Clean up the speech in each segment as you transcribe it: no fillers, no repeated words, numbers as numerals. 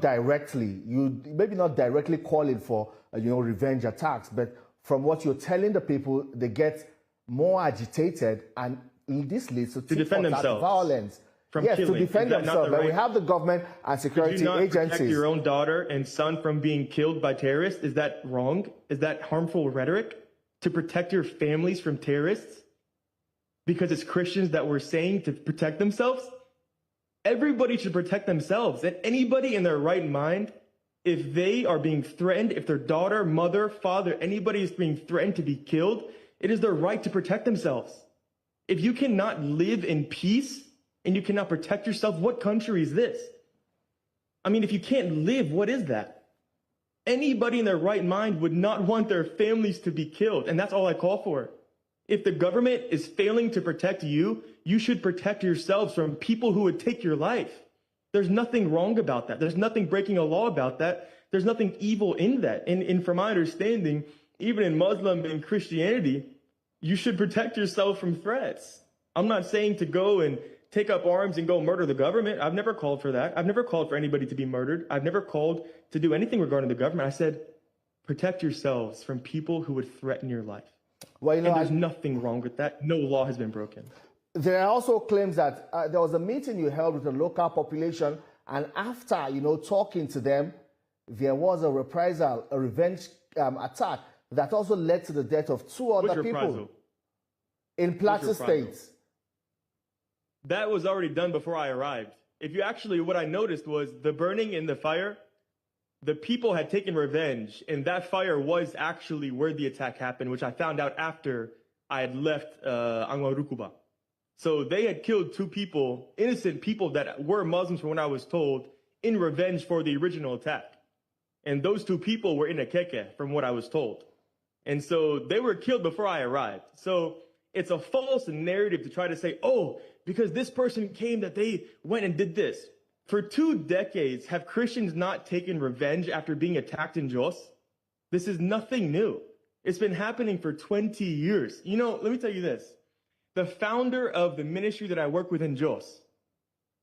directly, you maybe not directly calling for revenge attacks, but from what you're telling the people, they get more agitated, and this leads to defend themselves, violence. Yes, killing. To defend themselves. But we have the government and security Could you not agencies. protect your own daughter and son from being killed by terrorists? Is that wrong? Is that harmful rhetoric? To protect your families from terrorists? Because it's Christians that we're saying to protect themselves? Everybody should protect themselves. And anybody in their right mind, if they are being threatened, if their daughter, mother, father, anybody is being threatened to be killed, it is their right to protect themselves. If you cannot live in peace and you cannot protect yourself, what country is this? I mean, if you can't live, what is that? Anybody in their right mind would not want their families to be killed. And that's all I call for. If the government is failing to protect you, you should protect yourselves from people who would take your life. There's nothing wrong about that. There's nothing breaking a law about that. There's nothing evil in that. And from my understanding, even in Muslim and Christianity, you should protect yourself from threats. I'm not saying to go and take up arms and go murder the government. I've never called for that. I've never called for anybody to be murdered. I've never called to do anything regarding the government. I said, protect yourselves from people who would threaten your life. Well, and there's nothing wrong with that. No law has been broken. There are also claims that there was a meeting you held with the local population, and after, talking to them, there was a reprisal, a revenge attack that also led to the death of two other people in Plateau State. That was already done before I arrived. What I noticed was the burning in the fire, the people had taken revenge, and that fire was actually where the attack happened, which I found out after I had left Angwarukuba. So they had killed two people, innocent people that were Muslims from what I was told, in revenge for the original attack. And those two people were in Akeke, from what I was told. And so they were killed before I arrived. So it's a false narrative to try to say, oh, because this person came that they went and did this. For 2 decades, have Christians not taken revenge after being attacked in Jos? This is nothing new. It's been happening for 20 years. Let me tell you this. The founder of the ministry that I work with in Jos,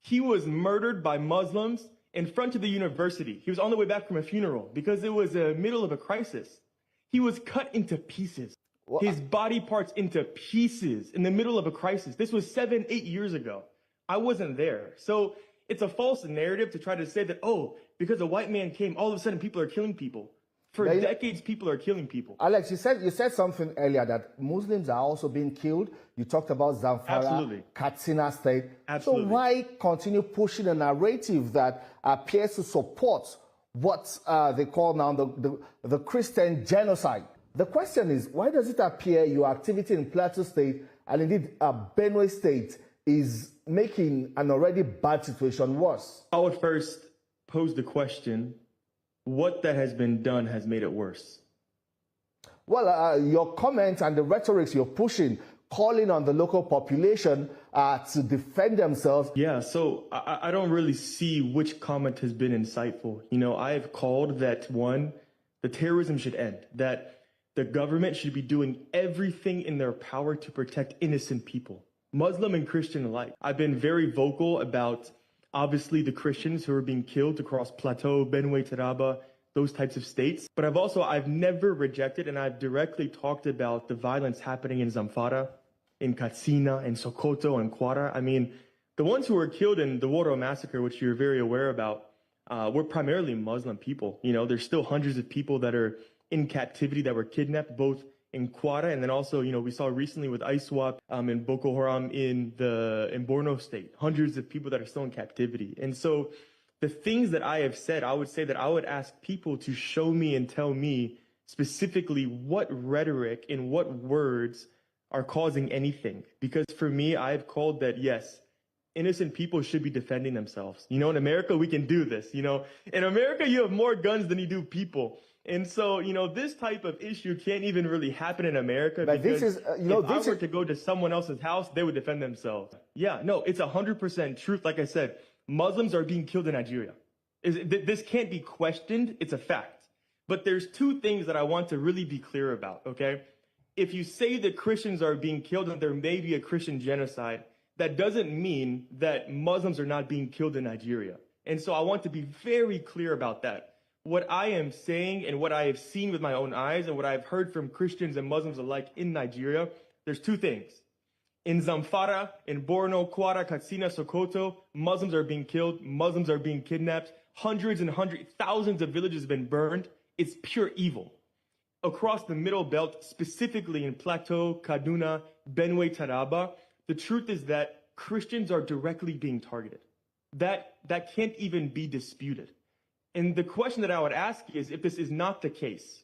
he was murdered by Muslims in front of the university. He was on the way back from a funeral because it was the middle of a crisis. He was cut into pieces. His body parts into pieces in the middle of a crisis. This was 7, 8 years ago. I wasn't there. So it's a false narrative to try to say that, oh, because a white man came, all of a sudden people are killing people. For decades, people are killing people. Alex, you said something earlier that Muslims are also being killed. You talked about Zamfara, Katsina State. Absolutely. So why continue pushing a narrative that appears to support what they call now the Christian genocide? The question is, why does it appear your activity in Plateau State and indeed Benue State is making an already bad situation worse? I would first pose the question, what that has been done has made it worse? Well, your comments and the rhetorics you're pushing, calling on the local population to defend themselves. Yeah, so I don't really see which comment has been insightful. I have called that, one, the terrorism should end, that the government should be doing everything in their power to protect innocent people, Muslim and Christian alike. I've been very vocal about, obviously, the Christians who are being killed across Plateau, Benue, Taraba, those types of states. But I've never rejected, and I've directly talked about the violence happening in Zamfara, in Katsina, in Sokoto, and Kwara. I mean, the ones who were killed in the Woro massacre, which you're very aware about, were primarily Muslim people. There's still hundreds of people that are in captivity that were kidnapped, both in Kwara and then also, we saw recently with ISWAP and Boko Haram in Borno State, hundreds of people that are still in captivity. And so the things that I have said, I would say that I would ask people to show me and tell me specifically what rhetoric and what words are causing anything. Because for me, I've called that, yes, innocent people should be defending themselves. In America, we can do this. In America, you have more guns than you do people. And so, this type of issue can't even really happen in America. But because if I were to go to someone else's house, they would defend themselves. Yeah, no, it's 100% truth. Like I said, Muslims are being killed in Nigeria. This can't be questioned. It's a fact. But there's two things that I want to really be clear about, okay? If you say that Christians are being killed and there may be a Christian genocide, that doesn't mean that Muslims are not being killed in Nigeria. And so I want to be very clear about that. What I am saying and what I have seen with my own eyes and what I've heard from Christians and Muslims alike in Nigeria, there's two things. In Zamfara, in Borno, Kwara, Katsina, Sokoto, Muslims are being killed. Muslims are being kidnapped. Hundreds and hundreds, thousands of villages have been burned. It's pure evil. Across the Middle Belt, specifically in Plateau, Kaduna, Benue, Taraba, the truth is that Christians are directly being targeted. That can't even be disputed. And the question that I would ask is, if this is not the case,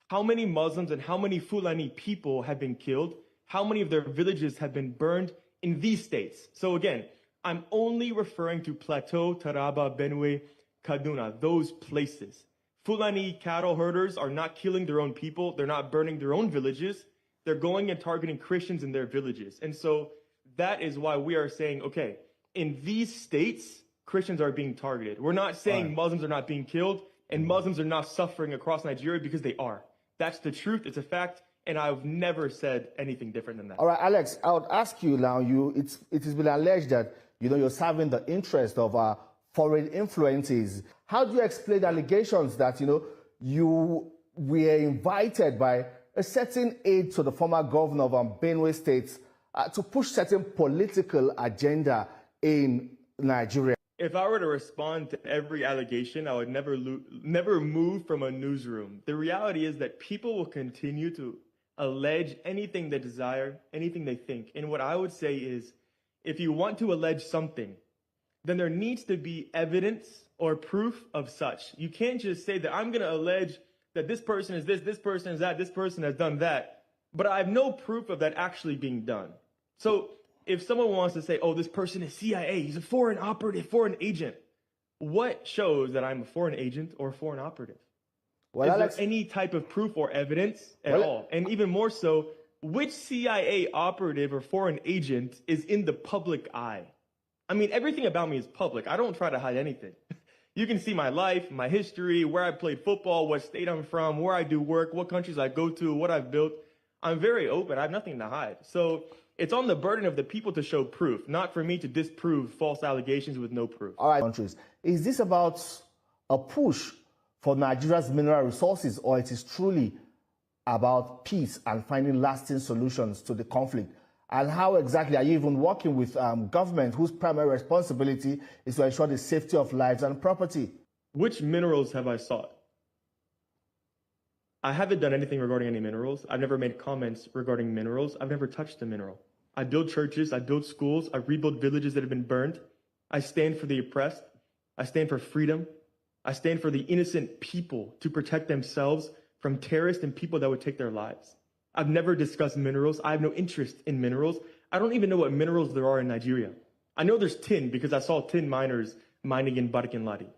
how many Muslims and how many Fulani people have been killed? How many of their villages have been burned in these states? So again, I'm only referring to Plateau, Taraba, Benue, Kaduna, those places. Fulani cattle herders are not killing their own people. They're not burning their own villages. They're going and targeting Christians in their villages. And so that is why we are saying, okay, in these states, Christians are being targeted. We're not saying Muslims are not being killed and Muslims are not suffering across Nigeria, because they are. That's the truth. It's a fact. And I've never said anything different than that. All right, Alex, I would ask you now, it has been alleged that, you're serving the interest of foreign influences. How do you explain allegations that, you were invited by a certain aide to the former governor of Benue State to push certain political agenda in Nigeria? If I were to respond to every allegation, I would never move from a newsroom. The reality is that people will continue to allege anything they desire, anything they think. And what I would say is, if you want to allege something, then there needs to be evidence or proof of such. You can't just say that I'm going to allege that this person is this person is that, this person has done that, but I have no proof of that actually being done. So if someone wants to say, oh, this person is CIA, he's a foreign operative, foreign agent, what shows that I'm a foreign agent or a foreign operative? Well, is Alex, there any type of proof or evidence at all? And even more so, which CIA operative or foreign agent is in the public eye? I mean, everything about me is public. I don't try to hide anything. You can see my life, my history, where I played football, what state I'm from, where I do work, what countries I go to, what I've built. I'm very open. I have nothing to hide. So it's on the burden of the people to show proof, not for me to disprove false allegations with no proof. All right, countries. Is this about a push for Nigeria's mineral resources, or it is truly about peace and finding lasting solutions to the conflict? And how exactly are you even working with government whose primary responsibility is to ensure the safety of lives and property? Which minerals have I sought? I haven't done anything regarding any minerals. I've never made comments regarding minerals. I've never touched a mineral. I build churches, I build schools, I rebuild villages that have been burned. I stand for the oppressed. I stand for freedom. I stand for the innocent people to protect themselves from terrorists and people that would take their lives. I've never discussed minerals. I have no interest in minerals. I don't even know what minerals there are in Nigeria. I know there's tin because I saw tin miners mining in Ladi.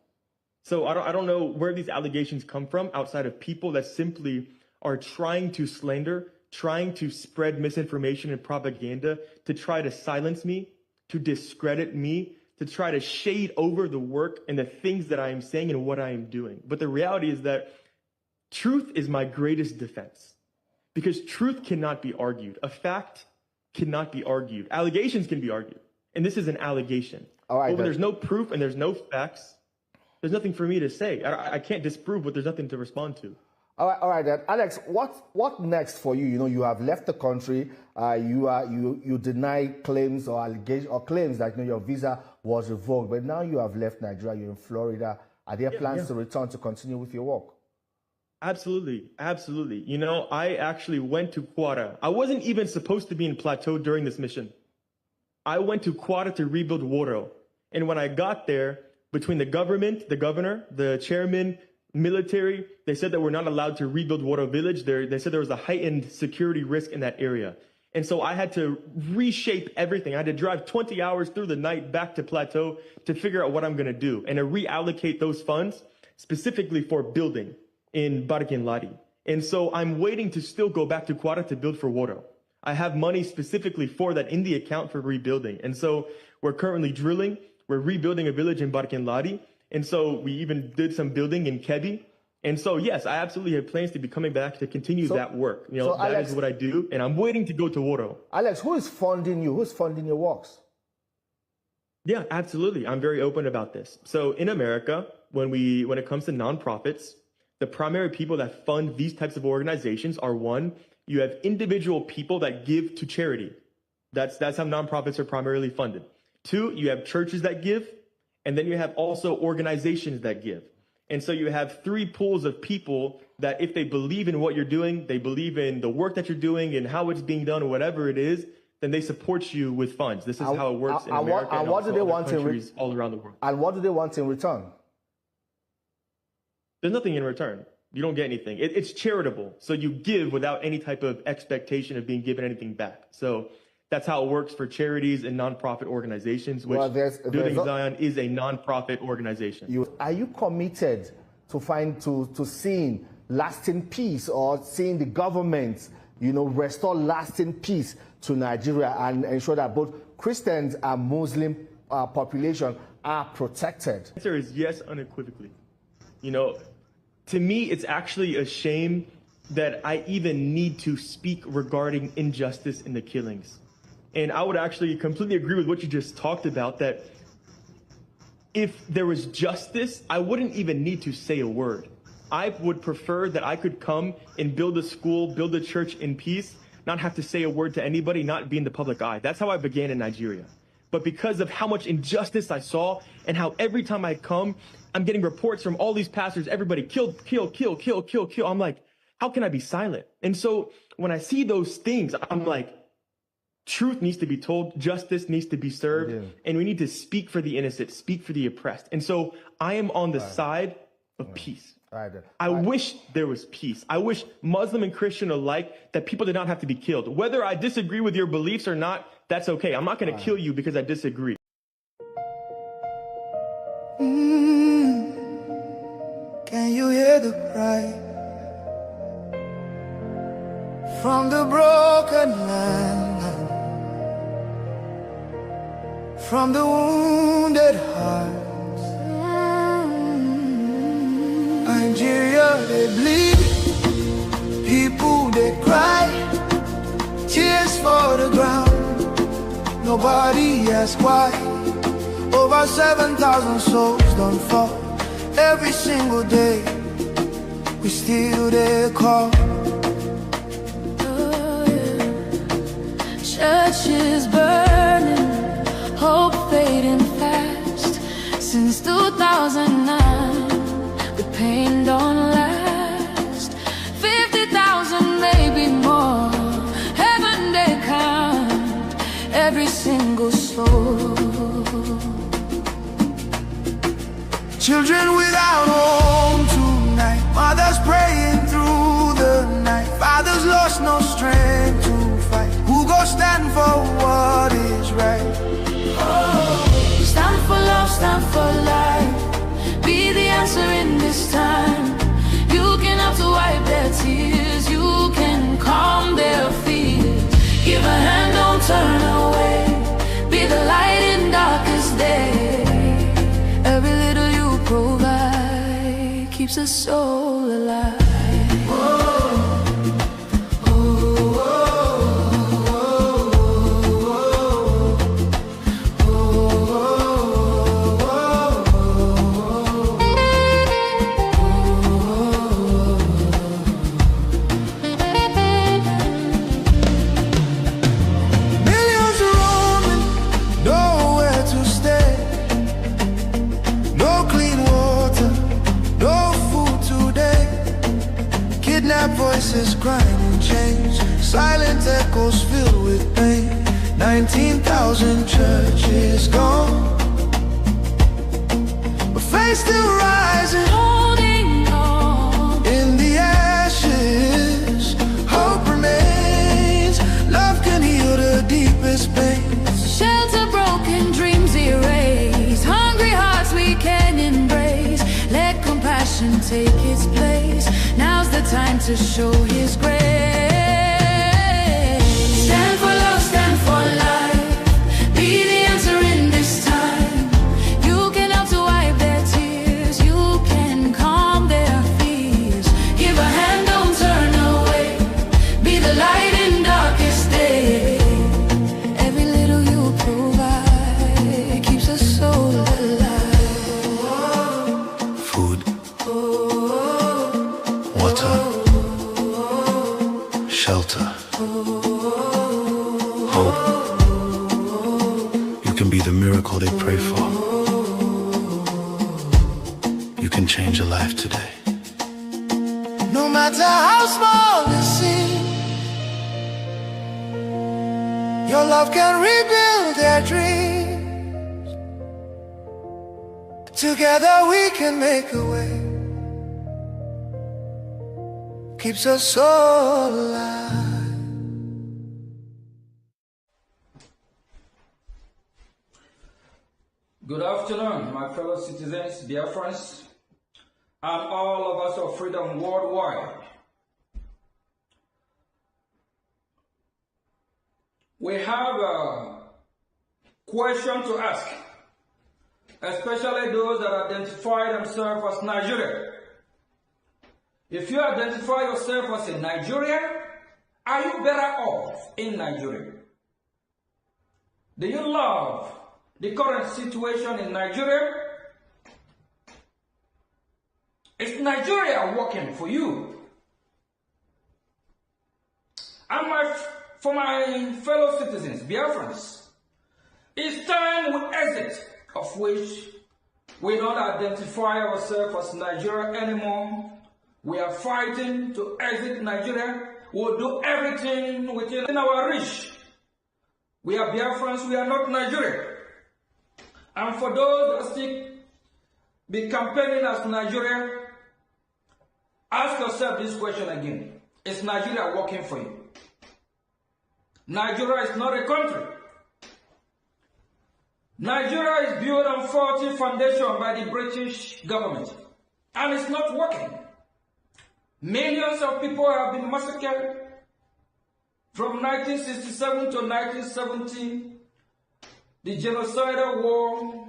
So I don't know where these allegations come from outside of people that simply are trying to slander, trying to spread misinformation and propaganda, to try to silence me, to discredit me, to try to shade over the work and the things that I am saying and what I am doing. But the reality is that truth is my greatest defense. Because truth cannot be argued. A fact cannot be argued. Allegations can be argued. And this is an allegation. All right, but when there's no proof and there's no facts, there's nothing for me to say. I can't disprove, but there's nothing to respond to. All right, then. Alex, what next for you? You have left the country. You deny claims or allegations or claims that your visa was revoked, but now you have left Nigeria. You're in Florida. Are there plans to return to continue with your work? Absolutely. Absolutely. I actually went to Kwara. I wasn't even supposed to be in Plateau during this mission. I went to Kwara to rebuild Woro. And when I got there, between the government, the governor, the chairman, military, they said that we're not allowed to rebuild Woro village. They said there was a heightened security risk in that area. And so I had to reshape everything. I had to drive 20 hours through the night back to Plateau to figure out what I'm going to do and to reallocate those funds specifically for building in Ladi. And so I'm waiting to still go back to Kwara to build for Woro. I have money specifically for that in the account for rebuilding. And so we're currently drilling. We're rebuilding a village in Ladi. And so we even did some building in Kebbi. And so, yes, I absolutely have plans to be coming back to continue that work. That Alex, is what I do. And I'm waiting to go to Woro. Alex, who is funding you? Who's funding your works? Yeah, absolutely. I'm very open about this. So in America, when it comes to nonprofits, the primary people that fund these types of organizations are: one, you have individual people that give to charity. That's how nonprofits are primarily funded. Two, you have churches that give, and then you have also organizations that give. And so you have three pools of people that, if they believe in what you're doing, they believe in the work that you're doing and how it's being done, or whatever it is, then they support you with funds. This is how it works in America and what do they want countries all around the world. And what do they want in return? There's nothing in return. You don't get anything. It's charitable. So you give without any type of expectation of being given anything back. So that's how it works for charities and nonprofit organizations, which Building Zion is a nonprofit organization. Are you committed to seeing lasting peace, or seeing the government, restore lasting peace to Nigeria and ensure that both Christians and Muslim population are protected? The answer is yes, unequivocally. To me, it's actually a shame that I even need to speak regarding injustice in the killings. And I would actually completely agree with what you just talked about, that if there was justice, I wouldn't even need to say a word. I would prefer that I could come and build a school, build a church in peace, not have to say a word to anybody, not be in the public eye. That's how I began in Nigeria. But because of how much injustice I saw, and how every time I come, I'm getting reports from all these pastors, everybody kill. I'm like, how can I be silent? And so when I see those things, I'm like, truth needs to be told, justice needs to be served, and we need to speak for the innocent, speak for the oppressed. And so I am on the side of peace. I wish there was peace. I wish Muslim and Christian alike that people did not have to be killed. Whether I disagree with your beliefs or not, that's okay. I'm not going to kill you because I disagree. Can you hear the cry from the broken land, from the wounded hearts? Nigeria, they bleed, people they cry, tears for the ground, nobody asks why. Over 7,000 souls don't fall every single day, we still there call. Oh, yeah. Churches burning, hope fading fast. Since 2009, the pain don't last. 50,000, maybe more. Heaven they count every single soul. Children without home tonight, mothers praying through the night, fathers lost no strength to fight. Who goes stand for what is right? Oh, stand for love, stand for life. Be the answer in this time. You can help to wipe their tears. You can calm their fears. Give a hand, don't turn away. Be the light in darkest day. Every little you provide keeps a soul alive. Voices grinding chains, silent echoes filled with pain. 19,000 churches gone, but faith still rising, Holding on in the ashes. Hope remains, love can heal the deepest pain. shelter, broken dreams erase. Hungry hearts we can embrace. Let compassion take its place. Now's the time to show His grace. Stand for love, stand for life. Be the answer in this time. You can help to wipe their tears. You can calm their fears. Give a hand, don't turn away. Be the light in darkest day. Every little you provide keeps us Water, shelter, hope. You can be the miracle they pray for. You can change a life today. No matter how small it seems, your love can rebuild their dreams. Together we can make a way. Keeps us so alive. Good afternoon, my fellow citizens, dear friends, and all of us of freedom worldwide. We have a question to ask, especially those that identify themselves as Nigerian. If you identify yourself as a Nigerian, are you better off in Nigeria? Do you love the current situation in Nigeria? Is Nigeria working for you? And for my fellow citizens, Biafrans, it's time we exit, of which we don't identify ourselves as Nigeria anymore. We are fighting to exit Nigeria. We'll do everything within our reach. We are Biafrans, we are not Nigeria. And for those that still be campaigning as Nigeria, ask yourself this question again. Is Nigeria working for you? Nigeria is not a country. Nigeria is built on faulty foundation by the British government, and it's not working. Millions of people have been massacred from 1967 to 1970, the genocidal war,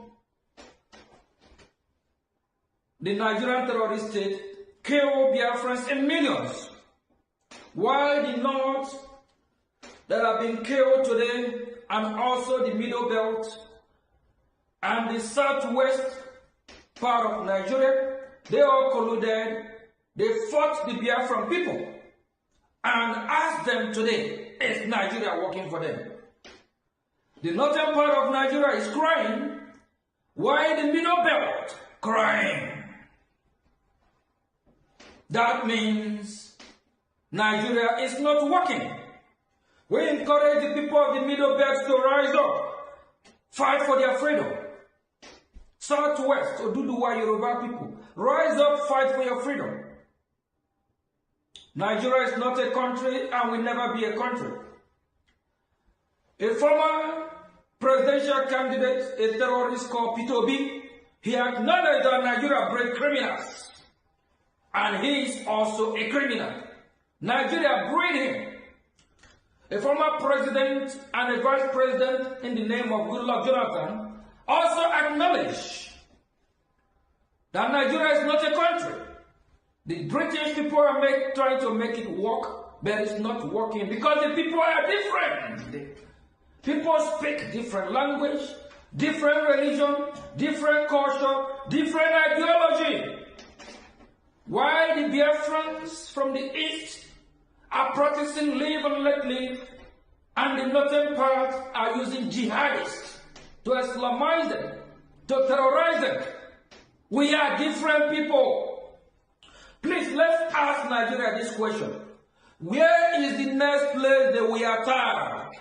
the Nigerian terrorist state killed Biafrans in millions, while the North that have been killed today, and also the Middle Belt and the Southwest part of Nigeria, they all colluded. They fought the Biafran people and asked them today, is Nigeria working for them? The northern part of Nigeria is crying, while the Middle Belt crying. That means Nigeria is not working. We encourage the people of the Middle Belt to rise up, fight for their freedom. Southwest, Oduduwa, Yoruba people, rise up, fight for your freedom. Nigeria is not a country and will never be a country. A former presidential candidate, a terrorist called Peter Obi, he acknowledged that Nigeria breeds criminals. And he is also a criminal. Nigeria breed him. A former president and a vice president in the name of Goodluck Jonathan also acknowledged that Nigeria is not a country. The British people are trying to make it work, but it's not working because the people are different. People speak different language, different religion, different culture, different ideology. While the Biafrans from the east are practicing live and let live, and the northern part are using jihadists to Islamize them, to terrorize them. We are different people. Please, let's ask Nigeria this question. Where is the next place that we attack?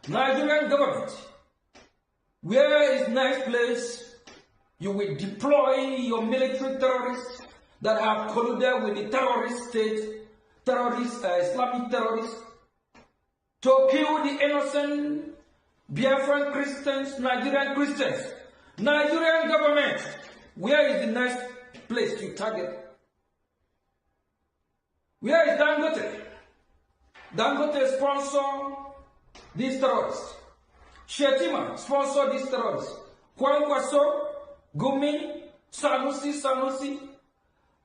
Nigerian government. Where is next place you will deploy your military terrorists that have colluded with the terrorist state, Islamic terrorists, to kill the innocent Biafran Christians, Nigerian Christians? Nigerian government, where is the next place you target? Where is Dangote? Dangote sponsor these terrorists. Shetima sponsor these terrorists. Kwankwaso, Gumi, Sanusi,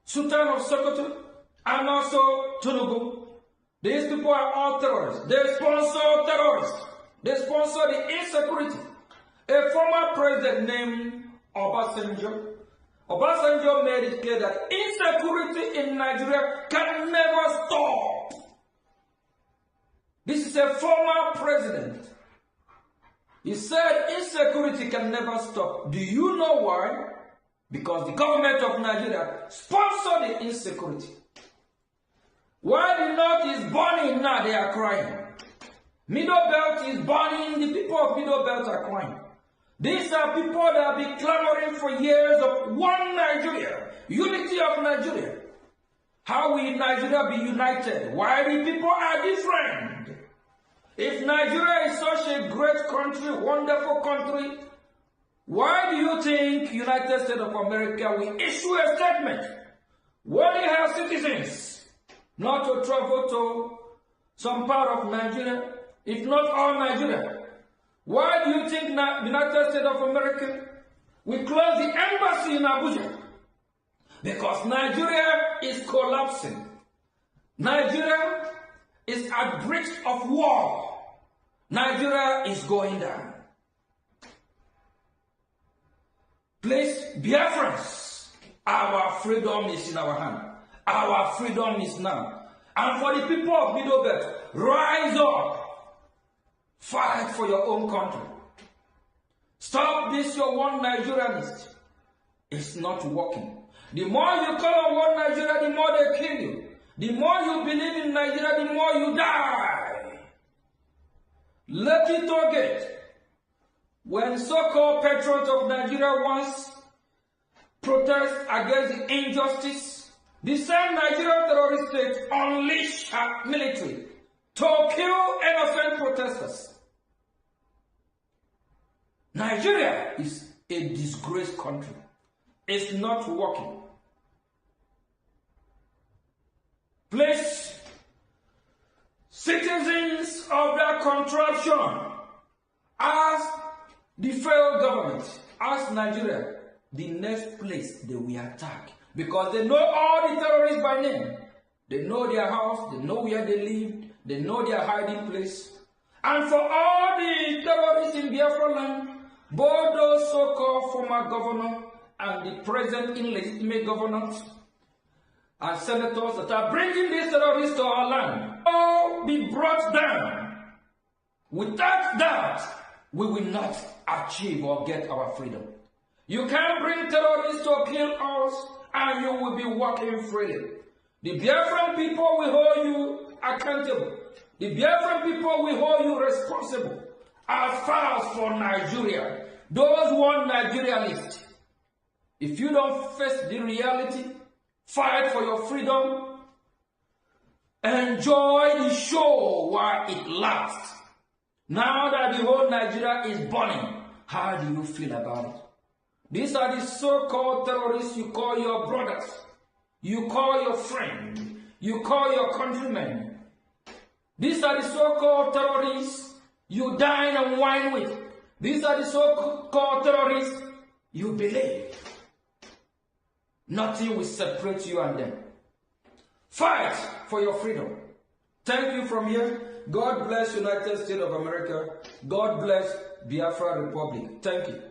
Sultan of Sokoto, and also Tinubu. These people are all terrorists. They sponsor terrorists. They sponsor the insecurity. A former president named Obasanjo Obasanjo made it clear that insecurity in Nigeria can never stop. This is a former president. He said insecurity can never stop. Do you know why? Because the government of Nigeria sponsored the insecurity. While the North is burning now, they are crying. Middle Belt is burning, the people of Middle Belt are crying. These are people that have been clamoring for years of one Nigeria, unity of Nigeria. How will Nigeria be united? Why the people are different? If Nigeria is such a great country, wonderful country, why do you think United States of America will issue a statement warning her citizens not to travel to some part of Nigeria, if not all Nigeria? Why do you think United States of America will close the embassy in Abuja? Because Nigeria is collapsing. Nigeria is at brink of war. Nigeria is going down. Please, Biafrans, our freedom is in our hand. Our freedom is now. And for the people of Middle Belt, rise up. Fight for your own country. Stop this, your one Nigerianist. It's not working. The more you call on one Nigeria, the more they kill you. The more you believe in Nigeria, the more you die. Lucky target. When so-called patriots of Nigeria once protest against the injustice, the same Nigerian terrorist state unleashed her military to kill innocent protesters. Nigeria is a disgraced country. It's not working. Please, citizens of that contraption, ask the federal government, ask Nigeria, the next place they will attack. Because they know all the terrorists by name. They know their house, they know where they live, they know their hiding place. And for all the terrorists in Biafra land, both those so-called former governors and the present illegitimate governors and senators that are bringing these terrorists to our land, all be brought down. Without that, we will not achieve or get our freedom. You can't bring terrorists to kill us and you will be walking freely. The Biafran people will hold you accountable. The Biafran people will hold you responsible. As far as for Nigeria, those want Nigerianists. If you don't face the reality, fight for your freedom, enjoy the show while it lasts. Now that the whole Nigeria is burning, how do you feel about it? These are the so-called terrorists you call your brothers, you call your friend, you call your countrymen. These are the so-called terrorists you dine and wine with. These are the so-called terrorists you believe. Nothing will separate you and them. Fight for your freedom. Thank you from here. God bless United States of America. God bless Biafra Republic. Thank you.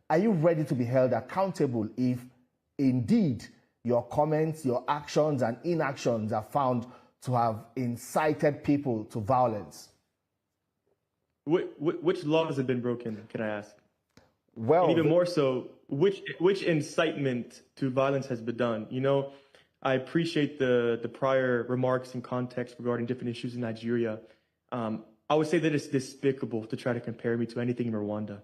Are you ready to be held accountable if indeed your comments, your actions and inactions are found to have incited people to violence? Which laws have been broken, can I ask? Well, and even more so, which incitement to violence has been done? You know, I appreciate the prior remarks and context regarding different issues in Nigeria. I would say that it's despicable to try to compare me to anything in Rwanda.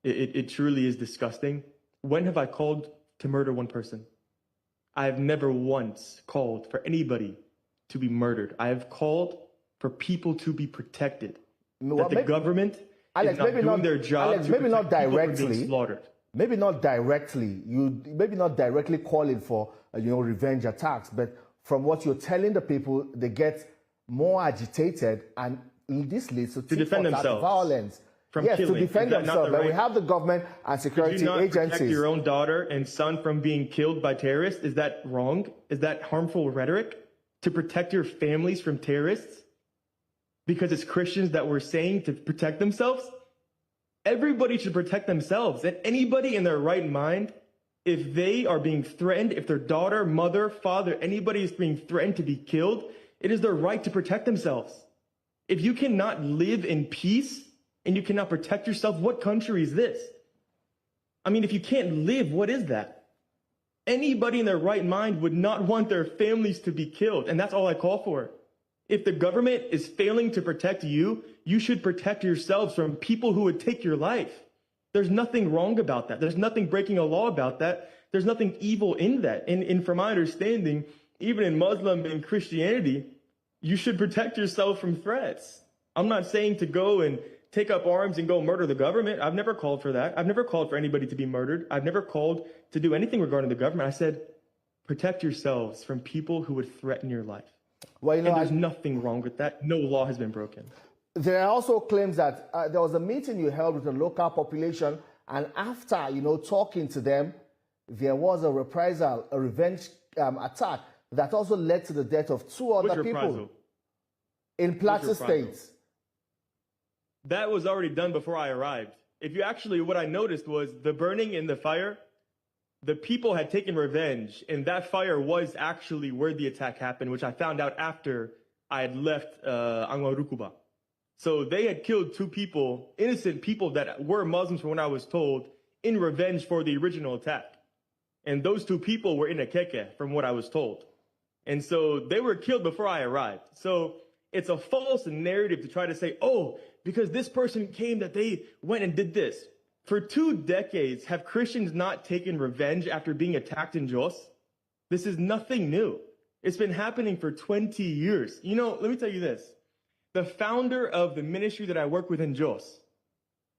It truly is disgusting. When have I called to murder one person? I have never once called for anybody to be murdered. I have called for people to be protected. That the government is not doing their job. Alex, maybe not directly. Slaughtered. Maybe not directly. You maybe not directly calling for revenge attacks, but from what you're telling the people, they get more agitated, and this leads to defend themselves. Violence. Yes, killing. to defend themselves. But we have the government and security Did you not agencies. Protect your own daughter and son from being killed by terrorists? Is that wrong? Is that harmful rhetoric? To protect your families from terrorists? Because it's Christians that were saying to protect themselves? Everybody should protect themselves. And anybody in their right mind, if they are being threatened, if their daughter, mother, father, anybody is being threatened to be killed, it is their right to protect themselves. If you cannot live in peace and you cannot protect yourself, what country is this? I mean, if you can't live, what is that? Anybody in their right mind would not want their families to be killed. And that's all I call for. If the government is failing to protect you, you should protect yourselves from people who would take your life. There's nothing wrong about that. There's nothing breaking a law about that. There's nothing evil in that. And from my understanding, even in Muslim and Christianity, you should protect yourself from threats. I'm not saying to go and take up arms and go murder the government. I've never called for that. I've never called for anybody to be murdered. I've never called to do anything regarding the government. I said, protect yourselves from people who would threaten your life. Well, and there's nothing wrong with that. No law has been broken. There are also claims that there was a meeting you held with the local population, and after, talking to them, there was a reprisal, a revenge attack that also led to the death of two other people in Plateau State. That was already done before I arrived. What I noticed was the burning in the fire, the people had taken revenge, and that fire was actually where the attack happened, which I found out after I had left Angwarukuba. So they had killed two people, innocent people that were Muslims from what I was told, in revenge for the original attack. And those two people were in Ekeke, from what I was told. And so they were killed before I arrived. So it's a false narrative to try to say, oh, because this person came that they went and did this. For 2 decades, have Christians not taken revenge after being attacked in Jos? This is nothing new. It's been happening for 20 years. Let me tell you this. The founder of the ministry that I work with in Jos,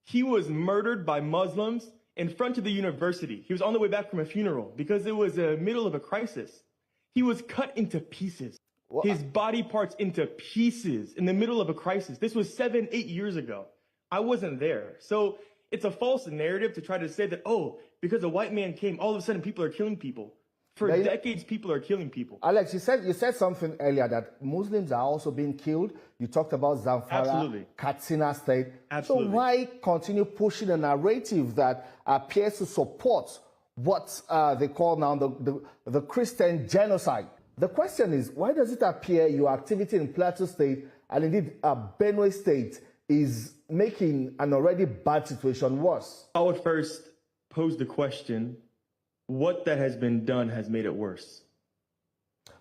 he was murdered by Muslims in front of the university. He was on the way back from a funeral because it was the middle of a crisis. He was cut into pieces. What? His body parts into pieces in the middle of a crisis. This was 7, 8 years ago. I wasn't there. So it's a false narrative to try to say that, oh, because a white man came, all of a sudden people are killing people. For decades, people are killing people. Alex, you said something earlier that Muslims are also being killed. You talked about Zamfara, Katsina State. Absolutely. So why continue pushing a narrative that appears to support what they call now the Christian genocide? The question is, why does it appear your activity in Plateau State and indeed Benue State is making an already bad situation worse? I would first pose the question, what that has been done has made it worse?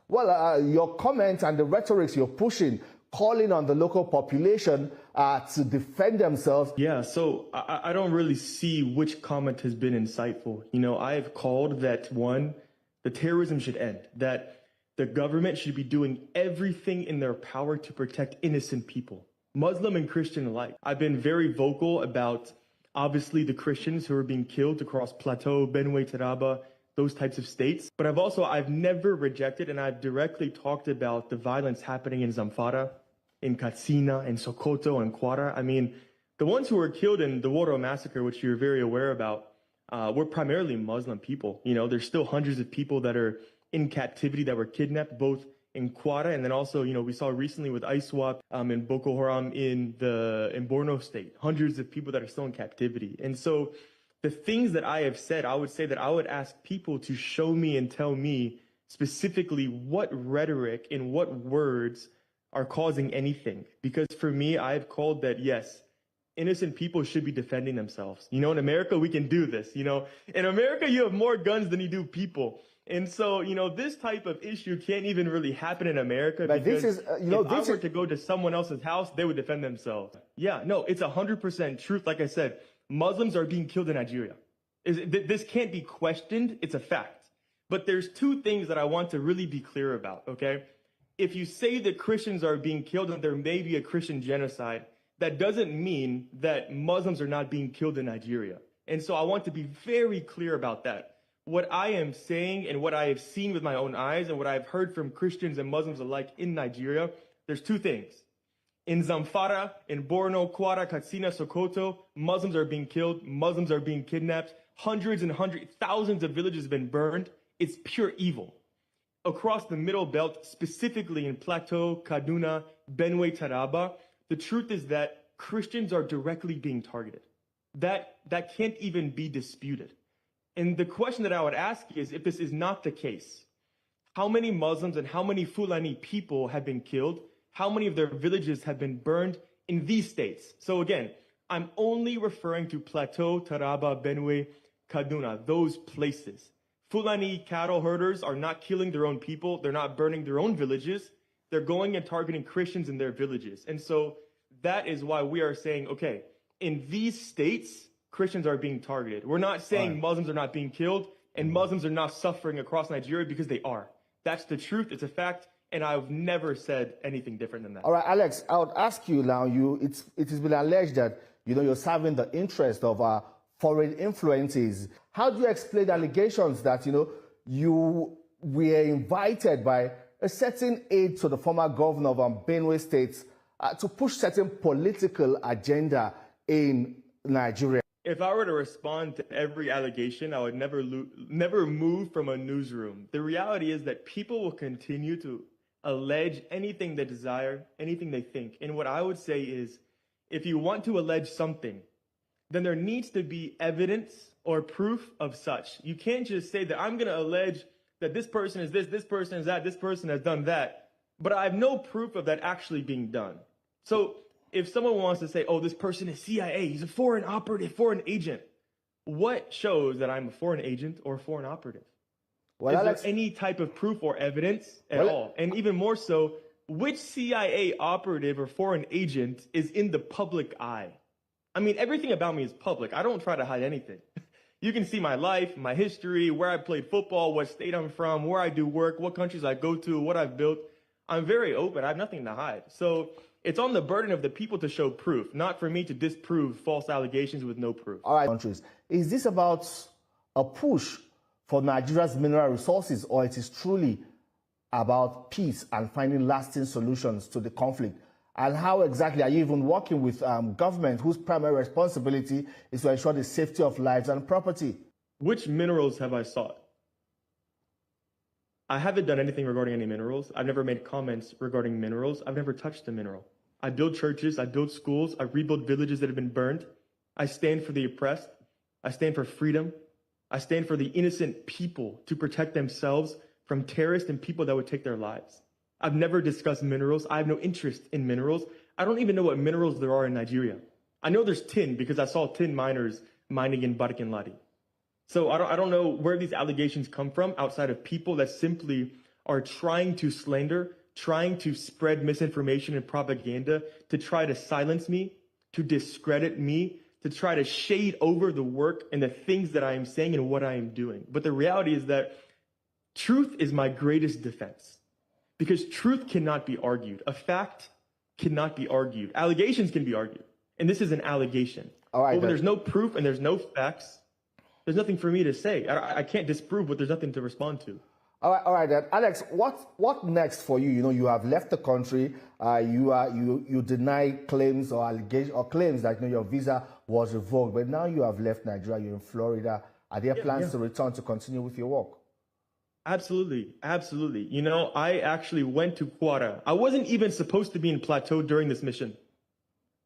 Well, your comments and the rhetorics you're pushing, calling on the local population to defend themselves. Yeah, so I don't really see which comment has been insightful. I have called that, one, the terrorism should end, that the government should be doing everything in their power to protect innocent people, Muslim and Christian alike. I've been very vocal about, obviously, the Christians who are being killed across Plateau, Benue, Taraba, those types of states. But I've never rejected, and I've directly talked about the violence happening in Zamfara, in Katsina, in Sokoto, and Kwara. I mean, the ones who were killed in the Woro massacre, which you're very aware about, were primarily Muslim people. There's still hundreds of people that are in captivity that were kidnapped, both in Kwara, and then also, we saw recently with ISWAP and Boko Haram in Borno State, hundreds of people that are still in captivity. And so the things that I have said, I would say that I would ask people to show me and tell me specifically what rhetoric and what words are causing anything. Because for me, I've called that, yes, innocent people should be defending themselves. In America, we can do this. In America, you have more guns than you do people. And so, this type of issue can't even really happen in America, but because if I were to go to someone else's house, they would defend themselves. Yeah, no, it's 100% truth. Like I said, Muslims are being killed in Nigeria. This can't be questioned. It's a fact. But there's two things that I want to really be clear about, okay? If you say that Christians are being killed and there may be a Christian genocide, that doesn't mean that Muslims are not being killed in Nigeria. And so I want to be very clear about that. What I am saying and what I have seen with my own eyes and what I've heard from Christians and Muslims alike in Nigeria, there's two things. In Zamfara, in Borno, Kwara, Katsina, Sokoto, Muslims are being killed. Muslims are being kidnapped. Thousands of villages have been burned. It's pure evil. Across the Middle Belt, specifically in Plateau, Kaduna, Benue, Taraba, the truth is that Christians are directly being targeted. that can't even be disputed. And the question that I would ask is, if this is not the case, how many Muslims and how many Fulani people have been killed? How many of their villages have been burned in these states? So again, I'm only referring to Plateau, Taraba, Benue, Kaduna, those places. Fulani cattle herders are not killing their own people. They're not burning their own villages. They're going and targeting Christians in their villages. And so that is why we are saying, okay, in these states, Christians are being targeted. We're not saying Muslims are not being killed and Muslims are not suffering across Nigeria, because they are. That's the truth. It's a fact. And I've never said anything different than that. All right, Alex, I would ask you now, it has been alleged that, you're serving the interest of foreign influences. How do you explain the allegations that, you were invited by a certain aide to the former governor of Benue State to push certain political agenda in Nigeria? If I were to respond to every allegation, I would never move from a newsroom. The reality is that people will continue to allege anything they desire, anything they think. And what I would say is, if you want to allege something, then there needs to be evidence or proof of such. You can't just say that I'm going to allege that this person is this person is that, this person has done that, but I have no proof of that actually being done. So if someone wants to say, oh, this person is CIA, he's a foreign operative, foreign agent, what shows that I'm a foreign agent or a foreign operative? Is there any type of proof or evidence at all? And even more so, which CIA operative or foreign agent is in the public eye? I mean, everything about me is public. I don't try to hide anything. You can see my life, my history, where I played football, what state I'm from, where I do work, what countries I go to, what I've built. I'm very open. I have nothing to hide. So it's on the burden of the people to show proof, not for me to disprove false allegations with no proof. All right, countries. Is this about a push for Nigeria's mineral resources, or it is truly about peace and finding lasting solutions to the conflict? And how exactly are you even working with government whose primary responsibility is to ensure the safety of lives and property? Which minerals have I sought? I haven't done anything regarding any minerals. I've never made comments regarding minerals. I've never touched a mineral. I build churches, I build schools, I rebuild villages that have been burned. I stand for the oppressed. I stand for freedom. I stand for the innocent people to protect themselves from terrorists and people that would take their lives. I've never discussed minerals. I have no interest in minerals. I don't even know what minerals there are in Nigeria. I know there's tin because I saw tin miners mining in Barikin. So I don't know where these allegations come from outside of people that simply are trying to slander, trying to spread misinformation and propaganda, to try to silence me, to discredit me, to try to shade over the work and the things that I am saying and what I am doing. But the reality is that truth is my greatest defense. Because truth cannot be argued. A fact cannot be argued. Allegations can be argued. And this is an allegation. All right, but when there's no proof and there's no facts, there's nothing for me to say. I can't disprove what there's nothing to respond to. All right, then. Alex, what next for you? You have left the country. You deny claims or allegations or claims that your visa was revoked, but now you have left Nigeria. You're in Florida. Are there plans to return to continue with your work? Absolutely. Absolutely. I actually went to Kwara. I wasn't even supposed to be in Plateau during this mission.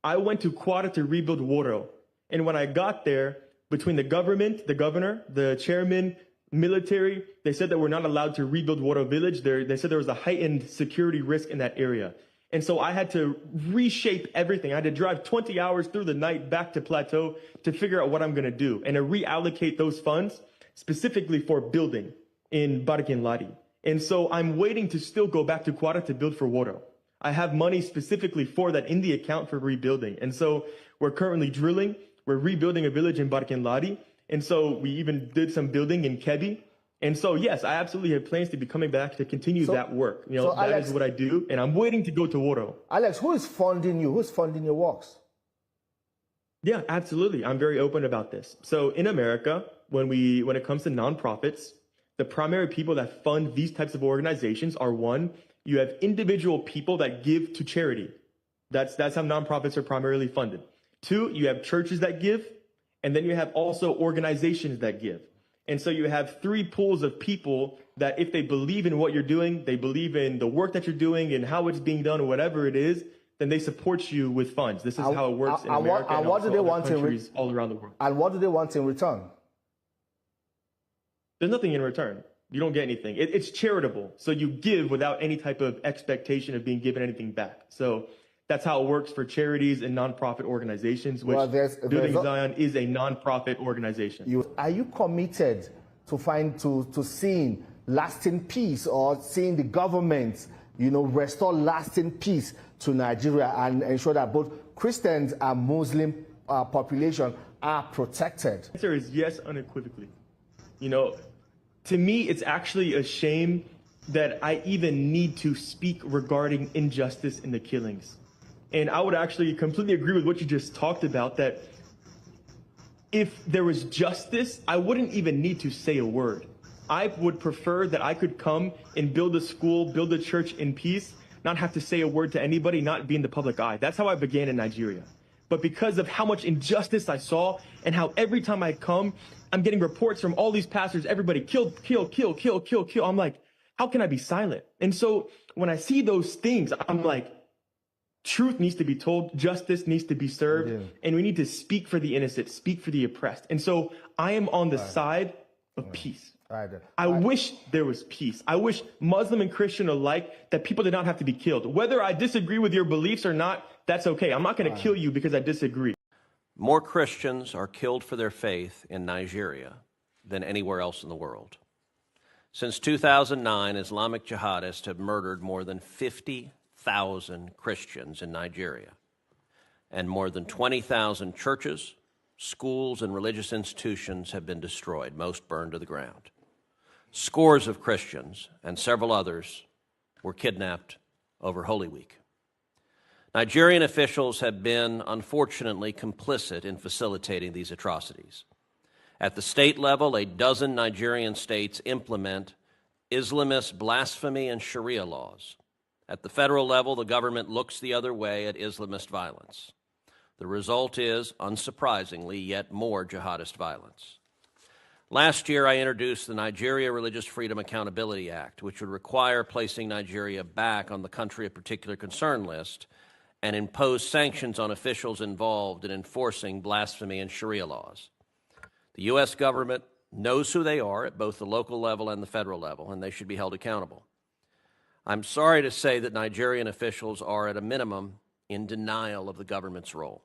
I went to Kwara to rebuild Woro. And when I got there, between the government, the governor, the chairman, military, they said that we're not allowed to rebuild Woro village. They said there was a heightened security risk in that area. And so I had to reshape everything. I had to drive 20 hours through the night back to Plateau to figure out what I'm going to do and to reallocate those funds specifically for building in Barikin Ladi. And so I'm waiting to still go back to Kwara to build for Woro. I have money specifically for that in the account for rebuilding. And so we're currently drilling. We're rebuilding a village in Barikin Ladi. And so we even did some building in Kebbi. And so, yes, I absolutely have plans to be coming back to continue that work. That Alex, is what I do. And I'm waiting to go to Woro. Alex, who is funding you? Who's funding your works? Yeah, absolutely. I'm very open about this. So in America, when it comes to nonprofits, the primary people that fund these types of organizations are, one, you have individual people that give to charity. That's how nonprofits are primarily funded. Two, you have churches that give, and then you have also organizations that give. And so you have three pools of people that if they believe in what you're doing, they believe in the work that you're doing and how it's being done or whatever it is, then they support you with funds. This is how it works in America and what do also they other want countries all around the world. And what do they want in return? There's nothing in return. You don't get anything. It's charitable. So you give without any type of expectation of being given anything back. So that's how it works for charities and nonprofit organizations, which Building Zion is a nonprofit organization. Are you committed to seeing lasting peace, or seeing the government, restore lasting peace to Nigeria and ensure that both Christians and Muslim population are protected? The answer is yes, unequivocally. To me, it's actually a shame that I even need to speak regarding injustice in the killings. And I would actually completely agree with what you just talked about, that if there was justice, I wouldn't even need to say a word. I would prefer that I could come and build a school, build a church in peace, not have to say a word to anybody, not be in the public eye. That's how I began in Nigeria. But because of how much injustice I saw and how every time I come, I'm getting reports from all these pastors, everybody kill. I'm like, how can I be silent? And so when I see those things, I'm like, truth needs to be told, justice needs to be served, and we need to speak for the innocent, speak for the oppressed. And so I am on the side of peace. I wish there was peace. I wish Muslim and Christian alike that people did not have to be killed. Whether I disagree with your beliefs or not, that's okay. I'm not going to kill you because I disagree. More Christians are killed for their faith in Nigeria than anywhere else in the world. Since 2009, Islamic jihadists have murdered more than 50,000 Christians in Nigeria, and more than 20,000 churches, schools, and religious institutions have been destroyed, most burned to the ground. Scores of Christians and several others were kidnapped over Holy Week. Nigerian officials have been, unfortunately, complicit in facilitating these atrocities. At the state level, a dozen Nigerian states implement Islamist blasphemy and Sharia laws. At the federal level, the government looks the other way at Islamist violence. The result is, unsurprisingly, yet more jihadist violence. Last year, I introduced the Nigeria Religious Freedom Accountability Act, which would require placing Nigeria back on the country of particular concern list and impose sanctions on officials involved in enforcing blasphemy and Sharia laws. The U.S. government knows who they are at both the local level and the federal level, and they should be held accountable. I'm sorry to say that Nigerian officials are, at a minimum, in denial of the government's role.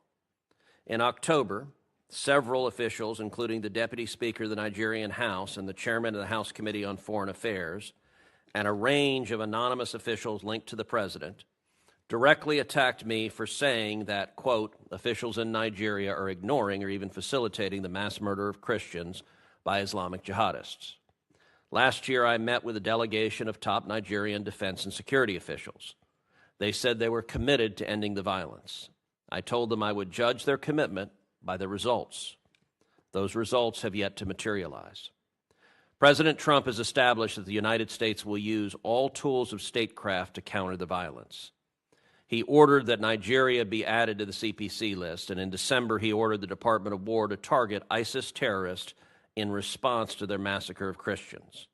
In October, several officials, including the Deputy Speaker of the Nigerian House and the Chairman of the House Committee on Foreign Affairs, and a range of anonymous officials linked to the President, directly attacked me for saying that, quote, officials in Nigeria are ignoring or even facilitating the mass murder of Christians by Islamic jihadists. Last year, I met with a delegation of top Nigerian defense and security officials. They said they were committed to ending the violence. I told them I would judge their commitment by the results. Those results have yet to materialize. President Trump has established that the United States will use all tools of statecraft to counter the violence. He ordered that Nigeria be added to the CPC list, and in December he ordered the Department of War to target ISIS terrorists in response to their massacre of Christians.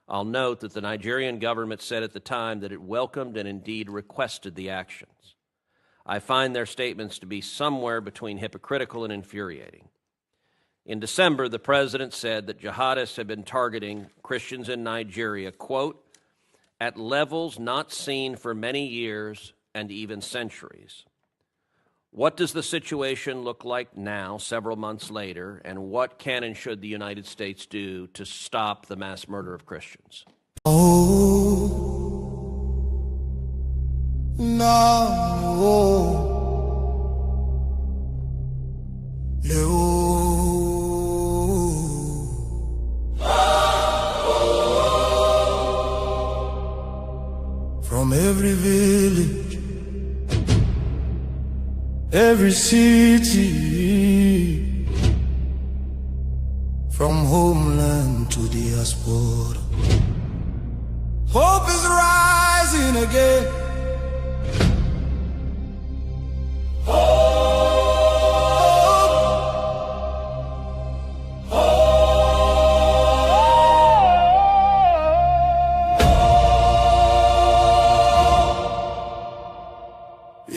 I'll note that the Nigerian government said at the time that it welcomed and indeed requested the actions. I find their statements to be somewhere between hypocritical and infuriating. In December, the president said that jihadists have been targeting Christians in Nigeria, quote, at levels not seen for many years and even centuries. What does the situation look like now, several months later, and what can and should the United States do to stop the mass murder of Christians? Oh, no, no. From every village, every city, from homeland to diaspora, hope is rising again.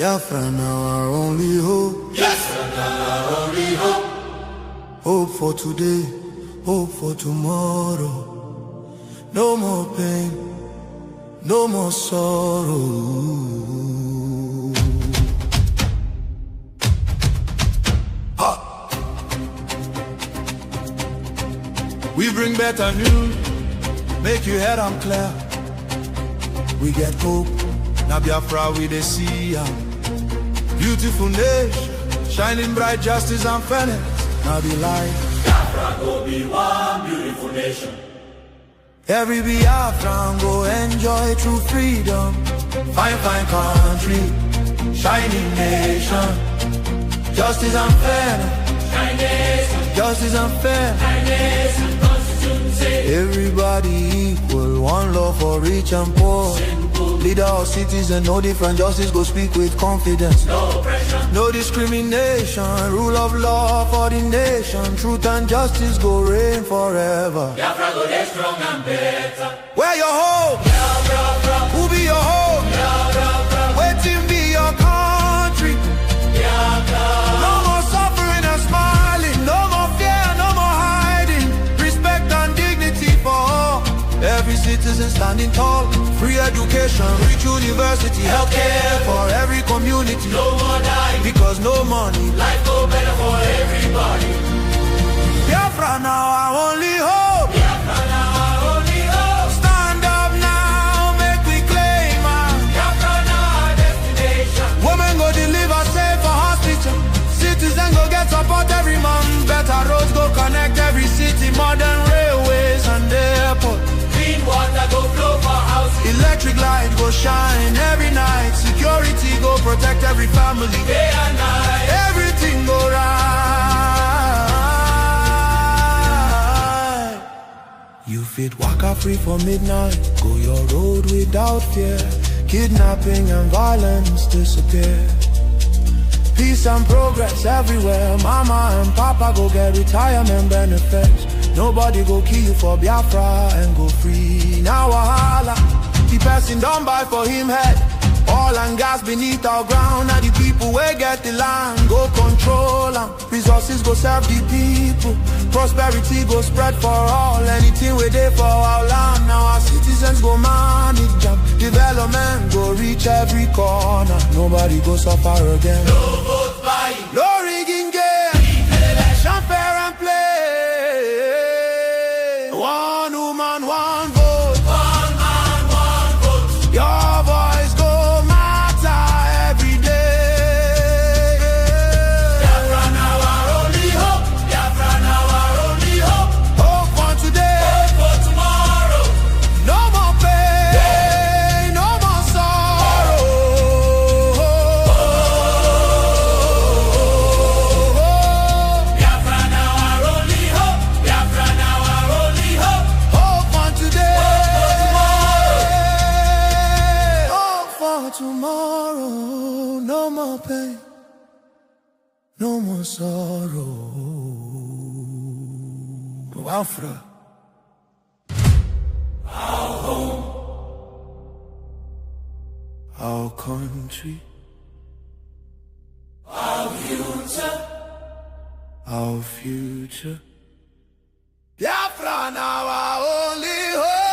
Biafra now our only hope. Biafra now our only hope. Hope for today, hope for tomorrow. No more pain, no more sorrow. We bring better news, make your head on clear. We get hope, now Biafra we dey see ya. Beautiful nation, shining bright justice and fairness. Now the light, Biafra go be one beautiful nation. every Biafran go enjoy true freedom. Fine, fine country, shining nation. Justice and fairness, justice and fairness. Everybody equal, one love for rich and poor. Leader or citizen, no different, justice go speak with confidence. No pressure, no discrimination, rule of law for the nation. Truth and justice go reign forever. Biafra go get strong and better. Where your home? Biafra, who be your home? Biafra, waiting be your country. Biafra. No more suffering and smiling, no more fear, no more hiding. Respect and dignity for all. Every citizen standing tall. Free education, rich university, healthcare for every community. No more dying, because no money. Life go better for everybody. Biafra now our only hope. Biafra now our only hope. Stand up now, make we claim our Biafra now our destination. Women go deliver safe for hospital. Citizen go get support every month. Better roads go connect every city. Modern railways and airport. Clean water go flow for houses. Electric light go shine every night. Security go protect every family. Day and night. Everything go right. You fit waka free for midnight. Go your road without fear. Kidnapping and violence disappear. Peace and progress everywhere. Mama and papa go get retirement benefits. Nobody go kill you for Biafra and go free. Now wahala, the person don't buy for him head. Oil and gas beneath our ground. Now the people where get the land go control them. Resources go serve the people. Prosperity go spread for all. Anything we do for our land. Now our citizens go manage them. Development go reach every corner. Nobody go suffer again. No vote buying, no rigging game. Election fair and play. One woman, one vote. One man, one vote. Your voice go matter every day. Biafra now our only hope. Biafra now our only hope. Hope for today. Hope for tomorrow. No more pain, no more sorrow. Biafra now our only hope. Biafra now our only hope. Hope for today. Hope for Hope for tomorrow. No more pain, no more sorrow. Biafra. our home. Our country, Our future. our future. Biafra now our only hope.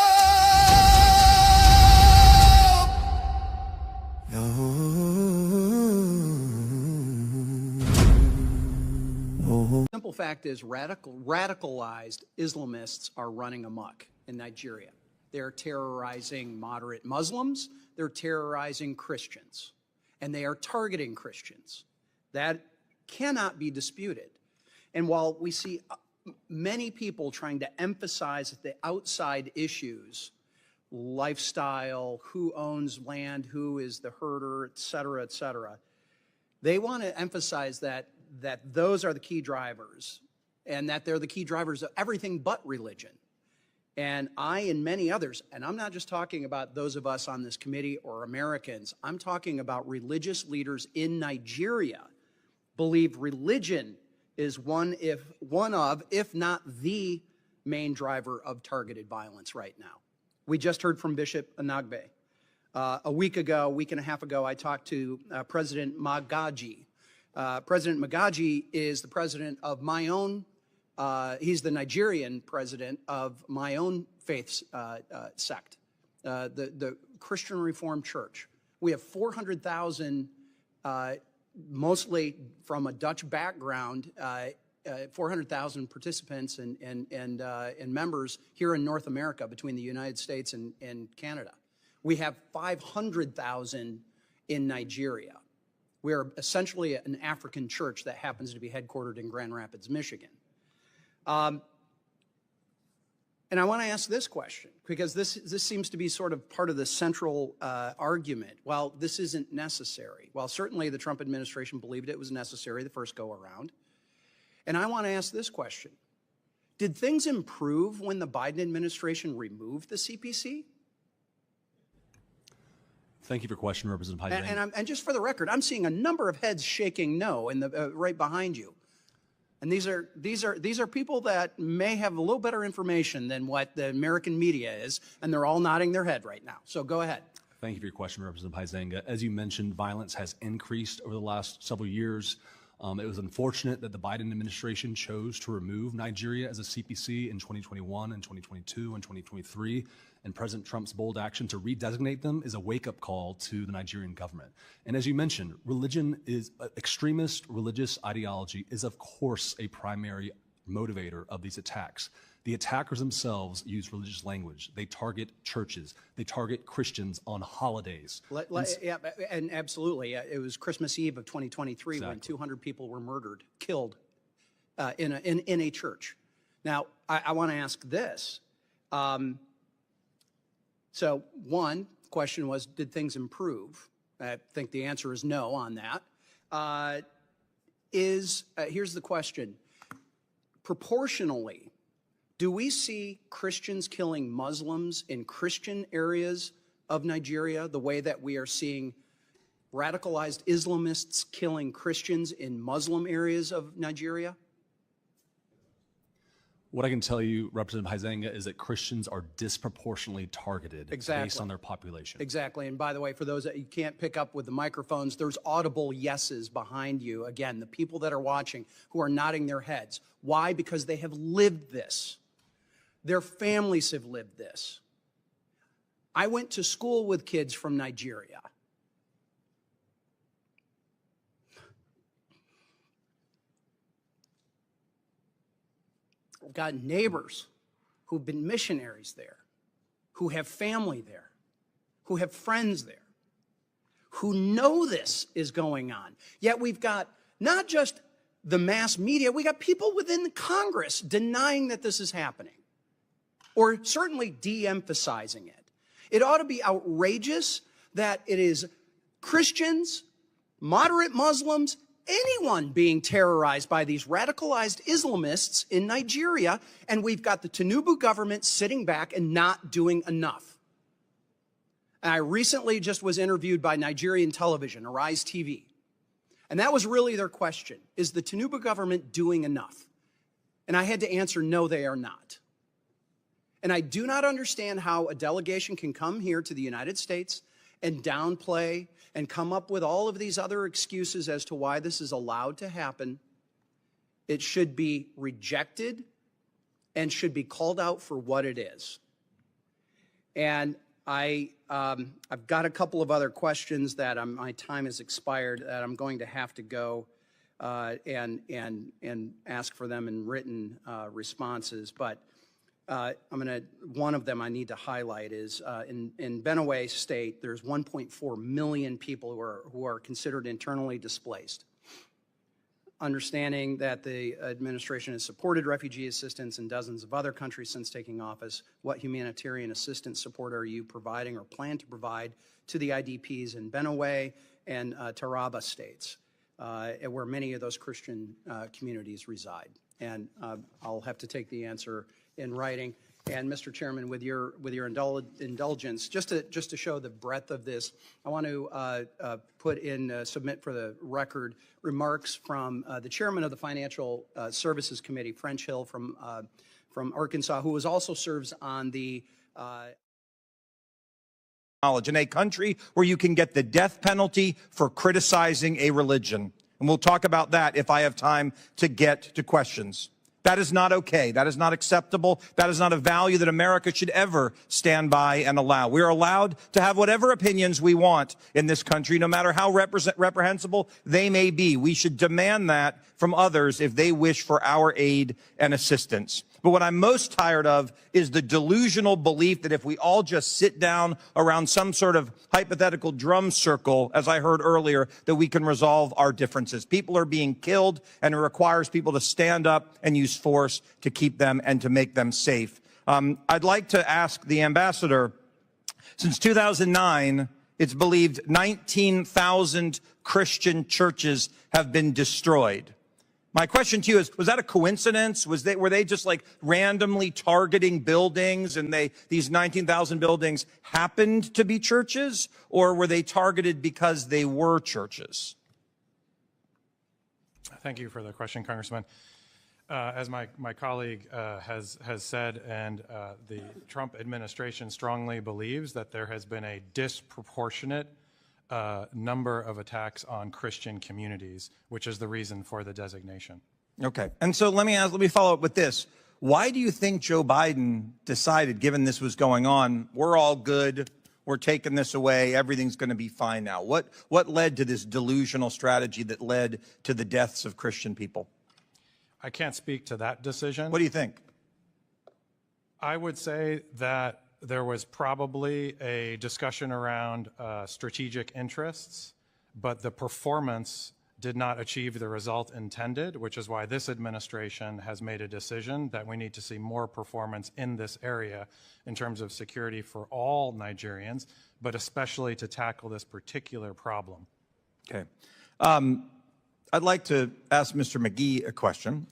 No. Simple fact is radicalized Islamists are running amok in Nigeria. They're terrorizing moderate Muslims, they're terrorizing Christians, and they are targeting Christians. That cannot be disputed. And while we see many people trying to emphasize the outside issues, lifestyle, who owns land, who is the herder, et cetera, they want to emphasize that those are the key drivers and that they're the key drivers of everything but religion. And I and many others, and I'm not just talking about those of us on this committee or Americans, I'm talking about religious leaders in Nigeria, believe religion is one of, if not the main driver of targeted violence right now. We just heard from Bishop Anagbe. A week and a half ago, I talked to President Magaji. President Magaji is the president of my own, he's the Nigerian president of my own faith sect, the Christian Reformed Church. We have 400,000, mostly from a Dutch background, 400,000 participants and members here in North America between the United States and Canada. We have 500,000 in Nigeria. We are essentially an African church that happens to be headquartered in Grand Rapids, Michigan. And I want to ask this question, because this seems to be sort of part of the central argument. Well, this isn't necessary. Well, certainly the Trump administration believed it was necessary the first go around. And I want to ask this question. Did things improve when the Biden administration removed the CPC? Thank you for your question, Representative Huizenga. And just for the record, I'm seeing a number of heads shaking no in the right behind you. And these are people that may have a little better information than what the American media is, and they're all nodding their head right now. So go ahead. Thank you for your question, Representative Huizenga. As you mentioned, violence has increased over the last several years. It was unfortunate that the Biden administration chose to remove Nigeria as a CPC in 2021 and 2022 and 2023, and President Trump's bold action to redesignate them is a wake-up call to the Nigerian government. And as you mentioned, religion is extremist religious ideology is of course a primary motivator of these attacks. The attackers themselves use religious language. They target churches. They target Christians on holidays. Yeah, and absolutely. It was Christmas Eve of 2023 exactly. When 200 people were murdered, killed in a church. Now, I want to ask this. So one question was, did things improve? I think the answer is no on that. Here's the question. Proportionally, do we see Christians killing Muslims in Christian areas of Nigeria the way that we are seeing radicalized Islamists killing Christians in Muslim areas of Nigeria? What I can tell you, Representative Huizenga, is that Christians are disproportionately targeted based on their population. Exactly. And by the way, for those that you can't pick up with the microphones, there's audible yeses behind you. Again, the people that are watching who are nodding their heads. Why? Because they have lived this. Their families have lived this. I went to school with kids from Nigeria. I've got neighbors who've been missionaries there, who have family there, who have friends there, who know this is going on. Yet we've got not just the mass media, we got people within Congress denying that this is happening, or certainly de-emphasizing it. It ought to be outrageous that it is Christians, moderate Muslims, anyone being terrorized by these radicalized Islamists in Nigeria, and we've got the Tinubu government sitting back and not doing enough. And I recently just was interviewed by Nigerian television, Arise TV, and that was really their question. Is the Tinubu government doing enough? And I had to answer, no, they are not. And I do not understand how a delegation can come here to the United States and downplay and come up with all of these other excuses as to why this is allowed to happen. It should be rejected and should be called out for what it is. And I've got a couple of other questions that my time has expired that I'm going to have to go and ask for them in written responses. But one of them I need to highlight is in Benue State, there's 1.4 million people who are considered internally displaced. Understanding that the administration has supported refugee assistance in dozens of other countries since taking office, what humanitarian assistance support are you providing or plan to provide to the IDPs in Benue and Taraba states, where many of those Christian communities reside? And I'll have to take the answer in writing. And Mr. Chairman, with your indulgence, just to show the breadth of this, I want to submit for the record remarks from the chairman of the Financial Services Committee, French Hill from Arkansas, who also serves on the knowledge, in a country where you can get the death penalty for criticizing a religion. And we'll talk about that if I have time to get to questions. That is not okay. That is not acceptable. That is not a value that America should ever stand by and allow. We are allowed to have whatever opinions we want in this country, no matter how reprehensible they may be. We should demand that from others if they wish for our aid and assistance. But what I'm most tired of is the delusional belief that if we all just sit down around some sort of hypothetical drum circle, as I heard earlier, that we can resolve our differences. People are being killed, and it requires people to stand up and use force to keep them and to make them safe. I'd like to ask the ambassador, since 2009, it's believed 19,000 Christian churches have been destroyed. My question to you is, was that a coincidence? Were they just like randomly targeting buildings, and these 19,000 buildings happened to be churches, or were they targeted because they were churches? Thank you for the question, Congressman. As my colleague has said, and the Trump administration strongly believes that there has been a disproportionate number of attacks on Christian communities, which is the reason for the designation. Okay. And so let me follow up with this. Why do you think Joe Biden decided, given this was going on, we're all good, we're taking this away, everything's going to be fine now? What led to this delusional strategy that led to the deaths of Christian people? I can't speak to that decision. What do you think? I would say that there was probably a discussion around strategic interests, but the performance did not achieve the result intended, which is why this administration has made a decision that we need to see more performance in this area in terms of security for all Nigerians, but especially to tackle this particular problem. Okay. I'd like to ask Mr. McGee a question.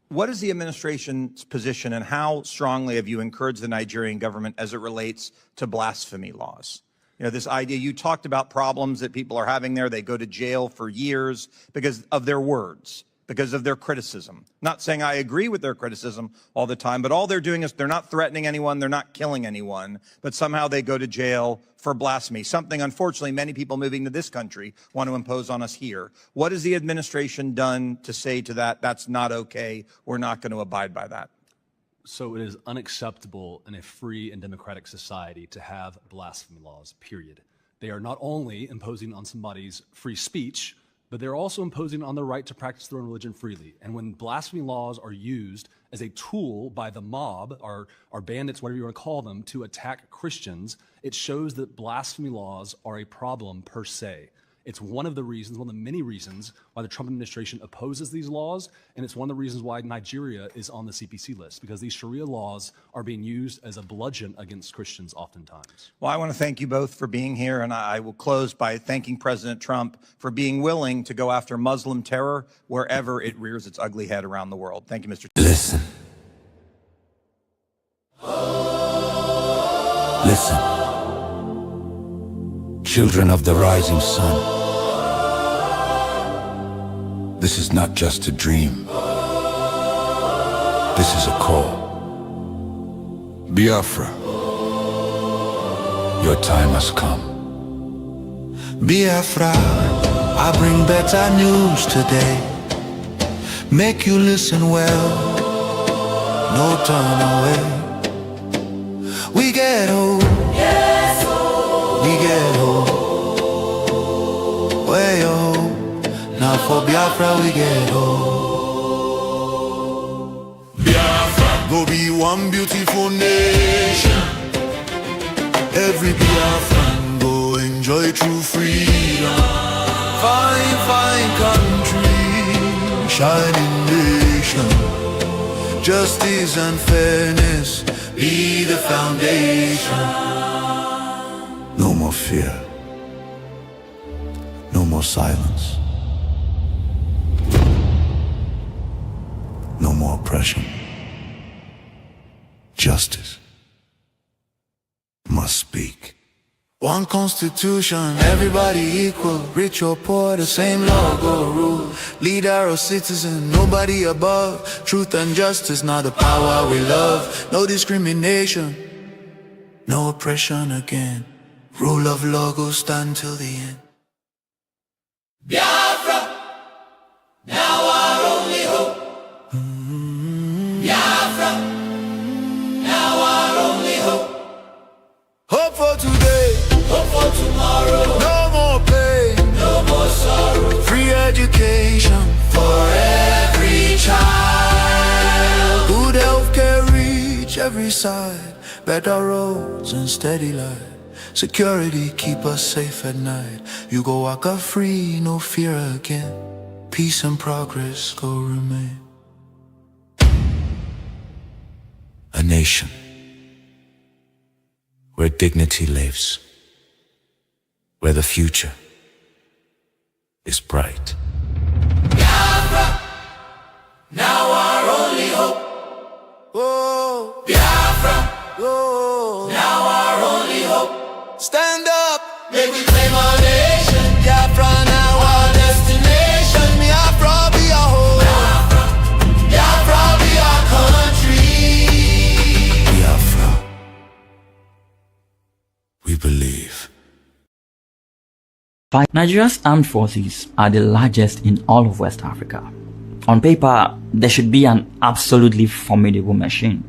What is the administration's position, and how strongly have you encouraged the Nigerian government as it relates to blasphemy laws? You know, this idea, you talked about problems that people are having there. They go to jail for years because of their words, because of their criticism. Not saying I agree with their criticism all the time, but all they're doing is they're not threatening anyone, they're not killing anyone, but somehow they go to jail for blasphemy, something unfortunately many people moving to this country want to impose on us here. What has the administration done to say to that, that's not okay, we're not going to abide by that? So it is unacceptable in a free and democratic society to have blasphemy laws, period. They are not only imposing on somebody's free speech, but they're also imposing on their right to practice their own religion freely. And when blasphemy laws are used as a tool by the mob, or bandits, whatever you want to call them, to attack Christians, it shows that blasphemy laws are a problem per se. It's one of the reasons, one of the many reasons why the Trump administration opposes these laws, and it's one of the reasons why Nigeria is on the CPC list, because these Sharia laws are being used as a bludgeon against Christians oftentimes. Well, I want to thank you both for being here, and I will close by thanking President Trump for being willing to go after Muslim terror wherever it rears its ugly head around the world. Thank you, Mr. Listen. Listen. Children of the rising sun. This is not just a dream. This is a call. Biafra, your time has come. Biafra, I bring better news today. Make you listen well, no turn away. We get hope, yes, hope. We get hope. Where your hope? Now for Biafra we get hope. Biafra, go be one beautiful nation. Every Biafran go enjoy true freedom. Fine, fine country, shining nation. Justice and fairness be the foundation. No more fear. No more silence. No more oppression. Justice must speak. One constitution, everybody equal. Rich or poor, the same law go rule. Leader or citizen, nobody above. Truth and justice, not the power we love. No discrimination, no oppression again. Rule of law will stand till the end. Biafra, now our only hope. Biafra, now our only hope. Hope for today, hope for tomorrow. No more pain, no more sorrow. Free education for every child. Good health care reach every side. Better roads and steady light. Security keep us safe at night. You go waka free, no fear again. Peace and progress go remain. A nation where dignity lives, where the future is bright. Biafra, now our only hope. Oh, Biafra, oh, now our only hope. Stand up, make we claim our nation. Biafra, now our destination. Biafra be our home. Biafra, Biafra be our country. Biafra, we believe. Nigeria's armed forces are the largest in all of West Africa. On paper, they should be an absolutely formidable machine.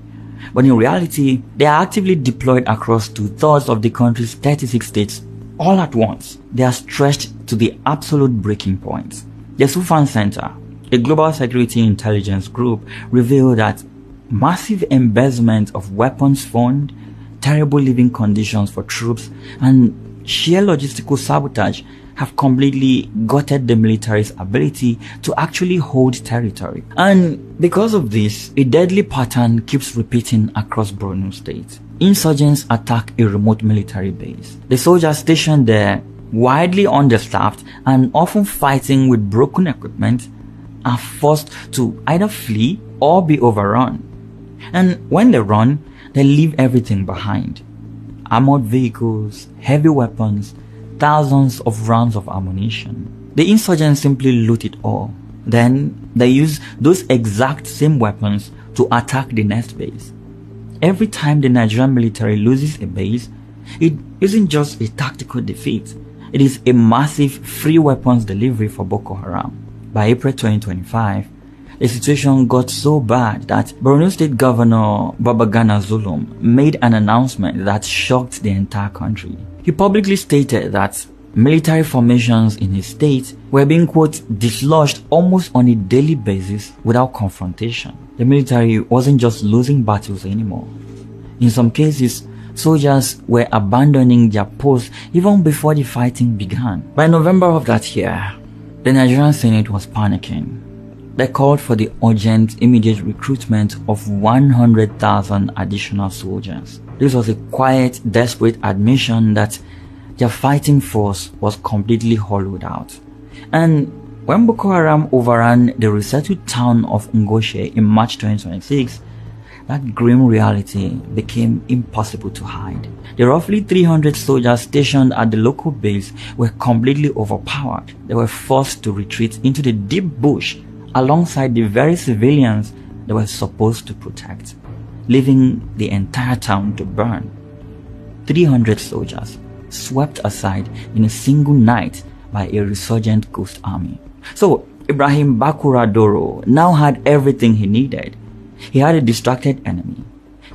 But in reality, they are actively deployed across 2/3 of the country's 36 states all at once. They are stretched to the absolute breaking point. The Sufan Center, a global security intelligence group, revealed that massive embezzlement of weapons fund, terrible living conditions for troops, and sheer logistical sabotage have completely gutted the military's ability to actually hold territory. And because of this, a deadly pattern keeps repeating across Borno State. Insurgents attack a remote military base. The soldiers stationed there, widely understaffed and often fighting with broken equipment, are forced to either flee or be overrun. And when they run, they leave everything behind. Armored vehicles, heavy weapons, thousands of rounds of ammunition. The insurgents simply loot it all. Then they use those exact same weapons to attack the next base. Every time the Nigerian military loses a base, it isn't just a tactical defeat. It is a massive free weapons delivery for Boko Haram. By April 2025, the situation got so bad that Borno State Governor Babagana Zulum made an announcement that shocked the entire country. He publicly stated that military formations in his state were being, quote, dislodged almost on a daily basis without confrontation. The military wasn't just losing battles anymore. In some cases, soldiers were abandoning their posts even before the fighting began. By November of that year, the Nigerian Senate was panicking. They called for the urgent, immediate recruitment of 100,000 additional soldiers. This was a quiet, desperate admission that their fighting force was completely hollowed out. And when Boko Haram overran the resettled town of Ngoshe in March 2026, that grim reality became impossible to hide. The roughly 300 soldiers stationed at the local base were completely overpowered. They were forced to retreat into the deep bush alongside the very civilians they were supposed to protect, leaving the entire town to burn. 300 soldiers swept aside in a single night by a resurgent ghost army. So Ibrahim Bakura Doro now had everything he needed. He had a distracted enemy.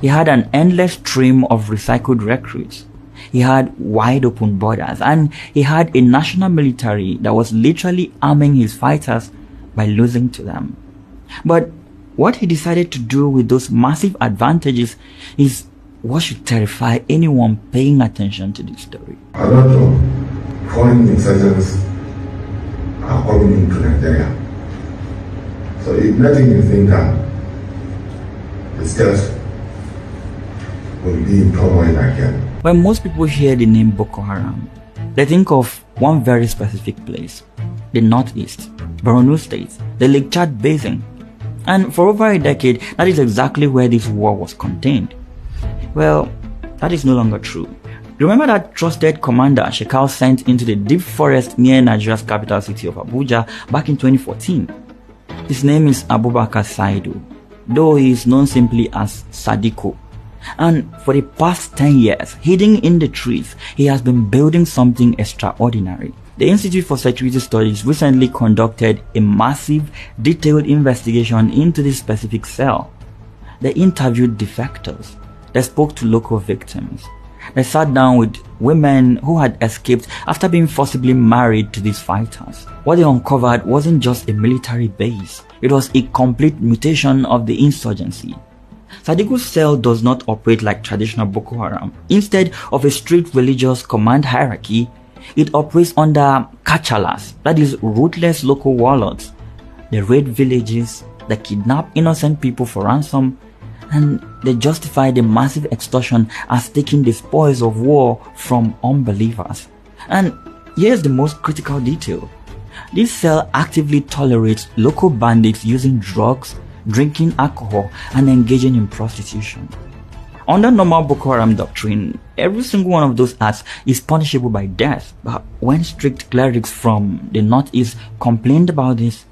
He had an endless stream of recycled recruits. He had wide open borders, and he had a national military that was literally arming his fighters by losing to them. But what he decided to do with those massive advantages is what should terrify anyone paying attention to this story. A lot of foreign insurgents are coming into Nigeria. So if letting you think that the state will be in turmoil again. When most people hear the name Boko Haram, they think of one very specific place, the Northeast, Borno State, the Lake Chad Basin. And for over a decade, that is exactly where this war was contained. Well, that is no longer true. Remember that trusted commander Shekau sent into the deep forest near Nigeria's capital city of Abuja back in 2014? His name is Abubakar Saidu, though he is known simply as Sadiko. And for the past 10 years, hidden in the trees, he has been building something extraordinary. The Institute for Security Studies recently conducted a massive, detailed investigation into this specific cell. They interviewed defectors. They spoke to local victims. They sat down with women who had escaped after being forcibly married to these fighters. What they uncovered wasn't just a military base. It was a complete mutation of the insurgency. Sadiku's cell does not operate like traditional Boko Haram. Instead of a strict religious command hierarchy, it operates under kachalas, that is, ruthless local warlords. They raid villages, they kidnap innocent people for ransom, and they justify the massive extortion as taking the spoils of war from unbelievers. And here's the most critical detail. This cell actively tolerates local bandits using drugs, drinking alcohol, and engaging in prostitution. Under normal Boko Haram doctrine, every single one of those acts is punishable by death. But when strict clerics from the northeast complained about this,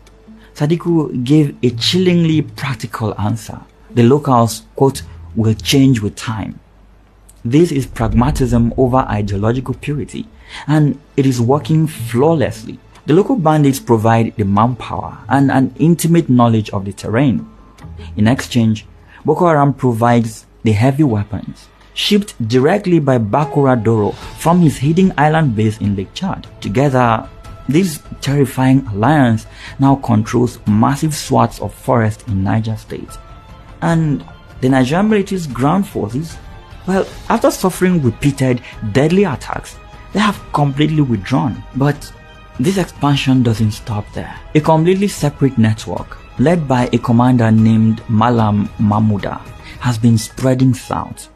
Sadiku gave a chillingly practical answer. The locals, quote, will change with time. This is pragmatism over ideological purity, and it is working flawlessly. The local bandits provide the manpower and an intimate knowledge of the terrain. In exchange, Boko Haram provides the heavy weapons, shipped directly by Bakura Doro from his hidden island base in Lake Chad. Together, this terrifying alliance now controls massive swaths of forest in Niger State. And the Nigerian military's ground forces, well, after suffering repeated deadly attacks, they have completely withdrawn. But this expansion doesn't stop there. A completely separate network, led by a commander named Malam Mahmouda, has been spreading south.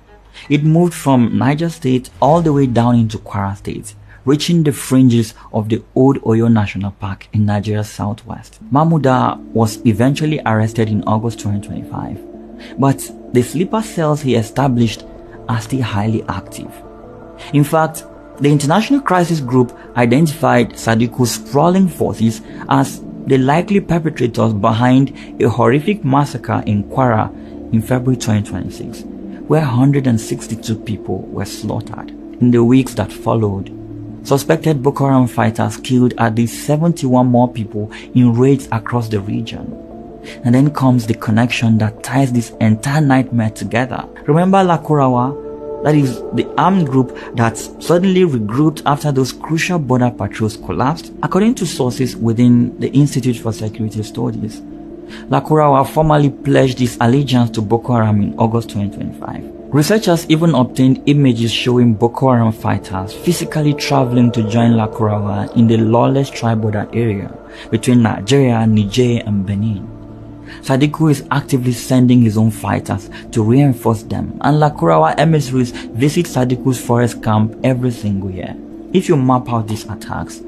It moved from Niger State all the way down into Kwara State, reaching the fringes of the old Oyo National Park in Nigeria's southwest. Mahmouda was eventually arrested in August 2025, but the sleeper cells he established are still highly active. In fact, the International Crisis Group identified Sadiku's sprawling forces as the likely perpetrators behind a horrific massacre in Kwara in February 2026, where 162 people were slaughtered. In the weeks that followed, suspected Boko Haram fighters killed at least 71 more people in raids across the region. And then comes the connection that ties this entire nightmare together. Remember Lakurawa? That is the armed group that suddenly regrouped after those crucial border patrols collapsed. According to sources within the Institute for Security Studies, Lakurawa formally pledged his allegiance to Boko Haram in August 2025. Researchers even obtained images showing Boko Haram fighters physically traveling to join Lakurawa in the lawless tri-border area between Nigeria, Niger, and Benin. Sadiku is actively sending his own fighters to reinforce them, and Lakurawa emissaries visit Sadiku's forest camp every single year. If you map out these attacks,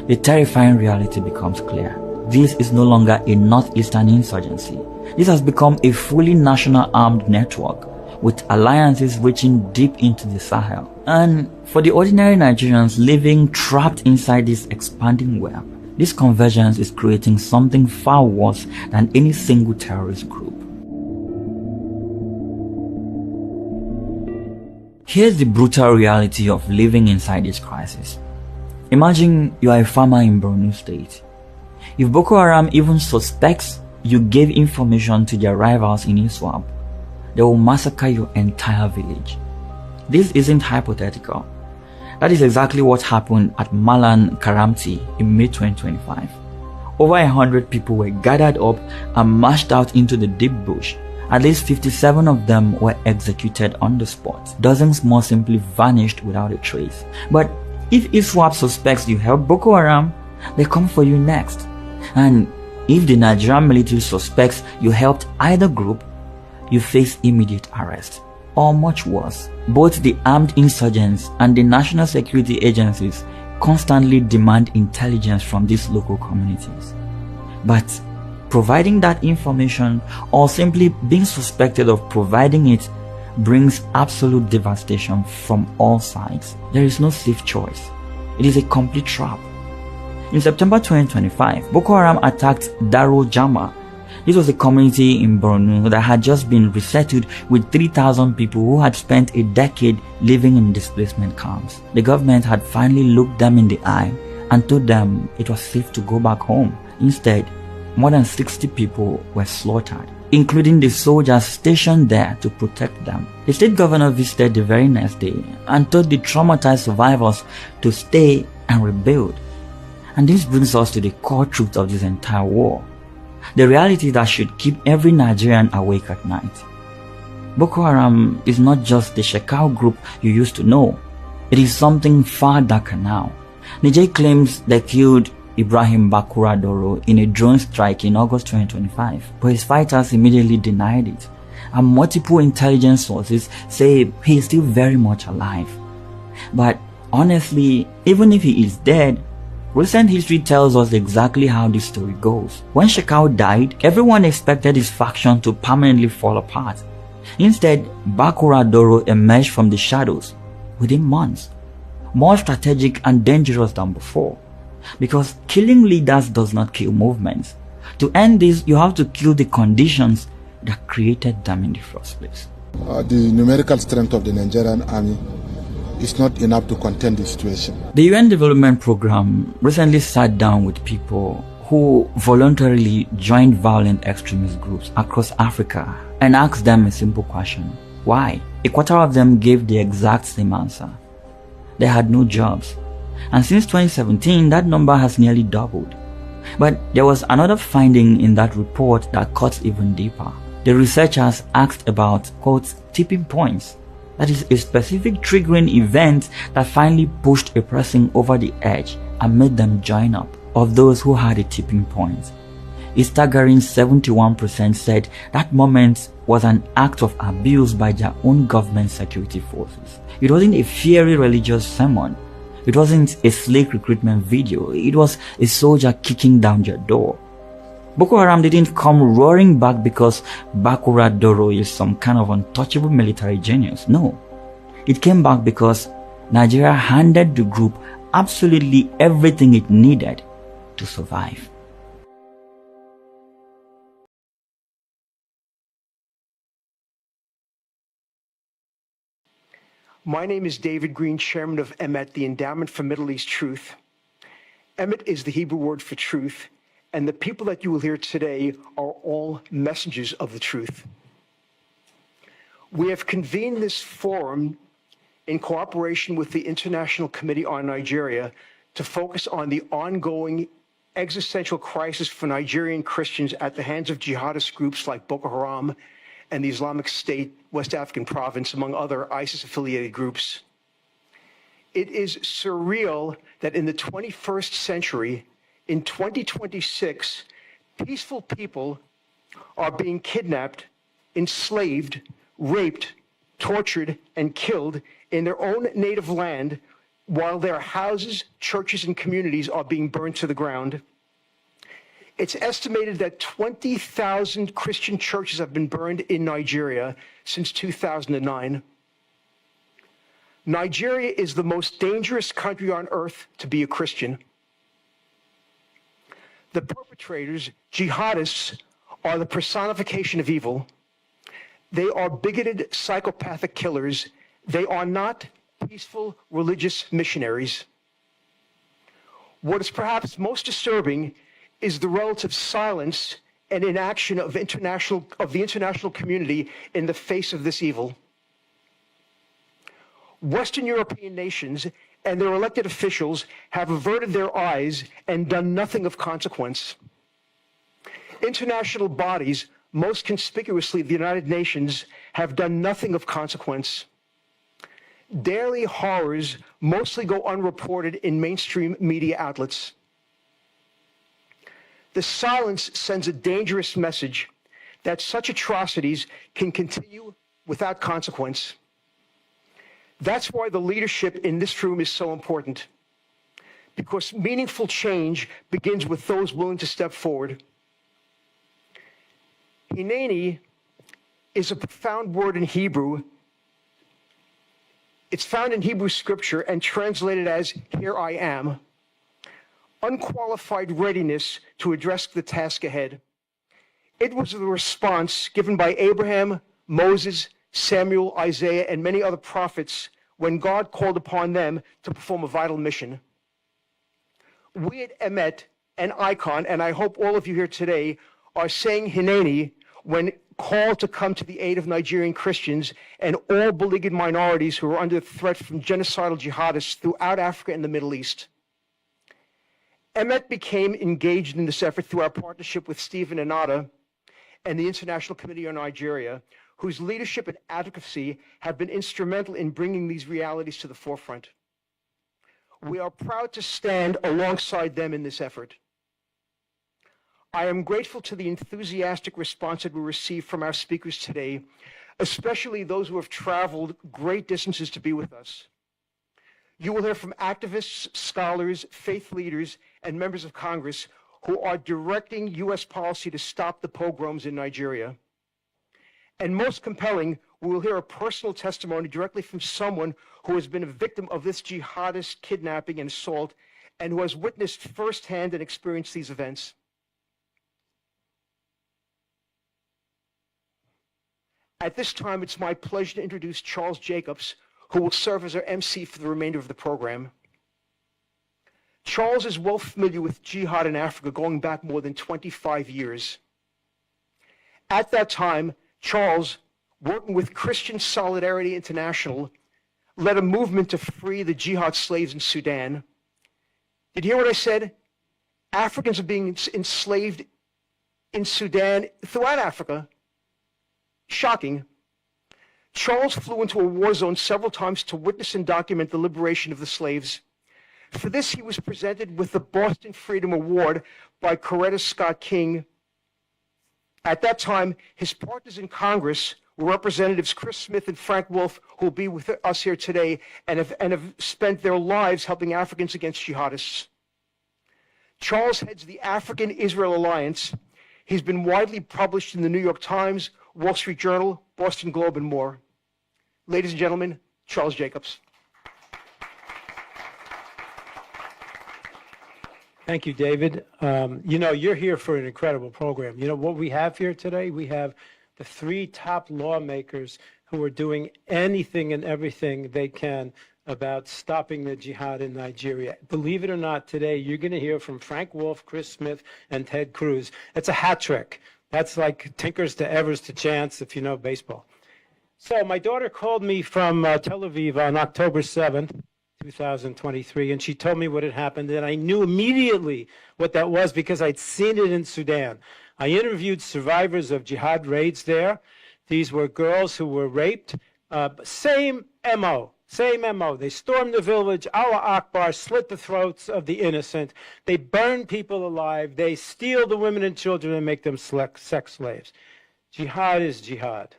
the terrifying reality becomes clear. This is no longer a northeastern insurgency. This has become a fully national armed network, with alliances reaching deep into the Sahel. And for the ordinary Nigerians living trapped inside this expanding web, this convergence is creating something far worse than any single terrorist group. Here's the brutal reality of living inside this crisis. Imagine you are a farmer in Borno State. If Boko Haram even suspects you gave information to their rivals in Iswap, they will massacre your entire village. This isn't hypothetical. That is exactly what happened at Malan Karamti in May 2025. Over 100 people were gathered up and marched out into the deep bush. At least 57 of them were executed on the spot. Dozens more simply vanished without a trace. But if ISWAP suspects you helped Boko Haram, they come for you next. And if the Nigerian military suspects you helped either group, you face immediate arrest. Or much worse, both the armed insurgents and the national security agencies constantly demand intelligence from these local communities. But providing that information or simply being suspected of providing it brings absolute devastation from all sides. There is no safe choice. It is a complete trap. In September 2025, Boko Haram attacked Daro Jama, This was a community in Borno that had just been resettled with 3,000 people who had spent a decade living in displacement camps. The government had finally looked them in the eye and told them it was safe to go back home. Instead, more than 60 people were slaughtered, including the soldiers stationed there to protect them. The state governor visited the very next day and told the traumatized survivors to stay and rebuild. And this brings us to the core truth of this entire war. The reality that should keep every Nigerian awake at night. Boko Haram is not just the Shekau group you used to know. It is something far darker now. Niger claims they killed Ibrahim Bakura Doro in a drone strike in August 2025, but his fighters immediately denied it, and multiple intelligence sources say he is still very much alive. But honestly, even if he is dead, recent history tells us exactly how this story goes. When Shekau died, everyone expected his faction to permanently fall apart. Instead, Bakura Doro emerged from the shadows within months, more strategic and dangerous than before. Because killing leaders does not kill movements. To end this, you have to kill the conditions that created them in the first place. The numerical strength of the Nigerian army is not enough to contain the situation. The UN Development Programme recently sat down with people who voluntarily joined violent extremist groups across Africa and asked them a simple question. Why? A quarter of them gave the exact same answer. They had no jobs. And since 2017, that number has nearly doubled. But there was another finding in that report that cuts even deeper. The researchers asked about, quote, tipping points. That is a specific triggering event that finally pushed a person over the edge and made them join up. Of those who had a tipping point, a staggering 71% said that moment was an act of abuse by their own government security forces. It wasn't a fiery religious sermon. It wasn't a slick recruitment video. It was a soldier kicking down your door. Boko Haram didn't come roaring back because Bakura Doro is some kind of untouchable military genius. No. It came back because Nigeria handed the group absolutely everything it needed to survive. My name is David Green, chairman of EMET, the Endowment for Middle East Truth. EMET is the Hebrew word for truth, and the people that you will hear today are all messengers of the truth. We have convened this forum in cooperation with the International Committee on Nigeria to focus on the ongoing existential crisis for Nigerian Christians at the hands of jihadist groups like Boko Haram and the Islamic State West African Province, among other ISIS-affiliated groups. It is surreal that in the 21st century, in 2026, peaceful people are being kidnapped, enslaved, raped, tortured, and killed in their own native land while their houses, churches, and communities are being burned to the ground. It's estimated that 20,000 Christian churches have been burned in Nigeria since 2009. Nigeria is the most dangerous country on earth to be a Christian. The perpetrators, jihadists, are the personification of evil. They are bigoted, psychopathic killers. They are not peaceful religious missionaries. What is perhaps most disturbing is the relative silence and inaction of the international community in the face of this evil. Western European nations and their elected officials have averted their eyes and done nothing of consequence. International bodies, most conspicuously the United Nations, have done nothing of consequence. Daily horrors mostly go unreported in mainstream media outlets. The silence sends a dangerous message that such atrocities can continue without consequence. That's why the leadership in this room is so important, because meaningful change begins with those willing to step forward. Hineni is a profound word in Hebrew. It's found in Hebrew scripture and translated as, "Here I am." Unqualified readiness to address the task ahead. It was the response given by Abraham, Moses, Samuel, Isaiah, and many other prophets when God called upon them to perform a vital mission. We at Emet and Icon, and I hope all of you here today, are saying Hineni when called to come to the aid of Nigerian Christians and all beleaguered minorities who are under threat from genocidal jihadists throughout Africa and the Middle East. Emet became engaged in this effort through our partnership with Stephen Inata and the International Committee on Nigeria, whose leadership and advocacy have been instrumental in bringing these realities to the forefront. We are proud to stand alongside them in this effort. I am grateful to the enthusiastic response that we received from our speakers today, especially those who have traveled great distances to be with us. You will hear from activists, scholars, faith leaders, and members of Congress who are directing U.S. policy to stop the pogroms in Nigeria. And most compelling, we will hear a personal testimony directly from someone who has been a victim of this jihadist kidnapping and assault and who has witnessed firsthand and experienced these events. At this time, it's my pleasure to introduce Charles Jacobs, who will serve as our MC for the remainder of the program. Charles is well familiar with jihad in Africa going back more than 25 years. At that time, Charles, working with Christian Solidarity International, led a movement to free the jihad slaves in Sudan. Did you hear what I said? Africans are being enslaved in Sudan, throughout Africa. Shocking. Charles flew into a war zone several times to witness and document the liberation of the slaves. For this, he was presented with the Boston Freedom Award by Coretta Scott King. At that time, his partners in Congress were Representatives Chris Smith and Frank Wolf, who will be with us here today and have spent their lives helping Africans against jihadists. Charles heads the African-Israel Alliance. He's been widely published in the New York Times, Wall Street Journal, Boston Globe, and more. Ladies and gentlemen, Charles Jacobs. Thank you, David. You know, you're here for an incredible program. You know, what we have here today, we have the 3 top lawmakers who are doing anything and everything they can about stopping the jihad in Nigeria. Believe it or not, today you're going to hear from Frank Wolf, Chris Smith, and Ted Cruz. It's a hat trick. That's like Tinkers to Evers to Chance, if you know baseball. So my daughter called me from Tel Aviv on October 7th, 2023, and she told me what had happened, and I knew immediately what that was because I'd seen it in Sudan. I interviewed survivors of jihad raids there. These were girls who were raped. Same MO. They stormed the village, Allah Akbar, slit the throats of the innocent. They burn people alive. They steal the women and children and make them sex slaves. Jihad is jihad.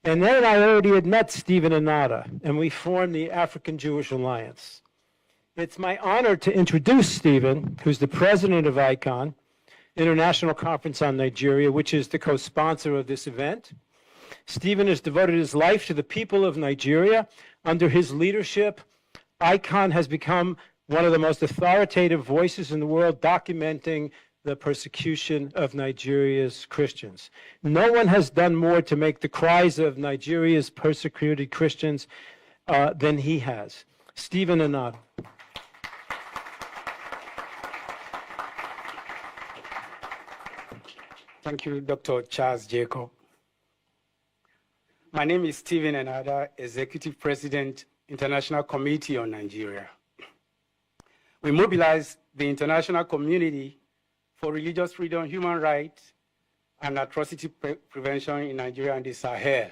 And then I already had met Stephen Inata, and we formed the African Jewish Alliance. It's my honor to introduce Stephen, who's the president of ICON, International Conference on Nigeria, which is the co-sponsor of this event. Stephen has devoted his life to the people of Nigeria. Under his leadership, ICON has become one of the most authoritative voices in the world documenting the persecution of Nigeria's Christians. No one has done more to make the cries of Nigeria's persecuted Christians than he has. Stephen Inata. Thank you, Dr. Charles Jacob. My name is Stephen Inata, Executive President, International Committee on Nigeria. We mobilize the international community for religious freedom, human rights, and atrocity prevention in Nigeria and the Sahel.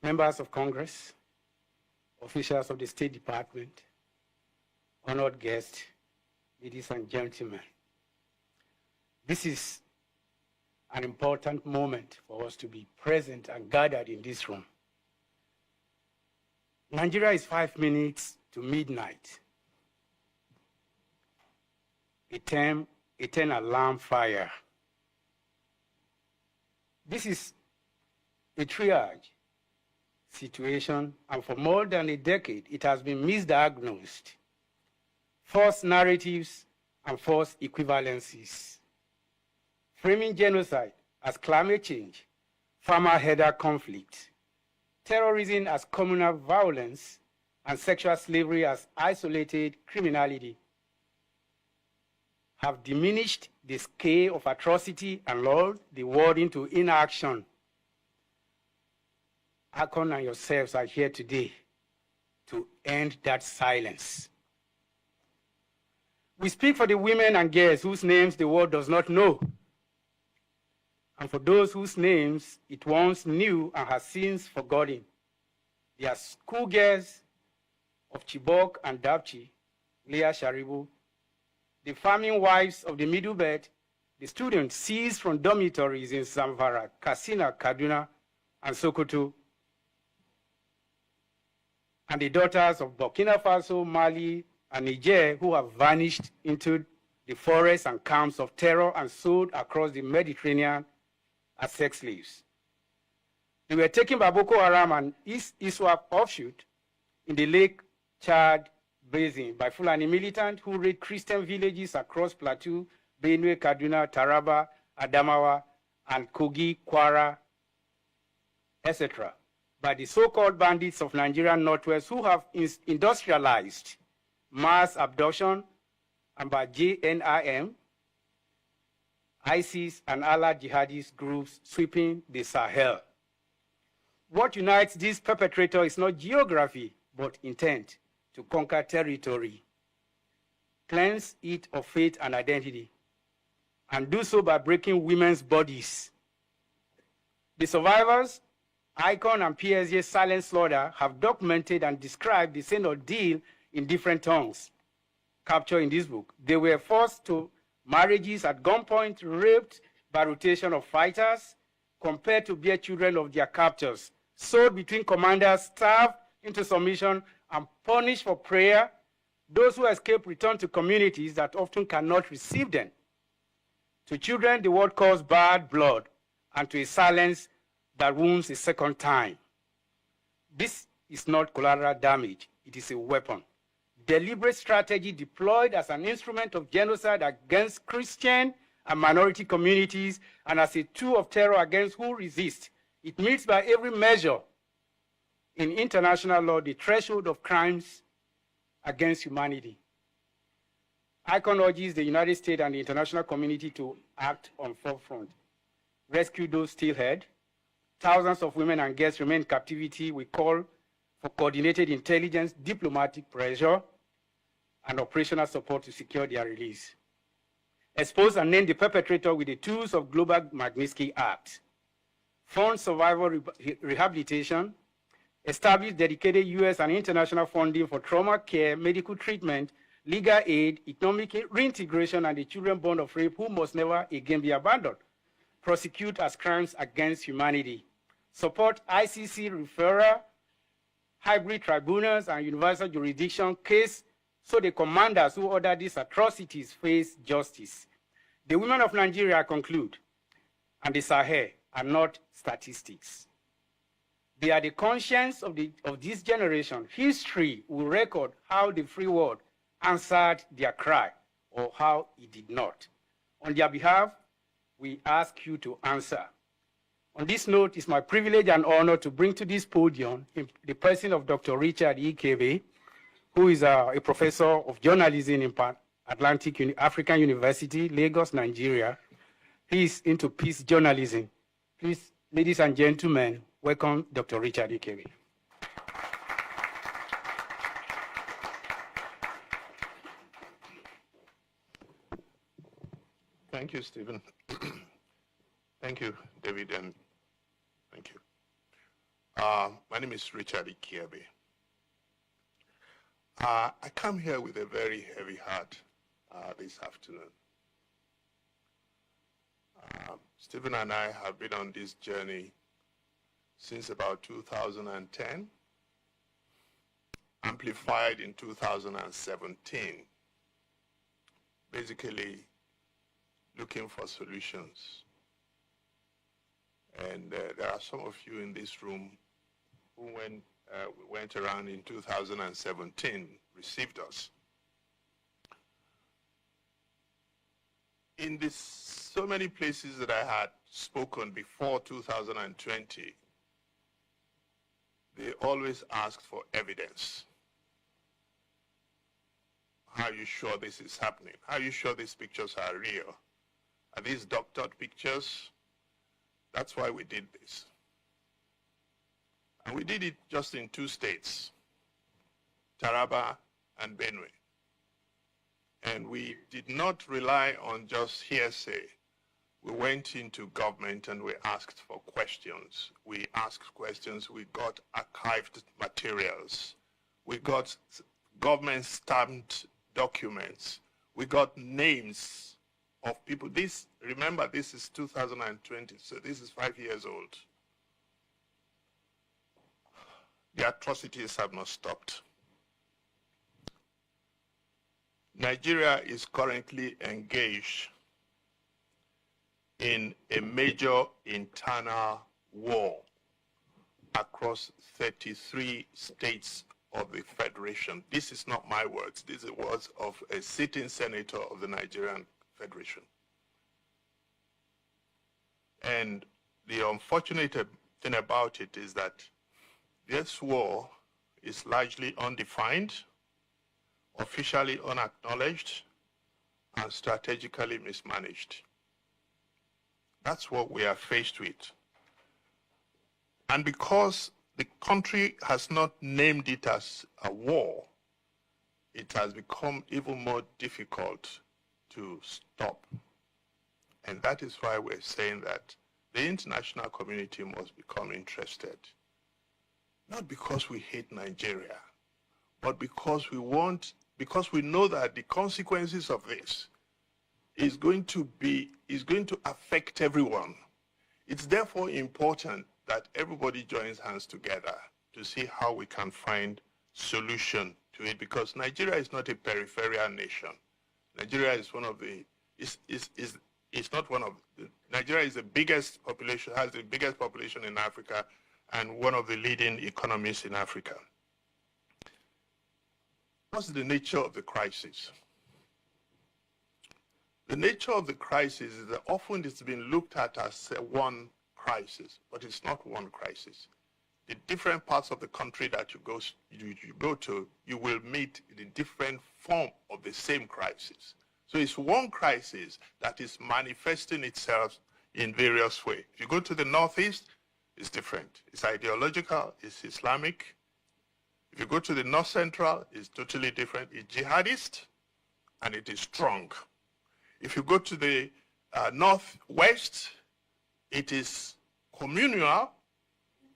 Members of Congress, officials of the State Department, honored guests, ladies and gentlemen. This is an important moment for us to be present and gathered in this room. Nigeria is 5 minutes to midnight. A 10 alarm fire. This is a triage situation, and for more than a decade, it has been misdiagnosed. False narratives and false equivalencies. Framing genocide as climate change, farmer-herder conflict, terrorism as communal violence, and sexual slavery as isolated criminality have diminished the scale of atrocity and lulled the world into inaction. Akon and yourselves are here today to end that silence. We speak for the women and girls whose names the world does not know, and for those whose names it once knew and has since forgotten. They are schoolgirls of Chibok and Dapchi, Leah Sharibu, the farming wives of the Middle Belt, the students seized from dormitories in Zamfara, Katsina, Kaduna, and Sokoto, and the daughters of Burkina Faso, Mali, and Niger who have vanished into the forests and camps of terror and sold across the Mediterranean as sex slaves. They were taken by Boko Haram and ISWAP offshoot in the Lake Chad Basin by Fulani militants who raid Christian villages across Plateau, Benue, Kaduna, Taraba, Adamawa, and Kogi, Kwara, etc., by the so-called bandits of Nigerian Northwest who have industrialized mass abduction, and by JNIM, ISIS, and allied jihadist groups sweeping the Sahel. What unites these perpetrators is not geography, but intent to conquer territory, cleanse it of faith and identity, and do so by breaking women's bodies. The survivors, Icon and PSJ's silent slaughter, have documented and described the same ordeal in different tongues, captured in this book. They were forced to marriages at gunpoint, raped by rotation of fighters, compared to bear children of their captors, sold between commanders, starved into submission, and punished for prayer. Those who escape return to communities that often cannot receive them. To children, the world calls bad blood, and to a silence that wounds a second time. This is not collateral damage, it is a weapon. Deliberate strategy deployed as an instrument of genocide against Christian and minority communities and as a tool of terror against who resist. It meets by every measure in international law the threshold of crimes against humanity. ICON urges the United States and the international community to act on forefront. Rescue those still held. Thousands of women and girls remain in captivity. We call for coordinated intelligence, diplomatic pressure, and operational support to secure their release. Expose and name the perpetrator with the tools of Global Magnitsky Act. Fund survival rehabilitation. Establish dedicated U.S. and international funding for trauma care, medical treatment, legal aid, economic reintegration, and the children born of rape who must never again be abandoned. Prosecute as crimes against humanity. Support ICC referral, hybrid tribunals, and universal jurisdiction case so the commanders who order these atrocities face justice. The women of Nigeria conclude, and the Sahel are not statistics. They are the conscience of this generation. History will record how the free world answered their cry or how it did not. On their behalf, we ask you to answer. On this note, it's my privilege and honor to bring to this podium the person of Dr. Richard Ikebe, who is a professor of journalism in Atlantic African University, Lagos, Nigeria. He is into peace journalism. Please, ladies and gentlemen, welcome Dr. Richard Ikebe. Thank you, Stephen. Thank you, David, and thank you. My name is Richard Ikebe. I come here with a very heavy heart this afternoon. Stephen and I have been on this journey since about 2010, amplified in 2017, basically looking for solutions. And there are some of you in this room who went around in 2017, received us. in this, so many places that I had spoken before 2020, they always asked for evidence. Are you sure this is happening? Are you sure these pictures are real? Are these doctored pictures? That's why we did this. And we did it just in 2 states, Taraba and Benue. And we did not rely on just hearsay. We went into government and we asked for questions. We asked questions, we got archived materials. We got government stamped documents. We got names of people. This, remember, this is 2020, so this is 5 years old. The atrocities have not stopped. Nigeria is currently engaged in a major internal war across 33 states of the Federation. This is not my words. These are words of a sitting senator of the Nigerian Federation. And the unfortunate thing about it is that this war is largely undefined, officially unacknowledged, and strategically mismanaged. That's what we are faced with. And because the country has not named it as a war, it has become even more difficult to stop. And that is why we're saying that the international community must become interested. Not because we hate Nigeria, but because we know that the consequences of this is going to affect everyone. It's therefore important that everybody joins hands together to see how we can find solution to it, because Nigeria is not a peripheral nation. Nigeria is one of the, it's not one of, Nigeria is the biggest population, has the biggest population in Africa, and one of the leading economies in Africa. What's the nature of the crisis? The nature of the crisis is that often it's been looked at as one crisis, but it's not one crisis. The different parts of the country that you go to, you will meet the different form of the same crisis. So it's one crisis that is manifesting itself in various ways. If you go to the Northeast, it's different. It's ideological, it's Islamic. If you go to the North Central, it's totally different. It's jihadist, and it is strong. If you go to the Northwest, it is communal,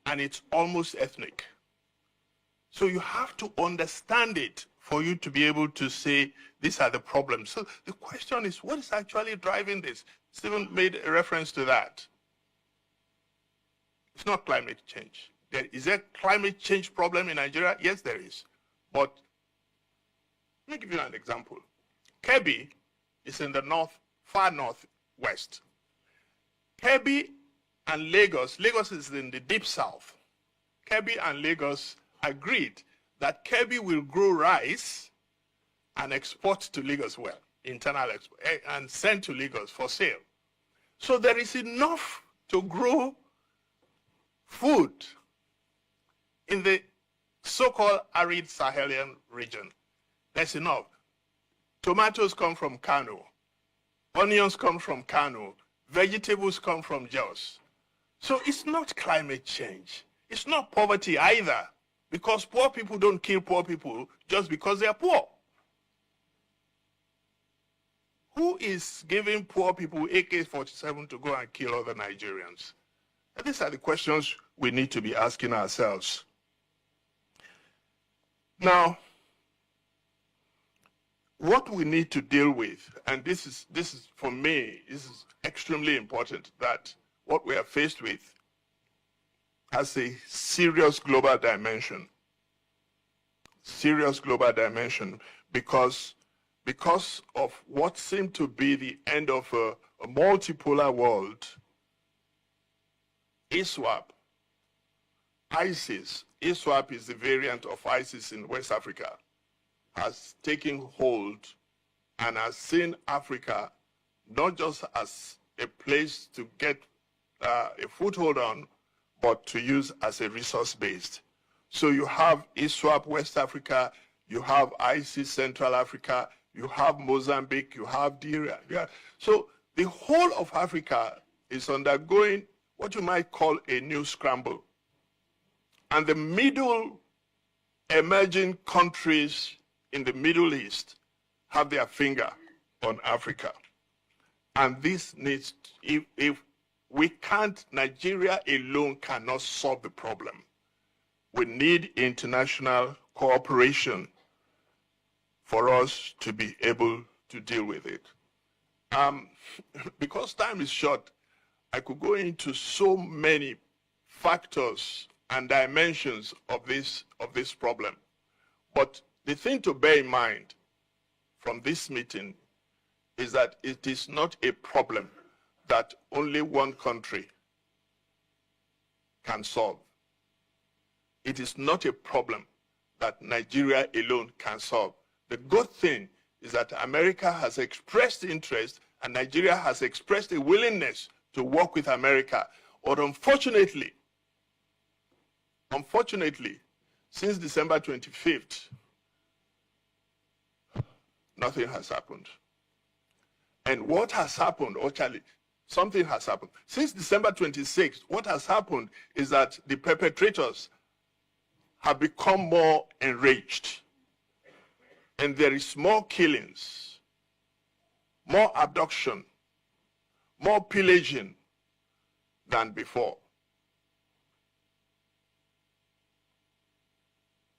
and it's almost ethnic. So you have to understand it for you to be able to say, these are the problems. So the question is, what is actually driving this? Stephen made a reference to that. It's not climate change. Is there a climate change problem in Nigeria? Yes, there is. But let me give you an example. Kebbi is in the far northwest. Kebbi and Lagos is in the deep south. Kebbi and Lagos agreed that Kebbi will grow rice and export to Lagos well, internal export, and send to Lagos for sale. So there is enough to grow food in the so-called arid Sahelian region. There's enough. Tomatoes come from Kano. Onions come from Kano. Vegetables come from Jos. So it's not climate change. It's not poverty either, because poor people don't kill poor people just because they're poor. Who is giving poor people AK-47 to go and kill other Nigerians? And these are the questions we need to be asking ourselves. Now, what we need to deal with, and this is for me, this is extremely important, that what we are faced with has a serious global dimension. Serious global dimension, because of what seemed to be the end of a multipolar world. ISWAP, ISIS, ISWAP is the variant of ISIS in West Africa, has taken hold and has seen Africa not just as a place to get a foothold on, but to use as a resource-based. So you have ISWAP West Africa, you have IC Central Africa, you have Mozambique, you have Nigeria. Yeah. So the whole of Africa is undergoing what you might call a new scramble. And the middle emerging countries in the Middle East have their finger on Africa. And this needs, if we can't, Nigeria alone cannot solve the problem. We need international cooperation for us to be able to deal with it. Because time is short, I could go into so many factors and dimensions of this problem. But the thing to bear in mind from this meeting is that it is not a problem that only one country can solve. It is not a problem that Nigeria alone can solve. The good thing is that America has expressed interest and Nigeria has expressed a willingness to work with America. But unfortunately, since December 25th, nothing has happened. And what has happened, actually, something has happened. Since December 26th, what has happened is that the perpetrators have become more enraged. And there is more killings, more abduction, more pillaging than before.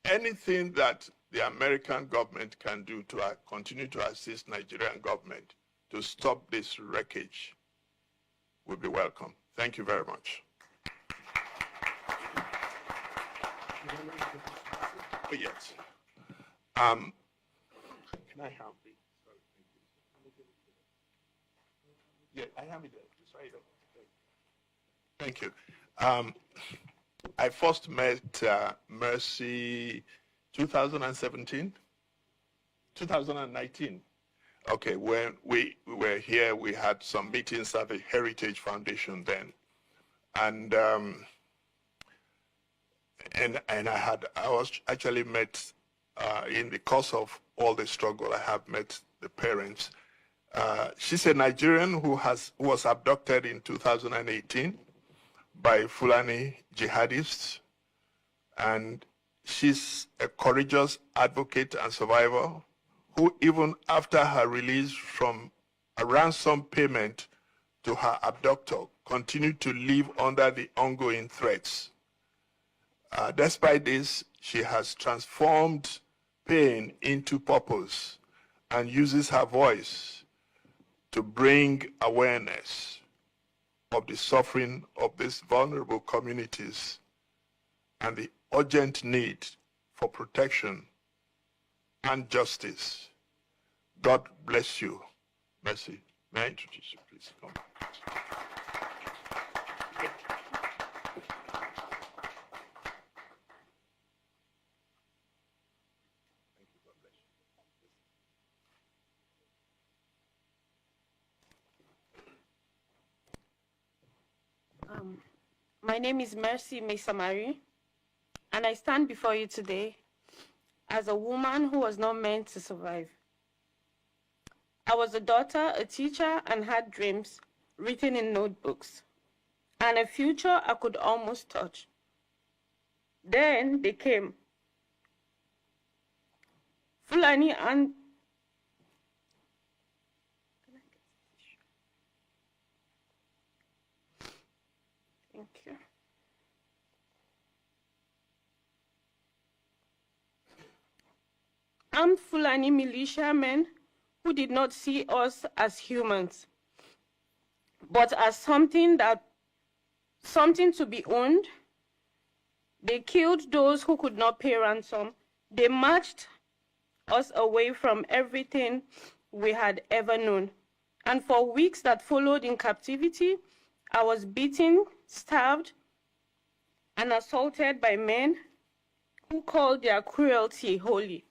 Anything that the American government can do to continue to assist Nigerian government to stop this wreckage will be welcome. Thank you very much. Oh, yes. Can I have it? Sorry, thank you. Yeah, I have it there. It's right there. Thank you. I first met Mercy 2017, 2019. Okay, when we were here, we had some meetings at the Heritage Foundation then, and I was actually met in the course of all the struggle. I have met the parents. She's a Nigerian who was abducted in 2018 by Fulani jihadists, and she's a courageous advocate and survivor who, even after her release from a ransom payment to her abductor, continued to live under the ongoing threats. Despite this, she has transformed pain into purpose and uses her voice to bring awareness of the suffering of these vulnerable communities and the urgent need for protection and justice. God bless you. Mercy. May I introduce you, please? Come. My name is Mercy Mesamari, and I stand before you today as a woman who was not meant to survive. I was a daughter, a teacher, and had dreams written in notebooks, and a future I could almost touch. Then they came. Fulani and thank you. Armed Fulani militiamen who did not see us as humans, but as something to be owned. They killed those who could not pay ransom. They marched us away from everything we had ever known. And for weeks that followed in captivity, I was beaten, starved, and assaulted by men who called their cruelty holy.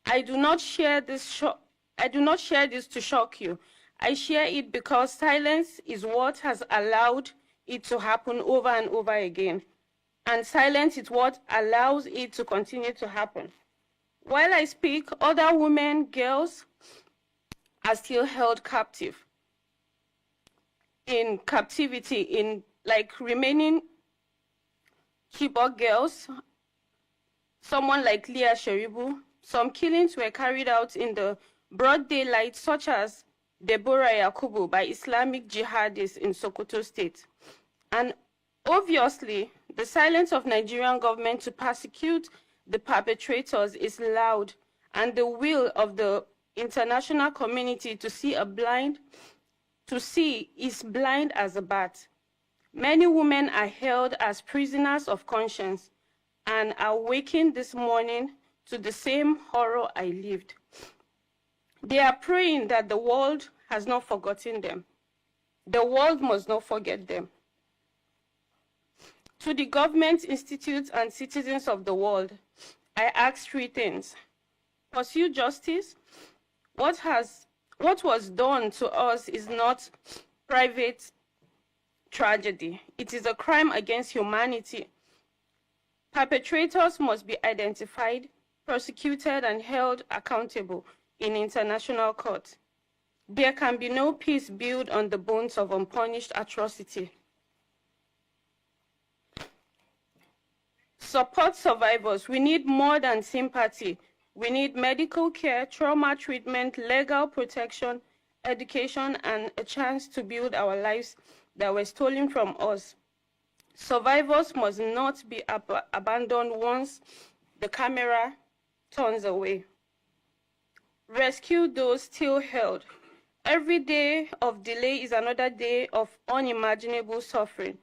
I do not share this I do not share this to shock you. I share it because silence is what has allowed it to happen over and over again. And silence is what allows it to continue to happen. While I speak, other women, girls, are still held captive. In captivity, in like remaining Chibok girls, someone like Leah Sheribu. Some killings were carried out in the broad daylight, such as Deborah Yakubu by Islamic jihadists in Sokoto State. And obviously, the silence of Nigerian government to persecute the perpetrators is loud, and the will of the international community to see is blind as a bat. Many women are held as prisoners of conscience and are waking this morning to the same horror I lived. They are praying that the world has not forgotten them. The world must not forget them. To the government, institutes, and citizens of the world, I ask three things. Pursue justice. What was done to us is not private tragedy. It is a crime against humanity. Perpetrators must be identified, prosecuted, and held accountable in international court. There can be no peace built on the bones of unpunished atrocity. Support survivors. We need more than sympathy. We need medical care, trauma treatment, legal protection, education, and a chance to build our lives that were stolen from us. Survivors must not be abandoned once the camera turns away. Rescue those still held. Every day of delay is another day of unimaginable suffering.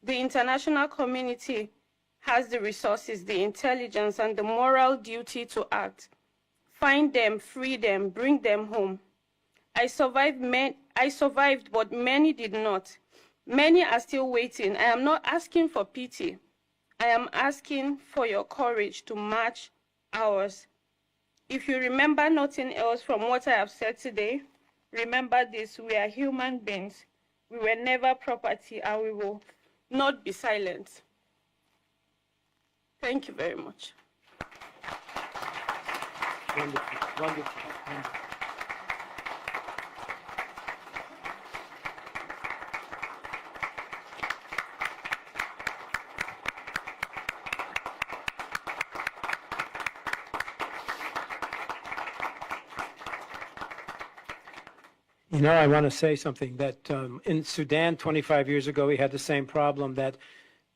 The international community has the resources, the intelligence, and the moral duty to act. Find them, free them, bring them home. I survived, but many did not. Many are still waiting. I am not asking for pity. I am asking for your courage to match ours. If you remember nothing else from what I have said today, remember this: we are human beings. We were never property, and we will not be silent. Thank you very much. Wonderful, wonderful, wonderful. You know, I want to say something that in Sudan 25 years ago, we had the same problem, that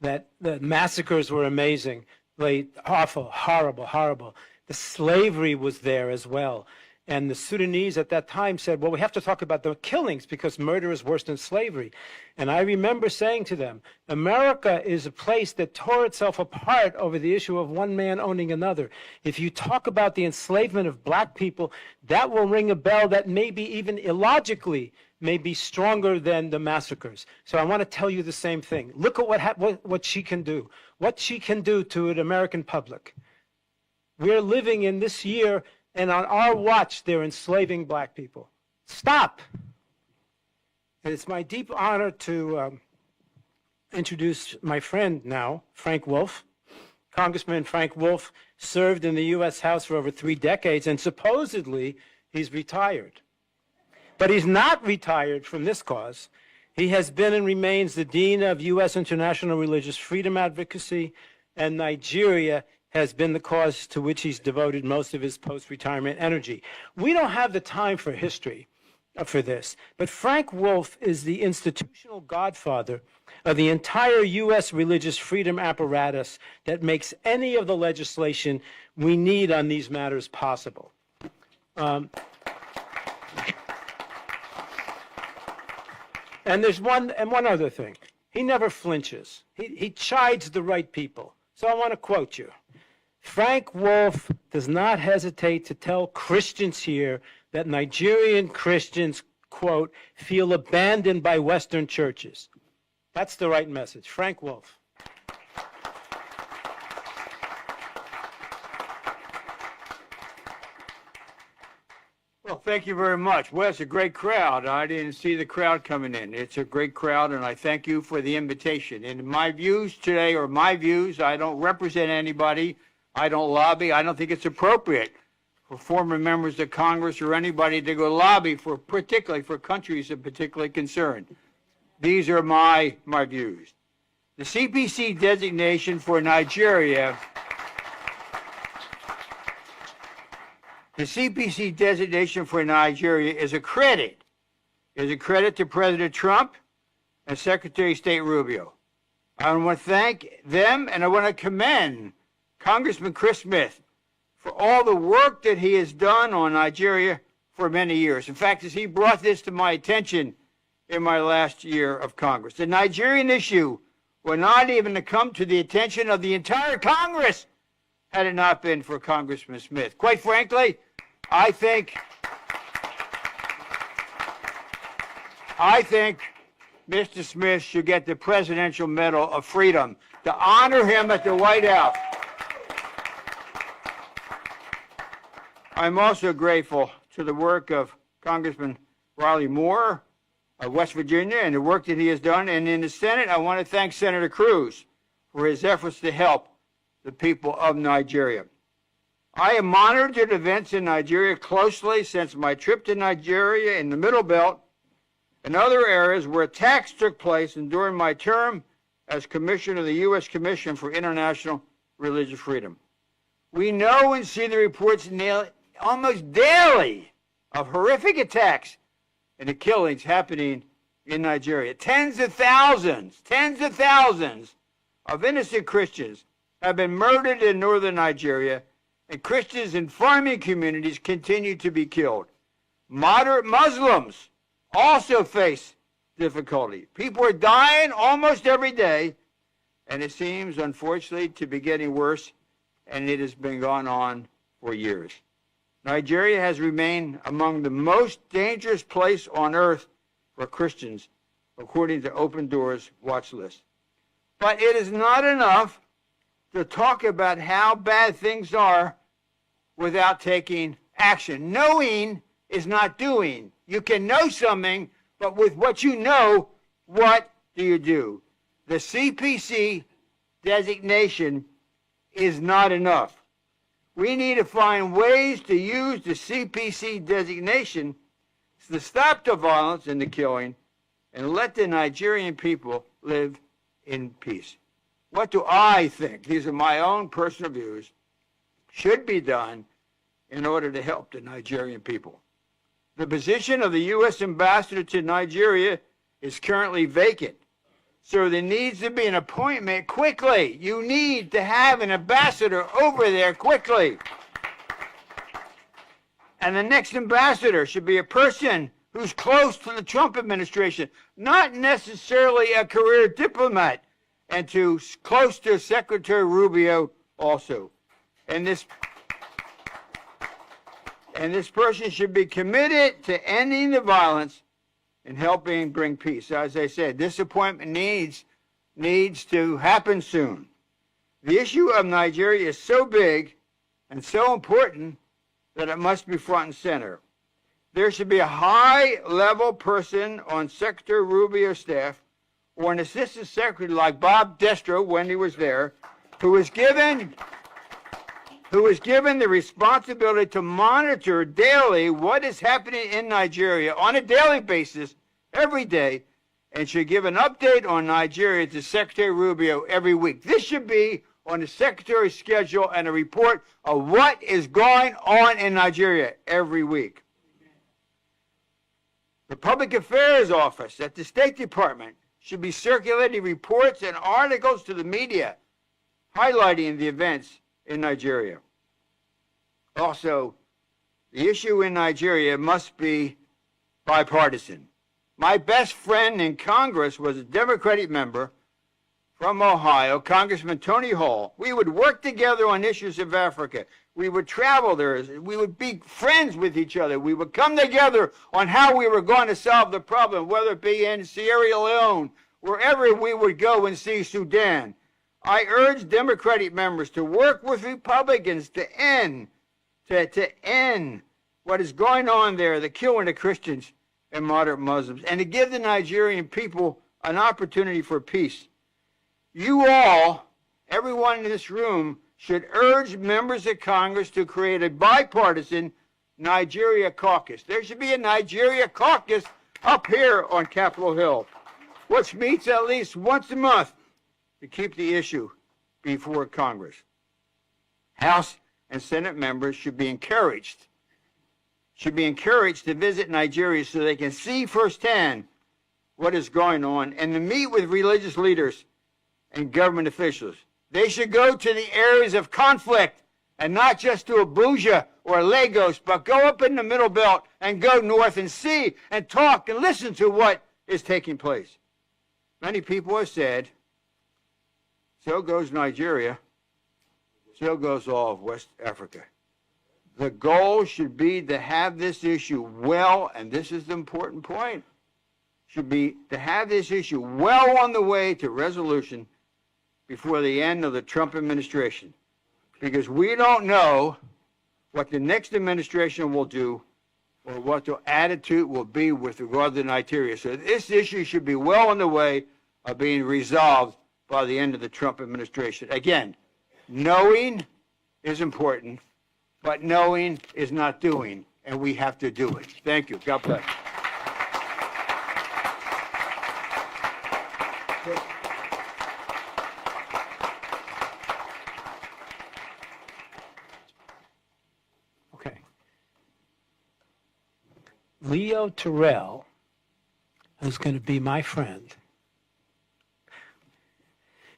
the massacres were amazing, like awful, horrible, horrible. The slavery was there as well. And the Sudanese at that time said, well, we have to talk about the killings because murder is worse than slavery. And I remember saying to them, America is a place that tore itself apart over the issue of one man owning another. If you talk about the enslavement of black people, that will ring a bell that maybe even illogically may be stronger than the massacres. So I want to tell you the same thing. Look at what she can do, what she can do to an American public. We're living in this year, and on our watch, they're enslaving black people. Stop. And it's my deep honor to introduce my friend now, Frank Wolf. Congressman Frank Wolf served in the U.S. House for over 3 decades, and supposedly he's retired. But he's not retired from this cause. He has been and remains the Dean of U.S. International Religious Freedom Advocacy, and Nigeria has been the cause to which he's devoted most of his post-retirement energy. We don't have the time for history for this, but Frank Wolf is the institutional godfather of the entire U.S. religious freedom apparatus that makes any of the legislation we need on these matters possible. And there's one other thing. He never flinches. He chides the right people. So I want to quote you. Frank Wolf does not hesitate to tell Christians here that Nigerian Christians, quote, feel abandoned by Western churches. That's the right message. Frank Wolf. Well, thank you very much. Well, it's a great crowd. I didn't see the crowd coming in. It's a great crowd, and I thank you for the invitation. And my views today are my views. I don't represent anybody. I don't lobby. I don't think it's appropriate for former members of Congress or anybody to go lobby for, particularly for countries of particular concern. These are my views. The CPC designation for Nigeria. The CPC designation for Nigeria is a credit. Is a credit to President Trump and Secretary of State Rubio. I want to thank them, and I want to commend Congressman Chris Smith for all the work that he has done on Nigeria for many years. In fact, as he brought this to my attention in my last year of Congress, the Nigerian issue would not even come to the attention of the entire Congress had it not been for Congressman Smith. Quite frankly, I think Mr. Smith should get the Presidential Medal of Freedom to honor him at the White House. I'm also grateful to the work of Congressman Riley Moore of West Virginia and the work that he has done. And in the Senate, I want to thank Senator Cruz for his efforts to help the people of Nigeria. I have monitored events in Nigeria closely since my trip to Nigeria in the Middle Belt and other areas where attacks took place and during my term as Commissioner of the U.S. Commission for International Religious Freedom. We know and see the reports almost daily of horrific attacks and the killings happening in Nigeria. Tens of thousands of innocent Christians have been murdered in northern Nigeria, and Christians in farming communities continue to be killed. Moderate Muslims also face difficulty. People are dying almost every day, and it seems, unfortunately, to be getting worse, and it has been going on for years. Nigeria has remained among the most dangerous place on earth for Christians, according to Open Doors watch list. But it is not enough to talk about how bad things are without taking action. Knowing is not doing. You can know something, but with what you know, what do you do? The CPC designation is not enough. We need to find ways to use the CPC designation to stop the violence and the killing and let the Nigerian people live in peace. What do I think? These are my own personal views. Should be done in order to help the Nigerian people. The position of the U.S. ambassador to Nigeria is currently vacant. So there needs to be an appointment quickly. You need to have an ambassador over there quickly. And the next ambassador should be a person who's close to the Trump administration, not necessarily a career diplomat, and close to Secretary Rubio also. And this person should be committed to ending the violence and helping bring peace. As I said, this appointment needs to happen soon. The issue of Nigeria is so big and so important that it must be front and center. There should be a high-level person on Secretary Rubio's staff or an assistant secretary like Bob Destro when he was there, who was given the responsibility to monitor daily what is happening in Nigeria on a daily basis, every day, and should give an update on Nigeria to Secretary Rubio every week. This should be on the Secretary's schedule and a report of what is going on in Nigeria every week. The Public Affairs Office at the State Department should be circulating reports and articles to the media highlighting the events in Nigeria. Also, the issue in Nigeria must be bipartisan. My best friend in Congress was a Democratic member from Ohio, Congressman Tony Hall. We would work together on issues of Africa. We would travel there. We would be friends with each other. We would come together on how we were going to solve the problem, whether it be in Sierra Leone, wherever we would go and see Sudan. I urge Democratic members to work with Republicans to end what is going on there, the killing of Christians and moderate Muslims, and to give the Nigerian people an opportunity for peace. You all, everyone in this room, should urge members of Congress to create a bipartisan Nigeria caucus. There should be a Nigeria caucus up here on Capitol Hill, which meets at least once a month to keep the issue before Congress. House and Senate members should be encouraged to visit Nigeria so they can see firsthand what is going on and to meet with religious leaders and government officials. They should go to the areas of conflict and not just to Abuja or Lagos, but go up in the Middle Belt and go north and see and talk and listen to what is taking place. Many people have said, so goes Nigeria, so goes all of West Africa. The goal should be to have this issue well, and this is the important point, should be to have this issue well on the way to resolution before the end of the Trump administration. Because we don't know what the next administration will do or what the attitude will be with regard to Nigeria. So this issue should be well on the way of being resolved by the end of the Trump administration. Again, knowing is important, but knowing is not doing, and we have to do it. Thank you. God bless. Okay. Leo Terrell, who's going to be my friend,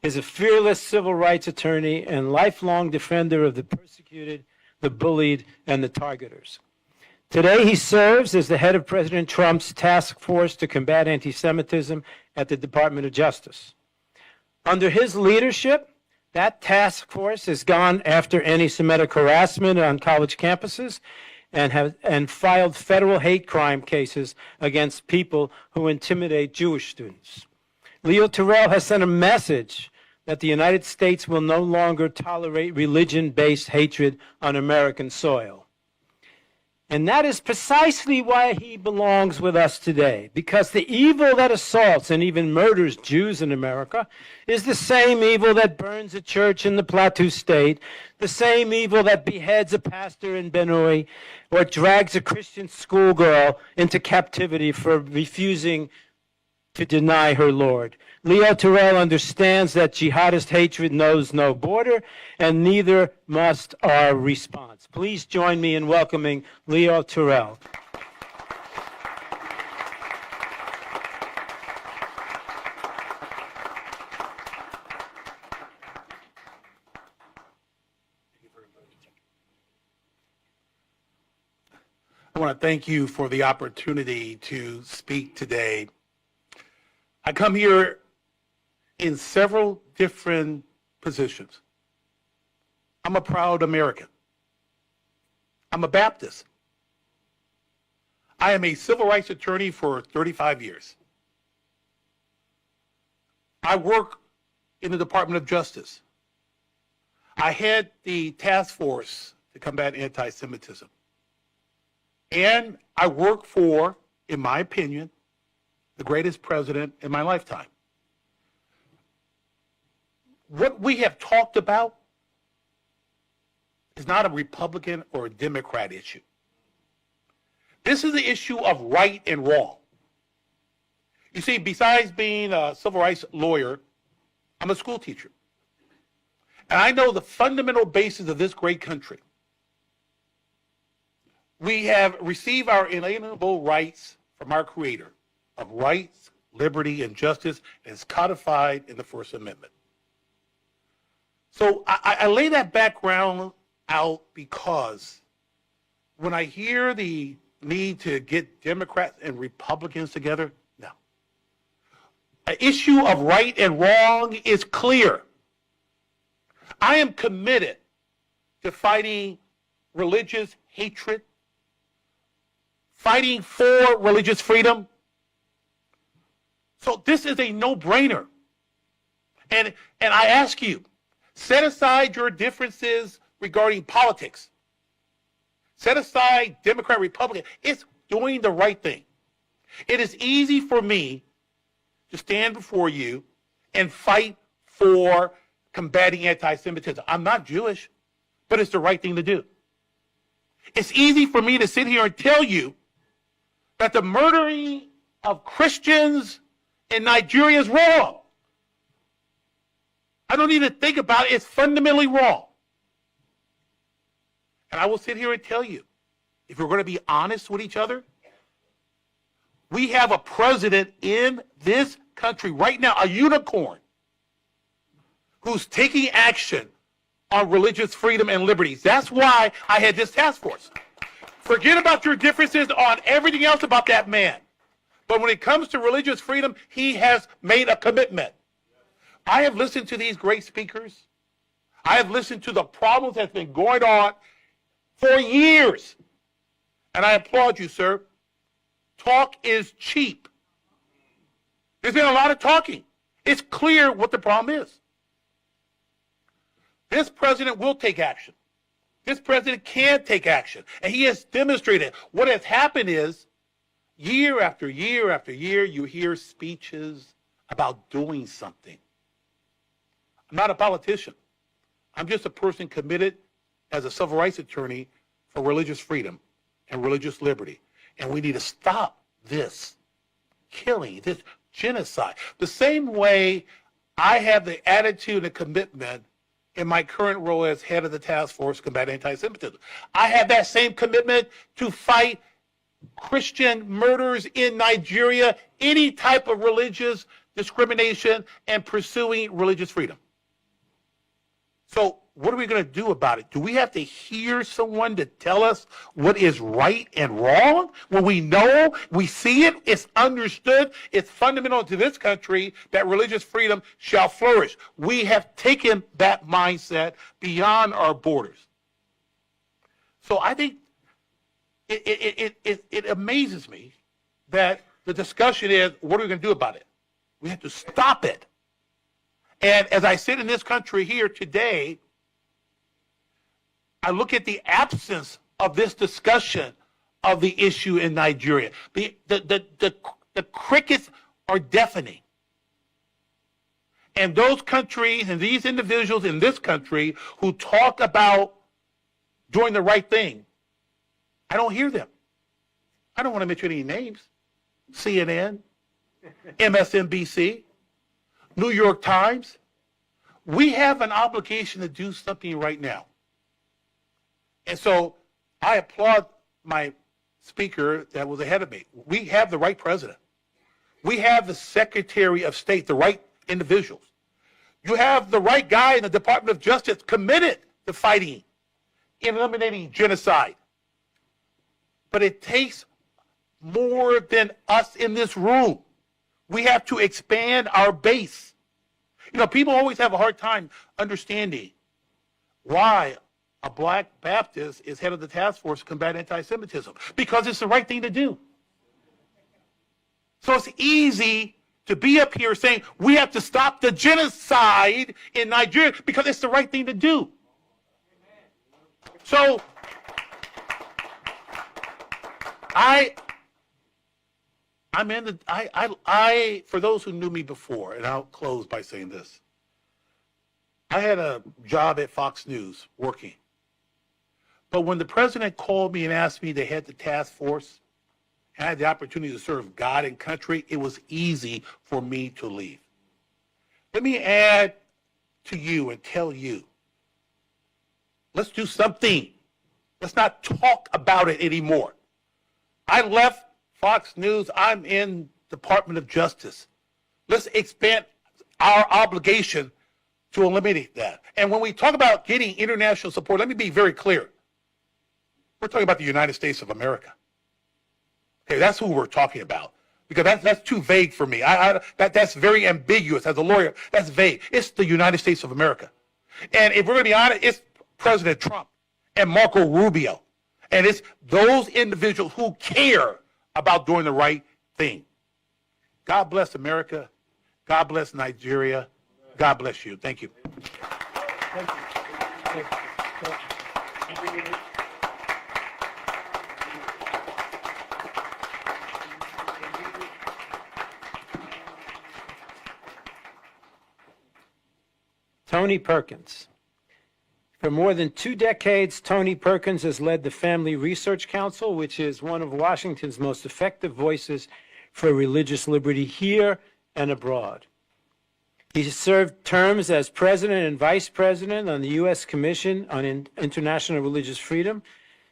is a fearless civil rights attorney and lifelong defender of the persecuted, the bullied, and the targeters. Today, he serves as the head of President Trump's task force to combat anti-Semitism at the Department of Justice. Under his leadership, that task force has gone after anti-Semitic harassment on college campuses and filed federal hate crime cases against people who intimidate Jewish students. Leo Terrell has sent a message that the United States will no longer tolerate religion-based hatred on American soil. And that is precisely why he belongs with us today, because the evil that assaults and even murders Jews in America is the same evil that burns a church in the Plateau State, the same evil that beheads a pastor in Benue, or drags a Christian schoolgirl into captivity for refusing to deny her Lord. Leo Terrell understands that jihadist hatred knows no border, and neither must our response. Please join me in welcoming Leo Terrell. I want to thank you for the opportunity to speak today. I come here in several different positions. I'm a proud American. I'm a Baptist. I am a civil rights attorney for 35 years. I work in the Department of Justice. I head the task force to combat anti-Semitism. And I work for, in my opinion, the greatest president in my lifetime. What we have talked about is not a Republican or a Democrat issue. This is the issue of right and wrong. You see, besides being a civil rights lawyer, I'm a school teacher. And I know the fundamental basis of this great country. We have received our inalienable rights from our Creator of rights, liberty, and justice, and it's codified in the First Amendment. So I lay that background out because when I hear the need to get Democrats and Republicans together, no. An issue of right and wrong is clear. I am committed to fighting religious hatred, fighting for religious freedom. So this is a no-brainer. And I ask you, set aside your differences regarding politics. Set aside Democrat, Republican. It's doing the right thing. It is easy for me to stand before you and fight for combating anti-Semitism. I'm not Jewish, but it's the right thing to do. It's easy for me to sit here and tell you that the murdering of Christians in Nigeria is wrong. I don't need to think about it. It's fundamentally wrong. And I will sit here and tell you, if we're going to be honest with each other, we have a president in this country right now, a unicorn, who's taking action on religious freedom and liberties. That's why I had this task force. Forget about your differences on everything else about that man. But when it comes to religious freedom, he has made a commitment. I have listened to these great speakers. I have listened to the problems that's been going on for years. And I applaud you, sir. Talk is cheap. There's been a lot of talking. It's clear what the problem is. This president will take action. This president can take action. And he has demonstrated. What has happened is, year after year after year, you hear speeches about doing something. I'm not a politician. I'm just a person committed as a civil rights attorney for religious freedom and religious liberty. And we need to stop this killing, this genocide. The same way I have the attitude and commitment in my current role as head of the task force to combat anti-Semitism. I have that same commitment to fight Christian murders in Nigeria, any type of religious discrimination, and pursuing religious freedom. So what are we going to do about it? Do we have to hear someone to tell us what is right and wrong? When we know, we see it, it's understood, it's fundamental to this country that religious freedom shall flourish. We have taken that mindset beyond our borders. So I think it amazes me that the discussion is, what are we going to do about it? We have to stop it. And as I sit in this country here today, I look at the absence of this discussion of the issue in Nigeria. The crickets are deafening. And those countries and these individuals in this country who talk about doing the right thing, I don't hear them. I don't want to mention any names. CNN, MSNBC, New York Times. We have an obligation to do something right now. And so I applaud my speaker that was ahead of me. We have the right president. We have the Secretary of State, the right individuals. You have the right guy in the Department of Justice committed to fighting, eliminating genocide. But it takes more than us in this room. We have to expand our base. You know, people always have a hard time understanding why a black Baptist is head of the task force to combat anti-Semitism. Because it's the right thing to do. So it's easy to be up here saying we have to stop the genocide in Nigeria because it's the right thing to do. So for those who knew me before, and I'll close by saying this, I had a job at Fox News working. But when the president called me and asked me to head the task force, and I had the opportunity to serve God and country, it was easy for me to leave. Let me add to you and tell you, let's do something. Let's not talk about it anymore. I left Fox News. I'm in Department of Justice. Let's expand our obligation to eliminate that. And when we talk about getting international support, let me be very clear. We're talking about the United States of America. Okay, that's who we're talking about. Because that's too vague for me. That's very ambiguous. As a lawyer, that's vague. It's the United States of America. And if we're going to be honest, it's President Trump and Marco Rubio. And it's those individuals who care about doing the right thing. God bless America. God bless Nigeria. God bless you. Thank you. Thank you. Thank you. Tony Perkins. For more than 2 decades, Tony Perkins has led the Family Research Council, which is one of Washington's most effective voices for religious liberty here and abroad. He served terms as president and vice president on the U.S. Commission on International Religious Freedom.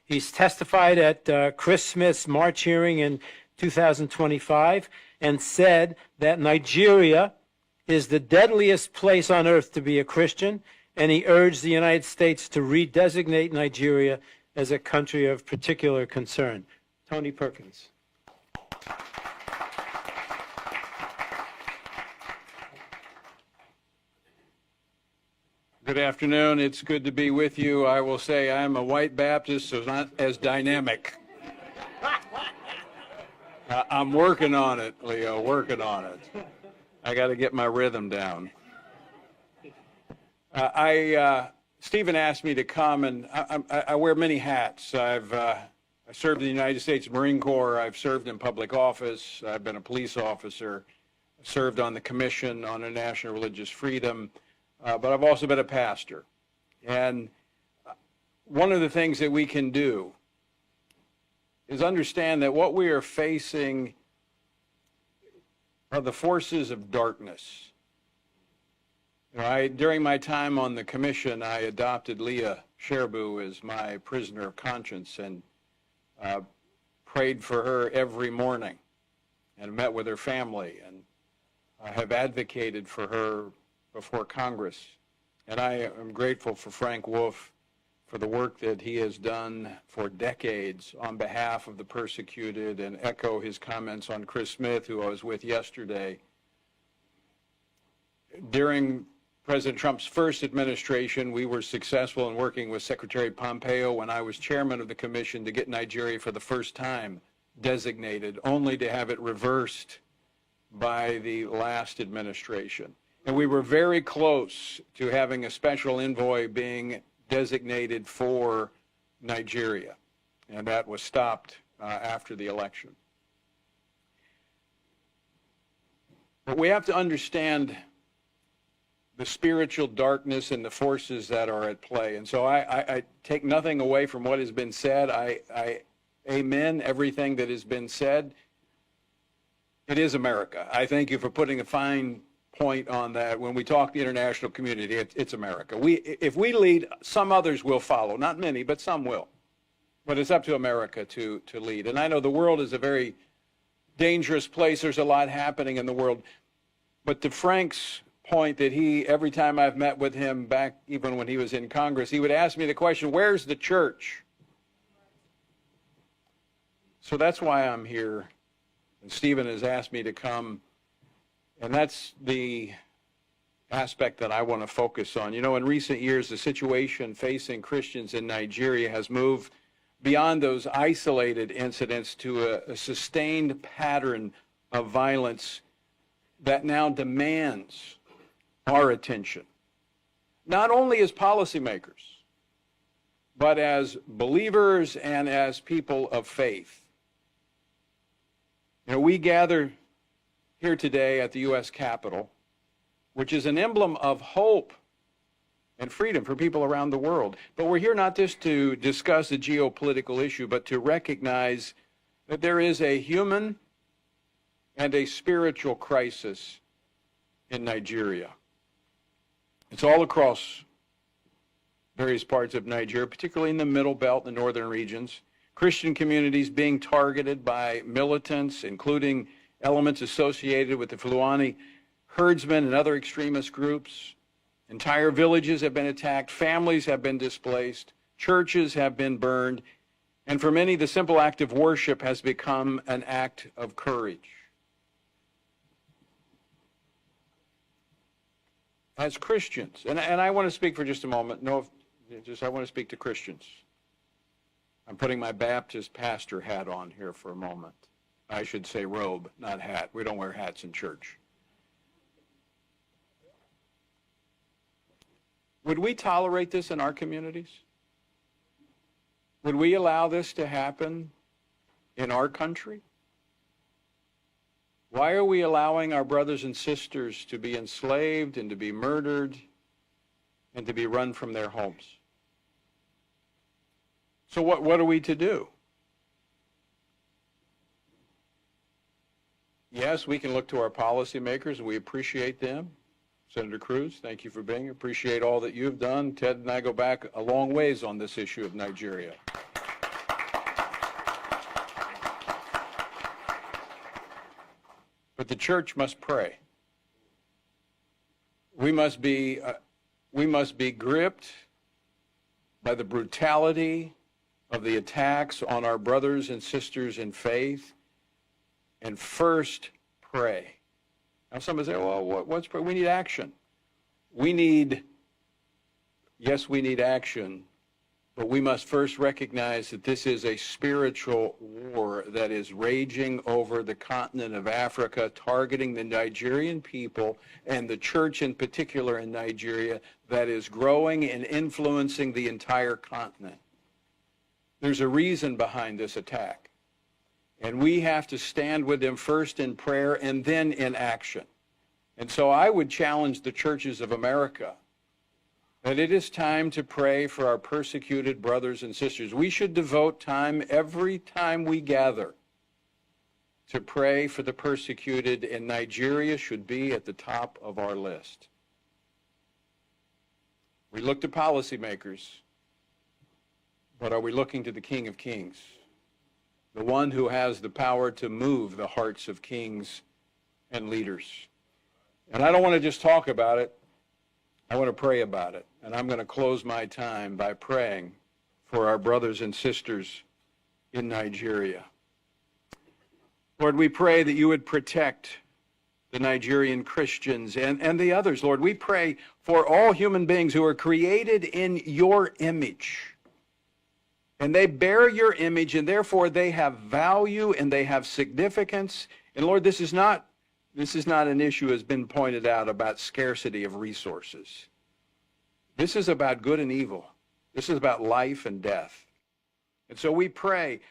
He's testified at Chris Smith's March hearing in 2025 and said that Nigeria is the deadliest place on earth to be a Christian, and he urged the United States to redesignate Nigeria as a country of particular concern. Tony Perkins. Good afternoon. It's good to be with you. I will say I'm a white Baptist, so not as dynamic. I'm working on it, Leo, working on it. I got to get my rhythm down. Stephen asked me to come, and I wear many hats. I served in the United States Marine Corps. I've served in public office. I've been a police officer, served on the Commission on International Religious Freedom, but I've also been a pastor. And one of the things that we can do is understand that what we are facing are the forces of darkness. During my time on the commission, I adopted Leah Sherbu as my prisoner of conscience and prayed for her every morning and met with her family, and I have advocated for her before Congress. And I am grateful for Frank Wolf for the work that he has done for decades on behalf of the persecuted, and echo his comments on Chris Smith, who I was with yesterday. During President Trump's first administration, we were successful in working with Secretary Pompeo when I was chairman of the commission to get Nigeria for the first time designated, only to have it reversed by the last administration. And we were very close to having a special envoy being designated for Nigeria, and that was stopped after the election. But we have to understand the spiritual darkness and the forces that are at play. And so I take nothing away from what has been said. I amen everything that has been said. It is America. I thank you for putting a fine point on that. When we talk the international community, it's America. If we lead, some others will follow. Not many, but some will. But it's up to America to lead. And I know the world is a very dangerous place. There's a lot happening in the world. But to Frank's point, that every time I've met with him back even when he was in Congress, he would ask me the question, where's the church? So that's why I'm here. And Stephen has asked me to come. And that's the aspect that I want to focus on. You know, in recent years, the situation facing Christians in Nigeria has moved beyond those isolated incidents to a sustained pattern of violence that now demands our attention, not only as policymakers, but as believers and as people of faith. You know, we gather here today at the U.S. Capitol, which is an emblem of hope and freedom for people around the world. But we're here not just to discuss a geopolitical issue, but to recognize that there is a human and a spiritual crisis in Nigeria. It's all across various parts of Nigeria, particularly in the Middle Belt and the northern regions. Christian communities being targeted by militants, including elements associated with the Fulani herdsmen and other extremist groups. Entire villages have been attacked, families have been displaced, churches have been burned, and for many, the simple act of worship has become an act of courage. As Christians, and I want to speak for just a moment, I want to speak to Christians. I'm putting my Baptist pastor hat on here for a moment. I should say robe, not hat. We don't wear hats in church. Would we tolerate this in our communities? Would we allow this to happen in our country? Why are we allowing our brothers and sisters to be enslaved and to be murdered and to be run from their homes. So what are we to do? Yes, we can look to our policymakers, and we appreciate them. Senator Cruz, thank you for being here. Appreciate all that you've done. Ted and I go back a long ways on this issue of Nigeria. But the church must pray. We must be gripped by the brutality of the attacks on our brothers and sisters in faith, and first pray. Now somebody say, well, what's pray? We need action. Yes, we need action, but we must first recognize that this is a spiritual war that is raging over the continent of Africa, targeting the Nigerian people and the church in particular in Nigeria, that is growing and influencing the entire continent. There's a reason behind this attack. And we have to stand with them first in prayer and then in action. And so I would challenge the churches of America that it is time to pray for our persecuted brothers and sisters. We should devote time every time we gather to pray for the persecuted, and Nigeria should be at the top of our list. We look to policymakers, but are we looking to the King of Kings? The one who has the power to move the hearts of kings and leaders. And I don't want to just talk about it. I want to pray about it. And I'm going to close my time by praying for our brothers and sisters in Nigeria. Lord, we pray that you would protect the Nigerian Christians and the others. Lord, we pray for all human beings who are created in your image. And they bear your image, and therefore they have value and they have significance. And Lord, this is not an issue, as been pointed out, about scarcity of resources. This is about good and evil. This is about life and death. And so we pray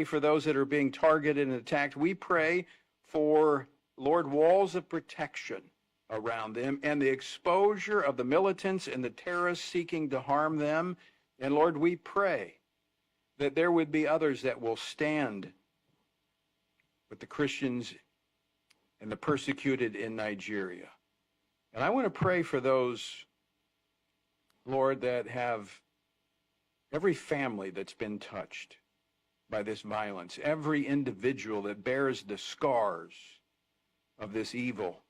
for those that are being targeted and attacked. We pray for, Lord, walls of protection around them and the exposure of the militants and the terrorists seeking to harm them. And Lord, we pray that there would be others that will stand with the Christians and the persecuted in Nigeria. And I want to pray for those, Lord, that have every family that's been touched by this violence, every individual that bears the scars of this evil,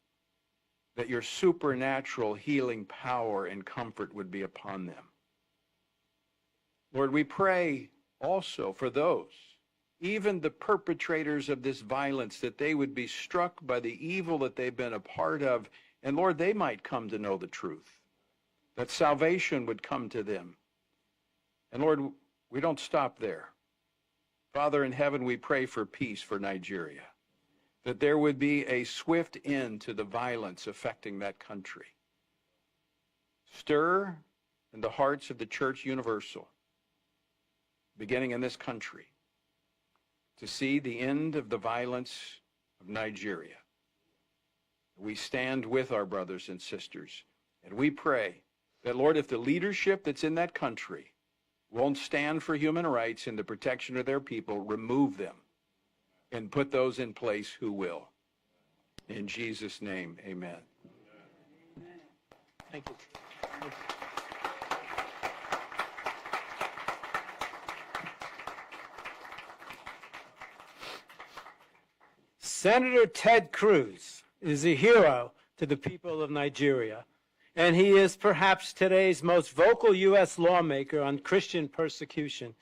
that your supernatural healing power and comfort would be upon them. Lord, we pray also for those, even the perpetrators of this violence, that they would be struck by the evil that they've been a part of, and Lord, they might come to know the truth, that salvation would come to them. And Lord, we don't stop there. Father in heaven, we pray for peace for Nigeria, that there would be a swift end to the violence affecting that country. Stir in the hearts of the Church Universal, beginning in this country, to see the end of the violence of Nigeria. We stand with our brothers and sisters, and we pray that, Lord, if the leadership that's in that country won't stand for human rights and the protection of their people, remove them and put those in place who will. In Jesus' name, amen. Thank you. Senator Ted Cruz is a hero to the people of Nigeria, and he is perhaps today's most vocal U.S. lawmaker on Christian persecution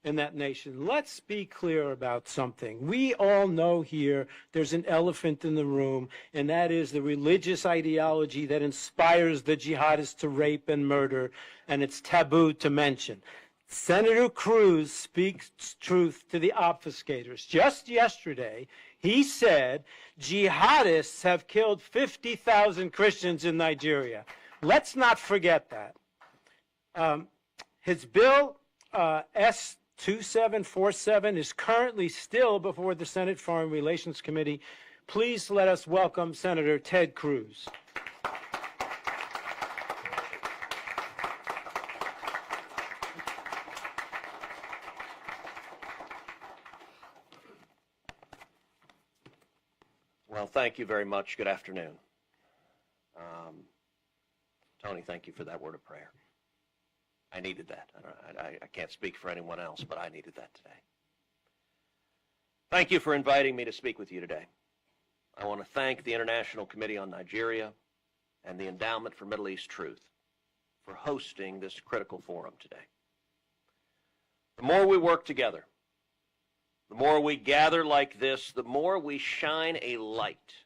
in that nation. Let's be clear about something. We all know here there's an elephant in the room, and that is the religious ideology that inspires the jihadists to rape and murder, and it's taboo to mention. Senator Cruz speaks truth to the obfuscators. Just yesterday, he said jihadists have killed 50,000 Christians in Nigeria. Let's not forget that. His bill, S-2747, is currently still before the Senate Foreign Relations Committee. Please let us welcome Senator Ted Cruz. Well, thank you very much. Good afternoon. Tony, thank you for that word of prayer. I needed that. I can't speak for anyone else, but I needed that today. Thank you for inviting me to speak with you today. I want to thank the International Committee on Nigeria and the Endowment for Middle East Truth for hosting this critical forum today. The more we work together, the more we gather like this, the more we shine a light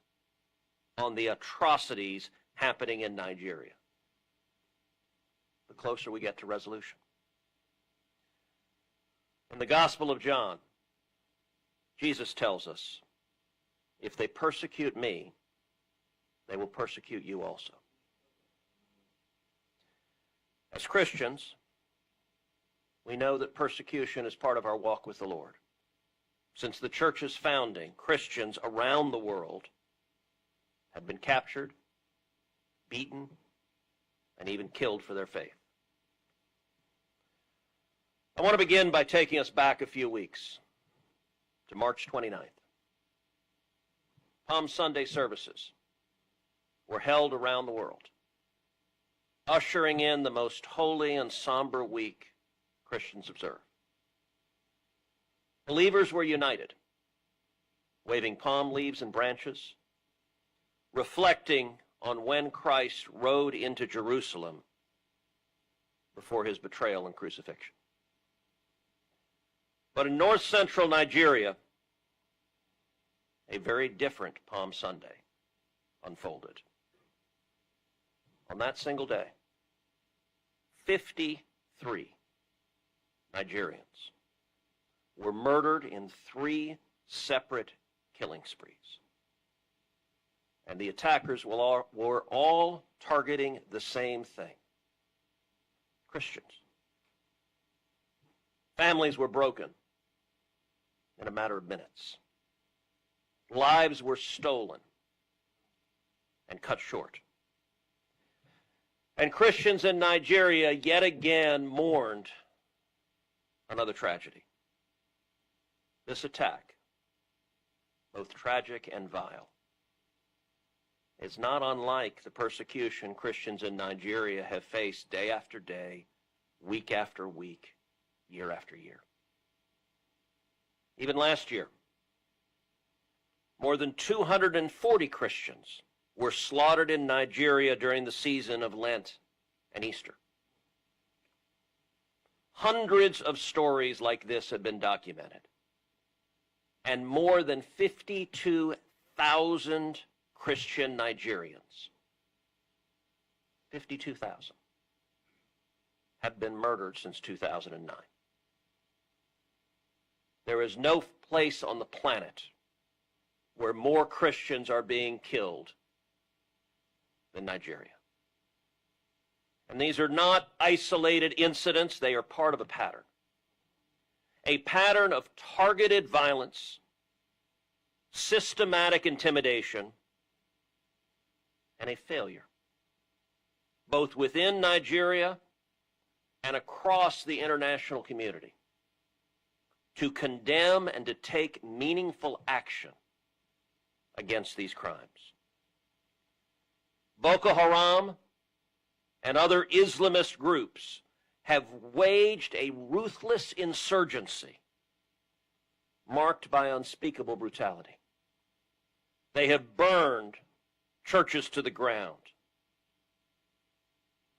on the atrocities happening in Nigeria, the closer we get to resolution. In the Gospel of John, Jesus tells us, if they persecute me, they will persecute you also. As Christians, we know that persecution is part of our walk with the Lord. Since the church's founding, Christians around the world have been captured, beaten, and even killed for their faith. I want to begin by taking us back a few weeks to March 29th. Palm Sunday services were held around the world, ushering in the most holy and somber week Christians observe. Believers were united, waving palm leaves and branches, reflecting on when Christ rode into Jerusalem before his betrayal and crucifixion. But in north-central Nigeria, a very different Palm Sunday unfolded. On that single day, 53 Nigerians were murdered in 3 separate killing sprees. And the attackers were all targeting the same thing: Christians. Families were broken in a matter of minutes. Lives were stolen and cut short. And Christians in Nigeria yet again mourned another tragedy. This attack, both tragic and vile, is not unlike the persecution Christians in Nigeria have faced day after day, week after week, year after year. Even last year, more than 240 Christians were slaughtered in Nigeria during the season of Lent and Easter. Hundreds of stories like this have been documented, and more than 52,000 Christian Nigerians, 52,000, have been murdered since 2009. There is no place on the planet where more Christians are being killed than Nigeria. And these are not isolated incidents, they are part of a pattern. A pattern of targeted violence, systematic intimidation, and a failure, both within Nigeria and across the international community, to condemn and to take meaningful action against these crimes. Boko Haram and other Islamist groups have waged a ruthless insurgency marked by unspeakable brutality. They have burned churches to the ground,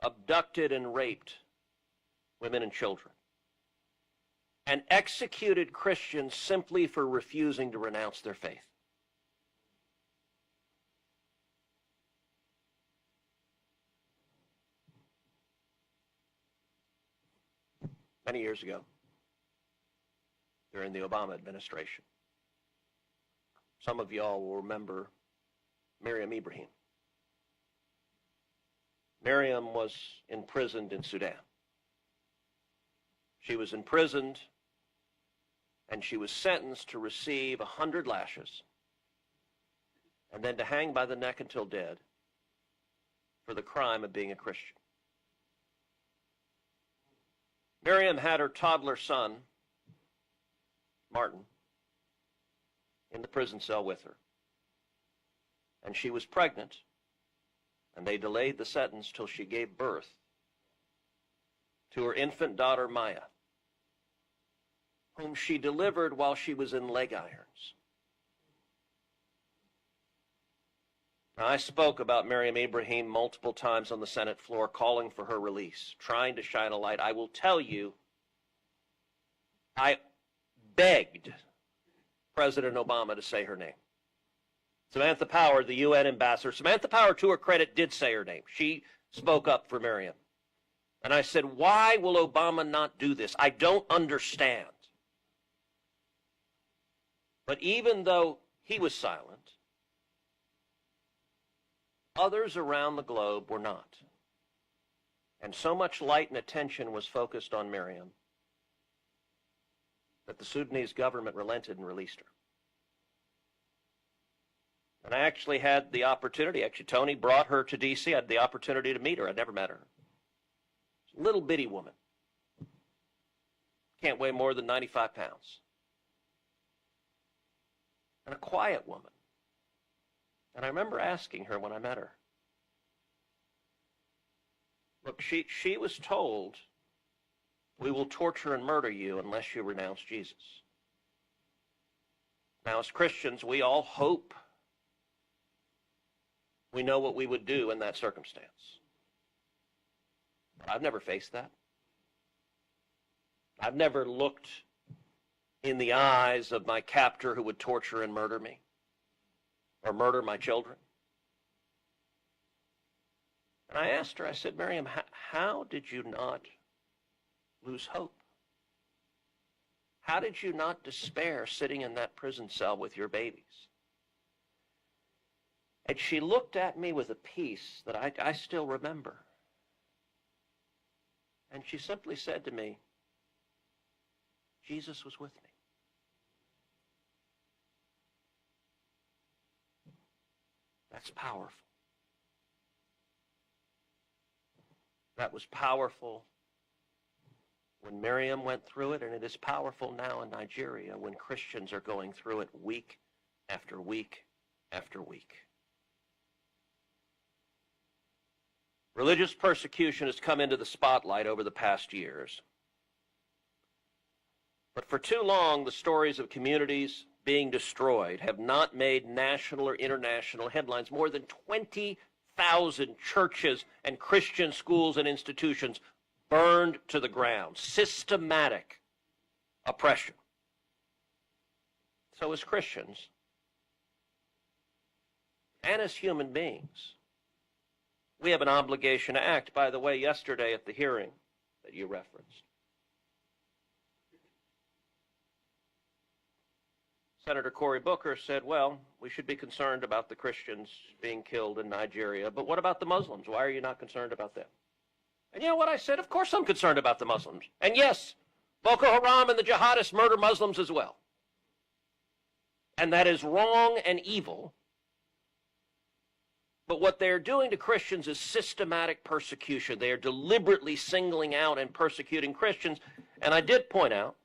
abducted and raped women and children, and executed Christians simply for refusing to renounce their faith. Many years ago, during the Obama administration, some of y'all will remember Miriam Ibrahim. Miriam was imprisoned in Sudan. She was imprisoned and she was sentenced to receive 100 lashes and then to hang by the neck until dead for the crime of being a Christian. Miriam had her toddler son, Martin, in the prison cell with her. and she was pregnant, and they delayed the sentence till she gave birth to her infant daughter, Maya, whom she delivered while she was in leg irons. Now, I spoke about Miriam Ibrahim multiple times on the Senate floor, calling for her release, trying to shine a light. I will tell you, I begged President Obama to say her name. Samantha Power, the UN ambassador, Samantha Power, to her credit, did say her name. She spoke up for Miriam. And I said, why will Obama not do this? I don't understand. But even though he was silent, others around the globe were not. And so much light and attention was focused on Miriam that the Sudanese government relented and released her. And I actually had the opportunity, Tony brought her to D.C. I had the opportunity to meet her. I'd never met her. She's a little bitty woman. Can't weigh more than 95 pounds. And a quiet woman. And I remember asking her when I met her, look, she was told, we will torture and murder you unless you renounce Jesus. Now, as Christians, we all hope we know what we would do in that circumstance. But I've never faced that. I've never looked in the eyes of my captor who would torture and murder me or murder my children. And I asked her, I said, Miriam, how did you not lose hope? How did you not despair sitting in that prison cell with your babies? And she looked at me with a peace that I still remember. And she simply said to me, Jesus was with me. That's powerful. That was powerful when Miriam went through it, and it is powerful now in Nigeria when Christians are going through it week after week after week. Religious persecution has come into the spotlight over the past years. But for too long, the stories of communities being destroyed have not made national or international headlines. More than 20,000 churches and Christian schools and institutions burned to the ground. Systematic oppression. So as Christians, and as human beings, we have an obligation to act. By the way, yesterday at the hearing that you referenced, Senator Cory Booker said, well, we should be concerned about the Christians being killed in Nigeria, but what about the Muslims? Why are you not concerned about them? And you know what I said? Of course I'm concerned about the Muslims. And yes, Boko Haram and the jihadists murder Muslims as well. And that is wrong and evil. But what they're doing to Christians is systematic persecution. They are deliberately singling out and persecuting Christians. And I did point out,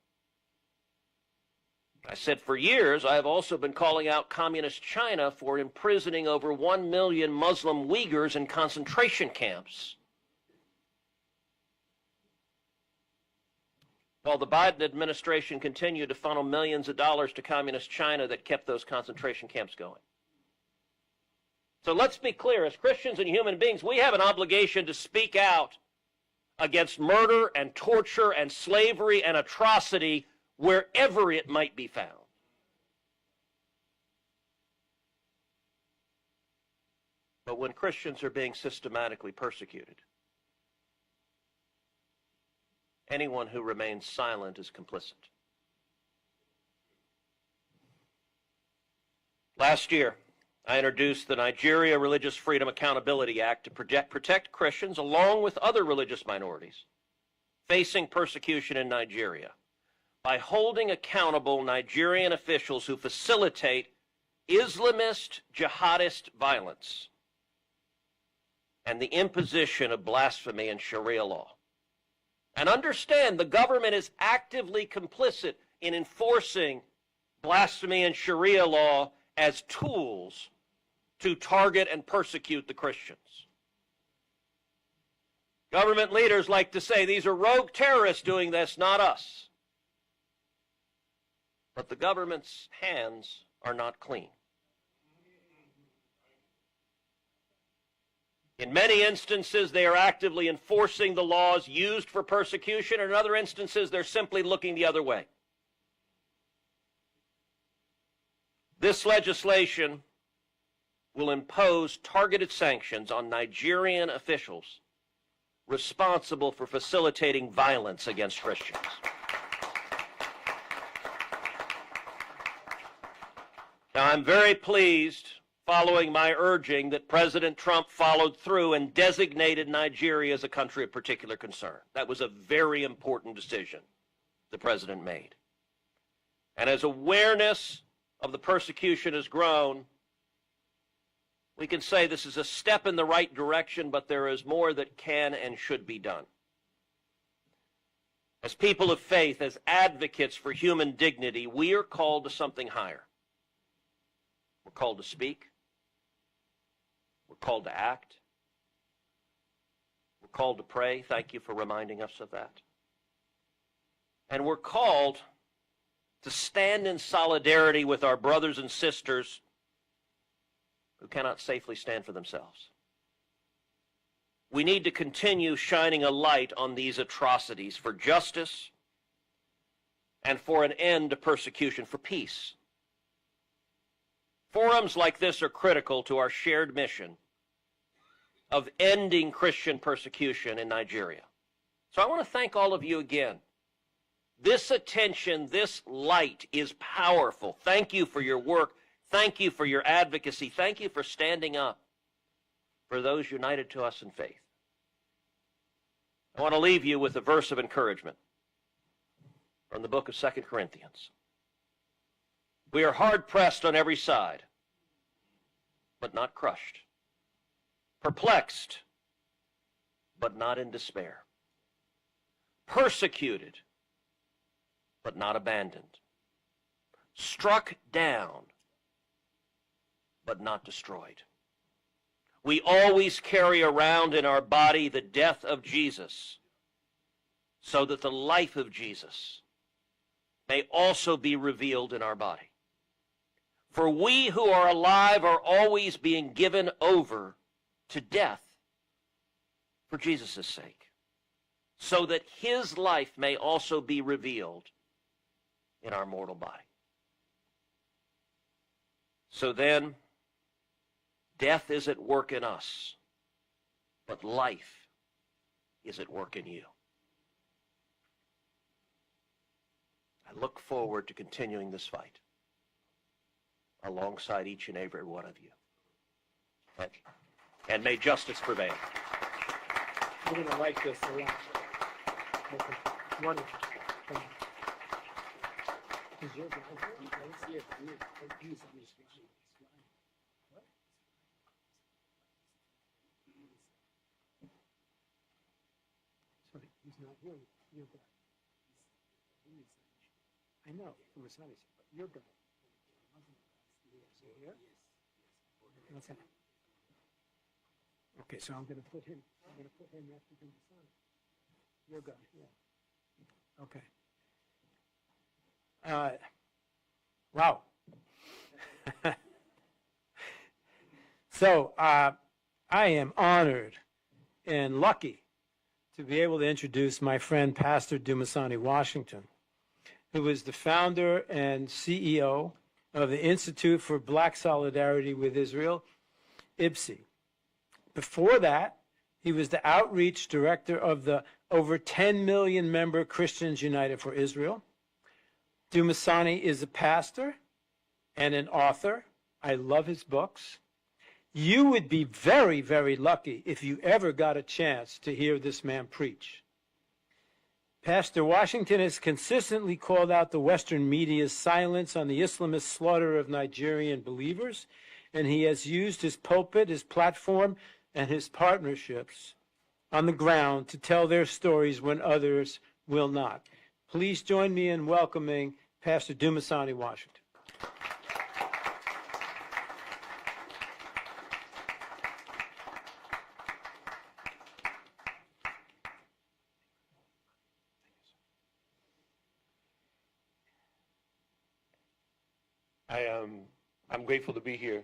I said for years, I have also been calling out communist China for imprisoning over 1 million Muslim Uyghurs in concentration camps. While the Biden administration continued to funnel millions of dollars to communist China that kept those concentration camps going. So let's be clear, as Christians and human beings, we have an obligation to speak out against murder and torture and slavery and atrocity wherever it might be found. But when Christians are being systematically persecuted, anyone who remains silent is complicit. Last year, I introduced the Nigeria Religious Freedom Accountability Act to protect Christians along with other religious minorities facing persecution in Nigeria by holding accountable Nigerian officials who facilitate Islamist jihadist violence and the imposition of blasphemy and Sharia law. And understand, the government is actively complicit in enforcing blasphemy and Sharia law as tools to target and persecute the Christians. Government leaders like to say these are rogue terrorists doing this, not us. But the government's hands are not clean. In many instances, they are actively enforcing the laws used for persecution. In other instances, they're simply looking the other way. This legislation will impose targeted sanctions on Nigerian officials responsible for facilitating violence against Christians. Now, I'm very pleased, following my urging, that President Trump followed through and designated Nigeria as a country of particular concern. That was a very important decision the president made. And as awareness of the persecution has grown, we can say this is a step in the right direction, but there is more that can and should be done. As people of faith, as advocates for human dignity, we are called to something higher. We're called to speak. We're called to act. We're called to pray. Thank you for reminding us of that. And we're called to stand in solidarity with our brothers and sisters who cannot safely stand for themselves. We need to continue shining a light on these atrocities for justice and for an end to persecution, for peace. Forums like this are critical to our shared mission of ending Christian persecution in Nigeria. So I want to thank all of you again. This attention, this light is powerful. Thank you for your work. Thank you for your advocacy. Thank you for standing up for those united to us in faith. I want to leave you with a verse of encouragement from the book of 2 Corinthians. We are hard-pressed on every side, but not crushed. Perplexed, but not in despair. Persecuted, but not abandoned. Struck down, but not destroyed. We always carry around in our body the death of Jesus, so that the life of Jesus may also be revealed in our body. For we who are alive are always being given over to death for Jesus' sake, so that his life may also be revealed in our mortal body. So then, death is at work in us, but life is at work in you. I look forward to continuing this fight alongside each and every one of you. And may justice prevail. We're going to like this a lot. Okay. Wonderful. Sorry, he's not here. You're good. I know, from a study, but you're good. Is he here? What's that? Okay, so I'm going to put him after him. You're good, yeah. Okay. Wow. So I am honored and lucky to be able to introduce my friend Pastor Dumasani Washington, who is the founder and CEO of the Institute for Black Solidarity with Israel, IBSI. Before that, he was the outreach director of the over 10 million member Christians United for Israel. Dumasani is a pastor and an author. I love his books. You would be very, very lucky if you ever got a chance to hear this man preach. Pastor Washington has consistently called out the Western media's silence on the Islamist slaughter of Nigerian believers, and he has used his pulpit, his platform, and his partnerships on the ground to tell their stories when others will not. Please join me in welcoming Pastor Dumasani Washington. I'm grateful to be here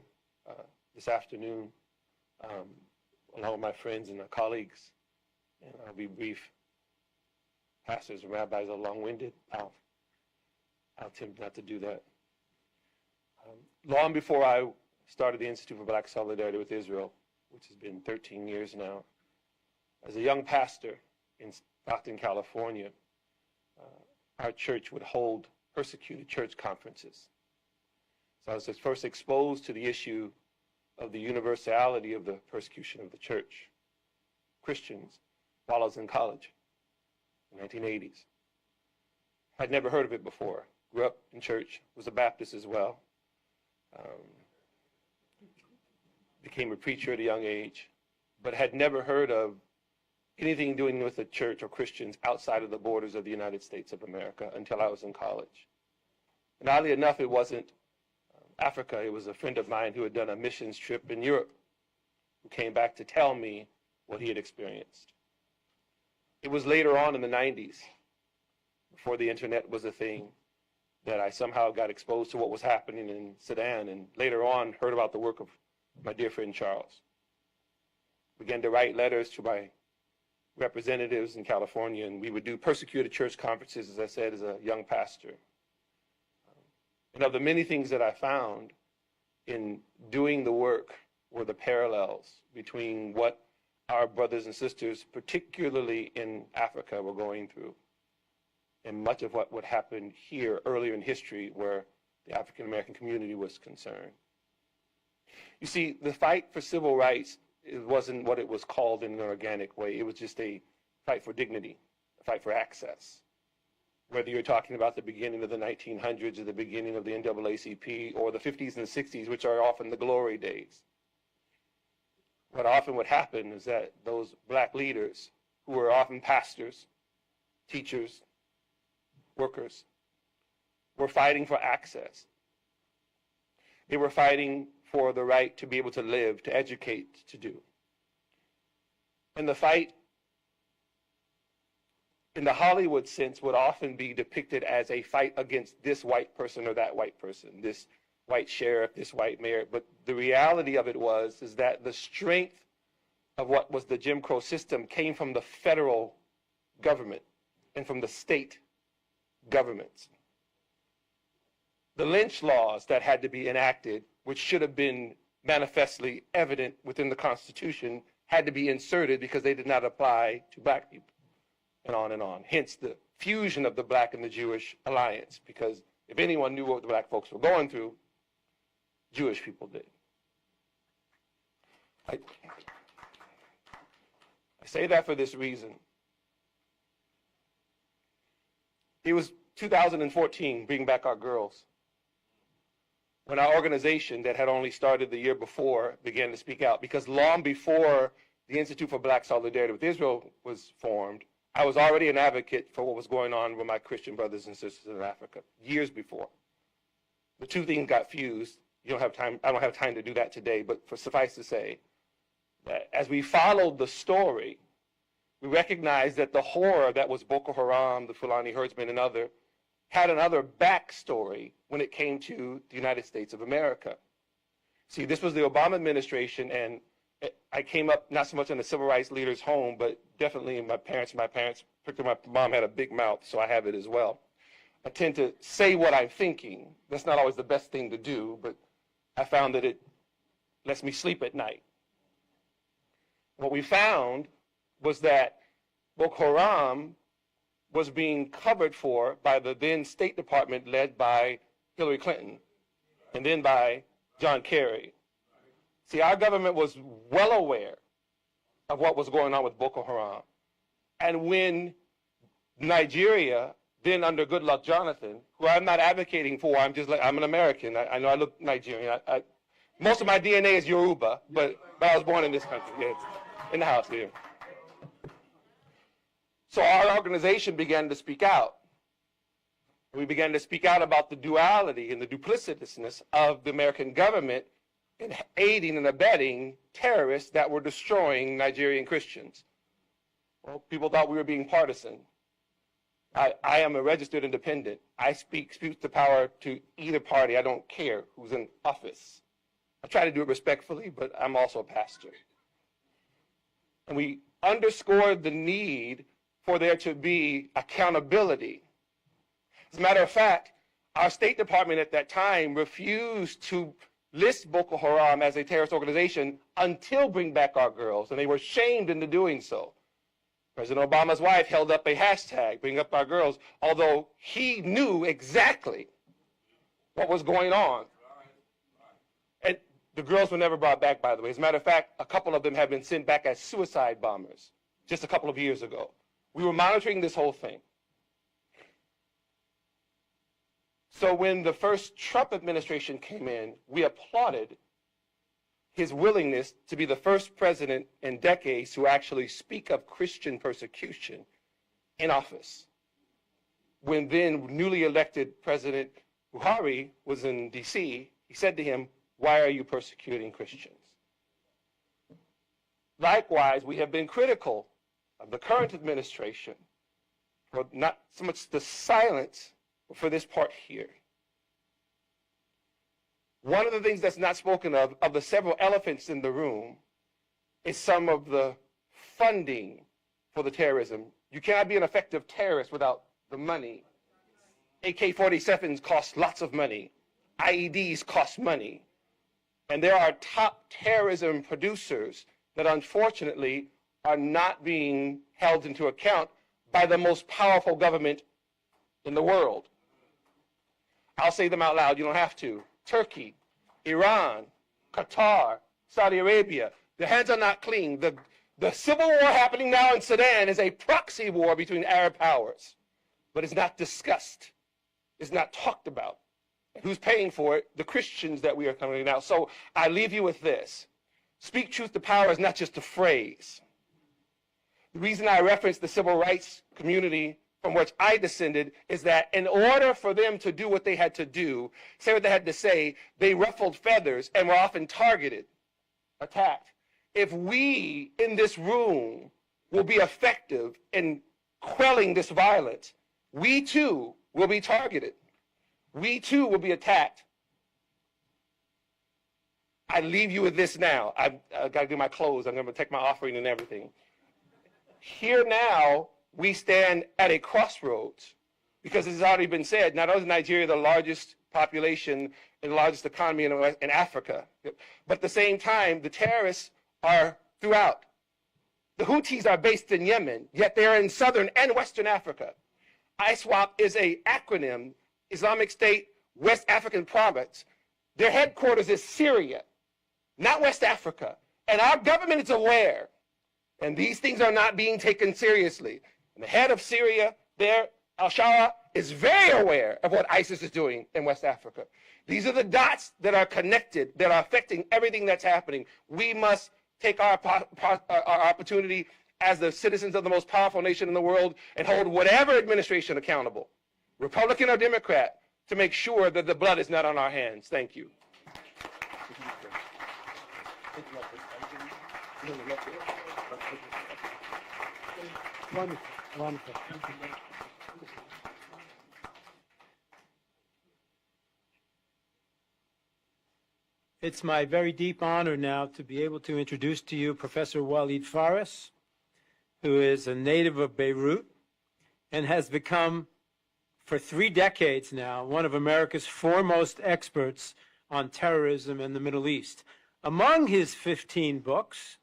this afternoon along with my friends and my colleagues, and I'll be brief. Pastors and rabbis are long-winded. I'll attempt not to do that. Long before I started the Institute for Black Solidarity with Israel, which has been 13 years now, as a young pastor in Stockton, California, our church would hold persecuted church conferences. So I was first exposed to the issue of the universality of the persecution of the church, Christians, while I was in college in the 1980s. I'd never heard of it before. Grew up in church, was a Baptist as well. Became a preacher at a young age, but had never heard of anything doing with the church or Christians outside of the borders of the United States of America until I was in college. And oddly enough, it wasn't Africa. It was a friend of mine who had done a missions trip in Europe who came back to tell me what he had experienced. It was later on in the 90s, before the internet was a thing, that I somehow got exposed to what was happening in Sudan, and later on heard about the work of my dear friend Charles. Began to write letters to my representatives in California, and we would do persecuted church conferences, as I said, as a young pastor. And of the many things that I found in doing the work were the parallels between what our brothers and sisters, particularly in Africa, were going through, and much of what would happen here earlier in history where the African American community was concerned. You see, the fight for civil rights, it wasn't what it was called in an organic way. It was just a fight for dignity, a fight for access. Whether you're talking about the beginning of the 1900s or the beginning of the NAACP or the 50s and 60s, which are often the glory days. What often would happen is that those black leaders, who were often pastors, teachers, workers, were fighting for access. They were fighting for the right to be able to live, to educate, to do. And the fight, in the Hollywood sense, would often be depicted as a fight against this white person or that white person, this white sheriff, this white mayor. But the reality of it is that the strength of what was the Jim Crow system came from the federal government and from the state governments. The lynch laws that had to be enacted, which should have been manifestly evident within the Constitution, had to be inserted because they did not apply to black people, and on and on. Hence the fusion of the black and the Jewish alliance, because if anyone knew what the black folks were going through, Jewish people did. I say that for this reason. It was 2014, Bring Back Our Girls, when our organization that had only started the year before began to speak out, because long before the Institute for Black Solidarity with Israel was formed, I was already an advocate for what was going on with my Christian brothers and sisters in Africa, years before. The two things got fused. You don't have time, I don't have time to do that today, but suffice to say that as we followed the story, we recognized that the horror that was Boko Haram, the Fulani herdsmen, and other, had another backstory when it came to the United States of America. See, this was the Obama administration, and I came up not so much in a civil rights leader's home, but definitely my parents, particularly my mom had a big mouth, so I have it as well. I tend to say what I'm thinking. That's not always the best thing to do, but I found that it lets me sleep at night. What we found was that Boko Haram was being covered for by the then State Department led by Hillary Clinton and then by John Kerry. See, our government was well aware of what was going on with Boko Haram. And when Nigeria, then under Goodluck Jonathan, who I'm not advocating for, I'm an American. I know I look Nigerian. Most of my DNA is Yoruba, but I was born in this country. Yeah, in the house here. So our organization began to speak out. We began to speak out about the duality and the duplicitousness of the American government in aiding and abetting terrorists that were destroying Nigerian Christians. Well, people thought we were being partisan. I am a registered independent. I speak the power to either party. I don't care who's in office. I try to do it respectfully, but I'm also a pastor. And we underscored the need for there to be accountability. As a matter of fact, our State Department at that time refused to list Boko Haram as a terrorist organization until Bring Back Our Girls, and they were shamed into doing so. President Obama's wife held up a hashtag, Bring Up Our Girls, although he knew exactly what was going on. And the girls were never brought back, by the way. As a matter of fact, a couple of them have been sent back as suicide bombers just a couple of years ago. We were monitoring this whole thing. So when the first Trump administration came in, we applauded his willingness to be the first president in decades to actually speak of Christian persecution in office. When then newly elected President Buhari was in DC, he said to him, "Why are you persecuting Christians?" Likewise, we have been critical of the current administration for not so much the silence, but for this part here. One of the things that's not spoken of the several elephants in the room, is some of the funding for the terrorism. You cannot be an effective terrorist without the money. AK-47s cost lots of money. IEDs cost money. And there are top terrorism producers that unfortunately are not being held into account by the most powerful government in the world. I'll say them out loud, you don't have to. Turkey, Iran, Qatar, Saudi Arabia. Their hands are not clean. The civil war happening now in Sudan is a proxy war between Arab powers, but it's not discussed. It's not talked about. And who's paying for it? The Christians that we are coming now. So I leave you with this. Speak truth to power is not just a phrase. The reason I reference the civil rights community from which I descended is that in order for them to do what they had to do, say what they had to say, they ruffled feathers and were often targeted, attacked. If we in this room will be effective in quelling this violence, we too will be targeted. We too will be attacked. I leave you with this now. I've got to do my clothes. I'm going to take my offering and everything. Here now, we stand at a crossroads because it has already been said, not only is Nigeria the largest population and the largest economy in Africa, but at the same time, the terrorists are throughout. The Houthis are based in Yemen, yet they're in southern and western Africa. ISWAP is an acronym, Islamic State West African Province. Their headquarters is Syria, not West Africa. And our government is aware, and these things are not being taken seriously. And the head of Syria there, al-Shara, is very aware of what ISIS is doing in West Africa. These are the dots that are connected, that are affecting everything that's happening. We must take our opportunity as the citizens of the most powerful nation in the world and hold whatever administration accountable, Republican or Democrat, to make sure that the blood is not on our hands. Thank you. Wonderful, wonderful. It's my very deep honor now to be able to introduce to you Professor Walid Faris, who is a native of Beirut and has become, for 3 decades now, one of America's foremost experts on terrorism in the Middle East. Among his 15 books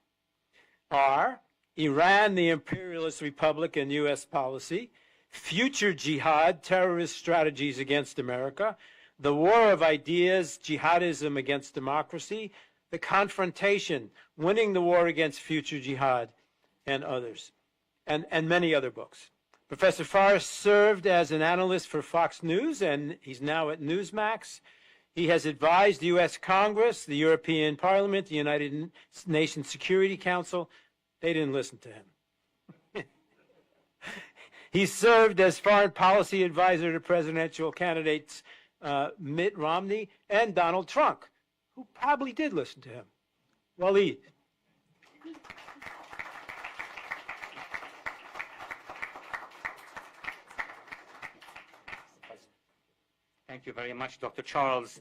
are Iran, the Imperialist Republic and U.S. Policy, Future Jihad, Terrorist Strategies Against America, The War of Ideas, Jihadism Against Democracy, The Confrontation, Winning the War Against Future Jihad, and others, and many other books. Professor Faris served as an analyst for Fox News, and he's now at Newsmax. He has advised the U.S. Congress, the European Parliament, the United Nations Security Council. They didn't listen to him. He served as foreign policy advisor to presidential candidates Mitt Romney and Donald Trump, who probably did listen to him. Walid. Thank you very much, Dr. Charles.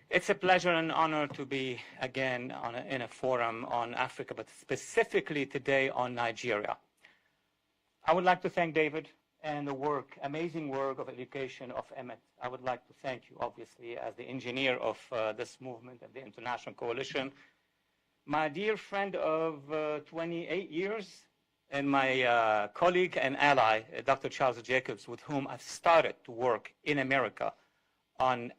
It's a pleasure and honor to be again in a forum on Africa, but specifically today on Nigeria. I would like to thank David and the work, amazing work of education of Emmett. I would like to thank you, obviously, as the engineer of this movement and the International Coalition. My dear friend of 28 years, and my colleague and ally, Dr. Charles Jacobs, with whom I've started to work in America on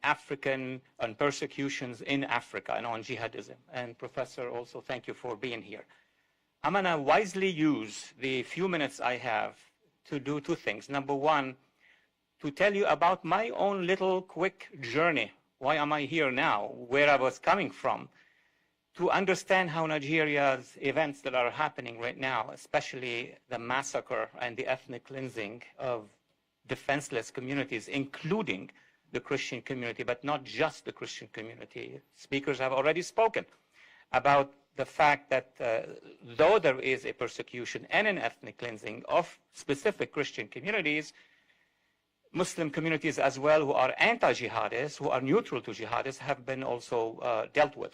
persecutions in Africa and on jihadism. And Professor, also thank you for being here. I'm gonna wisely use the few minutes I have to do two things. Number one, to tell you about my own little quick journey. Why am I here now? Where I was coming from. To understand how Nigeria's events that are happening right now, especially the massacre and the ethnic cleansing of defenseless communities, including the Christian community, but not just the Christian community. Speakers have already spoken about the fact that though there is a persecution and an ethnic cleansing of specific Christian communities, Muslim communities as well who are anti-jihadists, who are neutral to jihadists, have been also dealt with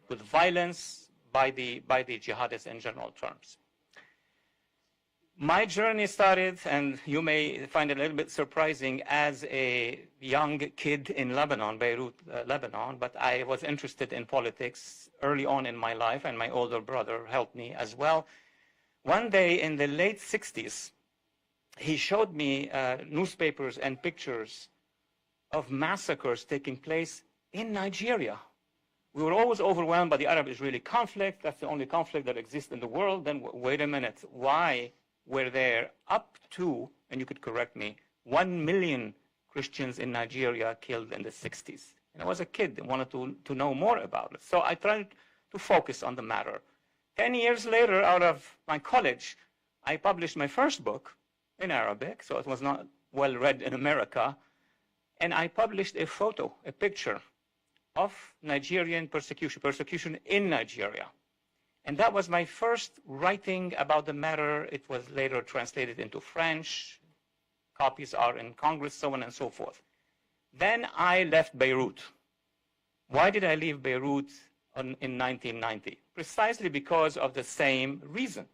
violence by the jihadists in general terms. My journey started, and you may find it a little bit surprising, as a young kid in Lebanon, Beirut, Lebanon, but I was interested in politics early on in my life, and my older brother helped me as well. One day in the late 60s, he showed me newspapers and pictures of massacres taking place in Nigeria. We were always overwhelmed by the Arab-Israeli conflict. That's the only conflict that exists in the world. Then wait a minute, why were there up to, and you could correct me, 1 million Christians in Nigeria killed in the 60s? And I was a kid and wanted to know more about it. So I tried to focus on the matter. 10 years later, out of my college, I published my first book in Arabic, so it was not well read in America. And I published a photo, a picture of Nigerian persecution in Nigeria. And that was my first writing about the matter. It was later translated into French. Copies are in Congress, so on and so forth. Then I left Beirut. Why did I leave Beirut in 1990? Precisely because of the same reason.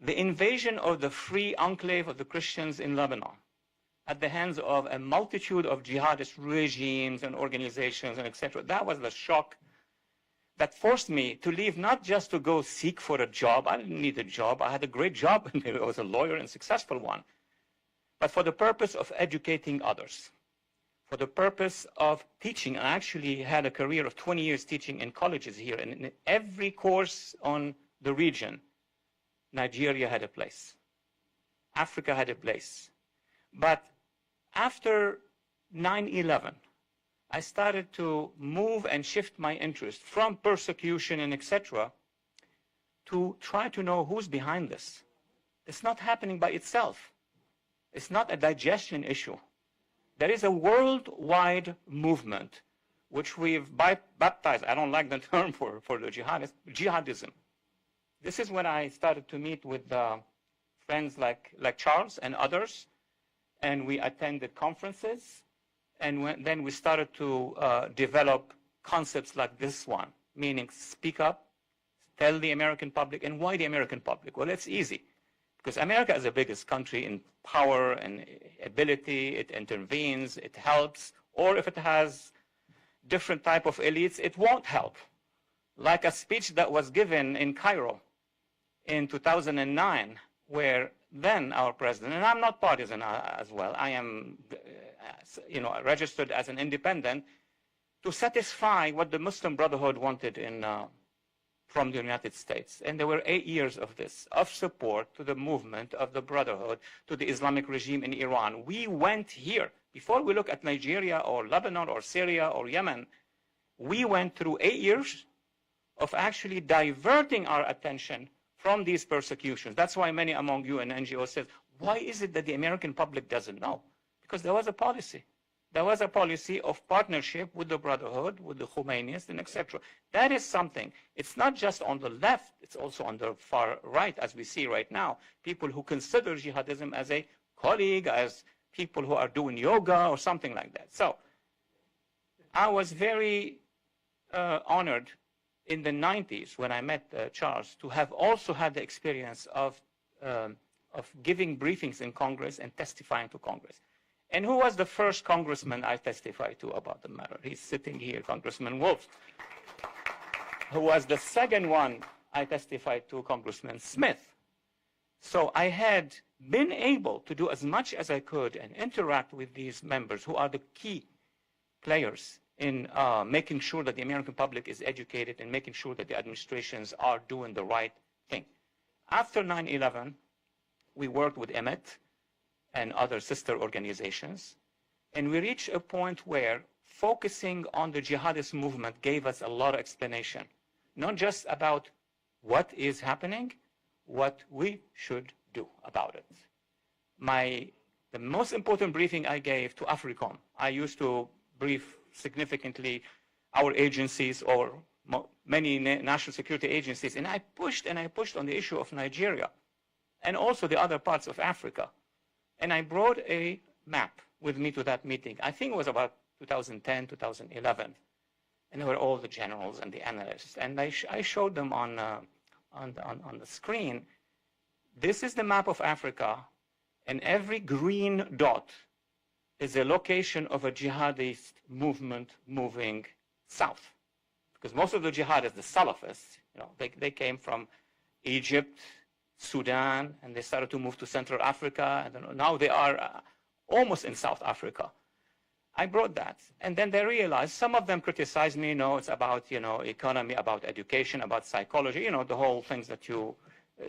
The invasion of the free enclave of the Christians in Lebanon at the hands of a multitude of jihadist regimes and organizations and etc. That was the shock that forced me to leave, not just to go seek for a job. I didn't need a job. I had a great job. I was a lawyer and successful one. But for the purpose of educating others, for the purpose of teaching. I actually had a career of 20 years teaching in colleges here. And in every course on the region, Nigeria had a place. Africa had a place. But after 9/11, I started to move and shift my interest from persecution and etc. to try to know who's behind this. It's not happening by itself. It's not a digestion issue. There is a worldwide movement which we've baptized. I don't like the term for the jihadism. This is when I started to meet with friends like Charles and others, and we attended conferences, and then we started to develop concepts like this one, meaning speak up, tell the American public. And why the American public? Well, it's easy, because America is the biggest country in power and ability. It intervenes, it helps, or if it has different type of elites, it won't help. Like a speech that was given in Cairo in 2009, where then our president, and I'm not partisan as well, I am registered as an independent, to satisfy what the Muslim Brotherhood wanted from the United States. And there were 8 years of this, of support to the movement of the Brotherhood, to the Islamic regime in Iran. We went here, before we look at Nigeria or Lebanon or Syria or Yemen, we went through 8 years of actually diverting our attention from these persecutions. That's why many among you and NGOs said, why is it that the American public doesn't know? Because there was a policy. There was a policy of partnership with the Brotherhood, with the Khomeinists, and etc. That is something. It's not just on the left, it's also on the far right, as we see right now. People who consider jihadism as a colleague, as people who are doing yoga or something like that. So I was very honored in the 90s when I met Charles to have also had the experience of giving briefings in Congress and testifying to Congress. And who was the first congressman I testified to about the matter? He's sitting here, Congressman Wolf. Who was the second one I testified to, Congressman Smith. So I had been able to do as much as I could and interact with these members who are the key players in making sure that the American public is educated and making sure that the administrations are doing the right thing. After 9/11, we worked with Emmett and other sister organizations, and we reached a point where focusing on the jihadist movement gave us a lot of explanation, not just about what is happening, what we should do about it. The most important briefing I gave to AFRICOM, I used to brief significantly our agencies or many national security agencies, and I pushed on the issue of Nigeria and also the other parts of Africa. And I brought a map with me to that meeting. I think it was about 2010, 2011. And there were all the generals and the analysts. And I showed them on the screen, this is the map of Africa, and every green dot is a location of a jihadist movement moving south. Because most of the jihadists, the Salafists, they came from Egypt, Sudan, and they started to move to Central Africa, and now they are almost in South Africa. I brought that, and then they realized, some of them criticized me, it's about, economy, about education, about psychology, the whole things that you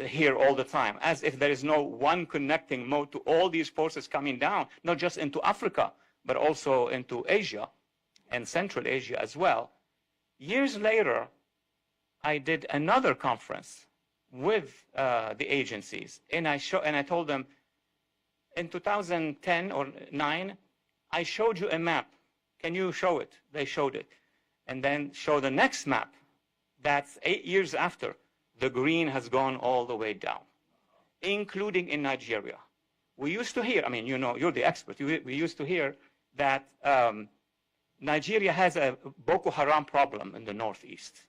hear all the time, as if there is no one connecting mode to all these forces coming down, not just into Africa, but also into Asia and Central Asia as well. Years later, I did another conference with the agencies, and I told them, in 2010 or 9, I showed you a map. Can you show it? They showed it. And then show the next map. That's 8 years after. The green has gone all the way down, including in Nigeria. We used to hear, you're the expert. We used to hear that Nigeria has a Boko Haram problem in the northeast,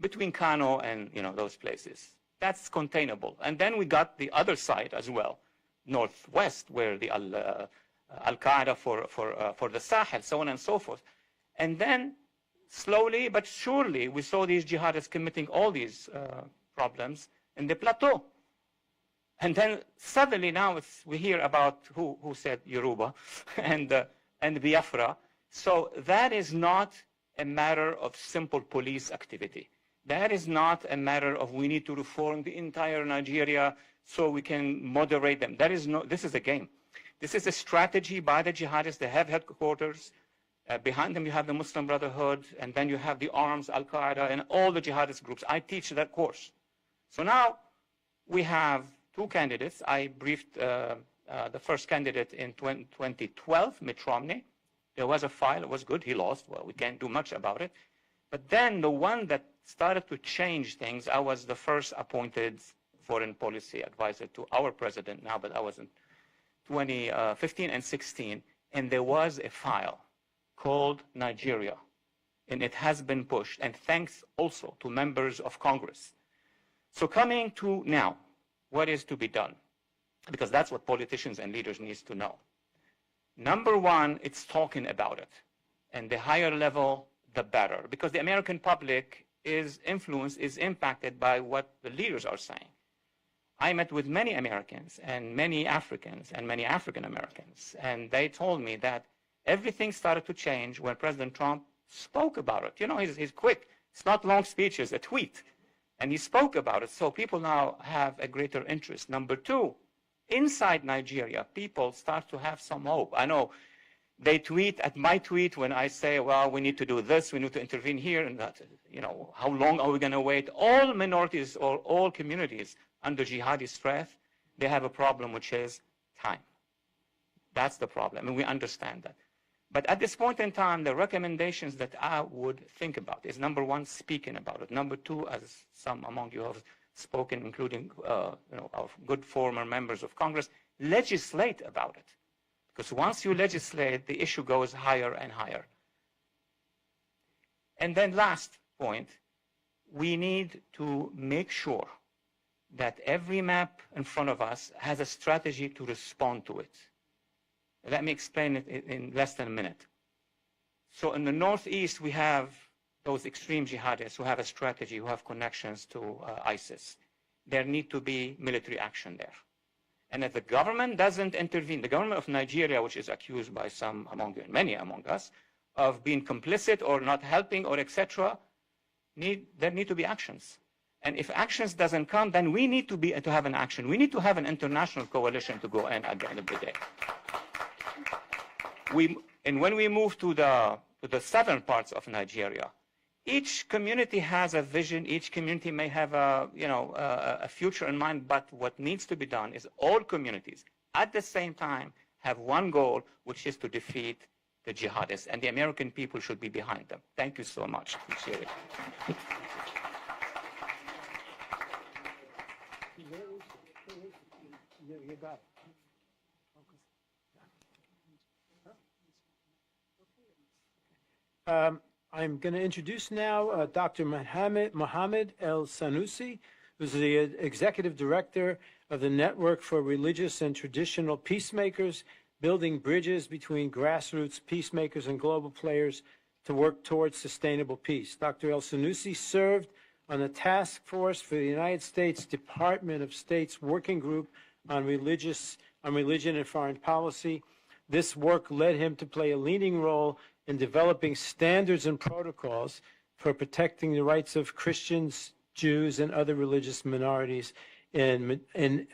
between Kano and those places. That's containable. And then we got the other side as well, northwest, where the Al-Qaeda for the Sahel, so on and so forth. And then slowly but surely, we saw these jihadists committing all these problems in the plateau. And then suddenly now we hear about who said Yoruba and Biafra. So that is not a matter of simple police activity. That is not a matter of we need to reform the entire Nigeria so we can moderate them. This is a game. This is a strategy by the jihadists. They have headquarters. Behind them, you have the Muslim Brotherhood, and then you have the arms, Al-Qaeda, and all the jihadist groups. I teach that course. So now we have 2 candidates. I briefed the first candidate in 2012, Mitt Romney. There was a file. It was good. He lost. Well, we can't do much about it. But then the one that started to change things, I was the first appointed foreign policy advisor to our president now, but I was in 2015 and 16, and there was a file called Nigeria, and it has been pushed, and thanks also to members of Congress. So coming to now, what is to be done? Because that's what politicians and leaders need to know. Number one, it's talking about it, and the higher level, the better, because the American public is influenced, is impacted by what the leaders are saying. I met with many Americans and many Africans and many African Americans, and they told me that everything started to change when President Trump spoke about it. He's quick. It's not long speeches, a tweet. And he spoke about it, so people now have a greater interest. Number two, inside Nigeria, people start to have some hope. I know they tweet at my tweet when I say, well, we need to do this, we need to intervene here, and that, how long are we going to wait? All minorities or all communities under jihadist threat, they have a problem, which is time. That's the problem, and we understand that. But at this point in time, the recommendations that I would think about is, number one, speaking about it. Number two, as some among you have spoken, including our good former members of Congress, legislate about it. Because once you legislate, the issue goes higher and higher. And then last point, we need to make sure that every map in front of us has a strategy to respond to it. Let me explain it in less than a minute. So in the Northeast, we have those extreme jihadists who have a strategy, who have connections to ISIS. There need to be military action there. And if the government doesn't intervene, the government of Nigeria, which is accused by some among you and many among us, of being complicit or not helping or etc., there need to be actions. And if actions doesn't come, then we need to have an action. We need to have an international coalition to go in at the end of the day. And when we move to the southern parts of Nigeria, each community has a vision. Each community may have a future in mind. But what needs to be done is all communities at the same time have one goal, which is to defeat the jihadists. And the American people should be behind them. Thank you so much. Appreciate it. You got it. I'm going to introduce now Dr. Mohammed El Sanusi, who's the Executive Director of the Network for Religious and Traditional Peacemakers, building bridges between grassroots peacemakers and global players to work towards sustainable peace. Dr. El Sanusi served on the task force for the United States Department of State's Working Group on Religion and Foreign Policy. This work led him to play a leading role in developing standards and protocols for protecting the rights of Christians, Jews, and other religious minorities in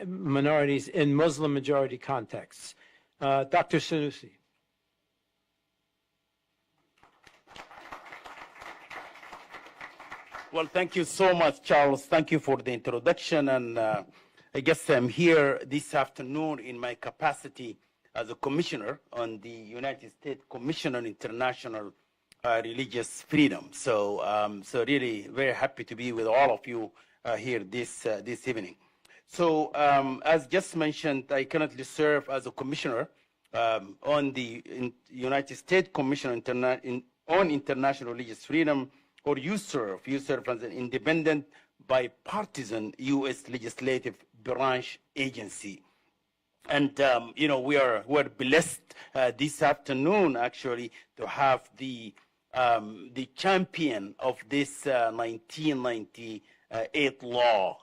Muslim-majority contexts. Dr. Sanusi. Well, thank you so much, Charles. Thank you for the introduction. And I guess I'm here this afternoon in my capacity as a commissioner on the United States Commission on International Religious Freedom. So really very happy to be with all of you here this evening. So as just mentioned, I currently serve as a commissioner on the United States Commission on International Religious Freedom, or USERF. USERF as an independent, bipartisan U.S. legislative branch agency. And we're blessed this afternoon actually to have the champion of this 1998 law,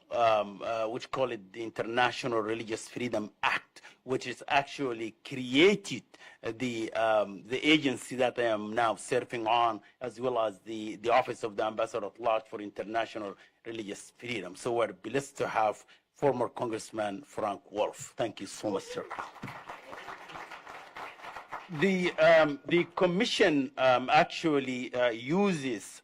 which call it the International Religious Freedom Act, which is actually created the agency that I am now serving on, as well as the Office of the Ambassador at Large for International Religious Freedom. So we're blessed to have former Congressman Frank Wolf. Thank you so much, sir. The commission actually uses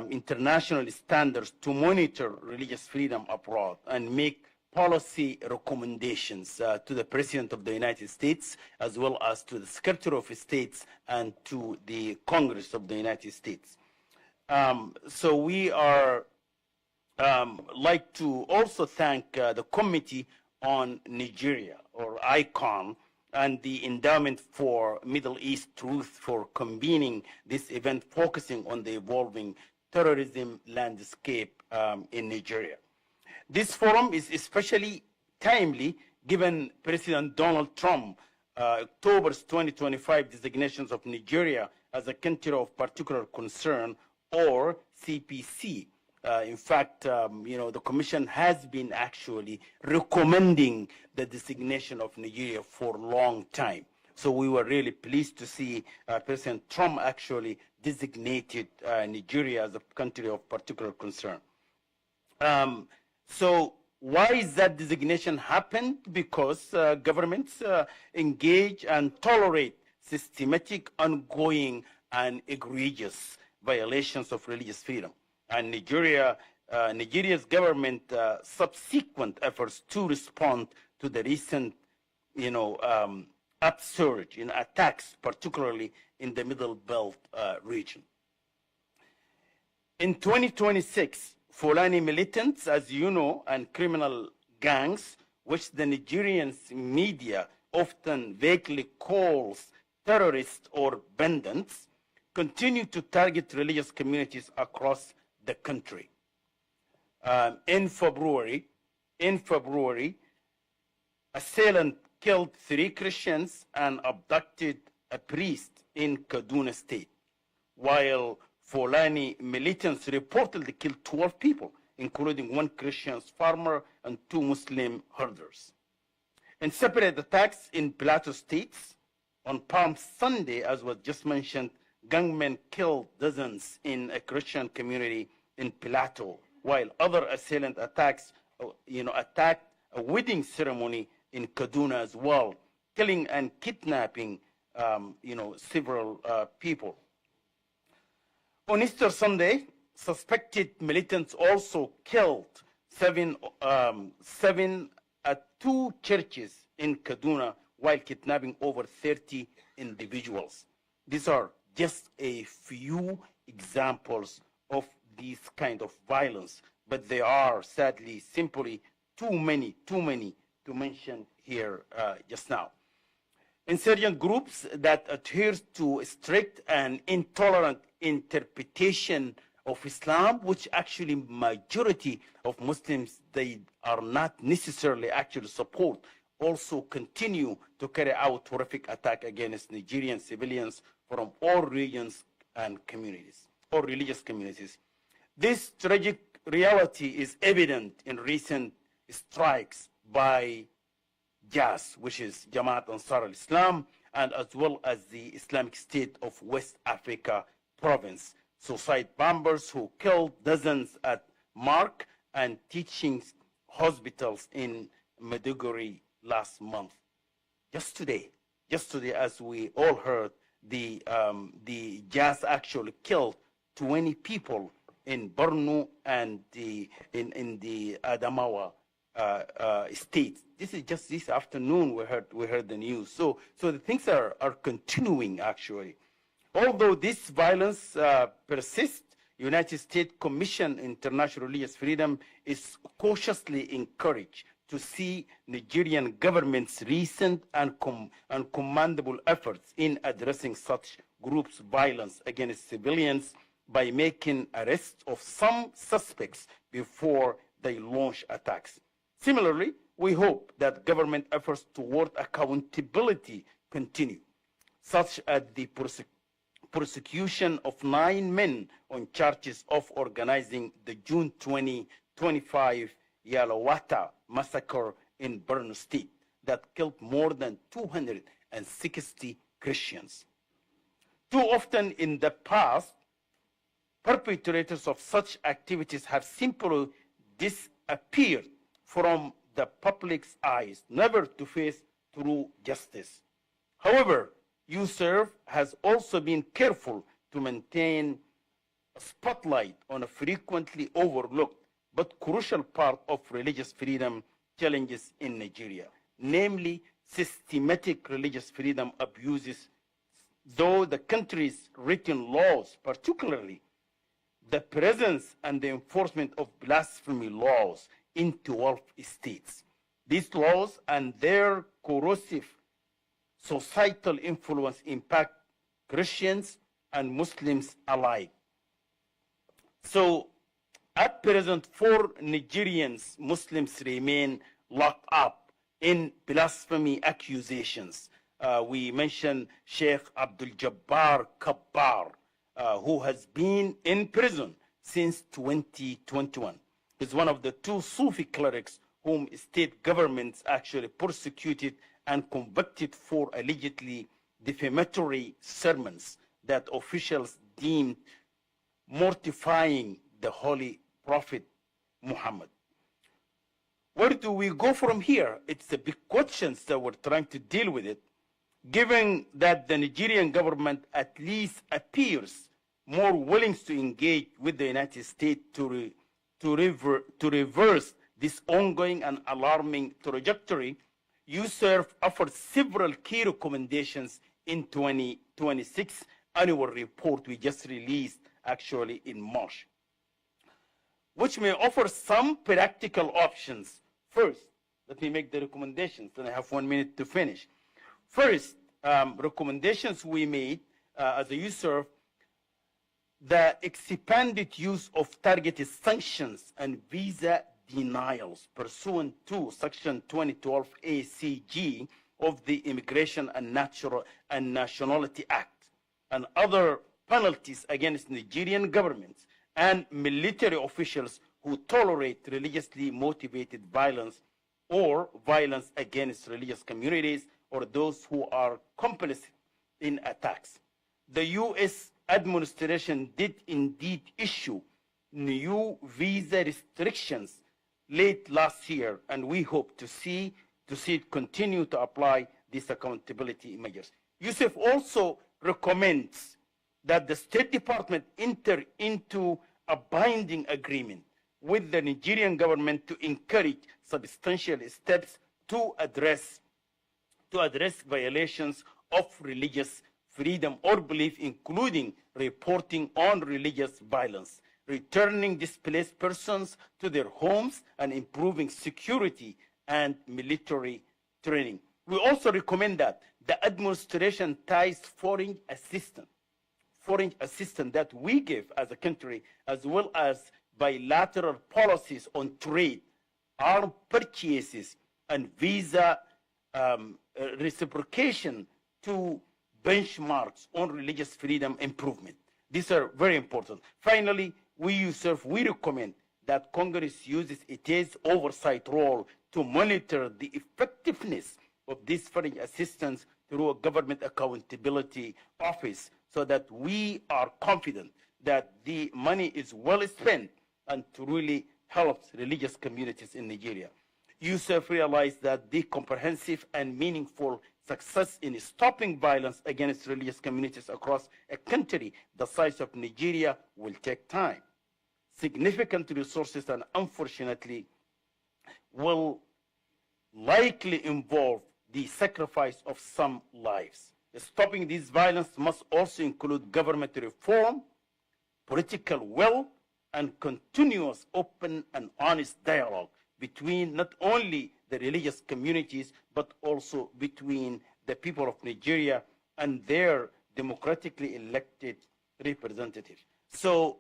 international standards to monitor religious freedom abroad and make policy recommendations to the President of the United States, as well as to the Secretary of State and to the Congress of the United States. So we are like to also thank the Committee on Nigeria, or ICON, and the Endowment for Middle East Truth for convening this event focusing on the evolving terrorism landscape in Nigeria. This forum is especially timely given President Donald Trump October's 2025 designations of Nigeria as a country of particular concern, or CPC. In fact, the Commission has been actually recommending the designation of Nigeria for a long time. So we were really pleased to see President Trump actually designated Nigeria as a country of particular concern. So why is that designation happened? Because governments engage and tolerate systematic, ongoing, and egregious violations of religious freedom. And Nigeria's government subsequent efforts to respond to the recent, upsurge in attacks, particularly in the Middle Belt region. In 2026, Fulani militants, as you know, and criminal gangs, which the Nigerian media often vaguely calls terrorists or bandits, continue to target religious communities across the country. In February, assailant killed 3 Christians and abducted a priest in Kaduna State, while Fulani militants reportedly killed 12 people, including 1 Christian farmer and 2 Muslim herders. In separate attacks in Plateau states, on Palm Sunday, as was just mentioned, gunmen killed dozens in a Christian community in Plateau, while other assailant attacks, attacked a wedding ceremony in Kaduna as well, killing and kidnapping, several people. On Easter Sunday, suspected militants also killed 7 at 2 churches in Kaduna, while kidnapping over 30 individuals. These are just a few examples of this kind of violence, but they are sadly simply too many to mention here just now. Insurgent groups that adhere to strict and intolerant interpretation of Islam, which actually majority of Muslims, they are not necessarily actually support, also continue to carry out horrific attack against Nigerian civilians from all regions and communities, or religious communities. This tragic reality is evident in recent strikes by JAS, which is Jamaat Ansar al-Islam, and as well as the Islamic State of West Africa province, suicide bombers who killed dozens at Mark and teaching hospitals in Maiduguri last month. Just today, as we all heard, the JAS actually killed 20 people in Borno and in the Adamawa states. This is just this afternoon we heard the news. So the things are continuing actually. Although this violence persists, United States Commission on International Religious Freedom is cautiously encouraged to see Nigerian government's recent and commendable efforts in addressing such groups' violence against civilians by making arrests of some suspects before they launch attacks. Similarly, we hope that government efforts toward accountability continue, such as the prosecution of 9 men on charges of organizing the June 2025 Yalawata massacre in Borno State that killed more than 260 Christians. Too often in the past, perpetrators of such activities have simply disappeared from the public's eyes, never to face true justice. However, USERV has also been careful to maintain a spotlight on a frequently overlooked but crucial part of religious freedom challenges in Nigeria, namely systematic religious freedom abuses, though the country's written laws, particularly the presence and the enforcement of blasphemy laws in 12 states. These laws and their corrosive societal influence impact Christians and Muslims alike. So at present, 4 Nigerians, Muslims remain locked up in blasphemy accusations. We mentioned Sheikh Abdul Jabbar Kabbar, who has been in prison since 2021. He's one of the 2 Sufi clerics whom state governments actually persecuted and convicted for allegedly defamatory sermons that officials deemed mortifying the Holy Prophet Muhammad. Where do we go from here? It's a big question that we're trying to deal with it, given that the Nigerian government at least appears more willing to engage with the United States to reverse this ongoing and alarming trajectory. USERV offered several key recommendations in 2026 annual report we just released actually in March, which may offer some practical options. First, let me make the recommendations, and I have 1 minute to finish. First, recommendations we made as a USERF, the expanded use of targeted sanctions and visa denials pursuant to Section 2012 ACG of the Immigration and Nationality Act, and other penalties against Nigerian governments and military officials who tolerate religiously motivated violence or violence against religious communities or those who are complicit in attacks. The U.S. administration did indeed issue new visa restrictions late last year, and we hope to see it continue to apply these accountability measures. Yusuf also recommends that the State Department enter into a binding agreement with the Nigerian government to encourage substantial steps to address violations of religious freedom or belief, including reporting on religious violence, returning displaced persons to their homes, and improving security and military training. We also recommend that the administration ties foreign assistance that we give as a country, as well as bilateral policies on trade, arms purchases, and visa reciprocation to benchmarks on religious freedom improvement. These are very important. Finally, we recommend that Congress uses its oversight role to monitor the effectiveness of this foreign assistance through a government accountability office, so that we are confident that the money is well spent and truly helps religious communities in Nigeria. Yusuf realized that the comprehensive and meaningful success in stopping violence against religious communities across a country the size of Nigeria will take time, significant resources, and unfortunately will likely involve the sacrifice of some lives. Stopping this violence must also include government reform, political will, and continuous open and honest dialogue between not only the religious communities, but also between the people of Nigeria and their democratically elected representatives. So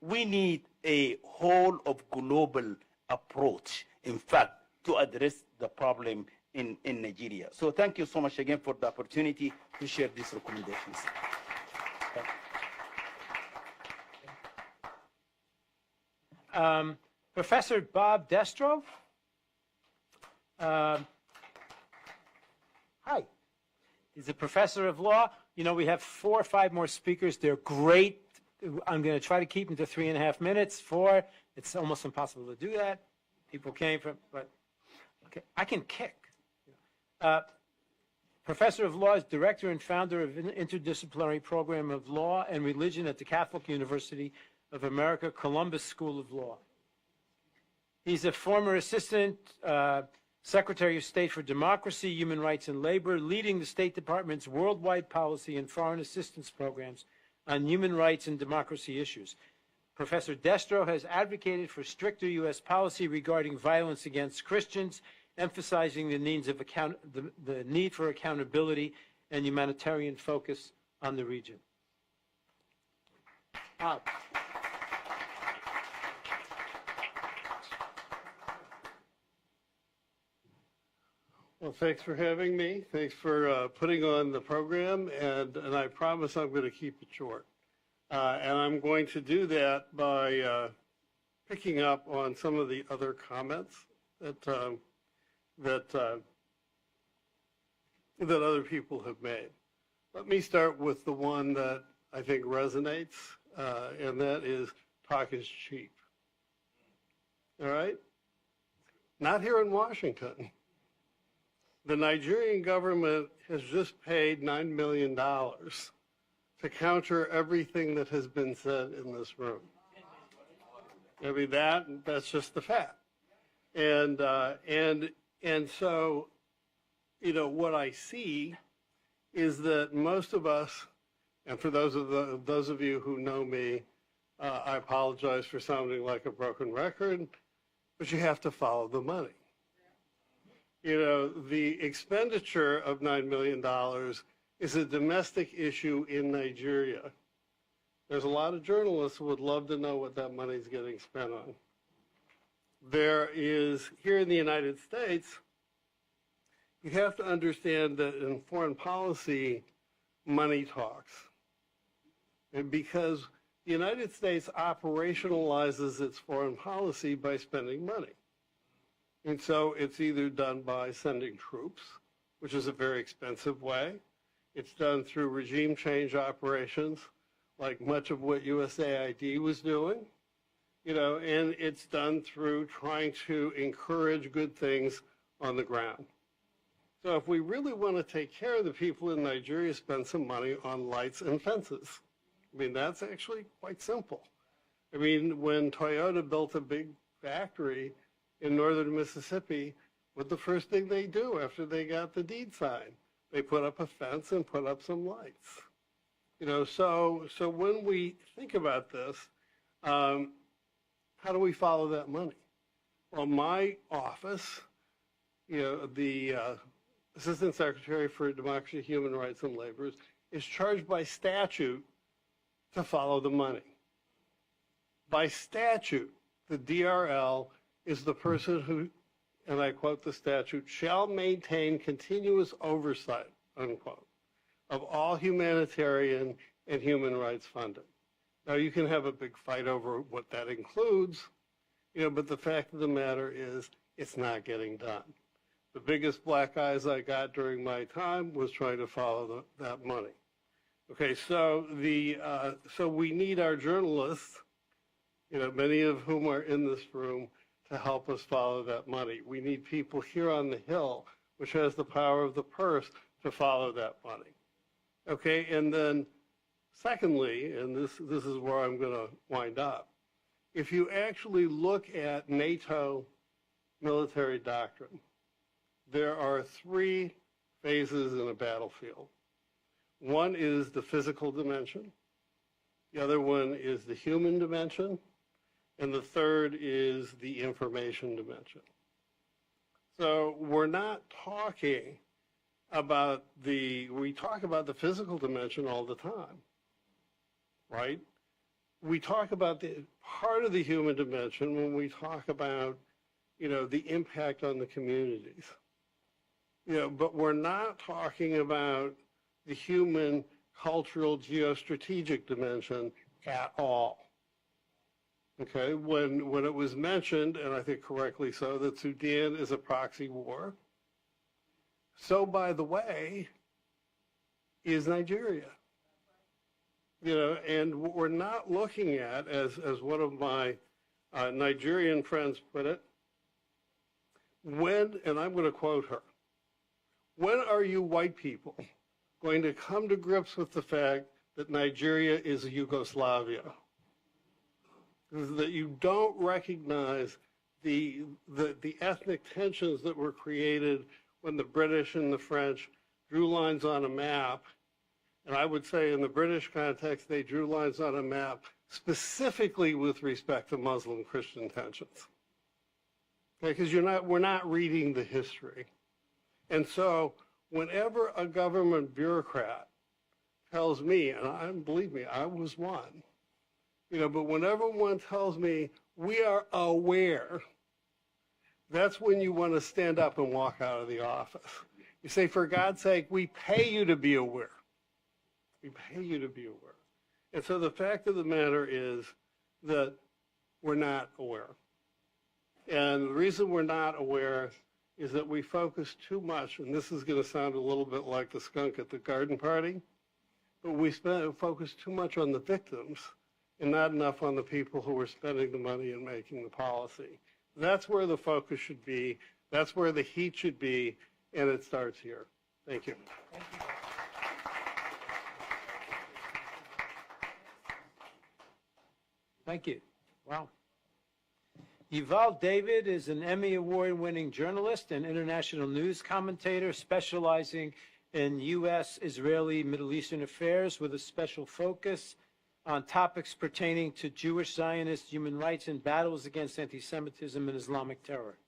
we need a whole of global approach, in fact, to address the problem in Nigeria. So thank you so much again for the opportunity to share these recommendations. Professor Bob Destro. Hi. He's a professor of law. You know, we have 4 or 5 more speakers. They're great. I'm going to try to keep them to 3.5 minutes. 4. It's almost impossible to do that. People came from, but okay, I can kick. Professor of Law is director and founder of an interdisciplinary program of law and religion at the Catholic University of America, Columbus School of Law. He's a former assistant Secretary of State for Democracy, Human Rights, and Labor, leading the State Department's worldwide policy and foreign assistance programs on human rights and democracy issues. Professor Destro has advocated for stricter U.S. policy regarding violence against Christians, emphasizing the need for accountability and humanitarian focus on the region. Well, thanks for having me. Thanks for putting on the program, and I promise I'm going to keep it short. And I'm going to do that by picking up on some of the other comments that other people have made. Let me start with the one that I think resonates, and that is talk is cheap. All right? Not here in Washington. The Nigerian government has just paid $9 million to counter everything that has been said in this room. I mean, that's just the fact. And so, you know, what I see is that most of us, and for those of you who know me, I apologize for sounding like a broken record, but you have to follow the money. You know, the expenditure of $9 million is a domestic issue in Nigeria. There's a lot of journalists who would love to know what that money is getting spent on. There is, here in the United States, you have to understand that in foreign policy, money talks. And because the United States operationalizes its foreign policy by spending money. And so it's either done by sending troops, which is a very expensive way. It's done through regime change operations, like much of what USAID was doing, you know, and it's done through trying to encourage good things on the ground. So if we really want to take care of the people in Nigeria, spend some money on lights and fences. I mean, that's actually quite simple. I mean, when Toyota built a big factory in northern Mississippi, what the first thing they do after they got the deed signed? They put up a fence and put up some lights. You know, so when we think about this, how do we follow that money? Well, my office, you know, the Assistant Secretary for Democracy, Human Rights, and Labor is charged by statute to follow the money. By statute, the DRL is the person who, and I quote the statute, shall maintain continuous oversight, unquote, of all humanitarian and human rights funding. Now, you can have a big fight over what that includes, you know, but the fact of the matter is it's not getting done. The biggest black eyes I got during my time was trying to follow that money. Okay, so so we need our journalists, you know, many of whom are in this room, to help us follow that money. We need people here on the Hill, which has the power of the purse, to follow that money. Okay, and then secondly, and this is where I'm going to wind up, if you actually look at NATO military doctrine, there are 3 phases in a battlefield. One is the physical dimension, the other one is the human dimension, and the third is the information dimension. So we're not talking about we talk about the physical dimension all the time, right? We talk about the part of the human dimension when we talk about, you know, the impact on the communities. You know, but we're not talking about the human, cultural, geostrategic dimension at all. Okay, when it was mentioned, and I think correctly so, that Sudan is a proxy war, so by the way, is Nigeria. You know, and what we're not looking at, as one of my Nigerian friends put it, when, and I'm going to quote her, when are you white people going to come to grips with the fact that Nigeria is Yugoslavia? That you don't recognize the ethnic tensions that were created when the British and the French drew lines on a map. And I would say in the British context, they drew lines on a map specifically with respect to Muslim-Christian tensions. Okay, because we're not reading the history. And so whenever a government bureaucrat tells me, and believe me, I was one, you know, but whenever one tells me we are aware, that's when you want to stand up and walk out of the office. You say, for God's sake, we pay you to be aware. We pay you to be aware. And so the fact of the matter is that we're not aware. And the reason we're not aware is that we focus too much, and this is going to sound a little bit like the skunk at the garden party, but we focus too much on the victims and not enough on the people who are spending the money and making the policy. That's where the focus should be. That's where the heat should be, and it starts here. Thank you. Thank you. Thank you. Wow. Yuval David is an Emmy Award-winning journalist and international news commentator specializing in U.S., Israeli, Middle Eastern affairs with a special focus on topics pertaining to Jewish, Zionist, human rights, and battles against anti-Semitism and Islamic terror.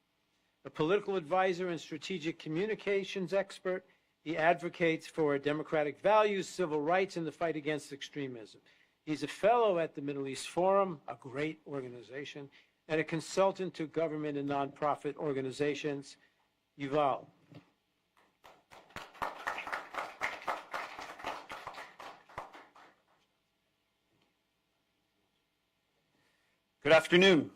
A political advisor and strategic communications expert, he advocates for democratic values, civil rights, and the fight against extremism. He's a fellow at the Middle East Forum, a great organization, and a consultant to government and nonprofit organizations. Yuval. Good afternoon.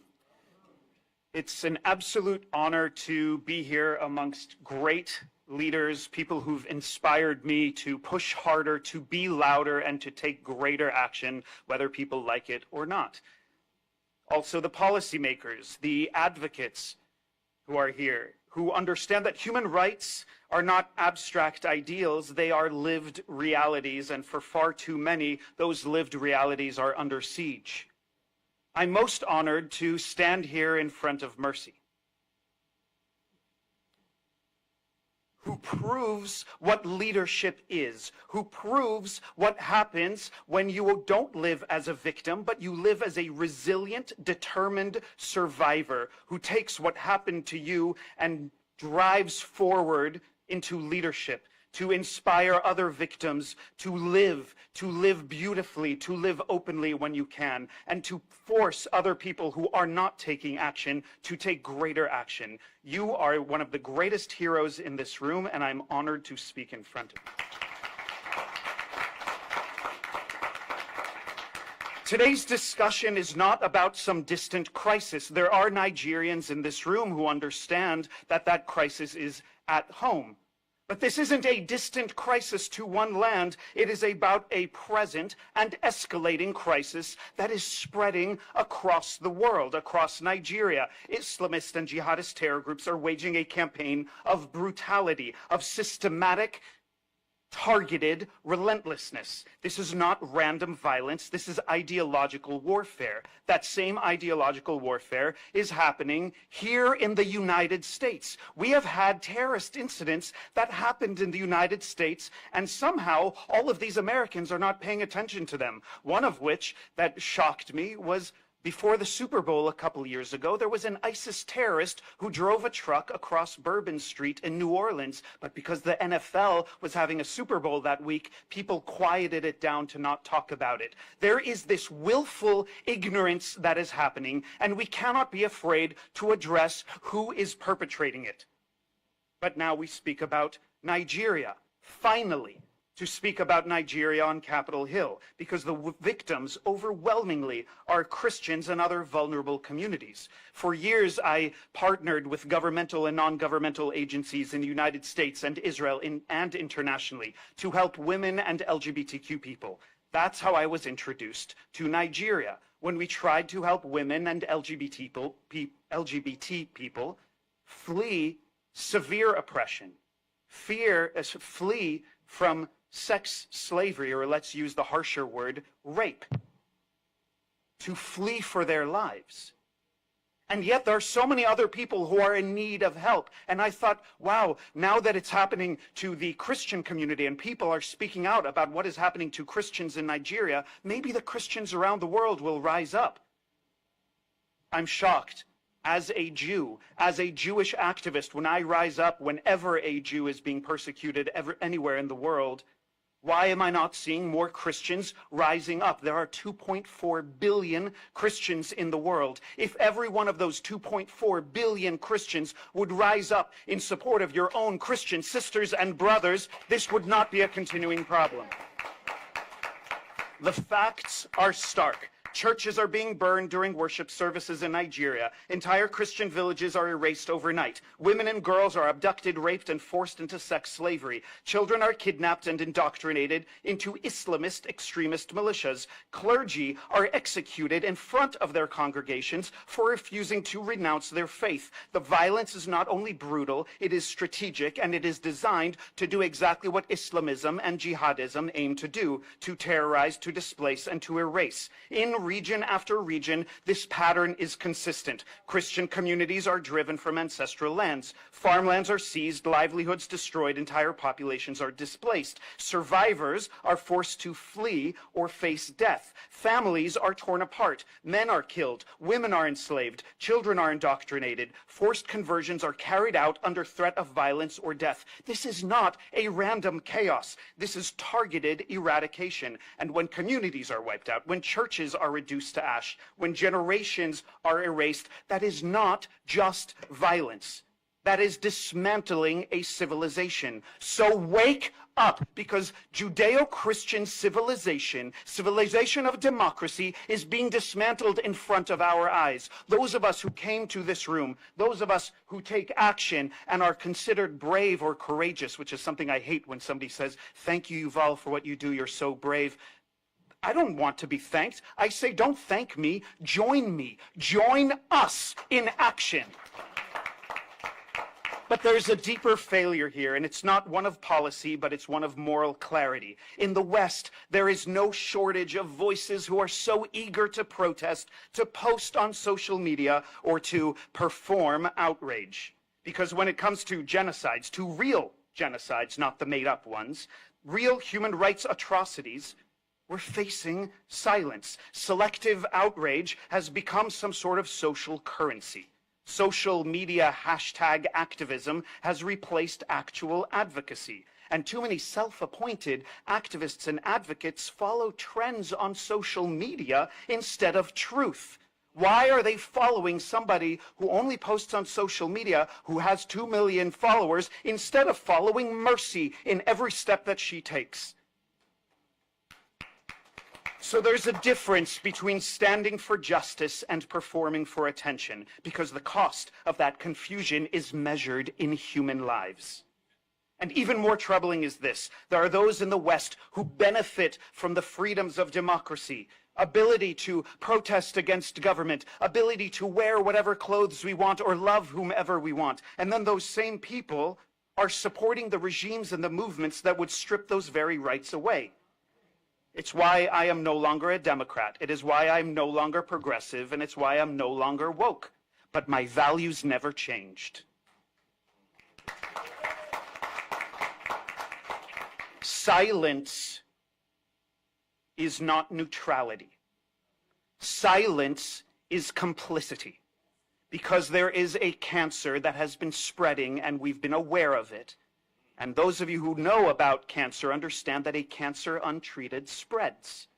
It's an absolute honor to be here amongst great leaders, people who've inspired me to push harder, to be louder, and to take greater action, whether people like it or not. Also the policymakers, the advocates who are here, who understand that human rights are not abstract ideals, they are lived realities, and for far too many, those lived realities are under siege. I'm most honored to stand here in front of Mercy, who proves what leadership is, who proves what happens when you don't live as a victim, but you live as a resilient, determined survivor who takes what happened to you and drives forward into leadership, to inspire other victims to live beautifully, to live openly when you can, and to force other people who are not taking action to take greater action. You are one of the greatest heroes in this room, and I'm honored to speak in front of you. Today's discussion is not about some distant crisis. There are Nigerians in this room who understand that that crisis is at home. But this isn't a distant crisis to one land. It is about a present and escalating crisis that is spreading across the world, across Nigeria. Islamist and jihadist terror groups are waging a campaign of brutality, of systematic, targeted relentlessness. This is not random violence. This is ideological warfare. That same ideological warfare is happening here in the United States. We have had terrorist incidents that happened in the United States, and somehow all of these Americans are not paying attention to them. One of which that shocked me was before the Super Bowl a couple years ago, there was an ISIS terrorist who drove a truck across Bourbon Street in New Orleans. But because the NFL was having a Super Bowl that week, people quieted it down to not talk about it. There is this willful ignorance that is happening, and we cannot be afraid to address who is perpetrating it. But now we speak about Nigeria, finally. To speak about Nigeria on Capitol Hill, because the victims overwhelmingly are Christians and other vulnerable communities. For years, I partnered with governmental and non-governmental agencies in the United States and Israel and internationally to help women and LGBTQ people. That's how I was introduced to Nigeria, when we tried to help women and LGBT people flee severe oppression, flee from sex slavery, or let's use the harsher word, rape, to flee for their lives. And yet there are so many other people who are in need of help. And I thought, wow, now that it's happening to the Christian community and people are speaking out about what is happening to Christians in Nigeria, maybe the Christians around the world will rise up. I'm shocked. As a Jew, as a Jewish activist, when I rise up whenever a Jew is being persecuted anywhere in the world, why am I not seeing more Christians rising up? There are 2.4 billion Christians in the world. If every one of those 2.4 billion Christians would rise up in support of your own Christian sisters and brothers, this would not be a continuing problem. The facts are stark. Churches are being burned during worship services in Nigeria. Entire Christian villages are erased overnight. Women and girls are abducted, raped, and forced into sex slavery. Children are kidnapped and indoctrinated into Islamist extremist militias. Clergy are executed in front of their congregations for refusing to renounce their faith. The violence is not only brutal, it is strategic, and it is designed to do exactly what Islamism and jihadism aim to do, to terrorize, to displace, and to erase. In region after region, this pattern is consistent. Christian communities are driven from ancestral lands. Farmlands are seized, livelihoods destroyed, entire populations are displaced. Survivors are forced to flee or face death. Families are torn apart. Men are killed. Women are enslaved. Children are indoctrinated. Forced conversions are carried out under threat of violence or death. This is not a random chaos. This is targeted eradication. And when communities are wiped out, when churches are reduced to ash, when generations are erased, that is not just violence. That is dismantling a civilization. So wake up, because Judeo-Christian civilization of democracy, is being dismantled in front of our eyes. Those of us who came to this room, those of us who take action and are considered brave or courageous, which is something I hate when somebody says, "Thank you, Yuval, for what you do, you're so brave." I don't want to be thanked. I say, don't thank me, join me. Join us in action. But there's a deeper failure here, and it's not one of policy, but it's one of moral clarity. In the West, there is no shortage of voices who are so eager to protest, to post on social media, or to perform outrage. Because when it comes to genocides, to real genocides, not the made-up ones, real human rights atrocities, we're facing silence. Selective outrage has become some sort of social currency. Social media hashtag activism has replaced actual advocacy. And too many self-appointed activists and advocates follow trends on social media instead of truth. Why are they following somebody who only posts on social media, who has 2 million followers, instead of following Mercy in every step that she takes? So there's a difference between standing for justice and performing for attention, because the cost of that confusion is measured in human lives. And even more troubling is this: there are those in the West who benefit from the freedoms of democracy, ability to protest against government, ability to wear whatever clothes we want or love whomever we want. And then those same people are supporting the regimes and the movements that would strip those very rights away. It's why I am no longer a Democrat. It is why I'm no longer progressive, and it's why I'm no longer woke. But my values never changed. Silence is not neutrality. Silence is complicity. Because there is a cancer that has been spreading, and we've been aware of it. And those of you who know about cancer understand that a cancer untreated spreads.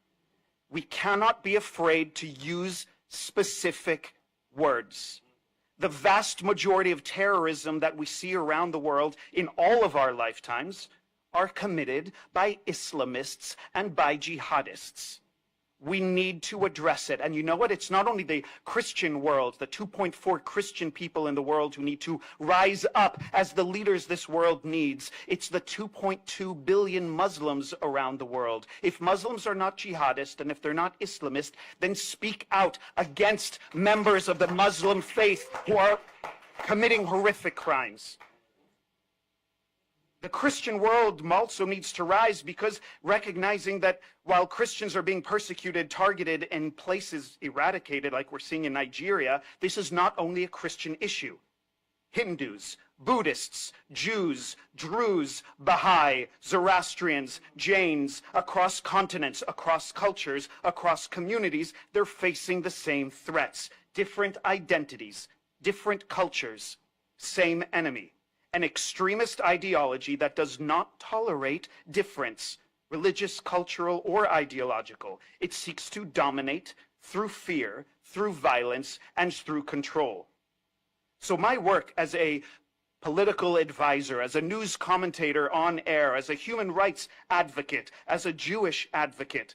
We cannot be afraid to use specific words. The vast majority of terrorism that we see around the world in all of our lifetimes are committed by Islamists and by jihadists. We need to address it. And you know what? It's not only the Christian world, the 2.4 Christian people in the world who need to rise up as the leaders this world needs. It's the 2.2 billion Muslims around the world. If Muslims are not jihadist and if they're not Islamist, then speak out against members of the Muslim faith who are committing horrific crimes. The Christian world also needs to rise, because recognizing that while Christians are being persecuted, targeted, and places eradicated, like we're seeing in Nigeria, this is not only a Christian issue. Hindus, Buddhists, Jews, Druze, Baha'i, Zoroastrians, Jains, across continents, across cultures, across communities, they're facing the same threats. Different identities, different cultures, same enemy. An extremist ideology that does not tolerate difference, religious, cultural, or ideological. It seeks to dominate through fear, through violence, and through control. So my work as a political advisor, as a news commentator on air, as a human rights advocate, as a Jewish advocate,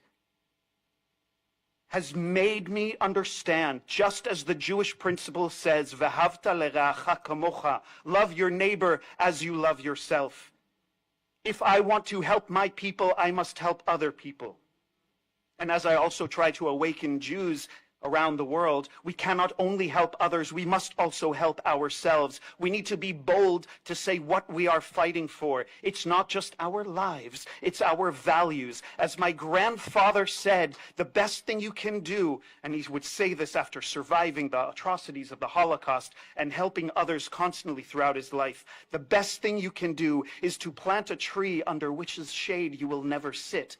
has made me understand, just as the Jewish principle says, "V'havta l'reacha kamocha," love your neighbor as you love yourself. If I want to help my people, I must help other people. And as I also try to awaken Jews, around the world, we cannot only help others, we must also help ourselves. We need to be bold to say what we are fighting for. It's not just our lives, it's our values. As my grandfather said, the best thing you can do, and he would say this after surviving the atrocities of the Holocaust and helping others constantly throughout his life, the best thing you can do is to plant a tree under which's shade you will never sit.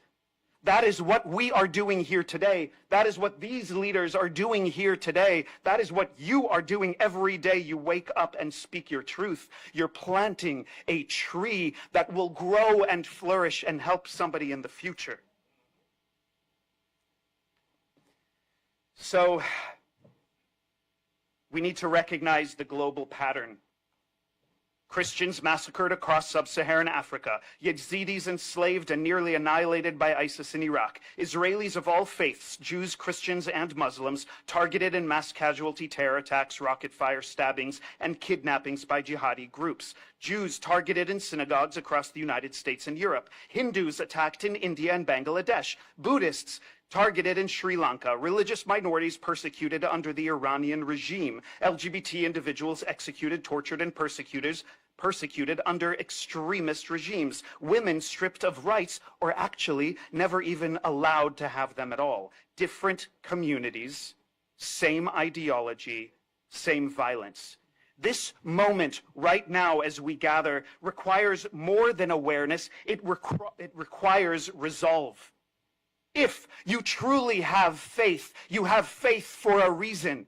That is what we are doing here today. That is what these leaders are doing here today. That is what you are doing every day you wake up and speak your truth. You're planting a tree that will grow and flourish and help somebody in the future. So, we need to recognize the global pattern. Christians massacred across sub-Saharan Africa, Yazidis enslaved and nearly annihilated by ISIS in Iraq, Israelis of all faiths, Jews, Christians, and Muslims, targeted in mass casualty terror attacks, rocket fire, stabbings, and kidnappings by jihadi groups, Jews targeted in synagogues across the United States and Europe, Hindus attacked in India and Bangladesh, Buddhists targeted in Sri Lanka, religious minorities persecuted under the Iranian regime, LGBT individuals executed, tortured, and persecuted under extremist regimes, women stripped of rights or actually never even allowed to have them at all. Different communities, same ideology, same violence. This moment right now as we gather requires more than awareness, it requires resolve. If you truly have faith, you have faith for a reason.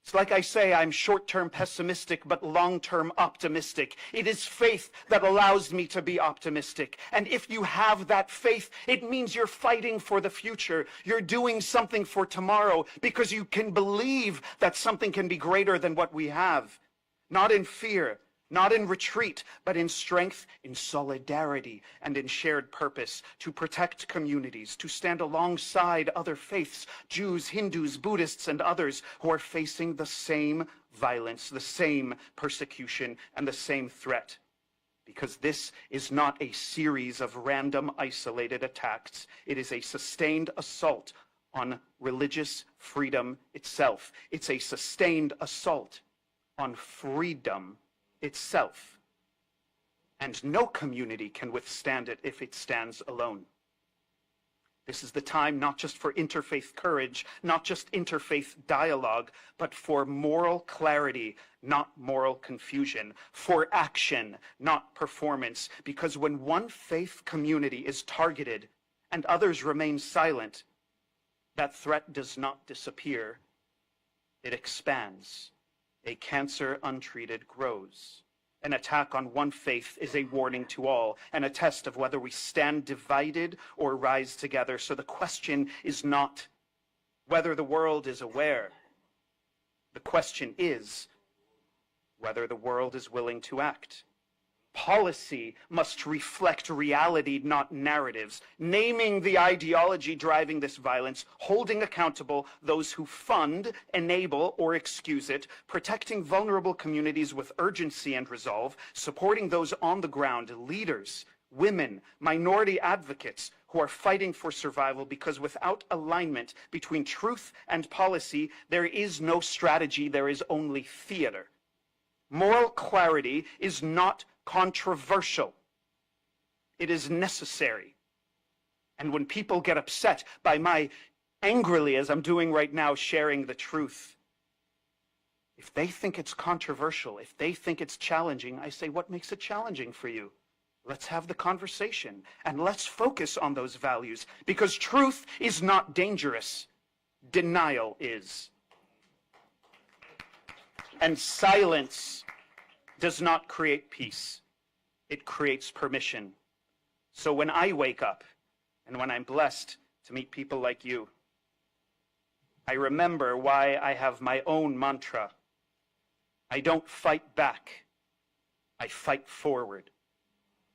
It's like I say, I'm short-term pessimistic, but long-term optimistic. It is faith that allows me to be optimistic. And if you have that faith, it means you're fighting for the future. You're doing something for tomorrow because you can believe that something can be greater than what we have. Not in fear, not in retreat, but in strength, in solidarity, and in shared purpose, to protect communities, to stand alongside other faiths, Jews, Hindus, Buddhists, and others who are facing the same violence, the same persecution, and the same threat. Because this is not a series of random, isolated attacks. It is a sustained assault on religious freedom itself. It's a sustained assault on freedom itself. And no community can withstand it if it stands alone. This is the time not just for interfaith courage, not just interfaith dialogue, but for moral clarity, not moral confusion, for action, not performance. Because when one faith community is targeted and others remain silent, that threat does not disappear, it expands. A cancer untreated grows. An attack on one faith is a warning to all, and a test of whether we stand divided or rise together. So the question is not whether the world is aware. The question is whether the world is willing to act. Policy must reflect reality, not narratives, naming the ideology driving this violence, holding accountable those who fund, enable, or excuse it, protecting vulnerable communities with urgency and resolve, supporting those on the ground, leaders, women, minority advocates who are fighting for survival, because without alignment between truth and policy, there is no strategy, there is only theater. Moral clarity is not controversial. It is necessary. And when people get upset by my angrily, as I'm doing right now, sharing the truth, if they think it's controversial, if they think it's challenging, I say, what makes it challenging for you? Let's have the conversation and let's focus on those values, because truth is not dangerous. Denial is. And silence does not create peace. It creates permission. So when I wake up and when I'm blessed to meet people like you, I remember why I have my own mantra. I don't fight back. I fight forward.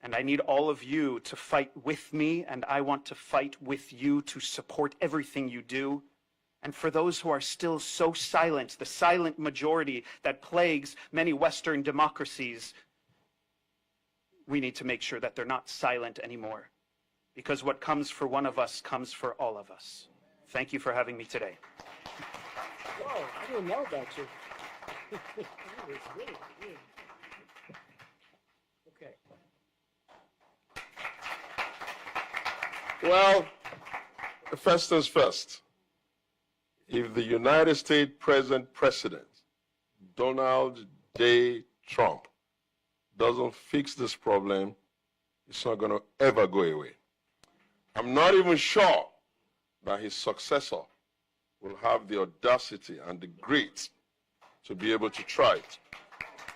And I need all of you to fight with me, and I want to fight with you to support everything you do. And for those who are still so silent, the silent majority that plagues many Western democracies, we need to make sure that they're not silent anymore. Because what comes for one of us comes for all of us. Thank you for having me today. Oh, I didn't know about you. Okay. Well, first things first. If the United States present president, Donald J. Trump, doesn't fix this problem, it's not going to ever go away. I'm not even sure that his successor will have the audacity and the grit to be able to try it.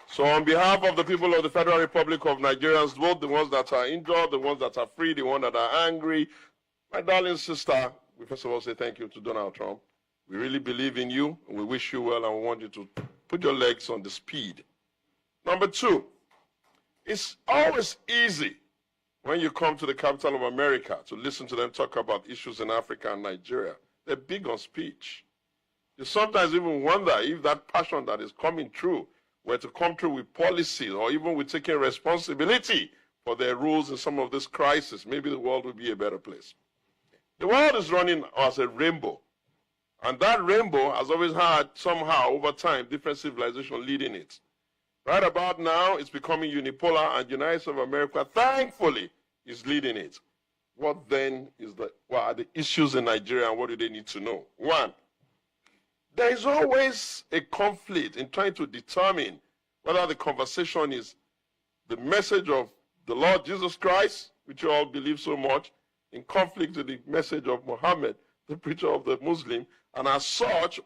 So on behalf of the people of the Federal Republic of Nigerians, both the ones that are injured, the ones that are free, the ones that are angry, my darling sister, we first of all say thank you to Donald Trump. We really believe in you, and we wish you well, and we want you to put your legs on the speed. Number two, it's always easy when you come to the capital of America to listen to them talk about issues in Africa and Nigeria. They're big on speech. You sometimes even wonder if that passion that is coming through were to come through with policies or even with taking responsibility for their rules in some of this crisis, maybe the world would be a better place. The world is running as a rainbow. And that rainbow has always had, somehow, over time, different civilizations leading it. Right about now, it's becoming unipolar, and the United States of America, thankfully, is leading it. What then is what are the issues in Nigeria, and what do they need to know? One, there is always a conflict in trying to determine whether the conversation is the message of the Lord Jesus Christ, which you all believe so much, in conflict with the message of Muhammad, the preacher of the Muslim, and as such,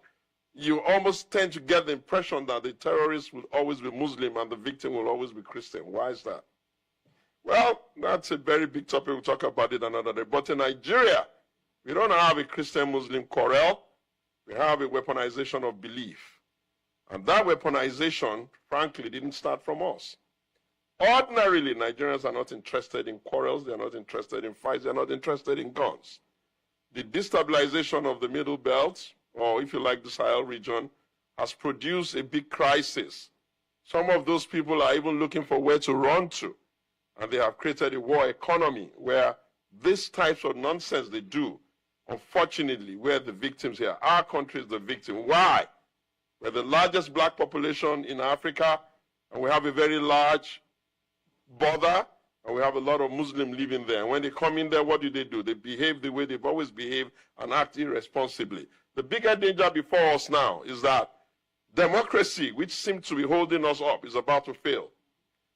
you almost tend to get the impression that the terrorist will always be Muslim and the victim will always be Christian. Why is that? Well, that's a very big topic. We'll talk about it another day. But in Nigeria, we don't have a Christian-Muslim quarrel. We have a weaponization of belief. And that weaponization, frankly, didn't start from us. Ordinarily, Nigerians are not interested in quarrels. They're not interested in fights. They're not interested in guns. The destabilization of the Middle Belt, or if you like the Sahel region, has produced a big crisis. Some of those people are even looking for where to run to. And they have created a war economy where these types of nonsense they do, unfortunately, we're the victims here. Our country is the victim. Why? We're the largest black population in Africa, and we have a very large border, and we have a lot of Muslims living there. And when they come in there, what do? They behave the way they've always behaved and act irresponsibly. The bigger danger before us now is that democracy, which seems to be holding us up, is about to fail.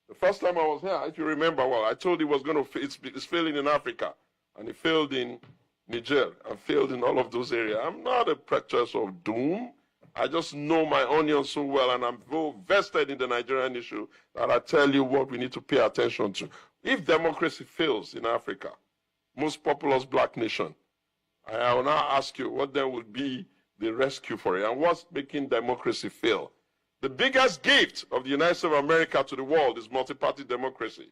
The first time I was here, if you remember, well, I told you it was going to it's failing in Africa, and it failed in Niger, and failed in all of those areas. I'm not a preacher of doom. I just know my onions so well, and I'm so vested in the Nigerian issue that I tell you what we need to pay attention to. If democracy fails in Africa, most populous black nation, I will now ask you what then would be the rescue for it, and what's making democracy fail? The biggest gift of the United States of America to the world is multi-party democracy.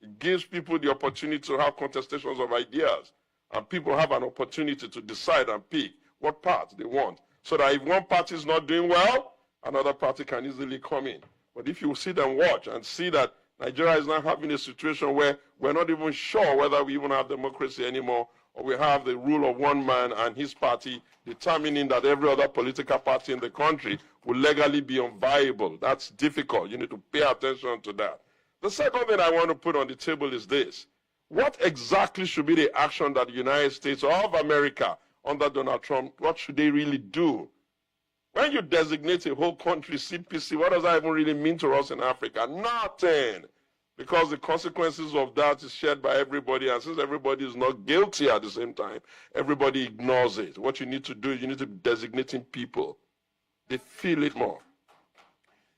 It gives people the opportunity to have contestations of ideas, and people have an opportunity to decide and pick what path they want, so that if one party is not doing well, another party can easily come in. But if you sit and watch and see that Nigeria is now having a situation where we're not even sure whether we even have democracy anymore, or we have the rule of one man and his party determining that every other political party in the country will legally be unviable. That's difficult. You need to pay attention to that. The second thing I want to put on the table is this. What exactly should be the action that the United States of America under Donald Trump, what should they really do? When you designate a whole country CPC, what does that even really mean to us in Africa? Nothing. Because the consequences of that is shared by everybody, and since everybody is not guilty at the same time, everybody ignores it. What you need to do is you need to be designating people. They feel it more.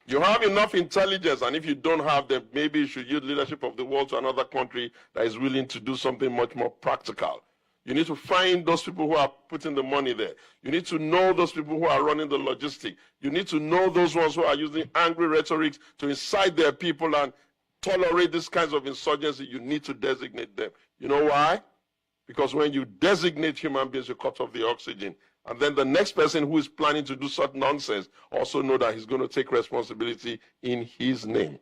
You have enough intelligence, and if you don't have them, maybe you should use leadership of the world to another country that is willing to do something much more practical. You need to find those people who are putting the money there. You need to know those people who are running the logistics. You need to know those ones who are using angry rhetoric to incite their people and tolerate these kinds of insurgency. You need to designate them. You know why? Because when you designate human beings, you cut off the oxygen. And then the next person who is planning to do such nonsense also know that he's going to take responsibility in his name.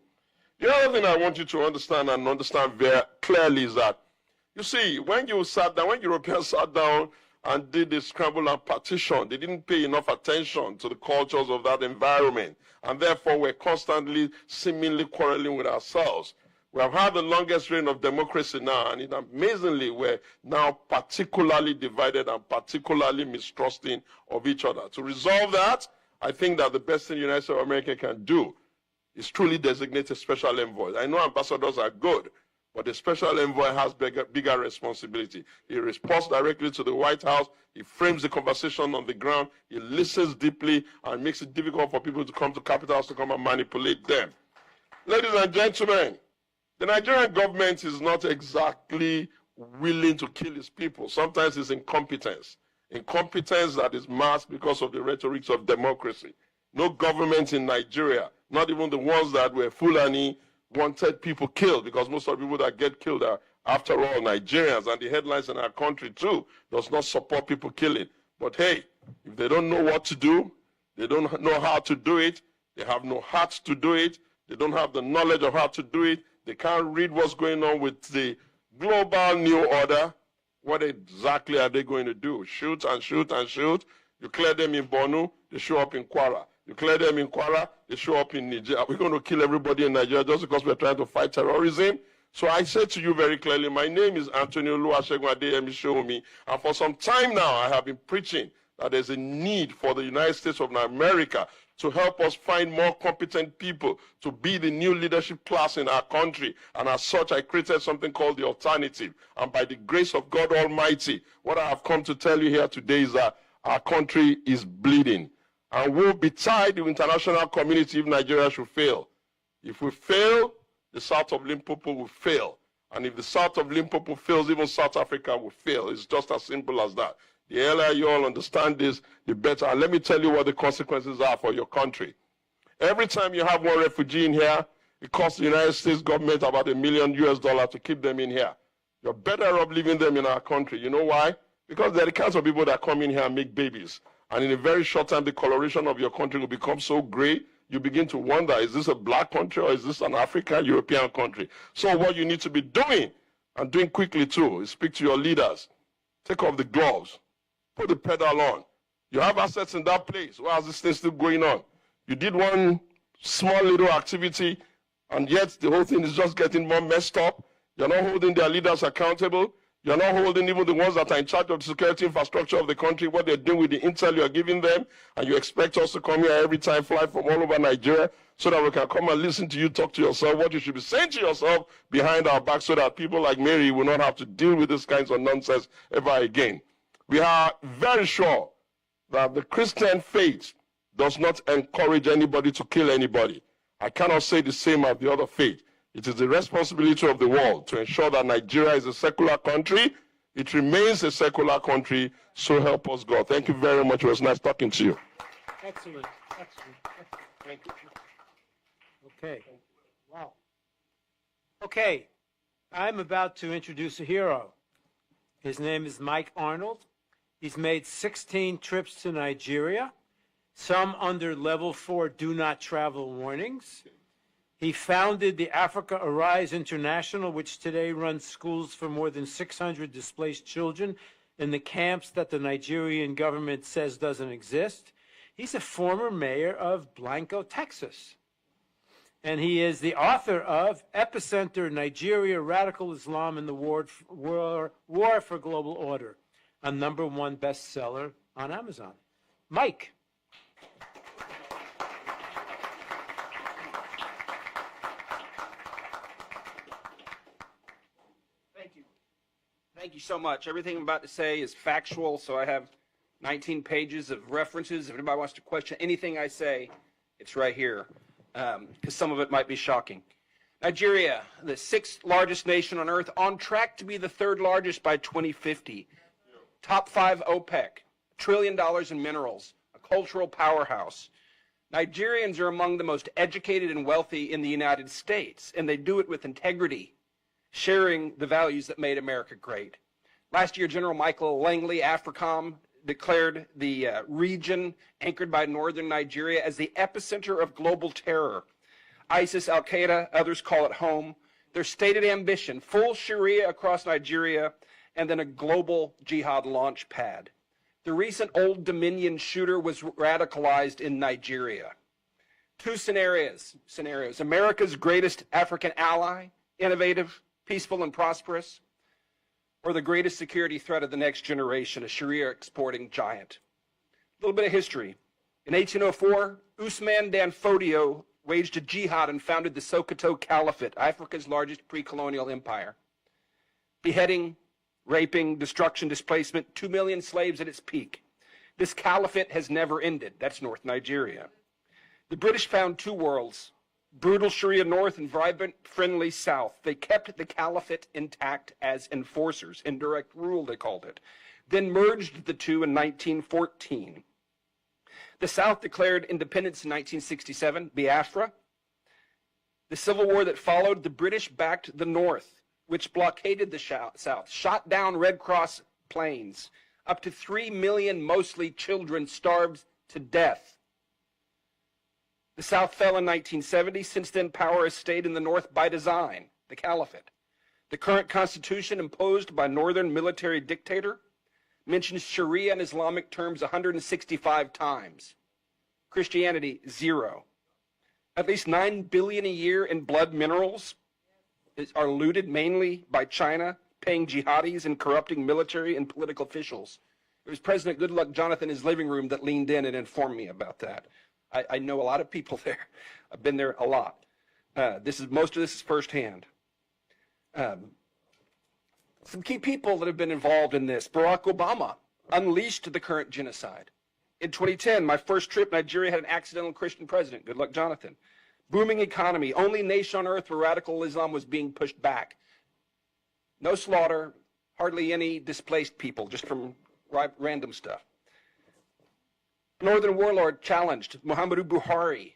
The other thing I want you to understand and understand very clearly is that, you see, when you sat down, when Europeans sat down and did the scramble and partition. They didn't pay enough attention to the cultures of that environment, and therefore we're constantly seemingly quarreling with ourselves. We have had the longest reign of democracy now, and amazingly, we're now particularly divided and particularly mistrusting of each other. To resolve that, I think that the best thing the United States of America can do is truly designate a special envoy. I know ambassadors are good, but the special envoy has bigger responsibility. He responds directly to the White House. He frames the conversation on the ground. He listens deeply and makes it difficult for people to come to capitals to come and manipulate them. Ladies and gentlemen, the Nigerian government is not exactly willing to kill its people. Sometimes it's incompetence. Incompetence that is masked because of the rhetorics of democracy. No government in Nigeria, not even the ones that were Fulani, wanted people killed, because most of the people that get killed are, after all, Nigerians, and the headlines in our country too does not support people killing. But hey, if they don't know what to do, they don't know how to do it, they have no heart to do it, they don't have the knowledge of how to do it, they can't read what's going on with the global new order, what exactly are they going to do? Shoot and shoot and shoot? You clear them in Borno, they show up in Kwara. You clear them in Kwara, they show up in Niger. Are we going to kill everybody in Nigeria just because we're trying to fight terrorism? So I say to you very clearly, my name is Antonio Oluwasegun Adeyemi Shomi, and for some time now I have been preaching that there's a need for the United States of America to help us find more competent people to be the new leadership class in our country. And as such, I created something called the Alternative. And by the grace of God Almighty, what I have come to tell you here today is that our country is bleeding. And we'll be tied to the international community if Nigeria should fail. If we fail, the south of Limpopo will fail. And if the south of Limpopo fails, even South Africa will fail. It's just as simple as that. The earlier you all understand this, the better. And let me tell you what the consequences are for your country. Every time you have one refugee in here, it costs the United States government about $1 million to keep them in here. You're better off leaving them in our country. You know why? Because they're the kinds of people that come in here and make babies. And in a very short time, the coloration of your country will become so gray, you begin to wonder, is this a black country or is this an African, European country? So what you need to be doing, and doing quickly too, is speak to your leaders. Take off the gloves. Put the pedal on. You have assets in that place. Why is this thing still going on? You did one small little activity, and yet the whole thing is just getting more messed up. You're not holding their leaders accountable. You're not holding even the ones that are in charge of the security infrastructure of the country, what they're doing with the intel you're giving them, and you expect us to come here every time, fly from all over Nigeria, so that we can come and listen to you talk to yourself, what you should be saying to yourself behind our back, so that people like Mary will not have to deal with this kinds of nonsense ever again. We are very sure that the Christian faith does not encourage anybody to kill anybody. I cannot say the same of the other faith. It is the responsibility of the world to ensure that Nigeria is a secular country. It remains a secular country, so help us God. Thank you very much. It was nice talking to you. Excellent. Excellent. Thank you. Okay. Wow. Okay. I'm about to introduce a hero. His name is Mike Arnold. He's made 16 trips to Nigeria, some under level 4 do not travel warnings. He founded the Africa Arise International, which today runs schools for more than 600 displaced children in the camps that the Nigerian government says doesn't exist. He's a former mayor of Blanco, Texas. And he is the author of Epicenter, Nigeria, Radical Islam and the War for Global Order, a #1 bestseller on Amazon. Mike. Thank you so much. Everything I'm about to say is factual, so I have 19 pages of references. If anybody wants to question anything I say, it's right here, because some of it might be shocking. Nigeria, the 6th largest nation on earth, on track to be the 3rd largest by 2050. Top 5 OPEC, $1 trillion in minerals, a cultural powerhouse. Nigerians are among the most educated and wealthy in the United States, and they do it with integrity, sharing the values that made America great. Last year, General Michael Langley, AFRICOM, declared the region anchored by northern Nigeria as the epicenter of global terror. ISIS, Al-Qaeda, others call it home. Their stated ambition, full Sharia across Nigeria, and then a global jihad launch pad. The recent Old Dominion shooter was radicalized in Nigeria. Two scenarios. America's greatest African ally, innovative, peaceful, and prosperous, or the greatest security threat of the next generation, a Sharia exporting giant. A little bit of history. In 1804, Usman Dan Fodio waged a jihad and founded the Sokoto Caliphate, Africa's largest pre-colonial empire. Beheading, raping, destruction, displacement, 2 million slaves at its peak. This caliphate has never ended. That's North Nigeria. The British found two worlds, brutal Sharia North and vibrant, friendly South. They kept the caliphate intact as enforcers, indirect rule they called it, then merged the two in 1914. The South declared independence in 1967, Biafra. The civil war that followed, the British backed the North, which blockaded the South, shot down Red Cross planes. Up to 3 million, mostly children, starved to death. The South fell in 1970. Since then, power has stayed in the North by design, the Caliphate. The current constitution, imposed by Northern military dictator, mentions Sharia in Islamic terms 165 times. Christianity, 0. At least $9 billion a year in blood minerals are looted mainly by China, paying jihadis and corrupting military and political officials. It was President Goodluck Jonathan in his living room that leaned in and informed me about that. I know a lot of people there. I've been there a lot. Most of this is firsthand. Some key people that have been involved in this. Barack Obama unleashed the current genocide. In 2010, my first trip, Nigeria had an accidental Christian president, Goodluck Jonathan. Booming economy, only nation on earth where radical Islam was being pushed back. No slaughter, hardly any displaced people, just from random stuff. Northern warlord challenged Muhammadu Buhari,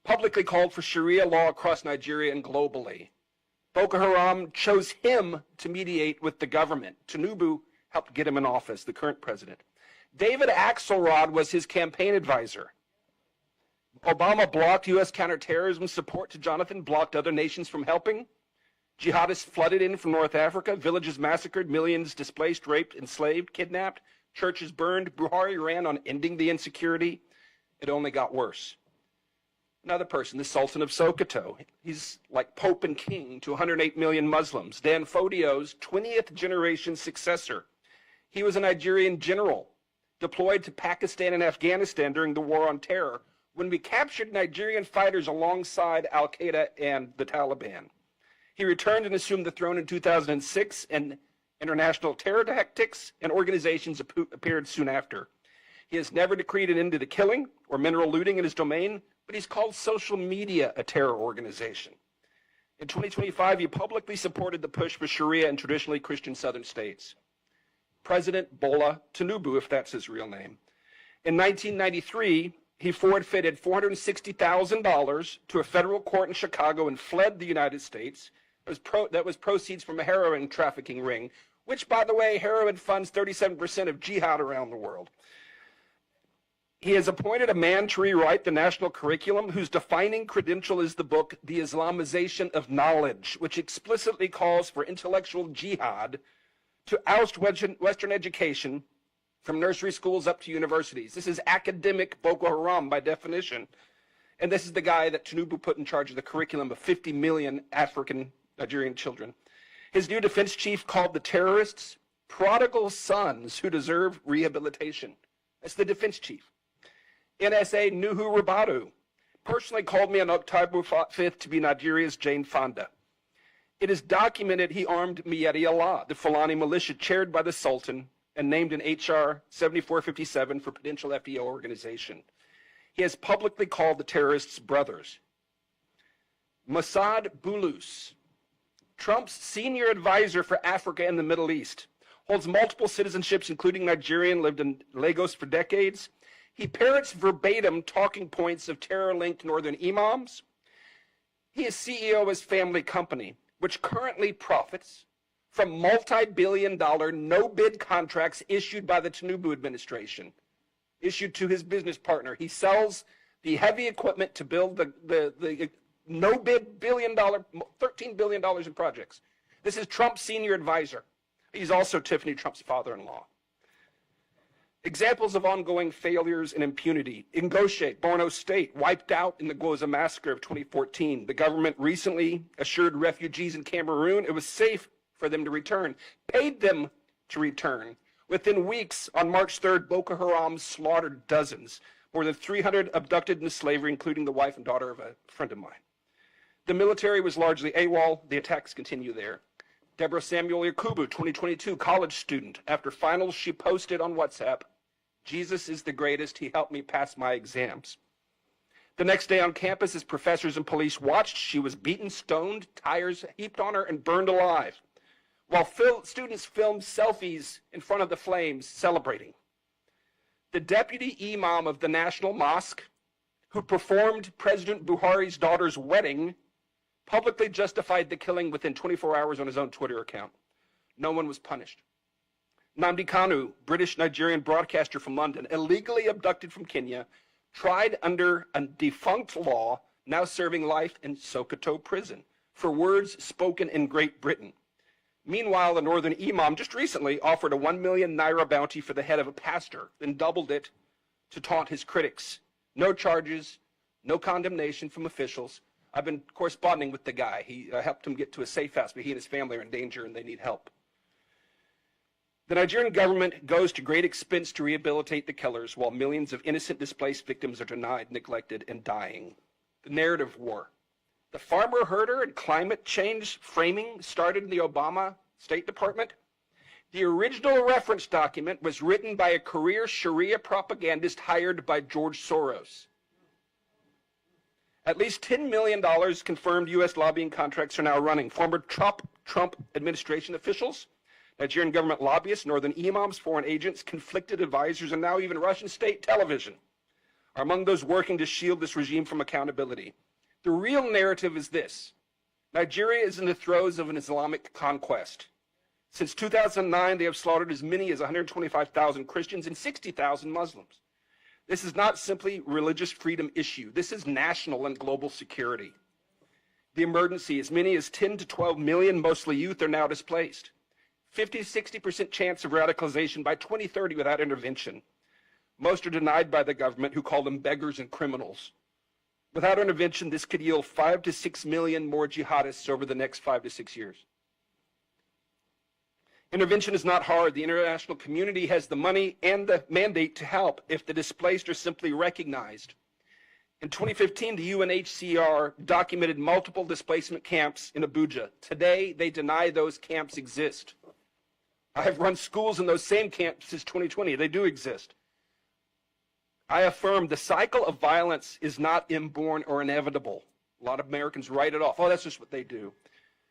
publicly called for Sharia law across Nigeria and globally. Boko Haram chose him to mediate with the government. Tinubu helped get him in office, the current president. David Axelrod was his campaign advisor. Obama blocked U.S. counterterrorism support to Jonathan, blocked other nations from helping. Jihadists flooded in from North Africa, villages massacred, millions displaced, raped, enslaved, kidnapped, churches burned. Buhari ran on ending the insecurity. It only got worse. Another person, the Sultan of Sokoto. He's like Pope and King to 108 million Muslims. Dan Fodio's 20th generation successor. He was a Nigerian general deployed to Pakistan and Afghanistan during the War on Terror when we captured Nigerian fighters alongside Al-Qaeda and the Taliban. He returned and assumed the throne in 2006, and international terror tactics and organizations appeared soon after. He has never decreed an end to the killing or mineral looting in his domain, but he's called social media a terror organization. In 2025, he publicly supported the push for Sharia in traditionally Christian southern states. President Bola Tinubu, if that's his real name. In 1993, he forfeited $460,000 to a federal court in Chicago and fled the United States. That was proceeds from a heroin trafficking ring, which, by the way, heroin funds 37% of jihad around the world. He has appointed a man to rewrite the national curriculum whose defining credential is the book, The Islamization of Knowledge, which explicitly calls for intellectual jihad to oust Western education from nursery schools up to universities. This is academic Boko Haram by definition. And this is the guy that Tinubu put in charge of the curriculum of 50 million African Nigerian children. His new defense chief called the terrorists prodigal sons who deserve rehabilitation. That's the defense chief. NSA Nuhu Rabadu personally called me on October 5th to be Nigeria's Jane Fonda. It is documented he armed Miyeti Allah, the Fulani militia chaired by the Sultan and named in HR 7457 for potential FDO organization. He has publicly called the terrorists brothers. Mossad Bulus, Trump's senior advisor for Africa and the Middle East, holds multiple citizenships, including Nigerian, lived in Lagos for decades. He parrots verbatim talking points of terror-linked northern imams. He is CEO of his family company, which currently profits from multi-billion-dollar no-bid contracts issued by the Tinubu administration, issued to his business partner. He sells the heavy equipment to build the no-bid $13 billion in projects. This is Trump's senior advisor. He's also Tiffany Trump's father-in-law. Examples of ongoing failures and impunity. Ingoshe, Borno State, wiped out in the Gwoza massacre of 2014. The government recently assured refugees in Cameroon it was safe for them to return, paid them to return. Within weeks, on March 3rd, Boko Haram slaughtered dozens, more than 300 abducted into slavery, including the wife and daughter of a friend of mine. The military was largely AWOL. The attacks continue there. Deborah Samuel Yakubu, 2022, college student. After finals, she posted on WhatsApp, "Jesus is the greatest. He helped me pass my exams." The next day on campus, as professors and police watched, she was beaten, stoned, tires heaped on her, and burned alive, while students filmed selfies in front of the flames celebrating. The deputy imam of the National Mosque, who performed President Buhari's daughter's wedding, publicly justified the killing within 24 hours on his own Twitter account. No one was punished. Nnamdi Kanu, British-Nigerian broadcaster from London, illegally abducted from Kenya, tried under a defunct law, now serving life in Sokoto prison for words spoken in Great Britain. Meanwhile, the northern imam just recently offered a 1 million naira bounty for the head of a pastor, then doubled it to taunt his critics. No charges, no condemnation from officials. I've been corresponding with the guy. He helped him get to a safe house, but he and his family are in danger and they need help. The Nigerian government goes to great expense to rehabilitate the killers, while millions of innocent displaced victims are denied, neglected, and dying. The narrative war. The farmer herder and climate change framing started in the Obama State Department. The original reference document was written by a career Sharia propagandist hired by George Soros. At least $10 million confirmed U.S. lobbying contracts are now running. Former Trump administration officials, Nigerian government lobbyists, northern imams, foreign agents, conflicted advisors, and now even Russian state television are among those working to shield this regime from accountability. The real narrative is this: Nigeria is in the throes of an Islamic conquest. Since 2009, they have slaughtered as many as 125,000 Christians and 60,000 Muslims. This is not simply a religious freedom issue. This is national and global security. The emergency: as many as 10 to 12 million, mostly youth, are now displaced. 50-60% chance of radicalization by 2030 without intervention. Most are denied by the government, who call them beggars and criminals. Without intervention, this could yield 5 to 6 million more jihadists over the next 5 to 6 years. Intervention is not hard. The international community has the money and the mandate to help if the displaced are simply recognized. In 2015, the UNHCR documented multiple displacement camps in Abuja. Today, they deny those camps exist. I have run schools in those same camps since 2020. They do exist. I affirm the cycle of violence is not inborn or inevitable. A lot of Americans write it off. Oh, that's just what they do.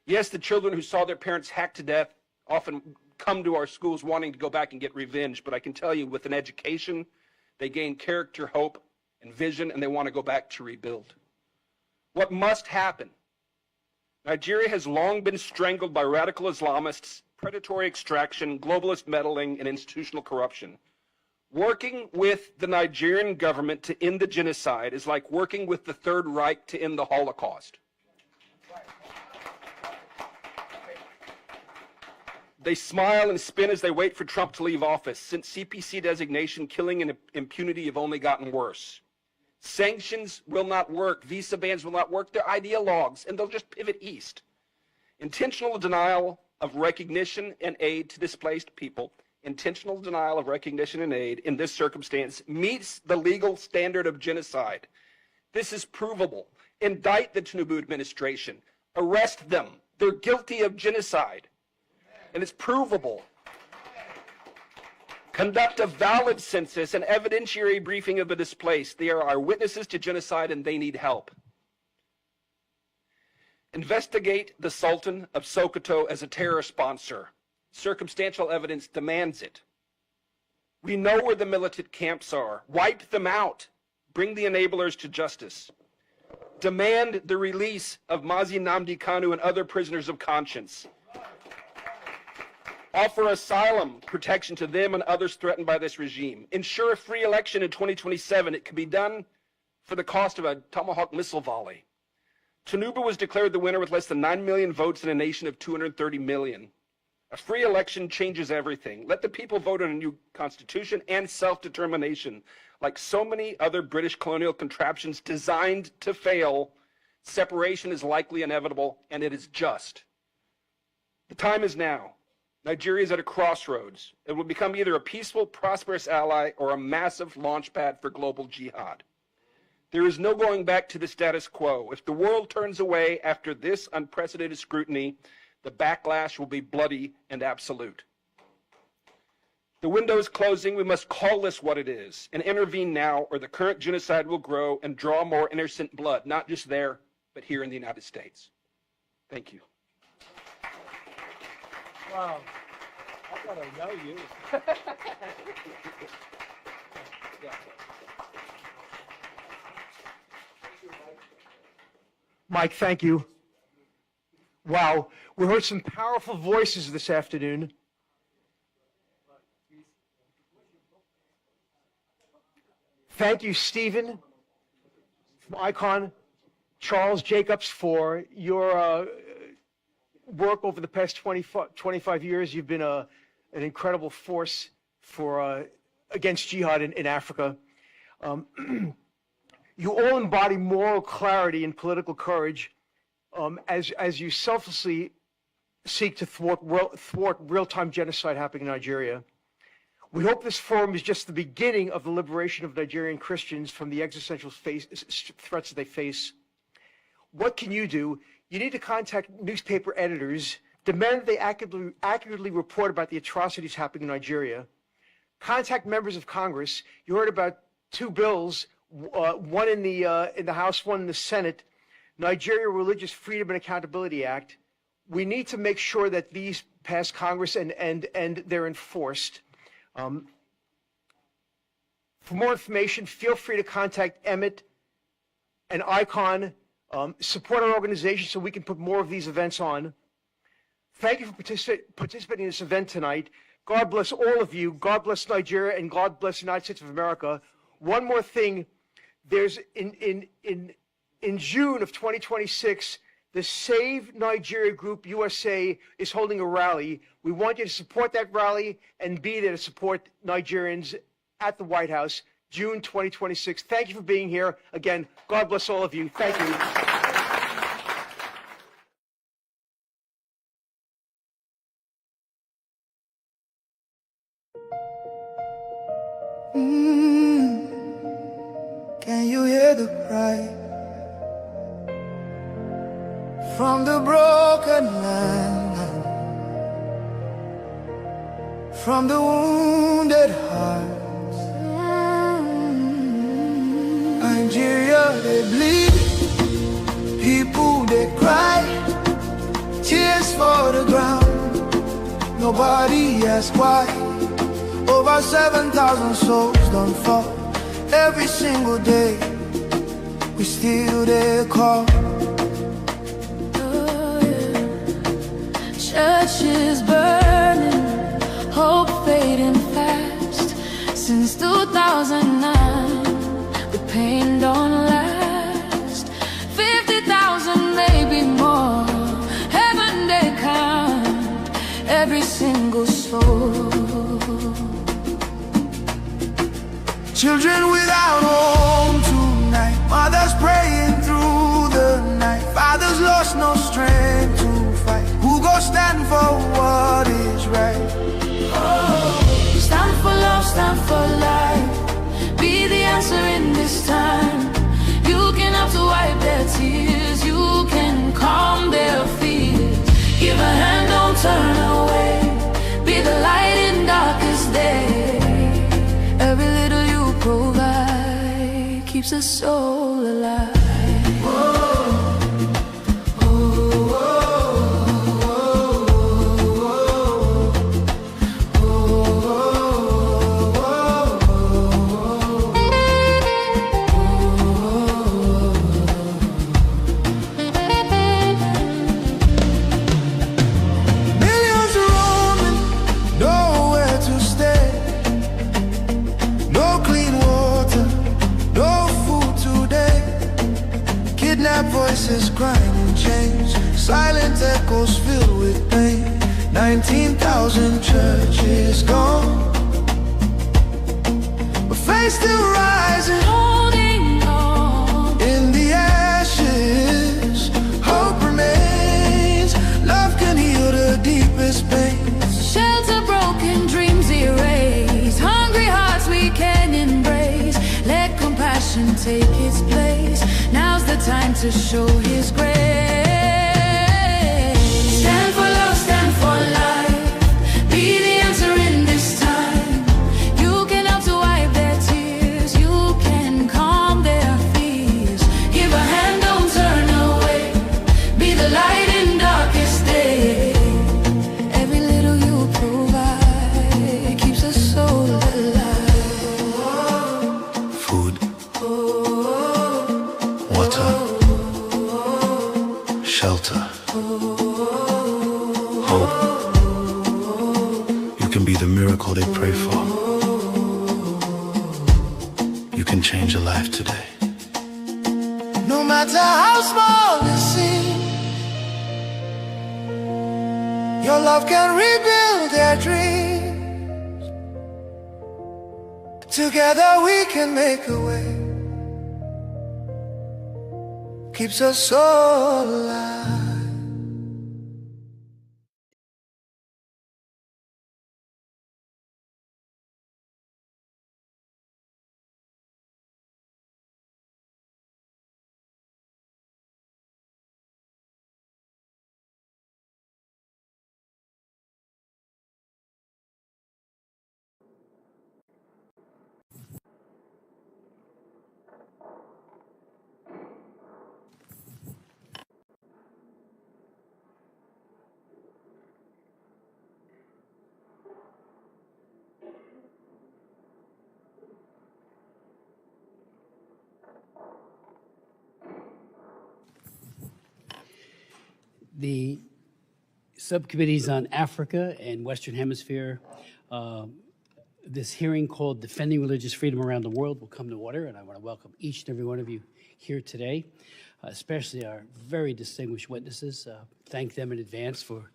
Yes, the children who saw their parents hacked to death often come to our schools wanting to go back and get revenge, but I can tell you, with an education, they gain character, hope, and vision, and they want to go back to rebuild. What must happen? Nigeria has long been strangled by radical Islamists, predatory extraction, globalist meddling, and institutional corruption. Working with the Nigerian government to end the genocide is like working with the Third Reich to end the Holocaust. They smile and spin as they wait for Trump to leave office. Since CPC designation, killing and impunity have only gotten worse. Sanctions will not work. Visa bans will not work. They're ideologues, and they'll just pivot east. Intentional denial of recognition and aid to displaced people, intentional denial of recognition and aid in this circumstance meets the legal standard of genocide. This is provable. Indict the Tinubu administration. Arrest them. They're guilty of genocide. And it's provable. Conduct a valid census and evidentiary briefing of the displaced. They are our witnesses to genocide and they need help. Investigate the Sultan of Sokoto as a terror sponsor. Circumstantial evidence demands it. We know where the militant camps are. Wipe them out. Bring the enablers to justice. Demand the release of Mazi Nnamdi Kanu and other prisoners of conscience. Offer asylum protection to them and others threatened by this regime. Ensure a free election in 2027. It can be done for the cost of a Tomahawk missile volley. Tinubu was declared the winner with less than 9 million votes in a nation of 230 million. A free election changes everything. Let the people vote on a new constitution and self-determination. Like so many other British colonial contraptions designed to fail, separation is likely inevitable, and it is just. The time is now. Nigeria is at a crossroads. It will become either a peaceful, prosperous ally or a massive launchpad for global jihad. There is no going back to the status quo. If the world turns away after this unprecedented scrutiny, the backlash will be bloody and absolute. The window is closing. We must call this what it is and intervene now, or the current genocide will grow and draw more innocent blood, not just there, but here in the United States. Thank you. Wow. I gotta know you. Mike, thank you. Wow, we heard some powerful voices this afternoon. Thank you, Stephen from ICON, Charles Jacobs, for your work over the past 25 years. You've been an incredible force for against jihad in Africa. You all embody moral clarity and political courage as you selflessly seek to thwart real-time genocide happening in Nigeria. We hope this forum is just the beginning of the liberation of Nigerian Christians from the existential threats that they face. What can you do? You need to contact newspaper editors, demand that they accurately report about the atrocities happening in Nigeria. Contact members of Congress. You heard about two bills, one in the House, one in the Senate, Nigeria Religious Freedom and Accountability Act. We need to make sure that these pass Congress and they're enforced. For more information, feel free to contact Emmett and ICON. Support our organization so we can put more of these events on. Thank you for participating in this event tonight. God bless all of you. God bless Nigeria, and God bless the United States of America. One more thing. There's in June of 2026, the Save Nigeria Group USA is holding a rally. We want you to support that rally and be there to support Nigerians at the White House, June 2026. Thank you for being here. Again, God bless all of you. Thank you. Can you hear the cry from the broken land, from the wounded hearts? Nigeria, they bleed, people they cry, tears for the ground. Nobody asks why. Over 7,000 souls don't fall every single day. We still there call. Churches burning, hope fading fast. Since 2009, the pain don't last. 50,000, maybe more. Heaven they count every single soul. Children without home tonight, mothers praying through the night, fathers lost no strength to fight. Who go stand for what is right? Oh, stand for love, stand for life. Be the answer in this time. You can help to wipe their tears. You can calm their fears. Give a hand, don't turn away. Be the light in darkest day. Every little you provide keeps a soul alive. Voices crying in chains, silent echoes filled with pain. 19,000 churches gone, but faith still rising, holding on. In the ashes, hope remains. Love can heal the deepest pains. Shelter broken, dreams erased. Hungry hearts we can embrace. Let compassion take its place. Now's the time to show His grace. Stand for love, stand for life. Be the answer in this time. You can help to wipe their tears. You can calm their fears. Give a hand, don't turn away. Be the light in darkest day. Every little you provide keeps a soul alive. Food, water, shelter, hope. You can be the miracle they pray for. You can change a life today. No matter how small it seems, your love can rebuild their dreams. Together we can make a way. Keeps us all alive. The subcommittees on Africa and Western Hemisphere, this hearing called Defending Religious Freedom Around the World will come to order, and I want to welcome each and every one of you here today, especially our very distinguished witnesses. Thank them in advance for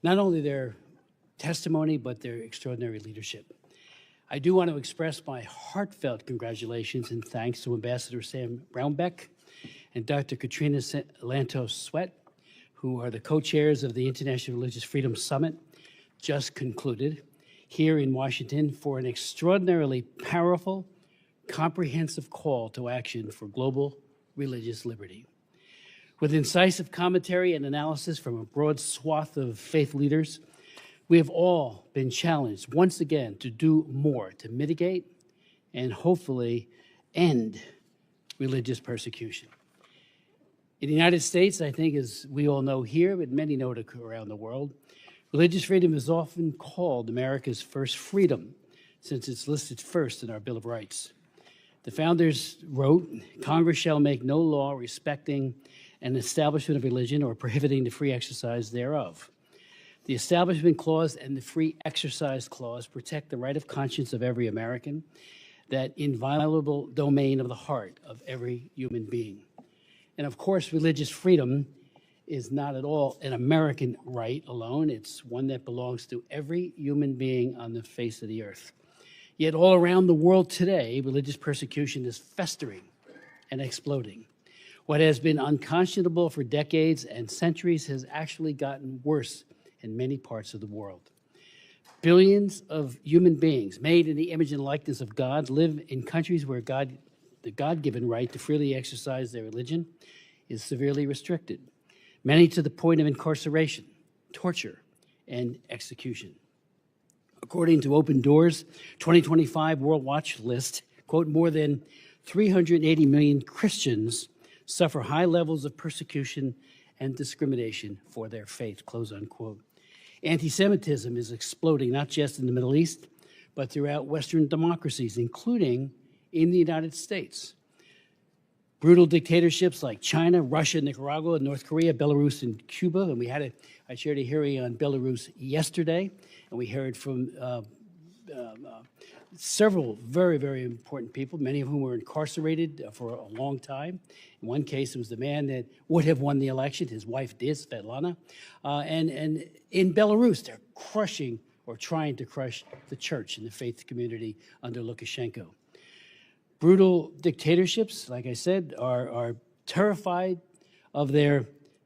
not only their testimony, but their extraordinary leadership. I do want to express my heartfelt congratulations and thanks to Ambassador Sam Brownback and Dr. Katrina Lantos Sweat, who are the co-chairs of the International Religious Freedom Summit, just concluded here in Washington for an extraordinarily powerful, comprehensive call to action for global religious liberty. With incisive commentary and analysis from a broad swath of faith leaders, we have all been challenged once again to do more to mitigate and hopefully end religious persecution. In the United States, I think, as we all know here, but many know it around the world, religious freedom is often called America's first freedom, since it's listed first in our Bill of Rights. The founders wrote, "Congress shall make no law respecting an establishment of religion or prohibiting the free exercise thereof." The Establishment Clause and the Free Exercise Clause protect the right of conscience of every American, that inviolable domain of the heart of every human being. And of course, religious freedom is not at all an American right alone. It's one that belongs to every human being on the face of the earth. Yet all around the world today, religious persecution is festering and exploding. What has been unconscionable for decades and centuries has actually gotten worse in many parts of the world. Billions of human beings made in the image and likeness of God live in countries where the God-given right to freely exercise their religion is severely restricted, many to the point of incarceration, torture, and execution. According to Open Doors' 2025 World Watch list, quote, more than 380 million Christians suffer high levels of persecution and discrimination for their faith, close unquote. Anti-Semitism is exploding, not just in the Middle East, but throughout Western democracies, including in the United States. Brutal dictatorships like China, Russia, Nicaragua, North Korea, Belarus, and Cuba. And I shared a hearing on Belarus yesterday, and we heard from several very, very important people, many of whom were incarcerated for a long time. In one case, it was the man that would have won the election. His wife did, Svetlana. And in Belarus, they're crushing or trying to crush the church and the faith community under Lukashenko. Brutal dictatorships, like I said, are terrified of their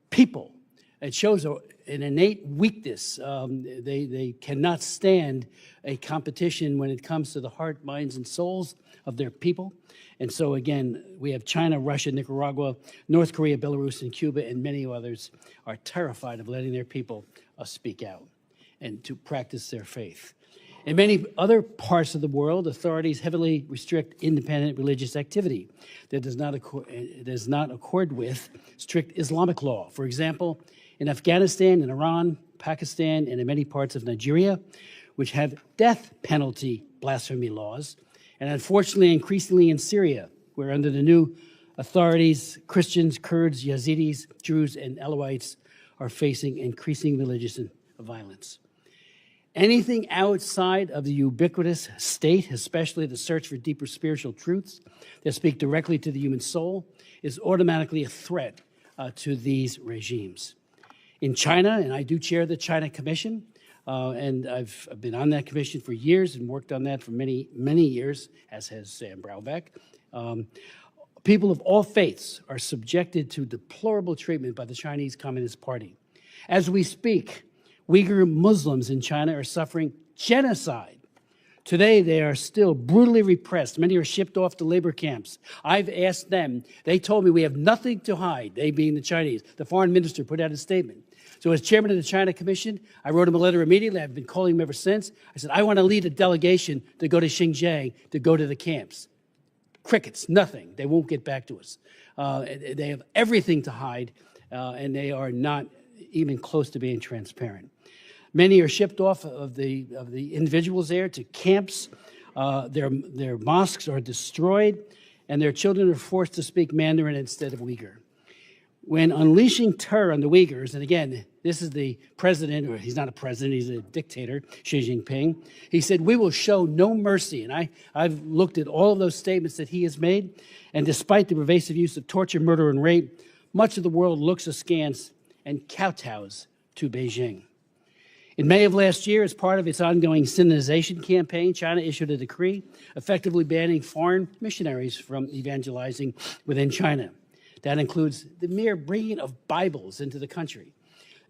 people. It shows an innate weakness. They cannot stand a competition when it comes to the heart, minds, and souls of their people. And so, again, we have China, Russia, Nicaragua, North Korea, Belarus, and Cuba, and many others are terrified of letting their people speak out and to practice their faith. In many other parts of the world, authorities heavily restrict independent religious activity that does not accord with strict Islamic law. For example, in Afghanistan, in Iran, Pakistan, and in many parts of Nigeria, which have death penalty blasphemy laws, and unfortunately, increasingly in Syria, where under the new authorities, Christians, Kurds, Yazidis, Druze, and Alawites are facing increasing religious violence. Anything outside of the ubiquitous state, especially the search for deeper spiritual truths that speak directly to the human soul, is automatically a threat to these regimes. In China, and I do chair the China Commission, and I've been on that commission for years and worked on that for many, many years, as has Sam Brownback. People of all faiths are subjected to deplorable treatment by the Chinese Communist Party. As we speak, Uyghur Muslims in China are suffering genocide. Today, they are still brutally repressed. Many are shipped off to labor camps. I've asked them. They told me we have nothing to hide, they being the Chinese. The foreign minister put out a statement. So as chairman of the China Commission, I wrote him a letter immediately. I've been calling him ever since. I said, I want to lead a delegation to go to Xinjiang, to go to the camps. Crickets, nothing. They won't get back to us. They have everything to hide, and they are not even close to being transparent. Many are shipped off of the individuals there to camps. Their mosques are destroyed, and their children are forced to speak Mandarin instead of Uyghur. When unleashing terror on the Uyghurs, and again, this is the president, or he's not a president, he's a dictator, Xi Jinping. He said, we will show no mercy. And I've looked at all of those statements that he has made, and despite the pervasive use of torture, murder, and rape, much of the world looks askance and kowtows to Beijing. In May of last year, as part of its ongoing Sinization campaign, China issued a decree effectively banning foreign missionaries from evangelizing within China. That includes the mere bringing of Bibles into the country.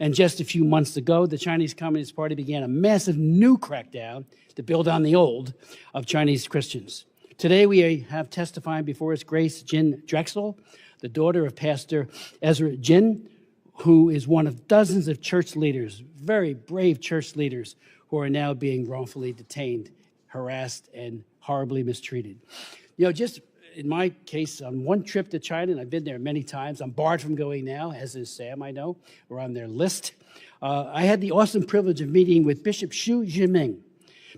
And just a few months ago, the Chinese Communist Party began a massive new crackdown to build on the old of Chinese Christians. Today, we have testifying before us Grace Jin Drexel, the daughter of Pastor Ezra Jin, who is one of dozens of church leaders, very brave church leaders, who are now being wrongfully detained, harassed, and horribly mistreated. You know, just in my case, on one trip to China, and I've been there many times, I'm barred from going now, as is Sam, I know, we're on their list. I had the awesome privilege of meeting with Bishop Xu Zhiming.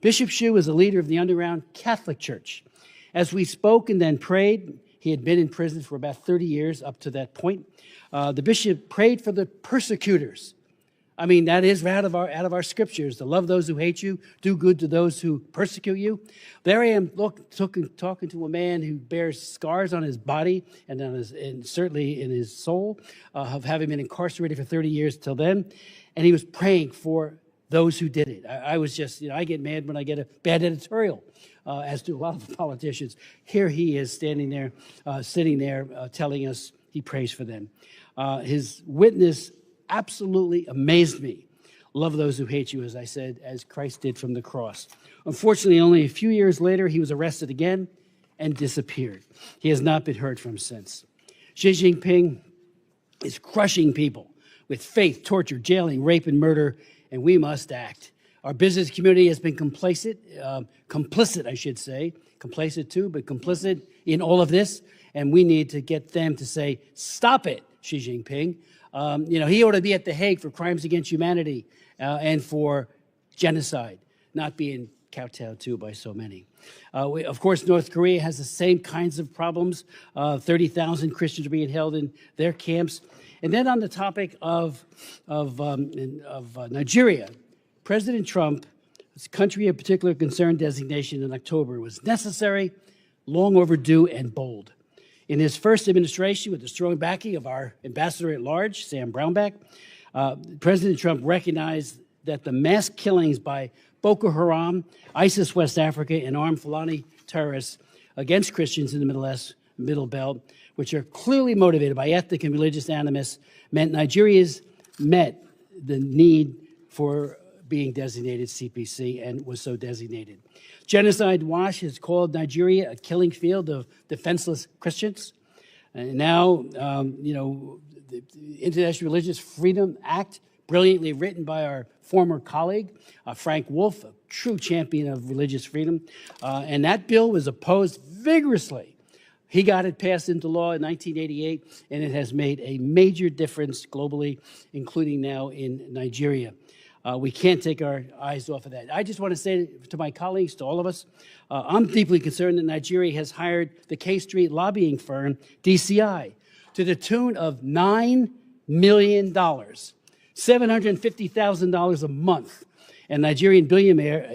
Bishop Xu is a leader of the underground Catholic Church. As we spoke and then prayed, he had been in prison for about 30 years up to that point. The bishop prayed for the persecutors. I mean, that is out of our scriptures, to love those who hate you, do good to those who persecute you. There I am talking to a man who bears scars on his body and certainly in his soul of having been incarcerated for 30 years till then. And he was praying for those who did it. I was just, I get mad when I get a bad editorial, as do a lot of the politicians. Here he is standing there, sitting there, telling us he prays for them. His witness absolutely amazed me. Love those who hate you, as I said, as Christ did from the cross. Unfortunately, only a few years later, he was arrested again and disappeared. He has not been heard from since. Xi Jinping is crushing people with faith, torture, jailing, rape, and murder, and we must act. Our business community has been complicit, I should say, complacent too, but complicit in all of this, and we need to get them to say, stop it, Xi Jinping. He ought to be at The Hague for crimes against humanity and for genocide, not being kowtowed to by so many. Of course, North Korea has the same kinds of problems. 30,000 Christians are being held in their camps. And then on the topic of Nigeria, President Trump country of particular concern designation in October was necessary, long overdue, and bold. In his first administration, with the strong backing of our ambassador at large, Sam Brownback, President Trump recognized that the mass killings by Boko Haram, ISIS West Africa, and armed Fulani terrorists against Christians in the Middle Belt, which are clearly motivated by ethnic and religious animus, meant Nigeria's met the need for being designated CPC and was so designated. Genocide Watch has called Nigeria a killing field of defenseless Christians. And now, the International Religious Freedom Act, brilliantly written by our former colleague, Frank Wolf, a true champion of religious freedom. And that bill was opposed vigorously. He got it passed into law in 1988, and it has made a major difference globally, including now in Nigeria. We can't take our eyes off of that. I just want to say to my colleagues, to all of us, I'm deeply concerned that Nigeria has hired the K Street lobbying firm, DCI, to the tune of $9 million, $750,000 a month. And a Nigerian billionaire,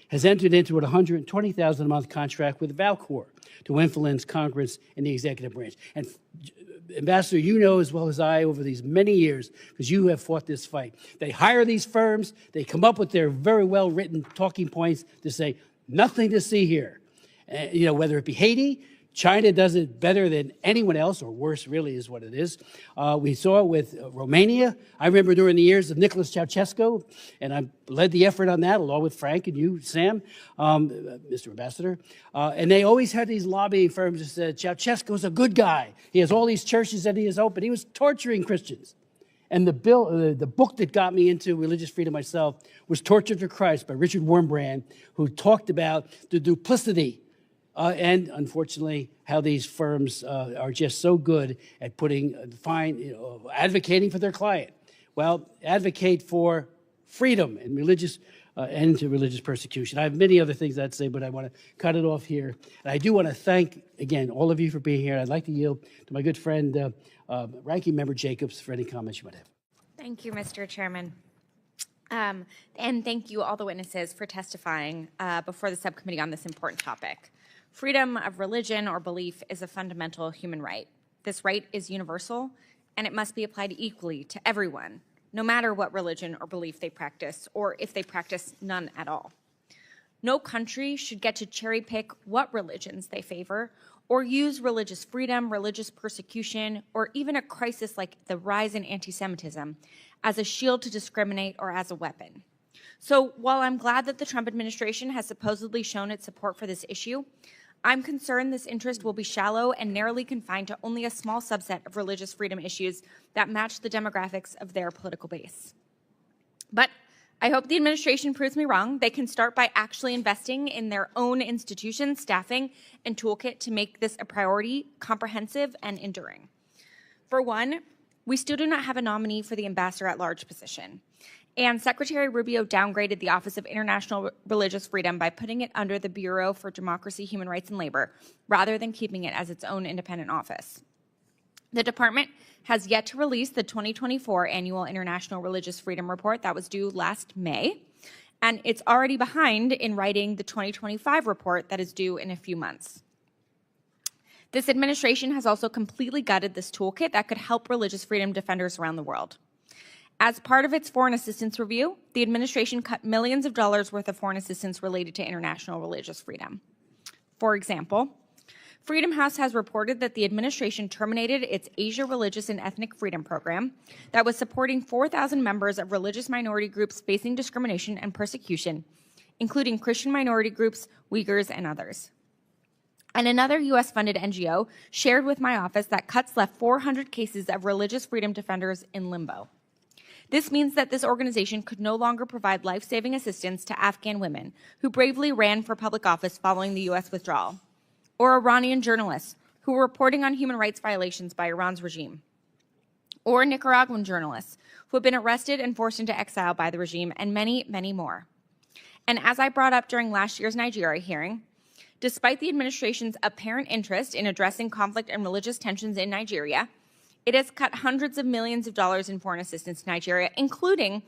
has entered into a $120,000 a month contract with Valcor to influence Congress and the executive branch. And Ambassador, you know as well as I over these many years, because you have fought this fight. They hire these firms, they come up with their very well-written talking points to say, nothing to see here. Whether it be Haiti, China does it better than anyone else, or worse really is what it is. We saw it with Romania. I remember during the years of Nicholas Ceausescu, and I led the effort on that along with Frank and you, Sam, Mr. Ambassador. And they always had these lobbying firms that said, Ceausescu's a good guy. He has all these churches that he has opened. He was torturing Christians. And the book that got me into religious freedom myself was Torture to Christ by Richard Wurmbrand, who talked about the duplicity and unfortunately, how these firms are just so good at advocating for their client. Well, advocate for freedom and end to religious persecution. I have many other things I'd say, but I want to cut it off here. And I do want to thank, again, all of you for being here. I'd like to yield to my good friend, Ranking Member Jacobs, for any comments you might have. Thank you, Mr. Chairman. And thank you, all the witnesses, for testifying before the subcommittee on this important topic. Freedom of religion or belief is a fundamental human right. This right is universal, and it must be applied equally to everyone, no matter what religion or belief they practice, or if they practice none at all. No country should get to cherry pick what religions they favor, or use religious freedom, religious persecution, or even a crisis like the rise in anti-Semitism as a shield to discriminate or as a weapon. So while I'm glad that the Trump administration has supposedly shown its support for this issue, I'm concerned this interest will be shallow and narrowly confined to only a small subset of religious freedom issues that match the demographics of their political base. But I hope the administration proves me wrong. They can start by actually investing in their own institutions, staffing, and toolkit to make this a priority, comprehensive, and enduring. For one, we still do not have a nominee for the ambassador-at-large position. And Secretary Rubio downgraded the Office of International Religious Freedom by putting it under the Bureau for Democracy, Human Rights, and Labor, rather than keeping it as its own independent office. The department has yet to release the 2024 Annual International Religious Freedom Report that was due last May, and it's already behind in writing the 2025 report that is due in a few months. This administration has also completely gutted this toolkit that could help religious freedom defenders around the world. As part of its foreign assistance review, the administration cut millions of dollars worth of foreign assistance related to international religious freedom. For example, Freedom House has reported that the administration terminated its Asia Religious and Ethnic Freedom Program that was supporting 4,000 members of religious minority groups facing discrimination and persecution, including Christian minority groups, Uyghurs, and others. And another U.S.-funded NGO shared with my office that cuts left 400 cases of religious freedom defenders in limbo. This means that this organization could no longer provide life-saving assistance to Afghan women who bravely ran for public office following the U.S. withdrawal, or Iranian journalists who were reporting on human rights violations by Iran's regime, or Nicaraguan journalists who have been arrested and forced into exile by the regime, and many, many more. And as I brought up during last year's Nigeria hearing, despite the administration's apparent interest in addressing conflict and religious tensions in Nigeria, it has cut hundreds of millions of dollars in foreign assistance to Nigeria, including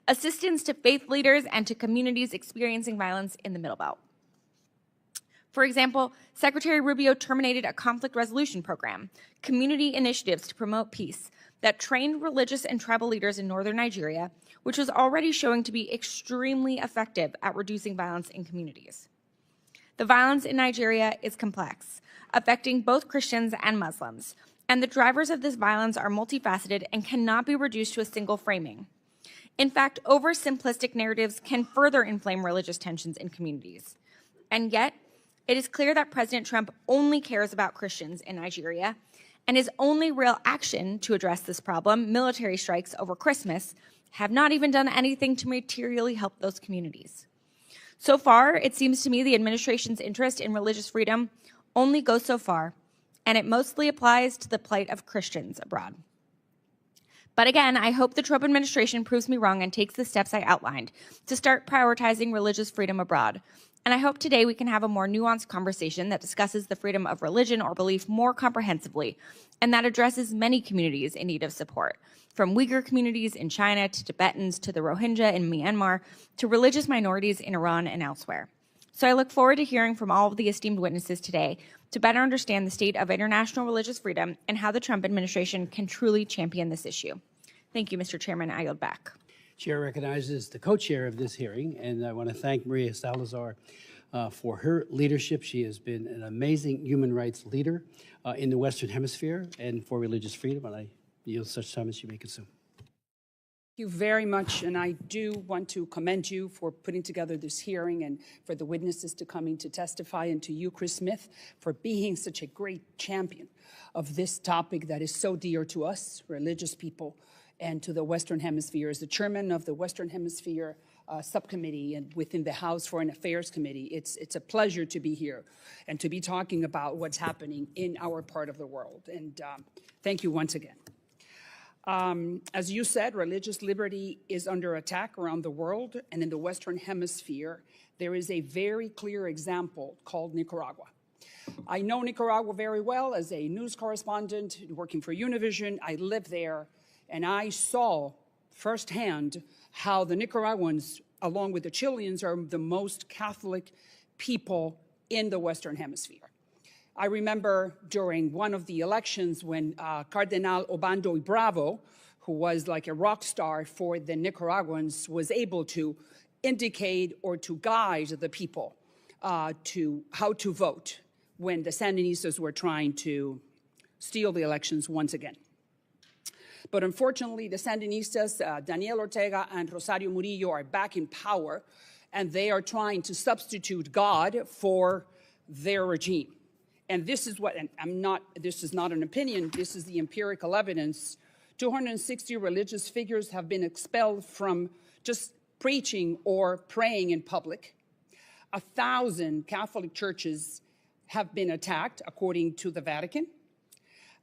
assistance to faith leaders and to communities experiencing violence in the Middle Belt. For example, Secretary Rubio terminated a conflict resolution program, community initiatives to promote peace, that trained religious and tribal leaders in northern Nigeria, which was already showing to be extremely effective at reducing violence in communities. The violence in Nigeria is complex, affecting both Christians and Muslims, and the drivers of this violence are multifaceted and cannot be reduced to a single framing. In fact, oversimplistic narratives can further inflame religious tensions in communities. And yet, it is clear that President Trump only cares about Christians in Nigeria, and his only real action to address this problem, military strikes over Christmas, have not even done anything to materially help those communities. So far, it seems to me the administration's interest in religious freedom only goes so far, and it mostly applies to the plight of Christians abroad. But again, I hope the Trump administration proves me wrong and takes the steps I outlined to start prioritizing religious freedom abroad. And I hope today we can have a more nuanced conversation that discusses the freedom of religion or belief more comprehensively, and that addresses many communities in need of support, from Uyghur communities in China to Tibetans to the Rohingya in Myanmar to religious minorities in Iran and elsewhere. So I look forward to hearing from all of the esteemed witnesses today to better understand the state of international religious freedom and how the Trump administration can truly champion this issue. Thank you, Mr. Chairman. I yield back. Chair recognizes the co-chair of this hearing, and I want to thank Maria Salazar for her leadership. She has been an amazing human rights leader in the Western Hemisphere and for religious freedom, and I yield such time as you may consume. Thank you very much, and I do want to commend you for putting together this hearing and for the witnesses to coming to testify, and to you, Chris Smith, for being such a great champion of this topic that is so dear to us, religious people, and to the Western Hemisphere. As the chairman of the Western Hemisphere subcommittee and within the House Foreign Affairs Committee, it's a pleasure to be here and to be talking about what's happening in our part of the world. And thank you once again. As you said, religious liberty is under attack around the world, and in the Western Hemisphere, there is a very clear example called Nicaragua. I know Nicaragua very well as a news correspondent working for Univision. I live there, and I saw firsthand how the Nicaraguans, along with the Chileans, are the most Catholic people in the Western Hemisphere. I remember during one of the elections when Cardinal Obando y Bravo, who was like a rock star for the Nicaraguans, was able to indicate or to guide the people to how to vote when the Sandinistas were trying to steal the elections once again. But unfortunately, the Sandinistas, Daniel Ortega and Rosario Murillo, are back in power, and they are trying to substitute God for their regime. And this is what, and this is not an opinion, this is the empirical evidence. 260 religious figures have been expelled from just preaching or praying in public. 1,000 Catholic churches have been attacked, according to the Vatican.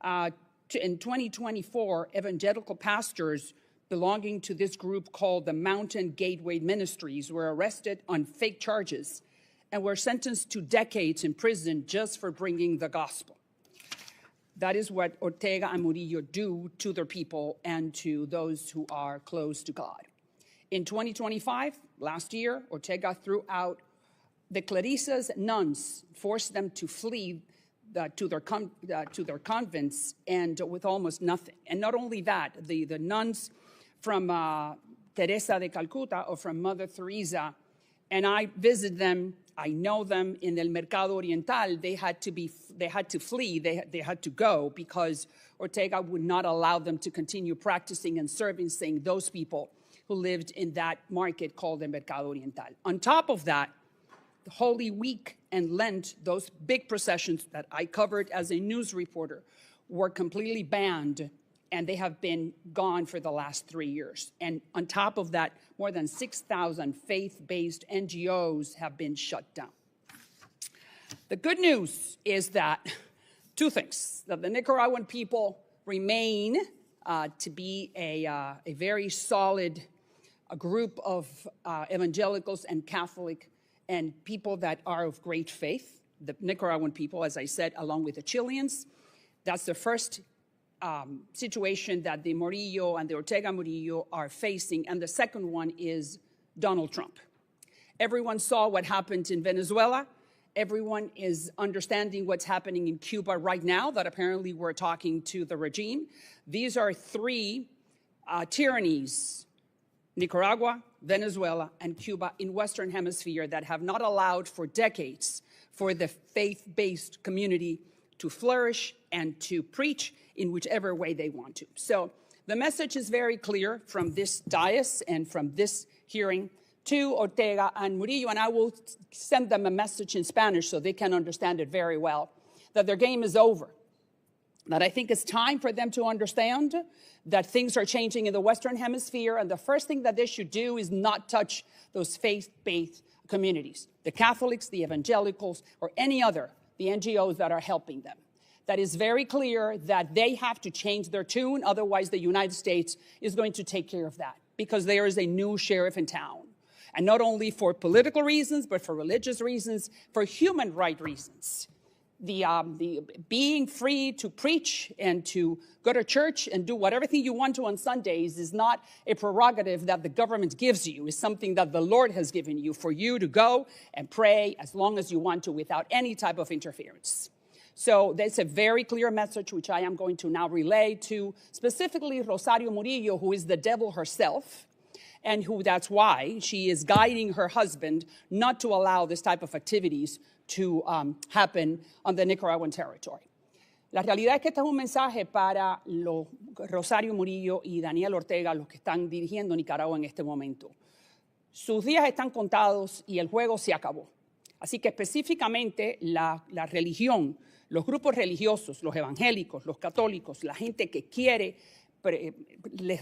In 2024, evangelical pastors belonging to this group called the Mountain Gateway Ministries were arrested on fake charges and were sentenced to decades in prison just for bringing the gospel. That is what Ortega and Murillo do to their people and to those who are close to God. In 2025, last year, Ortega threw out the Clarisas nuns, forced them to flee to their convents, and with almost nothing. And not only that, the nuns from Teresa de Calcutta or from Mother Teresa, and I visit them, I know them in El Mercado Oriental, they had to flee, they had to go because Ortega would not allow them to continue practicing and servicing those people who lived in that market called El Mercado Oriental. On top of that, Holy Week and Lent, those big processions that I covered as a news reporter, were completely banned, and they have been gone for the last 3 years. And on top of that, more than 6,000 faith-based NGOs have been shut down. The good news is that two things, that the Nicaraguan people remain to be a very solid group of evangelicals and Catholic and people that are of great faith. The Nicaraguan people, as I said, along with the Chileans, that's the first situation that the Murillo and the Ortega Murillo are facing, and the second one is Donald Trump. Everyone saw what happened in Venezuela. Everyone is understanding what's happening in Cuba right now, that apparently we're talking to the regime. These are three tyrannies, Nicaragua, Venezuela, and Cuba in Western Hemisphere, that have not allowed for decades for the faith-based community to flourish and to preach in whichever way they want to. So the message is very clear from this dais and from this hearing to Ortega and Murillo, and I will send them a message in Spanish so they can understand it very well, that their game is over. That I think it's time for them to understand that things are changing in the Western Hemisphere, and the first thing that they should do is not touch those faith-based communities, the Catholics, the evangelicals, or any other, the NGOs that are helping them. That is very clear that they have to change their tune, otherwise the United States is going to take care of that, because there is a new sheriff in town. And not only for political reasons, but for religious reasons, for human rights reasons. The being free to preach and to go to church and do whatever thing you want to on Sundays is not a prerogative that the government gives you. It's something that the Lord has given you for you to go and pray as long as you want to without any type of interference. So that's a very clear message, which I am going to now relay to specifically Rosario Murillo, who is the devil herself, and who that's why she is guiding her husband not to allow this type of activities to happen on the Nicaraguan territory. La realidad es que este es un mensaje para Rosario Murillo y Daniel Ortega, los que están dirigiendo Nicaragua en este momento. Sus días están contados y el juego se acabó. Así que específicamente la religión, los grupos religiosos, los evangélicos, los católicos, la gente que quiere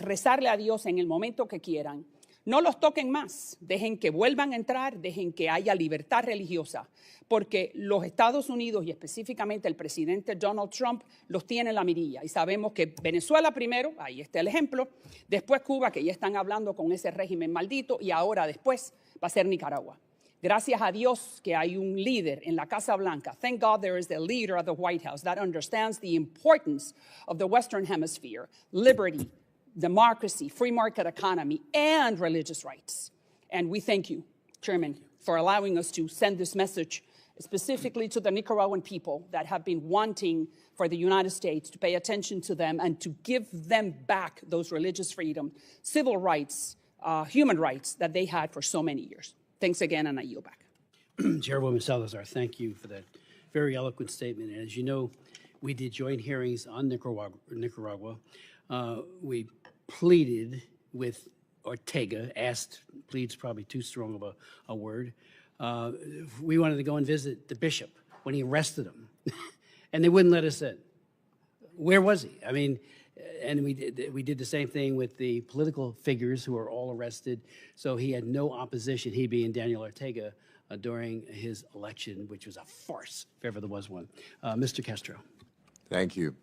rezarle a Dios en el momento que quieran, no los toquen más, dejen que vuelvan a entrar, dejen que haya libertad religiosa, porque los Estados Unidos y específicamente el presidente Donald Trump los tiene en la mirilla. Y sabemos que Venezuela primero, ahí está el ejemplo, después Cuba, que ya están hablando con ese régimen maldito, y ahora después va a ser Nicaragua. Gracias a Dios que hay un líder en la Casa Blanca. Thank God there is a leader at the White House that understands the importance of the Western Hemisphere, liberty, democracy, free market economy, and religious rights. And we thank you, Chairman, for allowing us to send this message specifically to the Nicaraguan people that have been wanting for the United States to pay attention to them and to give them back those religious freedom, civil rights, human rights that they had for so many years. Thanks again, and I yield back. Chairwoman Salazar, thank you for that very eloquent statement. And as you know, we did joint hearings on Nicaragua. We pleaded with Ortega, plead's probably too strong of a word. We wanted to go and visit the bishop when he arrested him, and they wouldn't let us in. Where was he? I mean, and we did the same thing with the political figures who are all arrested. So he had no opposition, he being Daniel Ortega, during his election, which was a farce, if ever there was one. Mr. Castro. Thank you.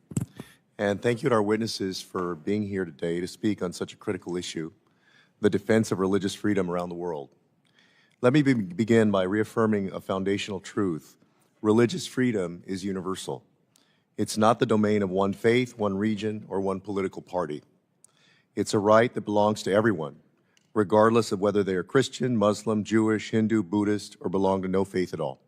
And thank you to our witnesses for being here today to speak on such a critical issue, the defense of religious freedom around the world. Let me begin by reaffirming a foundational truth. Religious freedom is universal. It's not the domain of one faith, one region, or one political party. It's a right that belongs to everyone, regardless of whether they are Christian, Muslim, Jewish, Hindu, Buddhist, or belong to no faith at all.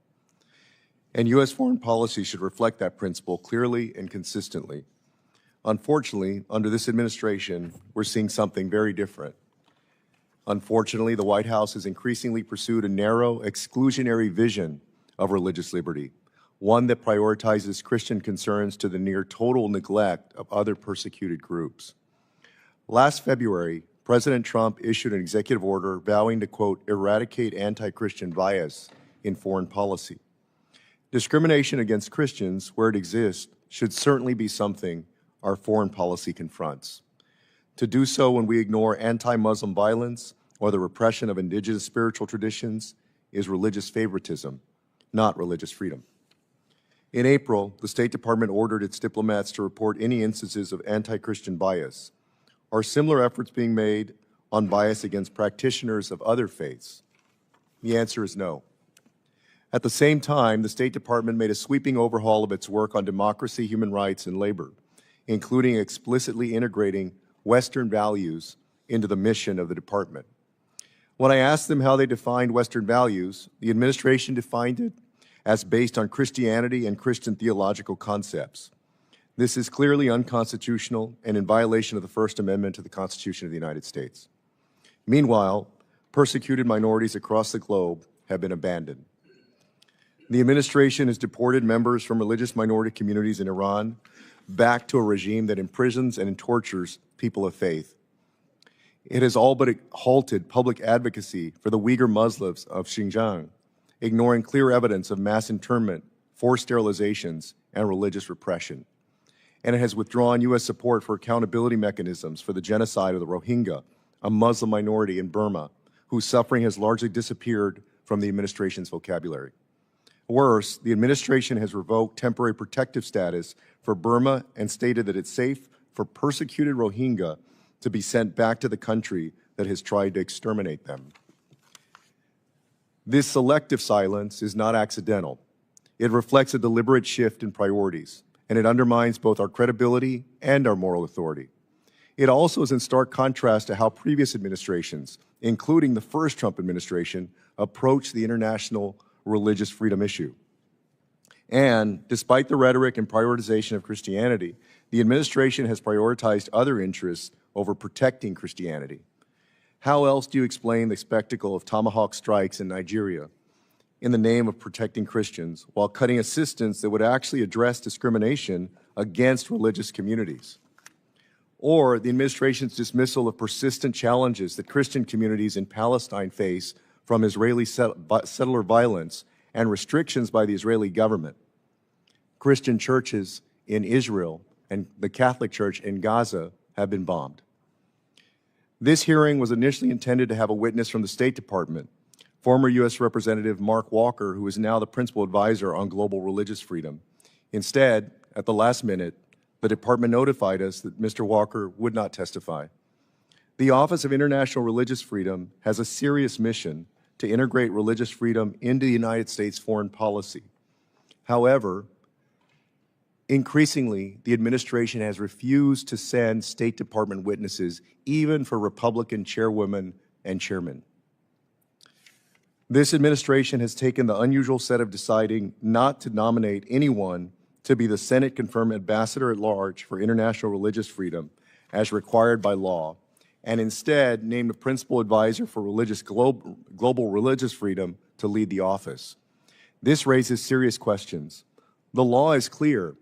And U.S. foreign policy should reflect that principle clearly and consistently. Unfortunately, under this administration, we're seeing something very different. Unfortunately, the White House has increasingly pursued a narrow, exclusionary vision of religious liberty, one that prioritizes Christian concerns to the near total neglect of other persecuted groups. Last February, President Trump issued an executive order vowing to, quote, eradicate anti-Christian bias in foreign policy. Discrimination against Christians, where it exists, should certainly be something our foreign policy confronts. To do so when we ignore anti-Muslim violence or the repression of indigenous spiritual traditions is religious favoritism, not religious freedom. In April, the State Department ordered its diplomats to report any instances of anti-Christian bias. Are similar efforts being made on bias against practitioners of other faiths? The answer is no. At the same time, the State Department made a sweeping overhaul of its work on democracy, human rights, and labor. including explicitly integrating Western values into the mission of the department. When I asked them how they defined Western values, the administration defined it as based on Christianity and Christian theological concepts. This is clearly unconstitutional and in violation of the First Amendment to the Constitution of the United States. Meanwhile, persecuted minorities across the globe have been abandoned. The administration has deported members from religious minority communities in Iran back to a regime that imprisons and tortures people of faith. It has all but halted public advocacy for the Uyghur Muslims of Xinjiang, ignoring clear evidence of mass internment, forced sterilizations, and religious repression. And it has withdrawn U.S. support for accountability mechanisms for the genocide of the Rohingya, a Muslim minority in Burma, whose suffering has largely disappeared from the administration's vocabulary. Worse, the administration has revoked temporary protective status for Burma and stated that it's safe for persecuted Rohingya to be sent back to the country that has tried to exterminate them. This selective silence is not accidental. It reflects a deliberate shift in priorities, and it undermines both our credibility and our moral authority. It also is in stark contrast to how previous administrations, including the first Trump administration, approached the international religious freedom issue. And despite the rhetoric and prioritization of Christianity, the administration has prioritized other interests over protecting Christianity. How else do you explain the spectacle of tomahawk strikes in Nigeria in the name of protecting Christians while cutting assistance that would actually address discrimination against religious communities? Or the administration's dismissal of persistent challenges that Christian communities in Palestine face from Israeli settler violence and restrictions by the Israeli government. Christian churches in Israel and the Catholic Church in Gaza have been bombed. This hearing was initially intended to have a witness from the State Department, former U.S. Representative Mark Walker, who is now the principal advisor on global religious freedom. Instead, at the last minute, the department notified us that Mr. Walker would not testify. The Office of International Religious Freedom has a serious mission to integrate religious freedom into the United States foreign policy. However, increasingly, the administration has refused to send State Department witnesses, even for Republican chairwomen and chairmen. This administration has taken the unusual step of deciding not to nominate anyone to be the Senate-confirmed ambassador at large for international religious freedom, as required by law, and instead named a principal advisor for global religious freedom to lead the office. This raises serious questions. The law is clear.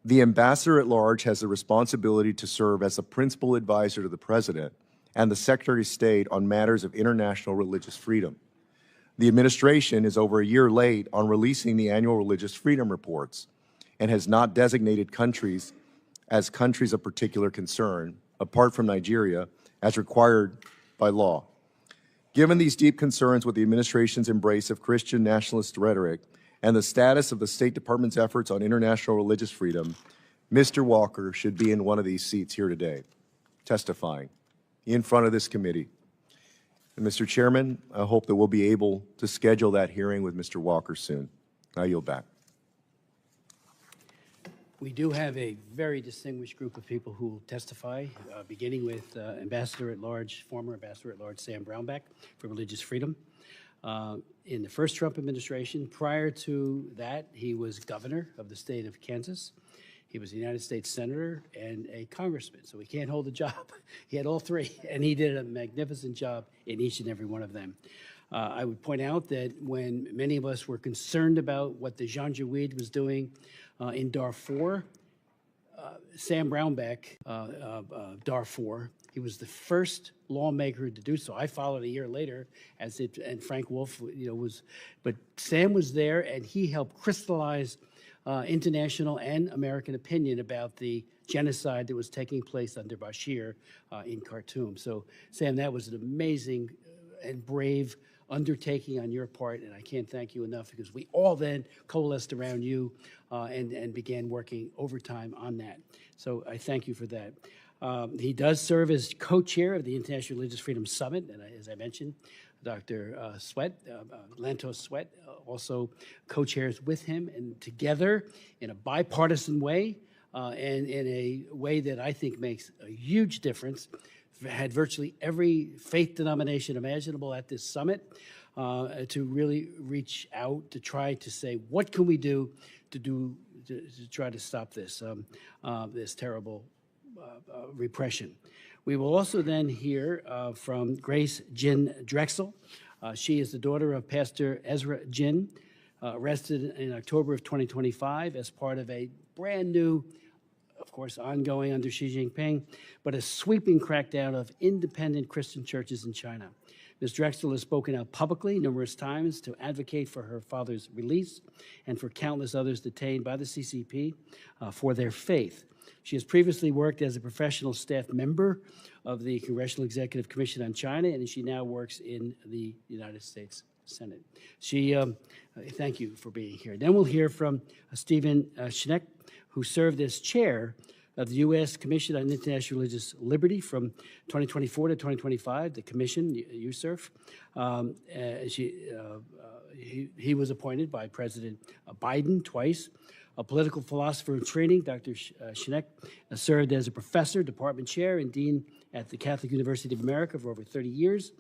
The ambassador at large has the responsibility to serve as a principal advisor to the president and the Secretary of State on matters of international religious freedom. The administration is over a year late on releasing the annual religious freedom reports and has not designated countries as countries of particular concern, apart from Nigeria, as required by law. Given these deep concerns with the administration's embrace of Christian nationalist rhetoric and the status of the State Department's efforts on international religious freedom, Mr. Walker should be in one of these seats here today, testifying in front of this committee. And Mr. Chairman, I hope that we'll be able to schedule that hearing with Mr. Walker soon. I yield back. We do have a very distinguished group of people who will testify, beginning with Ambassador at Large, former Ambassador at Large Sam Brownback for Religious Freedom. In the first Trump administration, prior to that, he was governor of the state of Kansas. He was a United States Senator and a congressman, so he can't hold a job. He had all three, and he did a magnificent job in each and every one of them. I would point out that when many of us were concerned about what the Janjaweed was doing in Darfur, Sam Brownback, Darfur, he was the first lawmaker to do so. I followed a year later, and Frank Wolf, was, but Sam was there, and he helped crystallize international and American opinion about the genocide that was taking place under Bashir in Khartoum. So, Sam, that was an amazing and brave undertaking on your part, and I can't thank you enough, because we all then coalesced around you and began working overtime on that. So I thank you for that. He does serve as co-chair of the International Religious Freedom Summit, and as I mentioned, Dr. Lantos Sweat, also co-chairs with him, and together, in a bipartisan way, and in a way that I think makes a huge difference. Had virtually every faith denomination imaginable at this summit to really reach out to try to say, what can we do to try to stop this, this terrible repression. We will also then hear from Grace Jin Drexel. She is the daughter of Pastor Ezra Jin, arrested in October of 2025 as part of a brand new, of course, ongoing under Xi Jinping, but a sweeping crackdown of independent Christian churches in China. Ms. Drexel has spoken out publicly numerous times to advocate for her father's release and for countless others detained by the CCP for their faith. She has previously worked as a professional staff member of the Congressional Executive Commission on China, and she now works in the United States Senate. Thank you for being here. Then we'll hear from Stephen Schneck, who served as chair of the U.S. Commission on International Religious Liberty from 2024 to 2025, the commission you serve. He was appointed by President Biden twice. A political philosopher in training, Dr. Schneck served as a professor, department chair, and dean at the Catholic University of America for over 30 years,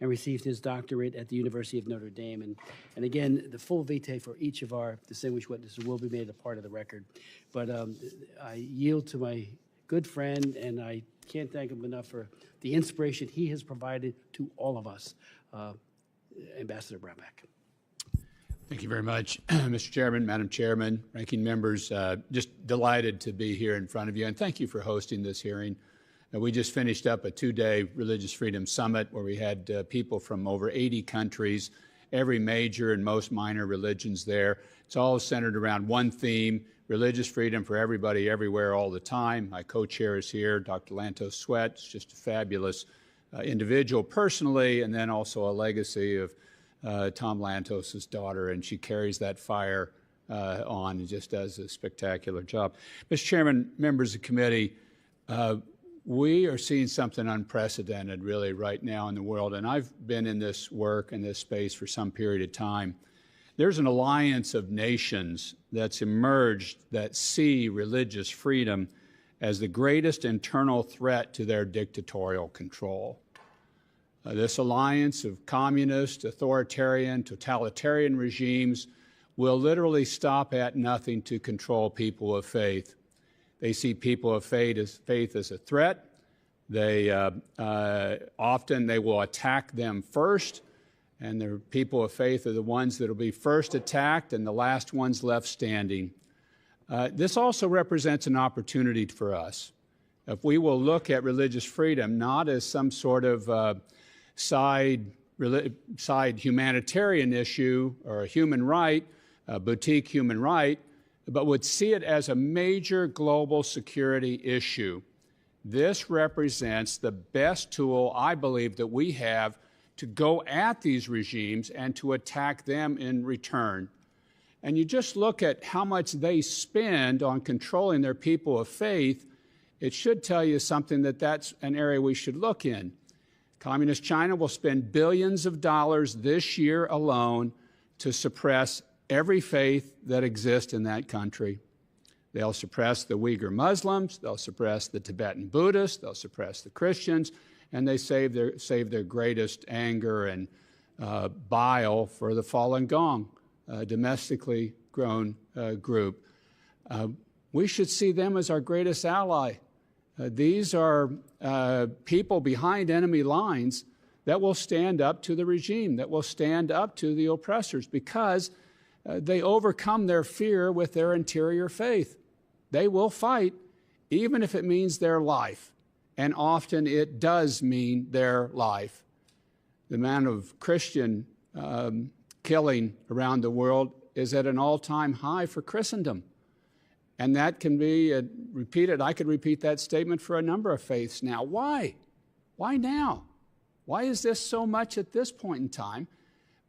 and received his doctorate at the University of Notre Dame. And again, the full vitae for each of our distinguished witnesses will be made a part of the record. But I yield to my good friend, and I can't thank him enough for the inspiration he has provided to all of us, Ambassador Brownback. Thank you very much, Mr. Chairman, Madam Chairman, ranking members. Just delighted to be here in front of you, and thank you for hosting this hearing. We just finished up a two-day Religious Freedom Summit where we had people from over 80 countries, every major and most minor religions there. It's all centered around one theme, religious freedom for everybody, everywhere, all the time. My co-chair is here, Dr. Lantos Sweat. It's just a fabulous individual personally, and then also a legacy of Tom Lantos' daughter, and she carries that fire on and just does a spectacular job. Mr. Chairman, members of the committee, we are seeing something unprecedented really right now in the world, and I've been in this work in this space for some period of time. There's an alliance of nations that's emerged that see religious freedom as the greatest internal threat to their dictatorial control. This alliance of communist, authoritarian, totalitarian regimes will literally stop at nothing to control people of faith. They see people of faith as a threat. They often they will attack them first, and the people of faith are the ones that will be first attacked and the last ones left standing. This also represents an opportunity for us. If we will look at religious freedom not as some sort of side humanitarian issue or a human right, a boutique human right, but would see it as a major global security issue. This represents the best tool, I believe, that we have to go at these regimes and to attack them in return. And you just look at how much they spend on controlling their people of faith, it should tell you something that that's an area we should look in. Communist China will spend billions of dollars this year alone to suppress every faith that exists in that country. They'll suppress the Uyghur Muslims, they'll suppress the Tibetan Buddhists, they'll suppress the Christians, and they save their greatest anger and bile for the Falun Gong, domestically grown group. We should see them as our greatest ally. These are people behind enemy lines that will stand up to the regime, that will stand up to the oppressors, because they overcome their fear with their interior faith. They will fight, even if it means their life. And often it does mean their life. The amount of Christian killing around the world is at an all-time high for Christendom. And that can be repeated. I could repeat that statement for a number of faiths now. Why? Why now? Why is this so much at this point in time?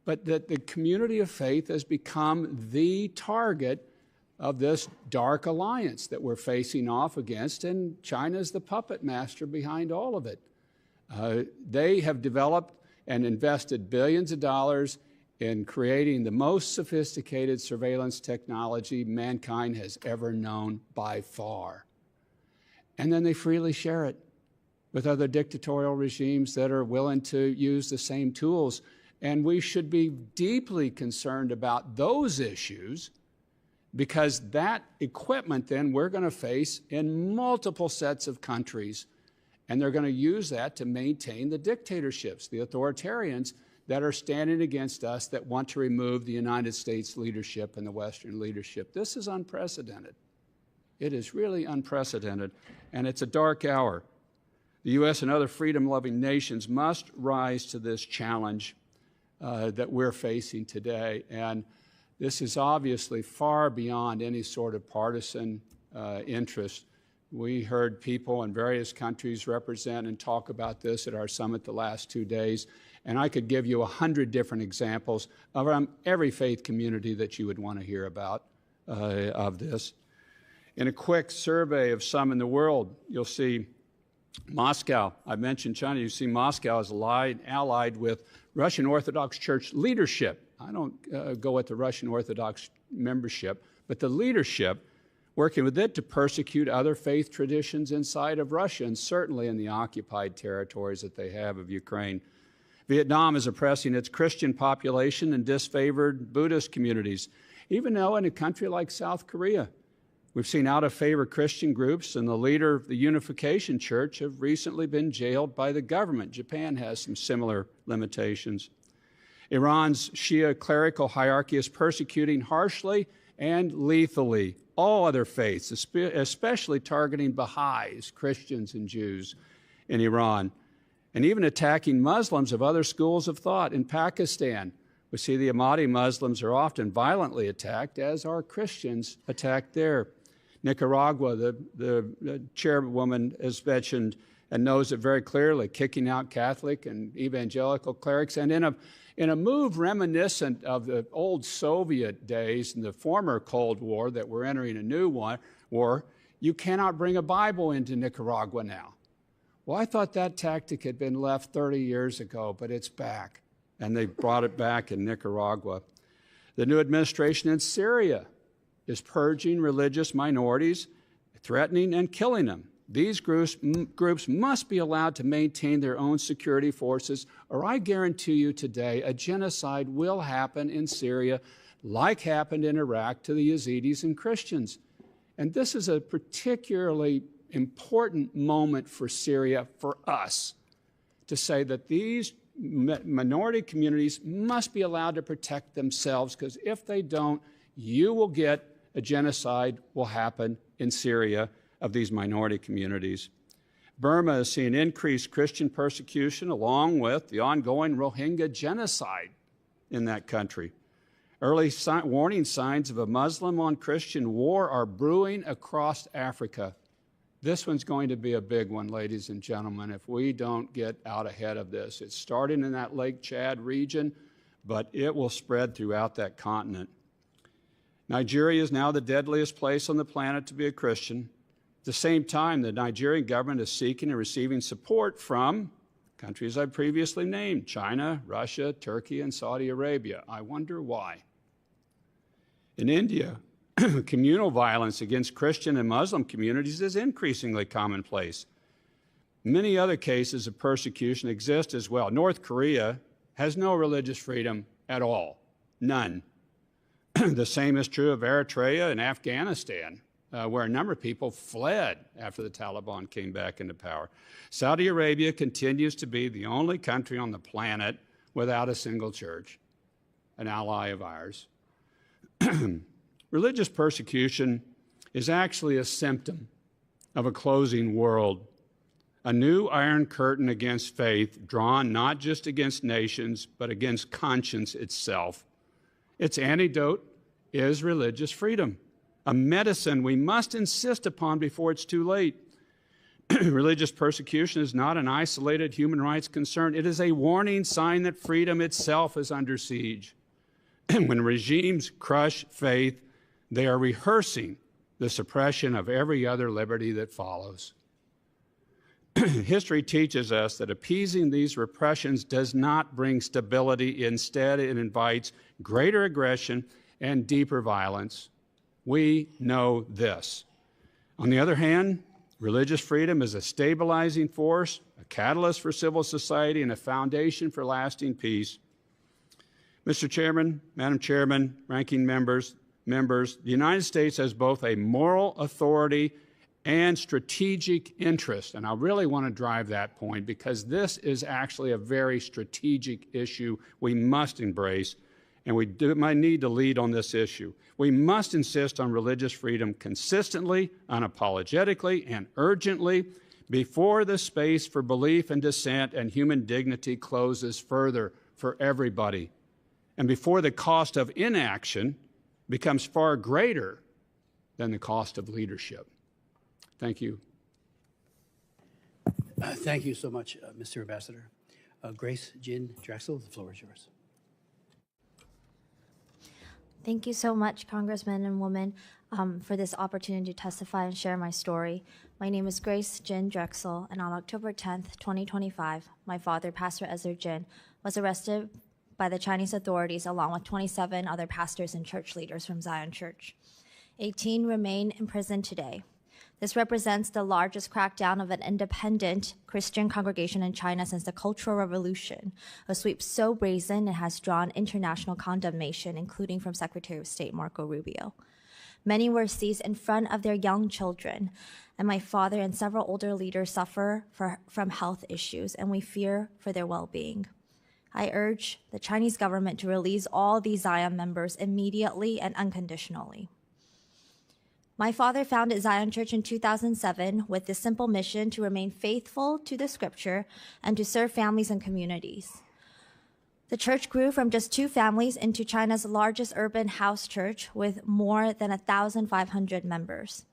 But that the community of faith has become the target of this dark alliance that we're facing off against, and China's the puppet master behind all of it. They have developed and invested billions of dollars in creating the most sophisticated surveillance technology mankind has ever known by far. And then they freely share it with other dictatorial regimes that are willing to use the same tools. And we should be deeply concerned about those issues, because that equipment then we're going to face in multiple sets of countries. And they're going to use that to maintain the dictatorships, the authoritarians that are standing against us, that want to remove the United States leadership and the Western leadership. This is unprecedented. It is really unprecedented, and it's a dark hour. The U.S. and other freedom-loving nations must rise to this challenge that we're facing today. And this is obviously far beyond any sort of partisan interest. We heard people in various countries represent and talk about this at our summit the last 2 days, and I could give you 100 different examples of every faith community that you would want to hear about of this. In a quick survey of some in the world, you'll see Moscow. I mentioned China. You see Moscow is allied with Russian Orthodox Church leadership. I don't go with the Russian Orthodox membership, but the leadership, working with it to persecute other faith traditions inside of Russia, and certainly in the occupied territories that they have of Ukraine. Vietnam is oppressing its Christian population and disfavored Buddhist communities, even though in a country like South Korea, we've seen out-of-favor Christian groups and the leader of the Unification Church have recently been jailed by the government. Japan has some similar limitations. Iran's Shia clerical hierarchy is persecuting harshly and lethally all other faiths, especially targeting Baha'is, Christians, and Jews in Iran, and even attacking Muslims of other schools of thought. In Pakistan, we see the Ahmadi Muslims are often violently attacked, as are Christians attacked there. Nicaragua, the chairwoman has mentioned and knows it very clearly, kicking out Catholic and evangelical clerics. And in a move reminiscent of the old Soviet days and the former Cold War that we're entering a new war, you cannot bring a Bible into Nicaragua now. Well, I thought that tactic had been left 30 years ago, but it's back, and they brought it back in Nicaragua. The new administration in Syria is purging religious minorities, threatening and killing them. These groups must be allowed to maintain their own security forces, or I guarantee you today a genocide will happen in Syria like happened in Iraq to the Yazidis and Christians. And this is a particularly important moment for Syria, for us, to say that these minority communities must be allowed to protect themselves, because if they don't, you will get a genocide will happen in Syria of these minority communities. Burma is seeing increased Christian persecution along with the ongoing Rohingya genocide in that country. Early warning signs of a Muslim on Christian war are brewing across Africa. This one's going to be a big one, ladies and gentlemen, if we don't get out ahead of this. It's starting in that Lake Chad region, but it will spread throughout that continent. Nigeria is now the deadliest place on the planet to be a Christian. At the same time, the Nigerian government is seeking and receiving support from countries I previously named: China, Russia, Turkey, and Saudi Arabia. I wonder why. In India, communal violence against Christian and Muslim communities is increasingly commonplace. Many other cases of persecution exist as well. North Korea has no religious freedom at all, none. The same is true of Eritrea and Afghanistan, where a number of people fled after the Taliban came back into power. Saudi Arabia continues to be the only country on the planet without a single church, an ally of ours. Religious persecution is actually a symptom of a closing world, a new iron curtain against faith, drawn not just against nations, but against conscience itself. Its antidote is religious freedom, a medicine we must insist upon before it's too late. Religious persecution is not an isolated human rights concern. It is a warning sign that freedom itself is under siege. When regimes crush faith, they are rehearsing the suppression of every other liberty that follows. history teaches us that appeasing these repressions does not bring stability. Instead, it invites greater aggression and deeper violence. We know this. On the other hand, religious freedom is a stabilizing force, a catalyst for civil society, and a foundation for lasting peace. Mr. Chairman, Madam Chairman, ranking members, the United States has both a moral authority and strategic interest. And I really want to drive that point because this is actually a very strategic issue we must embrace, and we might need to lead on this issue. We must insist on religious freedom consistently, unapologetically, and urgently before the space for belief and dissent and human dignity closes further for everybody, and before the cost of inaction becomes far greater than the cost of leadership. Thank you. Thank you so much, Mr. Ambassador. Grace Jin Drexel, the floor is yours. Thank you so much, Congressman and woman, for this opportunity to testify and share my story. My name is Grace Jin Drexel, and on October 10th, 2025, my father, Pastor Exec Jin, was arrested by the Chinese authorities along with 27 other pastors and church leaders from Zion Church. 18 remain in prison today. This represents the largest crackdown of an independent Christian congregation in China since the Cultural Revolution, a sweep so brazen it has drawn international condemnation, including from Secretary of State Marco Rubio. Many were seized in front of their young children, and my father and several older leaders suffer from health issues, and we fear for their well-being. I urge the Chinese government to release all these Zion members immediately and unconditionally. My father founded Zion Church in 2007 with the simple mission to remain faithful to the scripture and to serve families and communities. The church grew from just 2 families into China's largest urban house church with more than 1,500 members.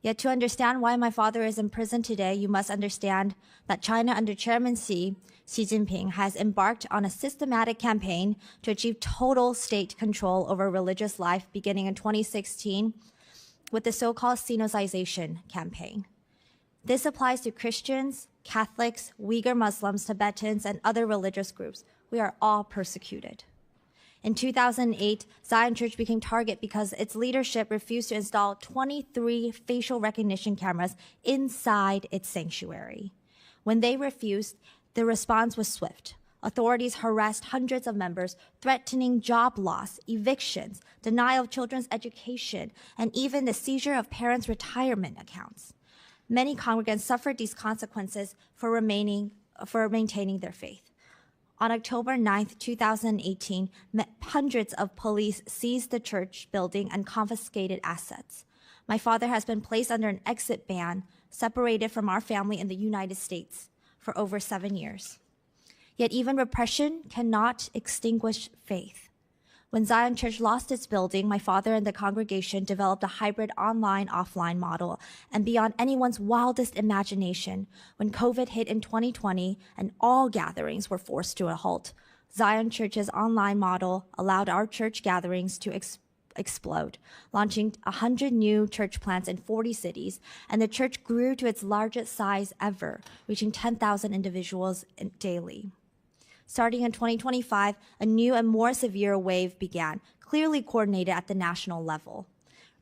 Yet to understand why my father is in prison today, you must understand that China under Chairman Xi Jinping has embarked on a systematic campaign to achieve total state control over religious life beginning in 2016 with the so-called Sinocization campaign. This applies to Christians, Catholics, Uyghur Muslims, Tibetans, and other religious groups. We are all persecuted. In 2008, Zion Church became target because its leadership refused to install 23 facial recognition cameras inside its sanctuary. When they refused, the response was swift. Authorities harassed hundreds of members, threatening job loss, evictions, denial of children's education, and even the seizure of parents' retirement accounts. Many congregants suffered these consequences for maintaining their faith. On October 9th, 2018, hundreds of police seized the church building and confiscated assets. My father has been placed under an exit ban, separated from our family in the United States for over 7 years. Yet even repression cannot extinguish faith. When Zion Church lost its building, my father and the congregation developed a hybrid online-offline model, and beyond anyone's wildest imagination, when COVID hit in 2020 and all gatherings were forced to a halt, Zion Church's online model allowed our church gatherings to explode, launching 100 new church plants in 40 cities, and the church grew to its largest size ever, reaching 10,000 individuals daily. Starting in 2025, a new and more severe wave began, clearly coordinated at the national level.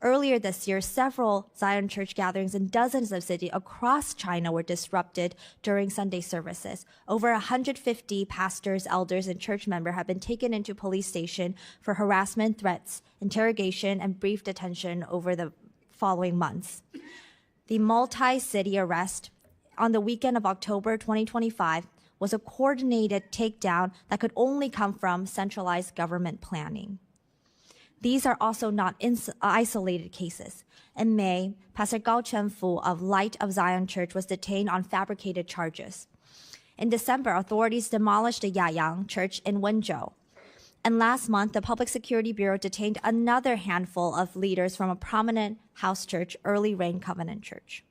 Earlier this year, several Zion Church gatherings in dozens of cities across China were disrupted during Sunday services. Over 150 pastors, elders, and church members have been taken into police station for harassment, threats, interrogation, and brief detention over the following months. The multi-city arrest on the weekend of October 2025 was a coordinated takedown that could only come from centralized government planning. These are also not isolated cases. In May, Pastor Gao Chenfu of Light of Zion Church was detained on fabricated charges. In December, authorities demolished the Yayang Church in Wenzhou. And last month, the Public Security Bureau detained another handful of leaders from a prominent house church, Early Rain Covenant Church.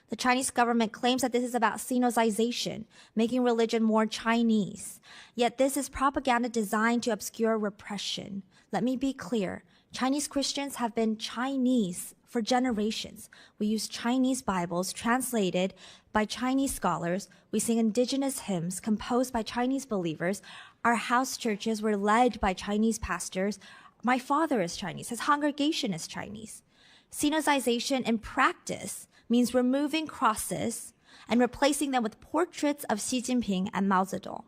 The Chinese government claims that this is about Sinocization, making religion more Chinese. Yet this is propaganda designed to obscure repression. Let me be clear. Chinese Christians have been Chinese for generations. We use Chinese Bibles translated by Chinese scholars. We sing indigenous hymns composed by Chinese believers. Our house churches were led by Chinese pastors. My father is Chinese. His congregation is Chinese. Sinocization in practice means removing crosses and replacing them with portraits of Xi Jinping and Mao Zedong.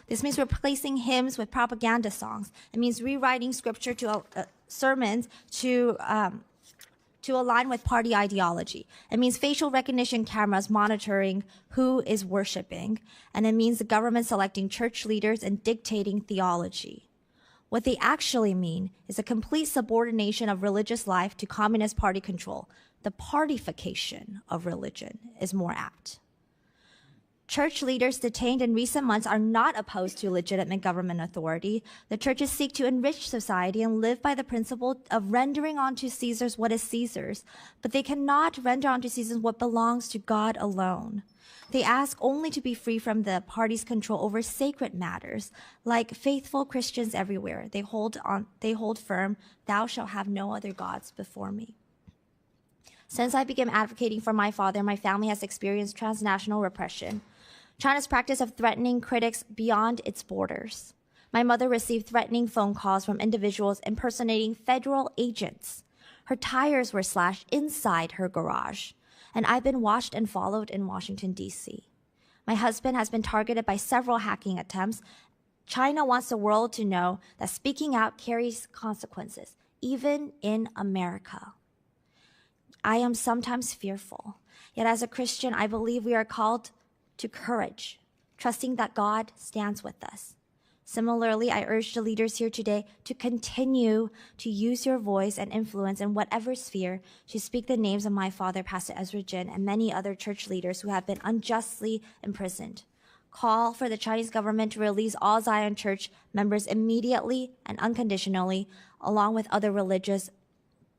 This means replacing hymns with propaganda songs. It means rewriting scripture to sermons to align with party ideology. It means facial recognition cameras monitoring who is worshiping. And it means the government selecting church leaders and dictating theology. What they actually mean is a complete subordination of religious life to Communist Party control. The partification of religion is more apt. Church leaders detained in recent months are not opposed to legitimate government authority. The churches seek to enrich society and live by the principle of rendering unto Caesar's what is Caesar's, but they cannot render unto Caesar what belongs to God alone. They ask only to be free from the party's control over sacred matters. Like faithful Christians everywhere, they hold firm, thou shalt have no other gods before me. Since I began advocating for my father, my family has experienced transnational repression. China's practice of threatening critics beyond its borders. My mother received threatening phone calls from individuals impersonating federal agents. Her tires were slashed inside her garage, and I've been watched and followed in Washington, D.C. My husband has been targeted by several hacking attempts. China wants the world to know that speaking out carries consequences, even in America. I am sometimes fearful, yet as a Christian, I believe we are called to courage, trusting that God stands with us. Similarly, I urge the leaders here today to continue to use your voice and influence in whatever sphere to speak the names of my father, Pastor Ezra Jin, and many other church leaders who have been unjustly imprisoned. Call for the Chinese government to release all Zion Church members immediately and unconditionally, along with other religious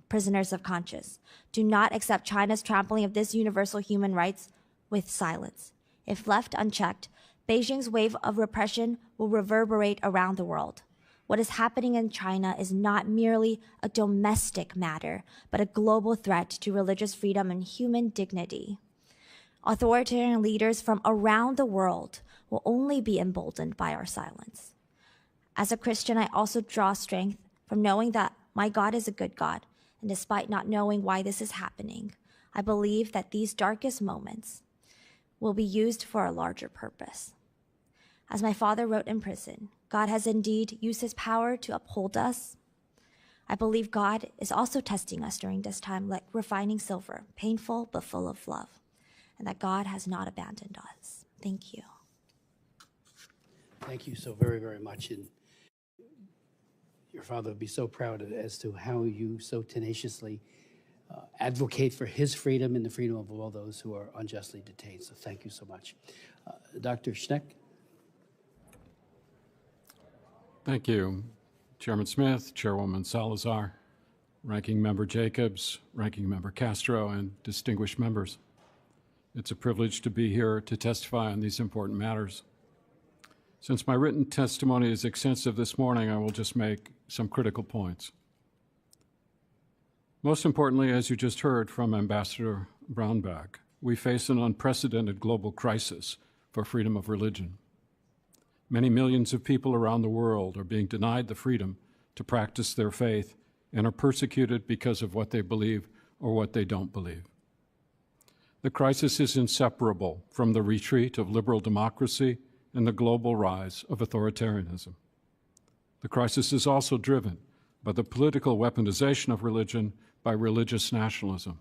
prisoners of conscience. Do not accept China's trampling of this universal human rights with silence. If left unchecked, Beijing's wave of repression will reverberate around the world. What is happening in China is not merely a domestic matter, but a global threat to religious freedom and human dignity. Authoritarian leaders from around the world will only be emboldened by our silence. As a Christian, I also draw strength from knowing that my God is a good God, and despite not knowing why this is happening, I believe that these darkest moments will be used for a larger purpose. As my father wrote in prison, God has indeed used his power to uphold us. I believe God is also testing us during this time like refining silver, painful but full of love, and that God has not abandoned us. Thank you. Thank you so very, very much. And your father would be so proud as to how you so tenaciously advocate for his freedom and the freedom of all those who are unjustly detained. So thank you so much. Dr. Schneck. Thank you, Chairman Smith, Chairwoman Salazar, Ranking Member Jacobs, Ranking Member Castro, and distinguished members. It's a privilege to be here to testify on these important matters. Since my written testimony is extensive this morning, I will just make some critical points. Most importantly, as you just heard from Ambassador Brownback, we face an unprecedented global crisis for freedom of religion. Many millions of people around the world are being denied the freedom to practice their faith and are persecuted because of what they believe or what they don't believe. The crisis is inseparable from the retreat of liberal democracy and the global rise of authoritarianism. The crisis is also driven by the political weaponization of religion by religious nationalism.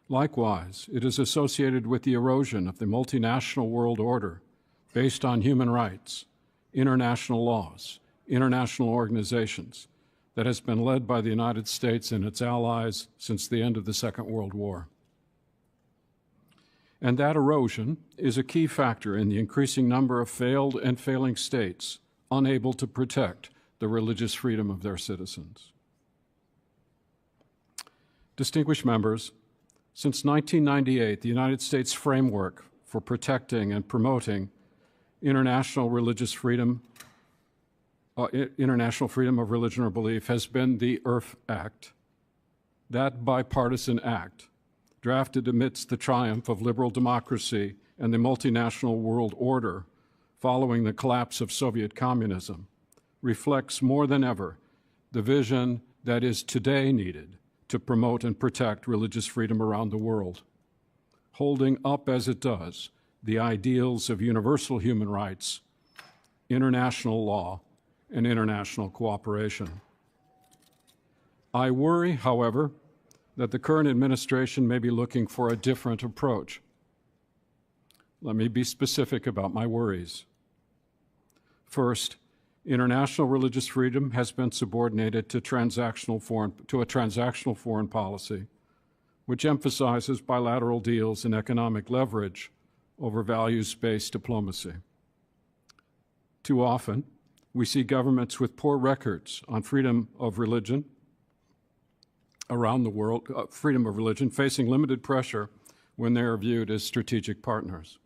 Likewise, it is associated with the erosion of the multinational world order based on human rights, international laws, international organizations that has been led by the United States and its allies since the end of the Second World War. And that erosion is a key factor in the increasing number of failed and failing states unable to protect the religious freedom of their citizens. Distinguished members, since 1998, the United States framework for protecting and promoting international religious freedom international freedom of religion or belief has been the IRF Act, that bipartisan act, drafted amidst the triumph of liberal democracy and the multinational world order following the collapse of Soviet communism, reflects more than ever the vision that is today needed to promote and protect religious freedom around the world, holding up as it does the ideals of universal human rights, international law, and international cooperation. I worry, however, that the current administration may be looking for a different approach. Let me be specific about my worries. First, international religious freedom has been subordinated to a transactional foreign policy, which emphasizes bilateral deals and economic leverage over values-based diplomacy. Too often, we see governments with poor records on freedom of religion around the world, freedom of religion, facing limited pressure when they are viewed as strategic partners.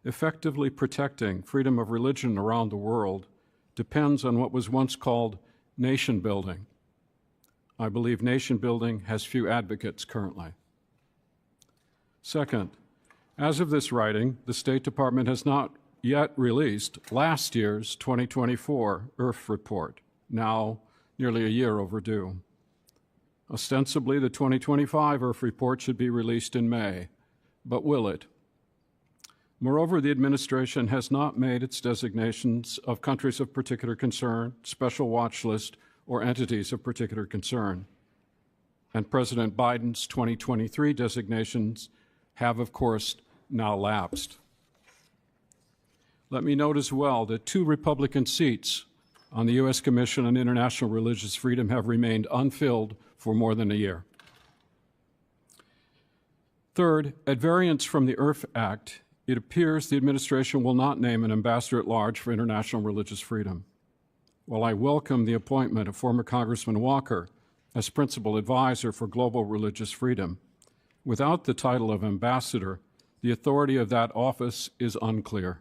Effectively protecting freedom of religion around the world depends on what was once called nation building. I believe nation building has few advocates currently. Second, as of this writing, the State Department has not yet released last year's 2024 IRF report, now nearly a year overdue. Ostensibly, the 2025 IRF report should be released in May, but will it? Moreover, the administration has not made its designations of countries of particular concern, special watch list, or entities of particular concern. And President Biden's 2023 designations have, of course, now lapsed. Let me note as well that 2 Republican seats on the U.S. Commission on International Religious Freedom have remained unfilled for more than a year. Third, at variance from the IRF Act, it appears the administration will not name an ambassador at large for international religious freedom. While I welcome the appointment of former Congressman Walker as principal advisor for global religious freedom, without the title of ambassador, the authority of that office is unclear.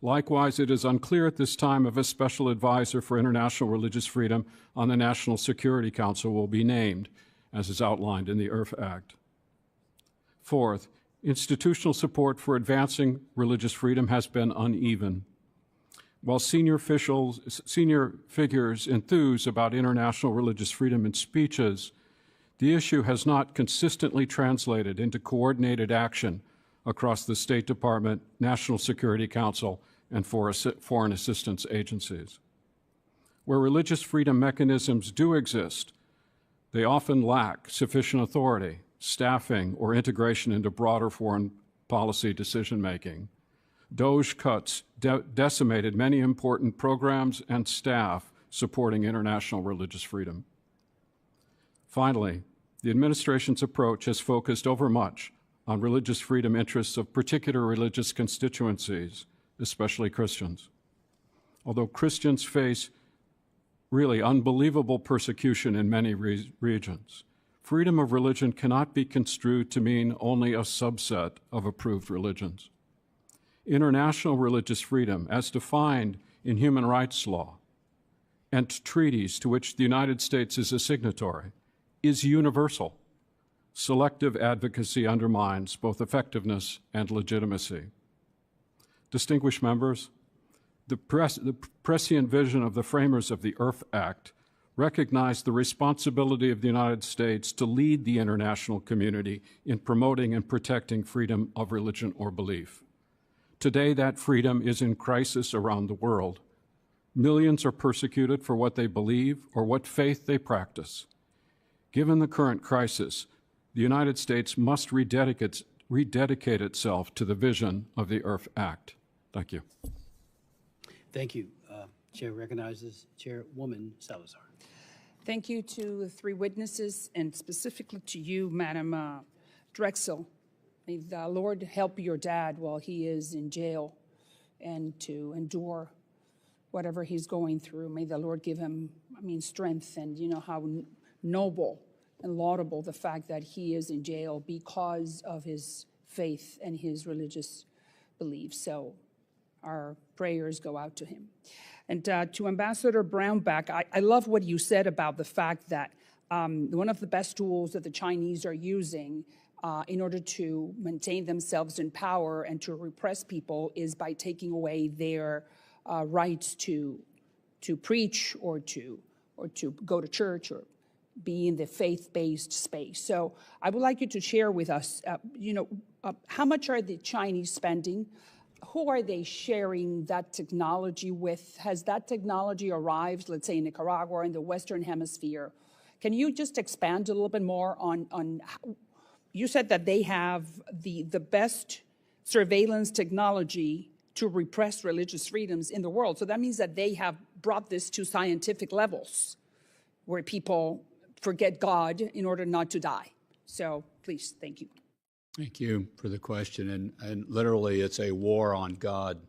Likewise, it is unclear at this time if a special advisor for international religious freedom on the National Security Council will be named, as is outlined in the IRF Act. Fourth, institutional support for advancing religious freedom has been uneven. While senior figures enthuse about international religious freedom in speeches, the issue has not consistently translated into coordinated action across the State Department, National Security Council, and foreign assistance agencies. Where religious freedom mechanisms do exist, they often lack sufficient authority, staffing, or integration into broader foreign policy decision-making. DOGE cuts decimated many important programs and staff supporting international religious freedom. Finally, the administration's approach has focused overmuch on religious freedom interests of particular religious constituencies, especially Christians. Although Christians face really unbelievable persecution in many regions, freedom of religion cannot be construed to mean only a subset of approved religions. International religious freedom, as defined in human rights law and treaties to which the United States is a signatory, is universal. Selective advocacy undermines both effectiveness and legitimacy. Distinguished members, the prescient vision of the framers of the IRF Act recognized the responsibility of the United States to lead the international community in promoting and protecting freedom of religion or belief. Today, that freedom is in crisis around the world. Millions are persecuted for what they believe or what faith they practice. Given the current crisis, the United States must rededicate itself to the vision of the IRF Act. Thank you. Thank you. Chair recognizes Chairwoman Salazar. Thank you to the 3 witnesses, and specifically to you, Madam Drexel. May the Lord help your dad while he is in jail and to endure whatever he's going through. May the Lord give him, strength, and you know how noble and laudable the fact that he is in jail because of his faith and his religious beliefs. So our prayers go out to him. And to Ambassador Brownback, I love what you said about the fact that one of the best tools that the Chinese are using in order to maintain themselves in power and to repress people is by taking away their rights to preach or to go to church or be in the faith-based space. So I would like you to share with us, how much are the Chinese spending? Who are they sharing that technology with? Has that technology arrived, let's say, in Nicaragua or in the Western Hemisphere? Can you just expand a little bit more on you said that they have the best surveillance technology to repress religious freedoms in the world. So that means that they have brought this to scientific levels where people forget God in order not to die. So please, thank you. Thank you for the question. And literally, it's a war on God.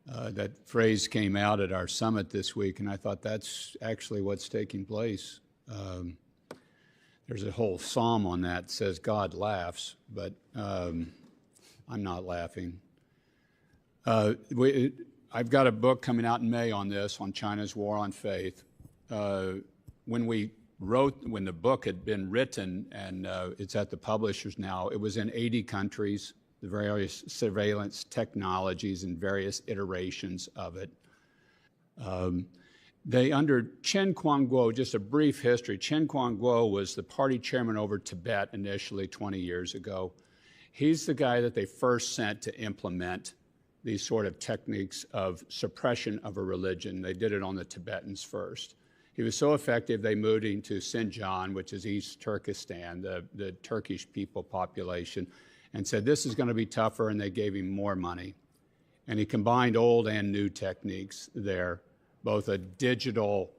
That phrase came out at our summit this week, and I thought that's actually what's taking place. There's a whole psalm on that says God laughs, but I'm not laughing. I've got a book coming out in May on this, on China's war on faith. When the book had been written, and it's at the publishers now, it was in 80 countries, the various surveillance technologies and various iterations of it. Under Chen Quanguo, just a brief history, Chen Quanguo was the party chairman over Tibet initially 20 years ago. He's the guy that they first sent to implement these sort of techniques of suppression of a religion. They did it on the Tibetans first. He was so effective, they moved him to Xinjiang, which is East Turkestan, the Turkish people population, and said, this is going to be tougher, and they gave him more money. And he combined old and new techniques there, both a digital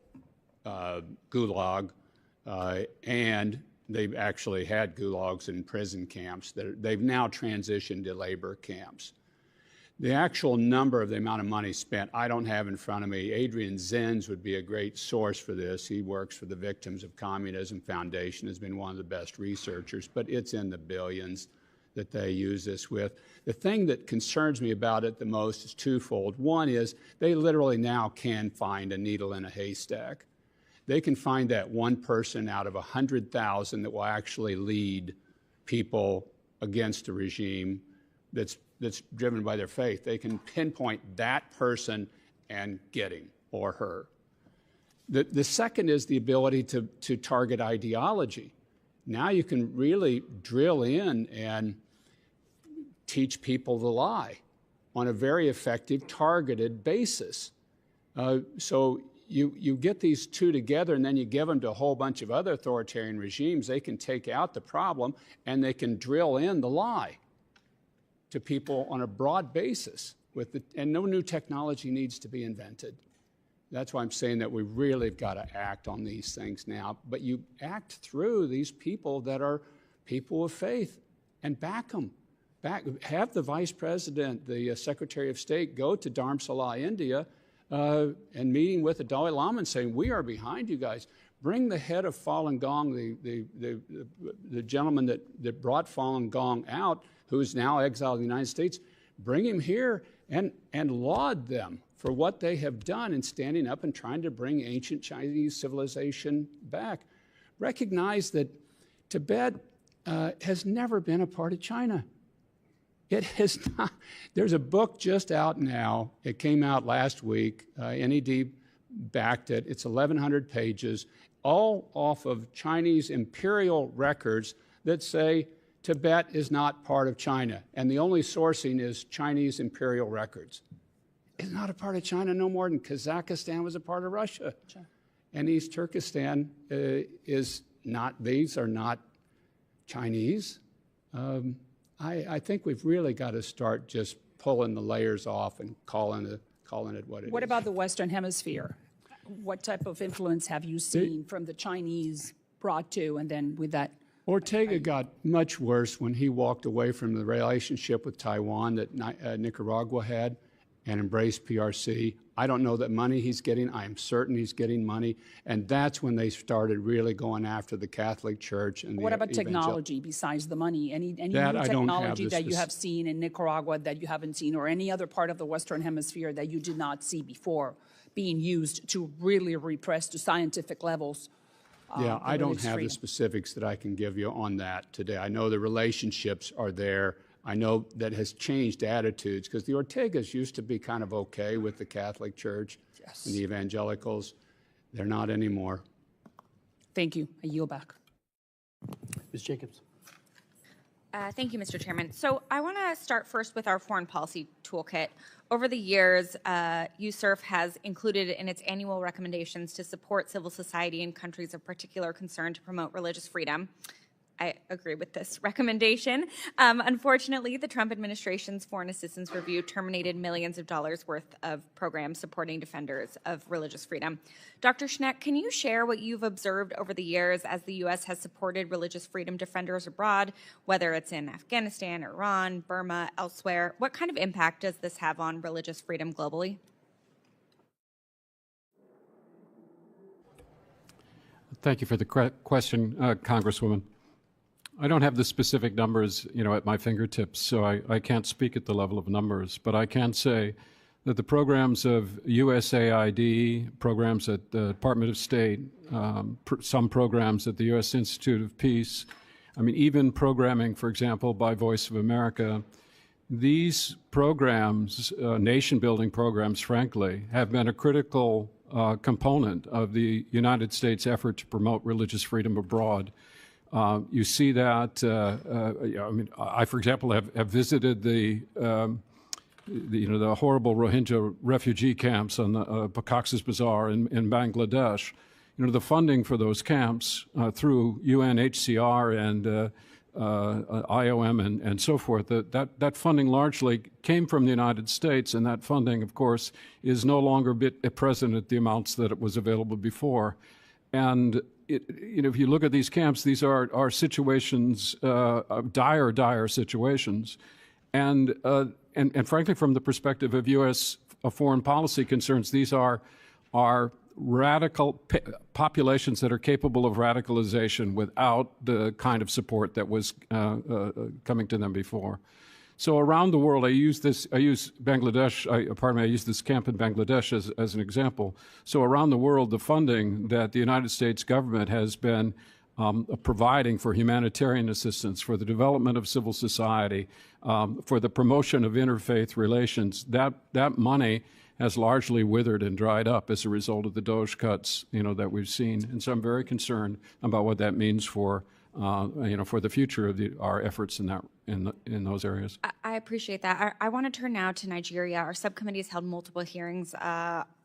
gulag, and they've actually had gulags in prison camps. They've now transitioned to labor camps. The actual number of the amount of money spent, I don't have in front of me. Adrian Zenz would be a great source for this. He works for the Victims of Communism Foundation, has been one of the best researchers, but it's in the billions that they use this with. The thing that concerns me about it the most is twofold. One is they literally now can find a needle in a haystack. They can find that one person out of 100,000 that will actually lead people against a regime that's driven by their faith. They can pinpoint that person and get him or her. The second is the ability to target ideology. Now you can really drill in and teach people the lie on a very effective, targeted basis. So you get these two together, and then you give them to a whole bunch of other authoritarian regimes. They can take out the problem, and they can drill in the lie to people on a broad basis. And no new technology needs to be invented. That's why I'm saying that we really have got to act on these things now. But you act through these people that are people of faith and back them. Have the Vice President, the Secretary of State, go to Dharamsala, India, and meeting with the Dalai Lama and saying, we are behind you guys. Bring the head of Falun Gong, the gentleman that brought Falun Gong out, who is now exiled in the United States, bring him here and laud them for what they have done in standing up and trying to bring ancient Chinese civilization back. Recognize that Tibet has never been a part of China. It has not. There's a book just out now. It came out last week. NED backed it. It's 1,100 pages, all off of Chinese imperial records that say Tibet is not part of China. And the only sourcing is Chinese imperial records. It's not a part of China no more than Kazakhstan was a part of Russia. Sure. And East Turkestan is not, these are not Chinese. I think we've really got to start just pulling the layers off and calling it what it is. What about the Western Hemisphere? What type of influence have you seen from the Chinese brought to, and then with that? Ortega got much worse when he walked away from the relationship with Taiwan that Nicaragua had. and embrace PRC. I don't know that money he's getting. I am certain he's getting money. And that's when they started really going after the Catholic Church. And What about technology besides the money? Any new technology that you have seen in Nicaragua that you haven't seen, or any other part of the Western Hemisphere that you did not see before being used to really repress to scientific levels? Yeah, I don't have the specifics that I can give you on that today. I know the relationships are there. I know that has changed attitudes, because the Ortegas used to be kind of okay with the Catholic Church and the evangelicals. They're not anymore. Thank you. I yield back. Ms. Jacobs. Thank you, Mr. Chairman. So I want to start first with our foreign policy toolkit. Over the years, USCIRF has included in its annual recommendations to support civil society in countries of particular concern to promote religious freedom. I agree with this recommendation. Unfortunately, the Trump administration's foreign assistance review terminated millions of dollars worth of programs supporting defenders of religious freedom. Dr. Schneck, can you share what you've observed over the years as the U.S. has supported religious freedom defenders abroad, whether it's in Afghanistan, Iran, Burma, elsewhere? What kind of impact does this have on religious freedom globally? Thank you for the question, Congresswoman. I don't have the specific numbers, at my fingertips, so I can't speak at the level of numbers. But I can say that the programs of USAID, programs at the Department of State, some programs at the U.S. Institute of Peace, even programming, for example, by Voice of America, these programs, nation-building programs, frankly, have been a critical component of the United States effort to promote religious freedom abroad. You see that, I, for example, have visited the horrible Rohingya refugee camps on the Cox's Bazar in Bangladesh. The funding for those camps through UNHCR and IOM and so forth, that funding largely came from the United States, and that funding, of course, is no longer present at the amounts that it was available before. And if you look at these camps, these are situations, dire situations, and frankly, from the perspective of U.S. foreign policy concerns, these are radical populations that are capable of radicalization without the kind of support that was coming to them before. So around the world, I use this camp in Bangladesh as an example. So around the world, the funding that the United States government has been providing for humanitarian assistance, for the development of civil society, for the promotion of interfaith relations, that money has largely withered and dried up as a result of the DOGE cuts, that we've seen. And so I'm very concerned about what that means for the future of our efforts in those areas. I appreciate that. I want to turn now to Nigeria. Our subcommittee has held multiple hearings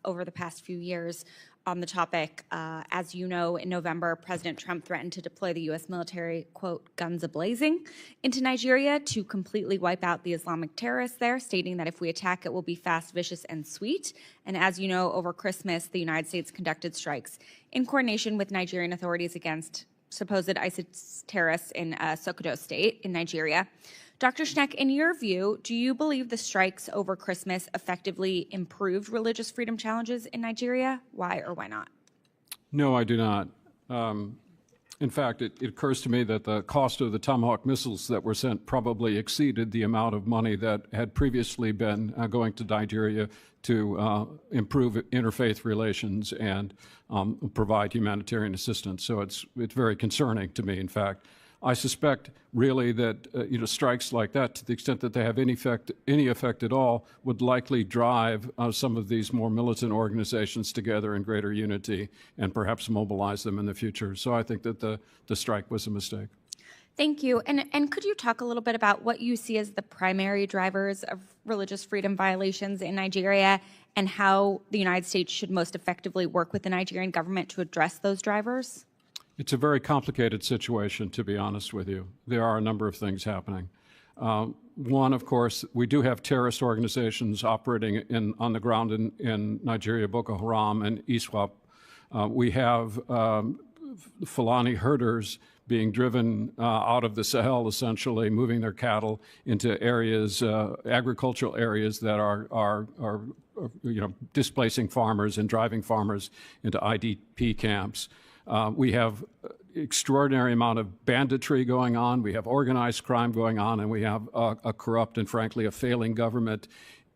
over the past few years on the topic. As you know, in November, President Trump threatened to deploy the U.S. military, quote, guns a-blazing, into Nigeria to completely wipe out the Islamic terrorists there, stating that if we attack, it will be fast, vicious, and sweet. And as you know, over Christmas, the United States conducted strikes in coordination with Nigerian authorities against supposed ISIS terrorists in Sokoto State in Nigeria. Dr. Schneck, in your view, do you believe the strikes over Christmas effectively improved religious freedom challenges in Nigeria? Why or why not? No, I do not. In fact, it occurs to me that the cost of the Tomahawk missiles that were sent probably exceeded the amount of money that had previously been going to Nigeria to improve interfaith relations and provide humanitarian assistance. So it's very concerning to me, in fact. I suspect really that strikes like that, to the extent that they have any effect at all, would likely drive some of these more militant organizations together in greater unity and perhaps mobilize them in the future. So I think that the strike was a mistake. Thank you. And could you talk a little bit about what you see as the primary drivers of religious freedom violations in Nigeria and how the United States should most effectively work with the Nigerian government to address those drivers? It's a very complicated situation, to be honest with you. There are a number of things happening. One, of course, we do have terrorist organizations operating on the ground in Nigeria, Boko Haram and ISWAP. We have Fulani herders being driven out of the Sahel, essentially, moving their cattle into areas, agricultural areas that are displacing farmers and driving farmers into IDP camps. We have extraordinary amount of banditry going on. We have organized crime going on, and we have a corrupt and, frankly, a failing government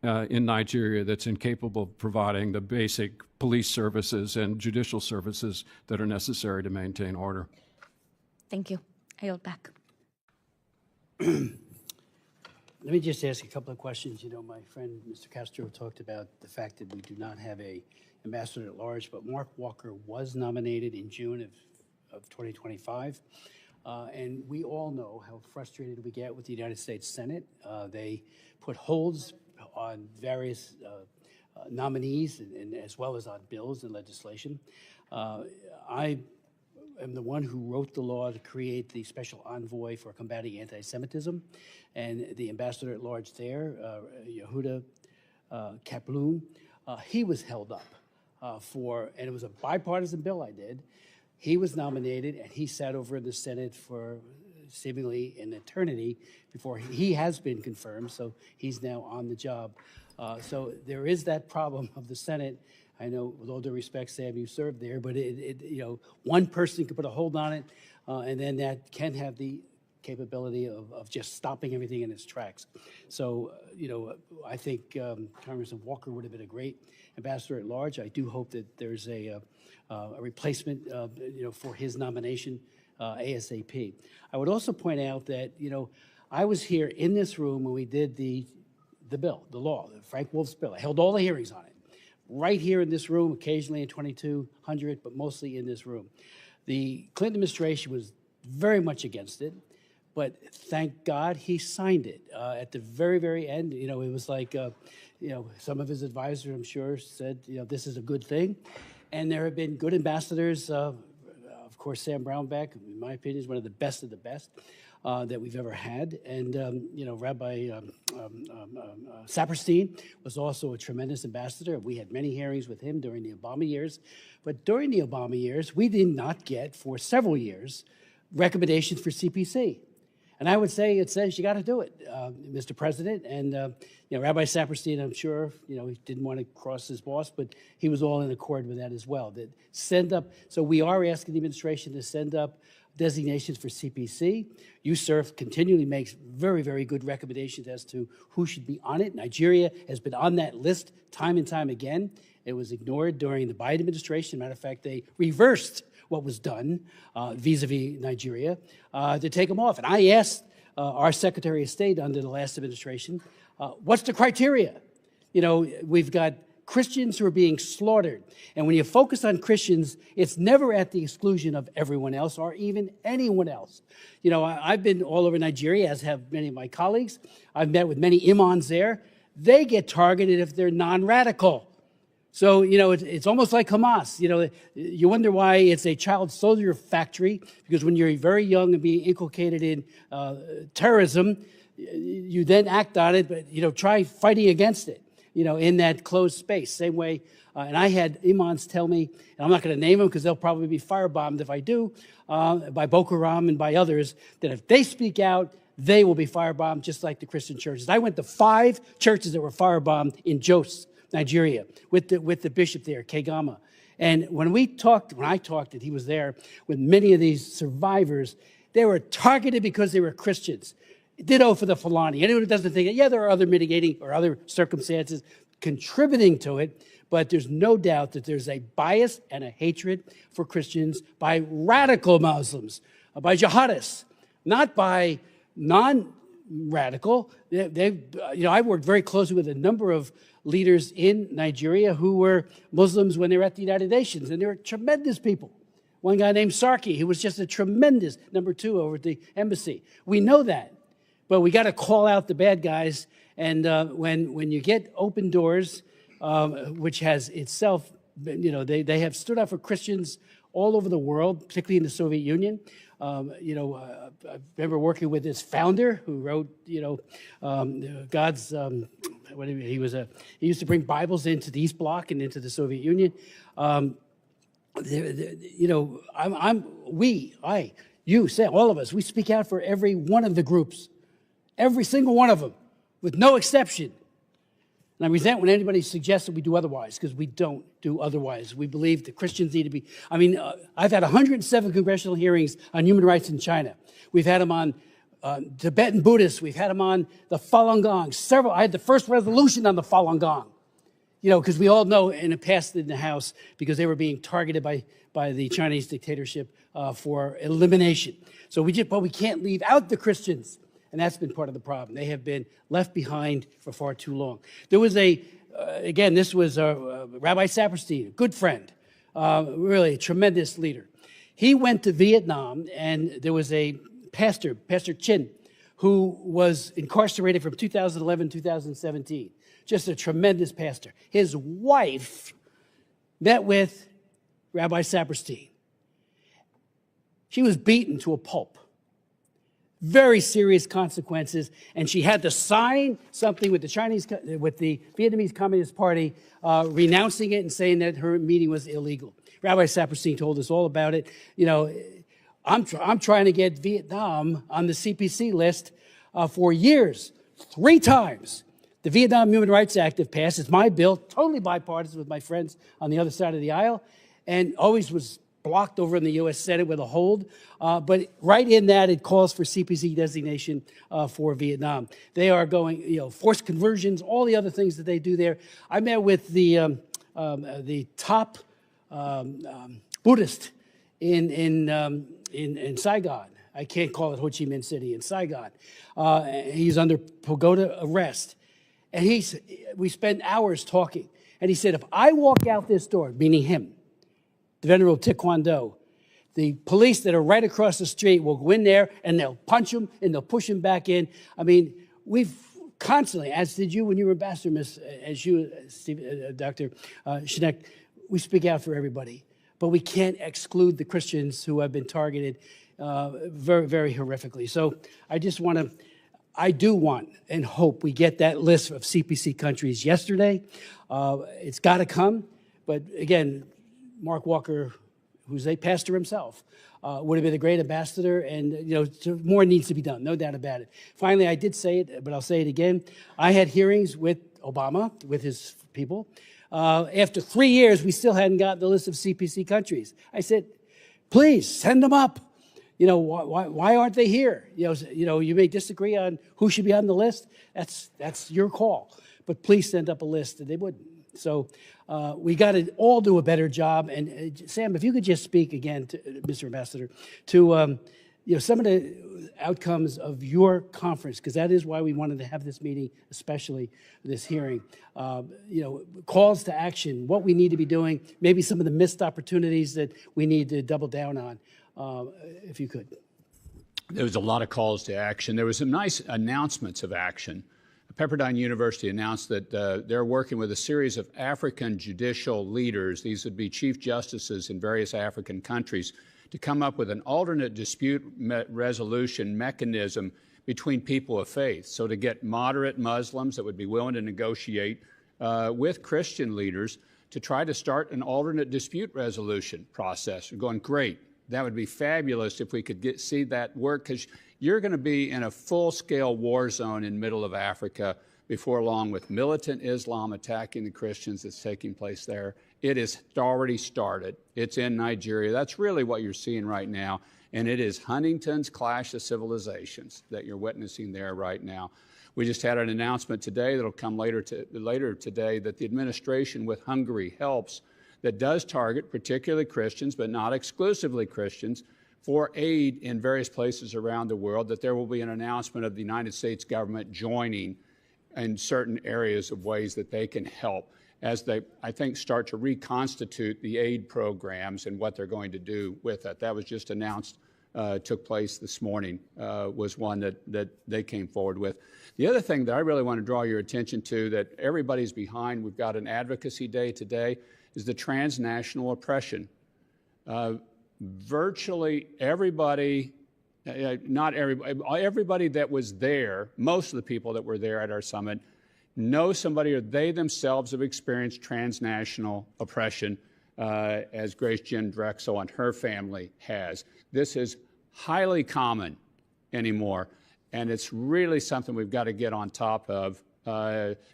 in Nigeria that's incapable of providing the basic police services and judicial services that are necessary to maintain order. Thank you. I yield back. Let me just ask a couple of questions. You know, my friend Mr. Castro talked about the fact that we do not have a ambassador at large, but Mark Walker was nominated in June of 2025. And we all know how frustrated we get with the United States Senate. They put holds on various nominees and as well as on bills and legislation. I am the one who wrote the law to create the special envoy for combating anti-Semitism, and the ambassador at large there, Yehuda Kaplan, he was held up and it was a bipartisan bill I did. He was nominated, and he sat over in the Senate for seemingly an eternity before he has been confirmed, so he's now on the job. So there is that problem of the Senate. I know, with all due respect, Sam, you served there, but one person could put a hold on it, and then that can have the capability of just stopping everything in its tracks. So, I think Congressman Walker would have been a great ambassador at large. I do hope that there's a replacement, for his nomination ASAP. I would also point out that, I was here in this room when we did the bill, the law, Frank Wolf's bill. I held all the hearings on it. Right here in this room, occasionally in 2200, but mostly in this room. The Clinton administration was very much against it, but thank God he signed it. At the very, very end, it was like, some of his advisors, I'm sure, said, this is a good thing. And there have been good ambassadors. Of course, Sam Brownback, in my opinion, is one of the best that we've ever had. And, Rabbi Saperstein was also a tremendous ambassador. We had many hearings with him during the Obama years. But during the Obama years, we did not get, for several years, recommendations for CPC. And I would say it says you got to do it, Mr. President. And, Rabbi Saperstein, I'm sure, he didn't want to cross his boss, but he was all in accord with that as well. That send up, so we are asking the administration to send up designations for CPC. USCIRF continually makes very, very good recommendations as to who should be on it. Nigeria has been on that list time and time again. It was ignored during the Biden administration. Matter of fact, they reversed what was done vis-a-vis Nigeria to take them off. And I asked our Secretary of State under the last administration, what's the criteria? We've got Christians who are being slaughtered. And when you focus on Christians, it's never at the exclusion of everyone else or even anyone else. I've been all over Nigeria, as have many of my colleagues. I've met with many imams there. They get targeted if they're non-radical. So, it's almost like Hamas. You wonder why it's a child soldier factory, because when you're very young and being inculcated in terrorism, you then act on it, but, try fighting against it, in that closed space. Same way, and I had imams tell me, and I'm not going to name them because they'll probably be firebombed if I do, by Boko Haram and by others, that if they speak out, they will be firebombed just like the Christian churches. I went to 5 churches that were firebombed in Jos, Nigeria, with the bishop there, Kegama. And when I talked, and he was there with many of these survivors, they were targeted because they were Christians. Ditto for the Fulani. Anyone who doesn't think, there are other mitigating or other circumstances contributing to it, but there's no doubt that there's a bias and a hatred for Christians by radical Muslims, by jihadists, not by non-radical. I worked very closely with a number of leaders in Nigeria who were Muslims when they were at the United Nations, and they were tremendous people. One guy named Sarki, who was just a tremendous number 2 over at the embassy. We know that, but we got to call out the bad guys. And when you get Open Doors, which has itself, they have stood up for Christians all over the world, particularly in the Soviet Union. I remember working with his founder, who wrote, God's. He used to bring Bibles into the East Bloc and into the Soviet Union. you know, you, Sam, all of us, we speak out for every one of the groups, every single one of them, with no exception. And I resent when anybody suggests that we do otherwise, because we don't do otherwise. We believe that Christians need to be, I've had 107 congressional hearings on human rights in China. We've had them on Tibetan Buddhists. We've had them on the Falun Gong. I had the first resolution on the Falun Gong. You know, because we all know, and it passed in the House because they were being targeted by the Chinese dictatorship for elimination. So but we can't leave out the Christians, and that's been part of the problem. They have been left behind for far too long. There was again, this was Rabbi Saperstein, a good friend, really a tremendous leader. He went to Vietnam, and there was a pastor, Pastor Chin, who was incarcerated from 2011 to 2017. Just a tremendous pastor. His wife met with Rabbi Saperstein. She was beaten to a pulp. Very serious consequences, and she had to sign something with the Vietnamese Communist Party, renouncing it and saying that her meeting was illegal. Rabbi Saperstein told us all about it. You know, I'm trying to get Vietnam on the CPC list for years, 3 times. The Vietnam Human Rights Act, if passed, is my bill, totally bipartisan with my friends on the other side of the aisle, and always was blocked over in the U.S. Senate with a hold. But right in that, it calls for CPC designation for Vietnam. They are going, you know, forced conversions, all the other things that they do there. I met with the top Buddhist in Saigon. I can't call it Ho Chi Minh City, in Saigon. He's under pagoda arrest. And we spent hours talking. And he said, if I walk out this door, meaning him, the Venerable Taekwondo, the police that are right across the street will go in there and they'll punch him and they'll push him back in. I mean, we've constantly, as did you when you were ambassador, Dr. Shinek, we speak out for everybody. But we can't exclude the Christians who have been targeted very, very horrifically. So I do want and hope we get that list of CPC countries yesterday. It's got to come. But again, Mark Walker, who's a pastor himself, would have been a great ambassador, and you know, more needs to be done, no doubt about it. Finally, I did say it, but I'll say it again. I had hearings with Obama, with his people. After 3 years, we still hadn't gotten the list of CPC countries. I said, please send them up. You know, why aren't they here? You know, you may disagree on who should be on the list. That's your call. But please send up a list, and they wouldn't. So we got to all do a better job. And Sam, if you could just speak again, to Mr. Ambassador, to you know, some of the outcomes of your conference, because that is why we wanted to have this meeting, especially this hearing. You know, calls to action, what we need to be doing, maybe some of the missed opportunities that we need to double down on. If you could. There was a lot of calls to action. There was some nice announcements of action. Pepperdine University announced that they're working with a series of African judicial leaders. These would be chief justices in various African countries, to come up with an alternate dispute resolution mechanism between people of faith. So to get moderate Muslims that would be willing to negotiate with Christian leaders to try to start an alternate dispute resolution process. We're going, great. That would be fabulous if we could see that work, because you're going to be in a full-scale war zone in middle of Africa before long, with militant Islam attacking the Christians that's taking place there. It has already started. It's in Nigeria. That's really what you're seeing right now, and it is Huntington's clash of civilizations that you're witnessing there right now. We just had an announcement today that'll come later today that the administration with Hungary helps, that does target particularly Christians, but not exclusively Christians, for aid in various places around the world, that there will be an announcement of the United States government joining in certain areas of ways that they can help as they, I think, start to reconstitute the aid programs and what they're going to do with it. That was just announced, took place this morning, was one that they came forward with. The other thing that I really want to draw your attention to, that everybody's behind, we've got an advocacy day today, is the transnational oppression. Virtually everybody, not everybody, everybody that was there, most of the people that were there at our summit, know somebody or they themselves have experienced transnational oppression as Grace Jen Drexel and her family has. This is highly common anymore, and it's really something we've got to get on top of.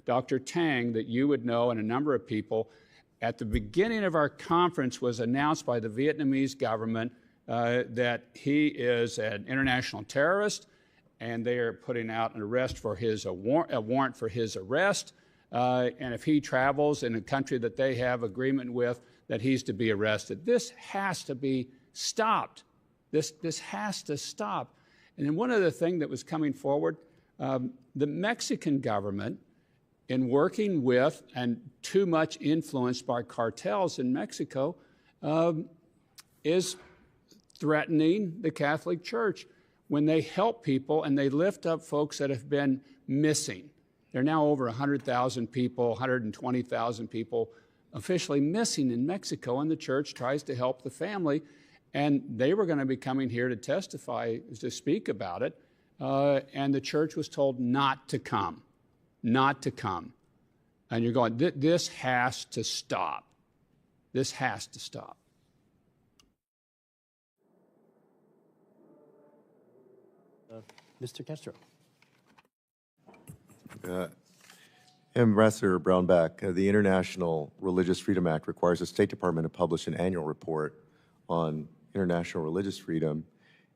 Dr. Tang, that you would know, and a number of people, at the beginning of our conference was announced by the Vietnamese government that he is an international terrorist, and they are putting out an arrest for a warrant for his arrest. And if he travels in a country that they have agreement with, that he's to be arrested. This has to be stopped. This has to stop. And then one other thing that was coming forward, the Mexican government, in working with and too much influenced by cartels in Mexico, is threatening the Catholic Church when they help people and they lift up folks that have been missing. There are now over 100,000 people, 120,000 people officially missing in Mexico, and the church tries to help the family. And they were going to be coming here to testify, to speak about it, and the church was told not to come. Not to come. And you're going, this has to stop. This has to stop. Mr. Castro. Ambassador Brownback, the International Religious Freedom Act requires the State Department to publish an annual report on international religious freedom.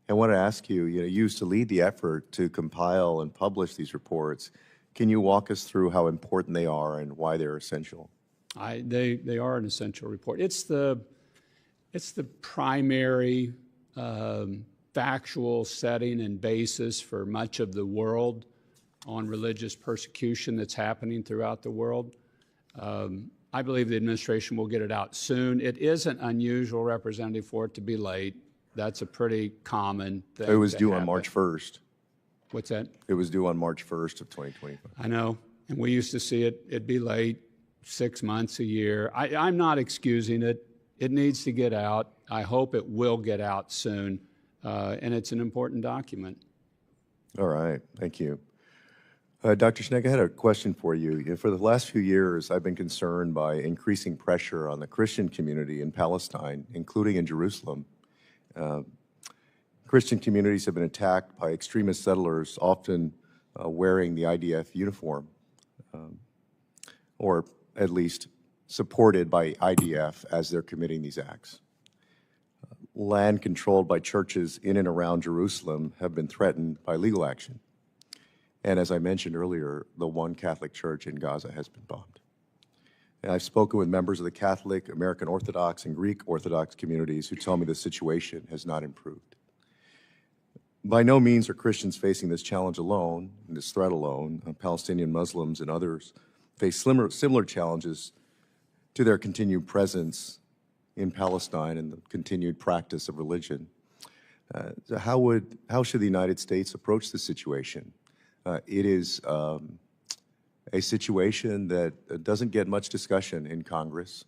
I want to ask you, you used to lead the effort to compile and publish these reports. Can you walk us through how important they are and why they're essential? They are an essential report. It's the primary factual setting and basis for much of the world on religious persecution that's happening throughout the world. I believe the administration will get it out soon. It isn't unusual, Representative, for it to be late. That's a pretty common thing. It was due on March 1st. What's that? It was due on March 1st of 2025. I know, and we used to see it'd be late, 6 months, a year. I'm not excusing it. It needs to get out. I hope it will get out soon, and it's an important document. All right, thank you. Dr. Schneck, I had a question for you. For the last few years, I've been concerned by increasing pressure on the Christian community in Palestine, including in Jerusalem. Christian communities have been attacked by extremist settlers, often wearing the IDF uniform, or at least supported by IDF as they're committing these acts. Land controlled by churches in and around Jerusalem have been threatened by legal action. And as I mentioned earlier, the one Catholic church in Gaza has been bombed. And I've spoken with members of the Catholic, American Orthodox, and Greek Orthodox communities who tell me the situation has not improved. By no means are Christians facing this challenge alone, this threat alone. Palestinian Muslims and others face similar challenges to their continued presence in Palestine and the continued practice of religion. So how should the United States approach this situation? It is a situation that doesn't get much discussion in Congress.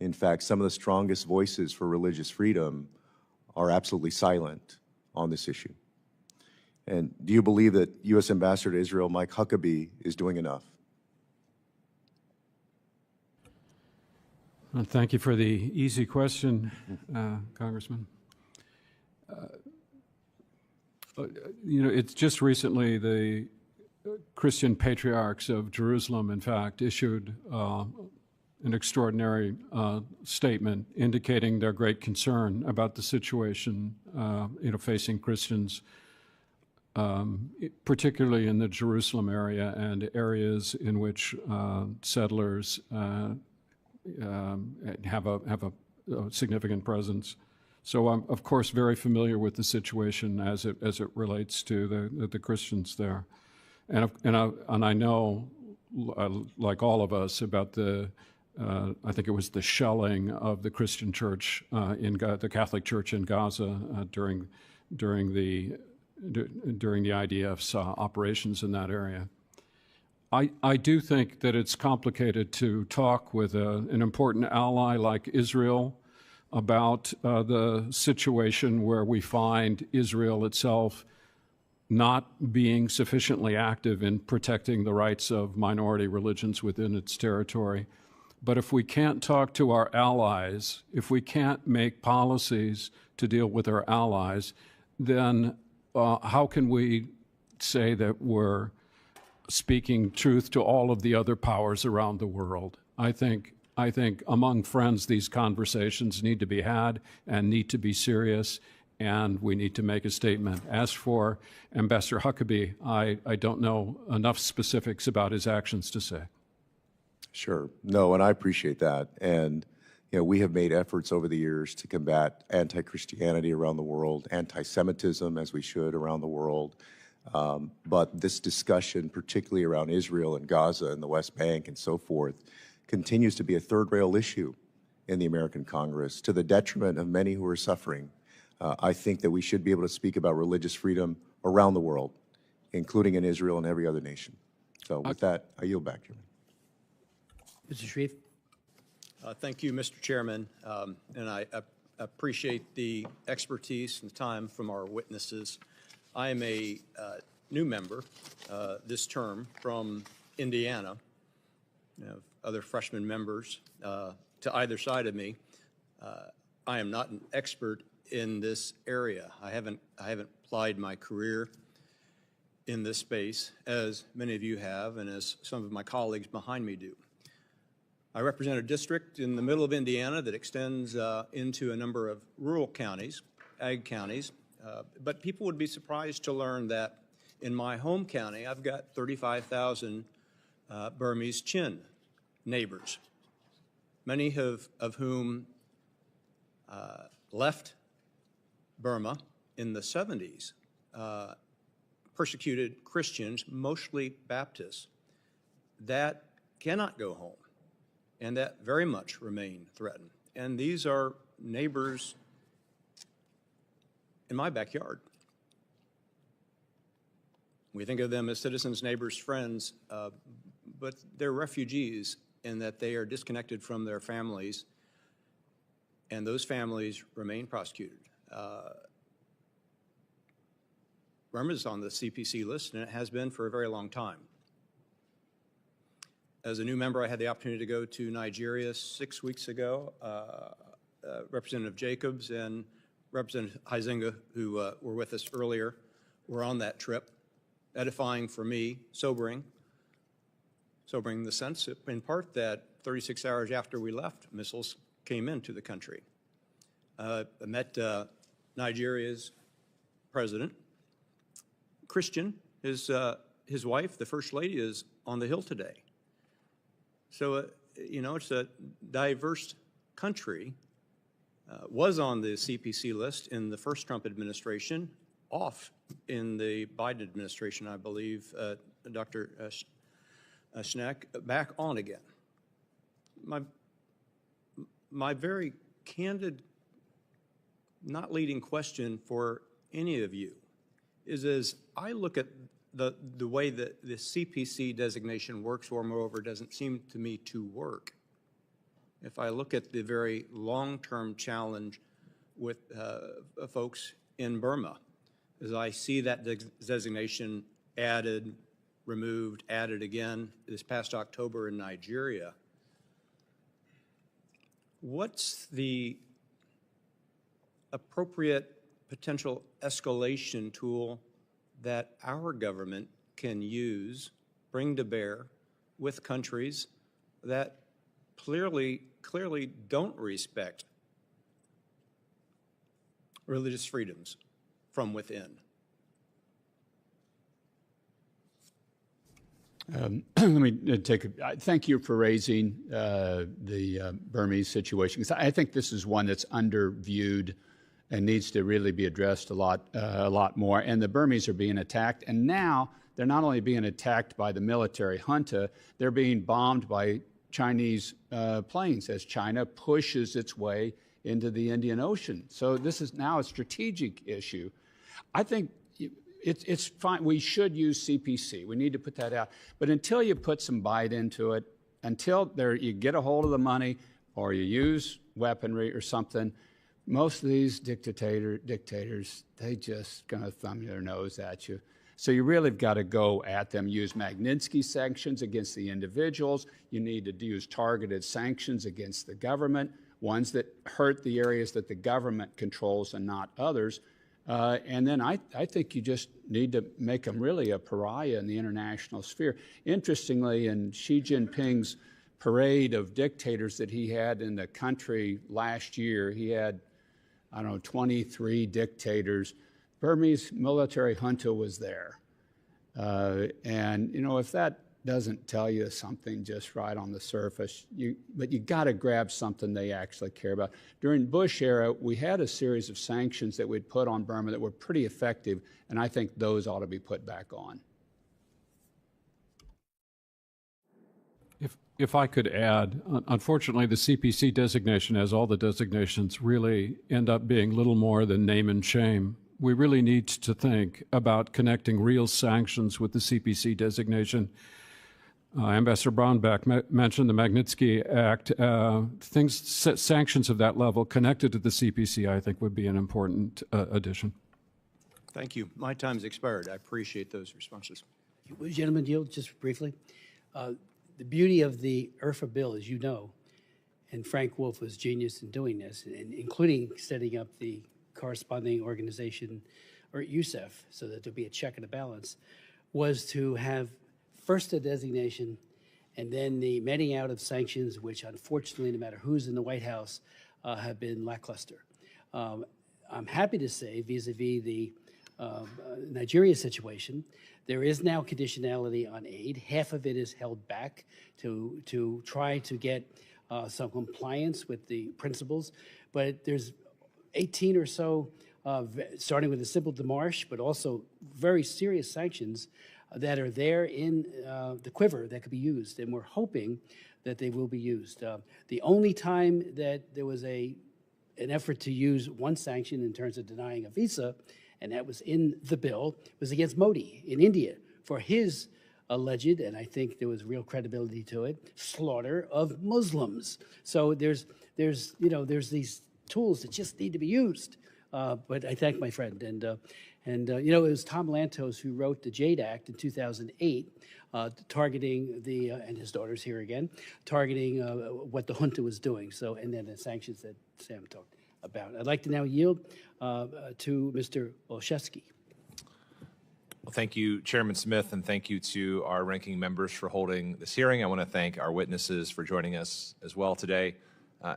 In fact, some of the strongest voices for religious freedom are absolutely silent on this issue. And do you believe that U.S. Ambassador to Israel, Mike Huckabee, is doing enough? Thank you for the easy question, Congressman. It's just recently the Christian patriarchs of Jerusalem, in fact, issued an extraordinary statement indicating their great concern about the situation, facing Christians, particularly in the Jerusalem area and areas in which settlers have a significant presence. So I'm, of course, very familiar with the situation as it relates to the Christians there, and I know, like all of us, about the I think it was the shelling of the Christian church the Catholic Church in Gaza during the IDF's operations in that area. I do think that it's complicated to talk with an important ally like Israel about the situation where we find Israel itself not being sufficiently active in protecting the rights of minority religions within its territory. But if we can't talk to our allies, if we can't make policies to deal with our allies, then how can we say that we're speaking truth to all of the other powers around the world? I think among friends, these conversations need to be had and need to be serious, and we need to make a statement. As for Ambassador Huckabee, I don't know enough specifics about his actions to say. Sure. No, and I appreciate that. And, you know, we have made efforts over the years to combat anti-Christianity around the world, anti-Semitism, as we should, around the world. But this discussion, particularly around Israel and Gaza and the West Bank and so forth, continues to be a third-rail issue in the American Congress to the detriment of many who are suffering. I think that we should be able to speak about religious freedom around the world, including in Israel and every other nation. So with that, I yield back to you. Mr. Sharif. Thank you, Mr. Chairman, and I appreciate the expertise and time from our witnesses. I am a new member this term from Indiana. Other freshman members to either side of me. I am not an expert in this area. I haven't applied my career in this space as many of you have and as some of my colleagues behind me do. I represent a district in the middle of Indiana that extends into a number of rural counties, ag counties, but people would be surprised to learn that in my home county, I've got 35,000 Burmese Chin neighbors, many of whom left Burma in the 70s, persecuted Christians, mostly Baptists, that cannot go home and that very much remain threatened. And these are neighbors in my backyard. We think of them as citizens, neighbors, friends, but they're refugees in that they are disconnected from their families, and those families remain prosecuted. Burma is on the CPC list, and it has been for a very long time. As a new member, I had the opportunity to go to Nigeria 6 weeks ago. Representative Jacobs and Representative Huizenga, who were with us earlier, were on that trip. Edifying for me, sobering in the sense, in part, that 36 hours after we left, missiles came into the country. I met Nigeria's president, Christian. His wife, the First Lady, is on the Hill today. So, you know, it's a diverse country, was on the CPC list in the first Trump administration, off in the Biden administration, I believe, Dr. Schneck, back on again. My very candid, not leading question for any of you is, as I look at the way that the CPC designation works, or moreover doesn't seem to me to work, if I look at the very long-term challenge with folks in Burma, as I see that designation added, removed, added again this past October in Nigeria, what's the appropriate potential escalation tool that our government can use, bring to bear with countries that clearly don't respect religious freedoms from within? Let me thank you for raising the Burmese situation, because I think this is one that's underviewed and needs to really be addressed a lot more. And the Burmese are being attacked, and now they're not only being attacked by the military junta, they're being bombed by Chinese planes as China pushes its way into the Indian Ocean. So this is now a strategic issue. I think it's fine. We should use CPC. We need to put that out. But until you put some bite into it, until you get a hold of the money or you use weaponry or something, most of these dictators, they just gonna thumb their nose at you. So you really have got to go at them, use Magnitsky sanctions against the individuals. You need to use targeted sanctions against the government, ones that hurt the areas that the government controls and not others. And then I think you just need to make them really a pariah in the international sphere. Interestingly, in Xi Jinping's parade of dictators that he had in the country last year, he had, 23 dictators. Burmese military junta was there. And, if that doesn't tell you something just right on the surface, but you got to grab something they actually care about. During Bush era, we had a series of sanctions that we'd put on Burma that were pretty effective, and I think those ought to be put back on. If I could add, unfortunately, the CPC designation, as all the designations, really end up being little more than name and shame. We really need to think about connecting real sanctions with the CPC designation. Ambassador Brownback mentioned the Magnitsky Act. Sanctions of that level connected to the CPC, I think, would be an important addition. Thank you. My time's expired. I appreciate those responses. Gentlemen, yield just briefly. The beauty of the IRFA bill, as you know, and Frank Wolf was genius in doing this, and including setting up the corresponding organization, or USEF, so that there'll be a check and a balance, was to have first a designation and then the meting out of sanctions, which unfortunately, no matter who's in the White House, have been lackluster. I'm happy to say, vis-a-vis the Nigeria situation, there is now conditionality on aid. Half of it is held back to try to get some compliance with the principles, but there's 18 or so, starting with a simple demarche, but also very serious sanctions that are there in the quiver that could be used, and we're hoping that they will be used. The only time that there was an effort to use one sanction in terms of denying a visa, and that was in the bill, was against Modi in India for his alleged, and I think there was real credibility to it, slaughter of Muslims. So there's these tools that just need to be used. But I thank my friend. And it was Tom Lantos who wrote the JADE Act in 2008, targeting and his daughter's here again, targeting what the junta was doing. So, and then the sanctions that Sam talked about. I'd like to now yield to Mr. Olszewski. Well, thank you, Chairman Smith, and thank you to our ranking members for holding this hearing. I want to thank our witnesses for joining us as well today.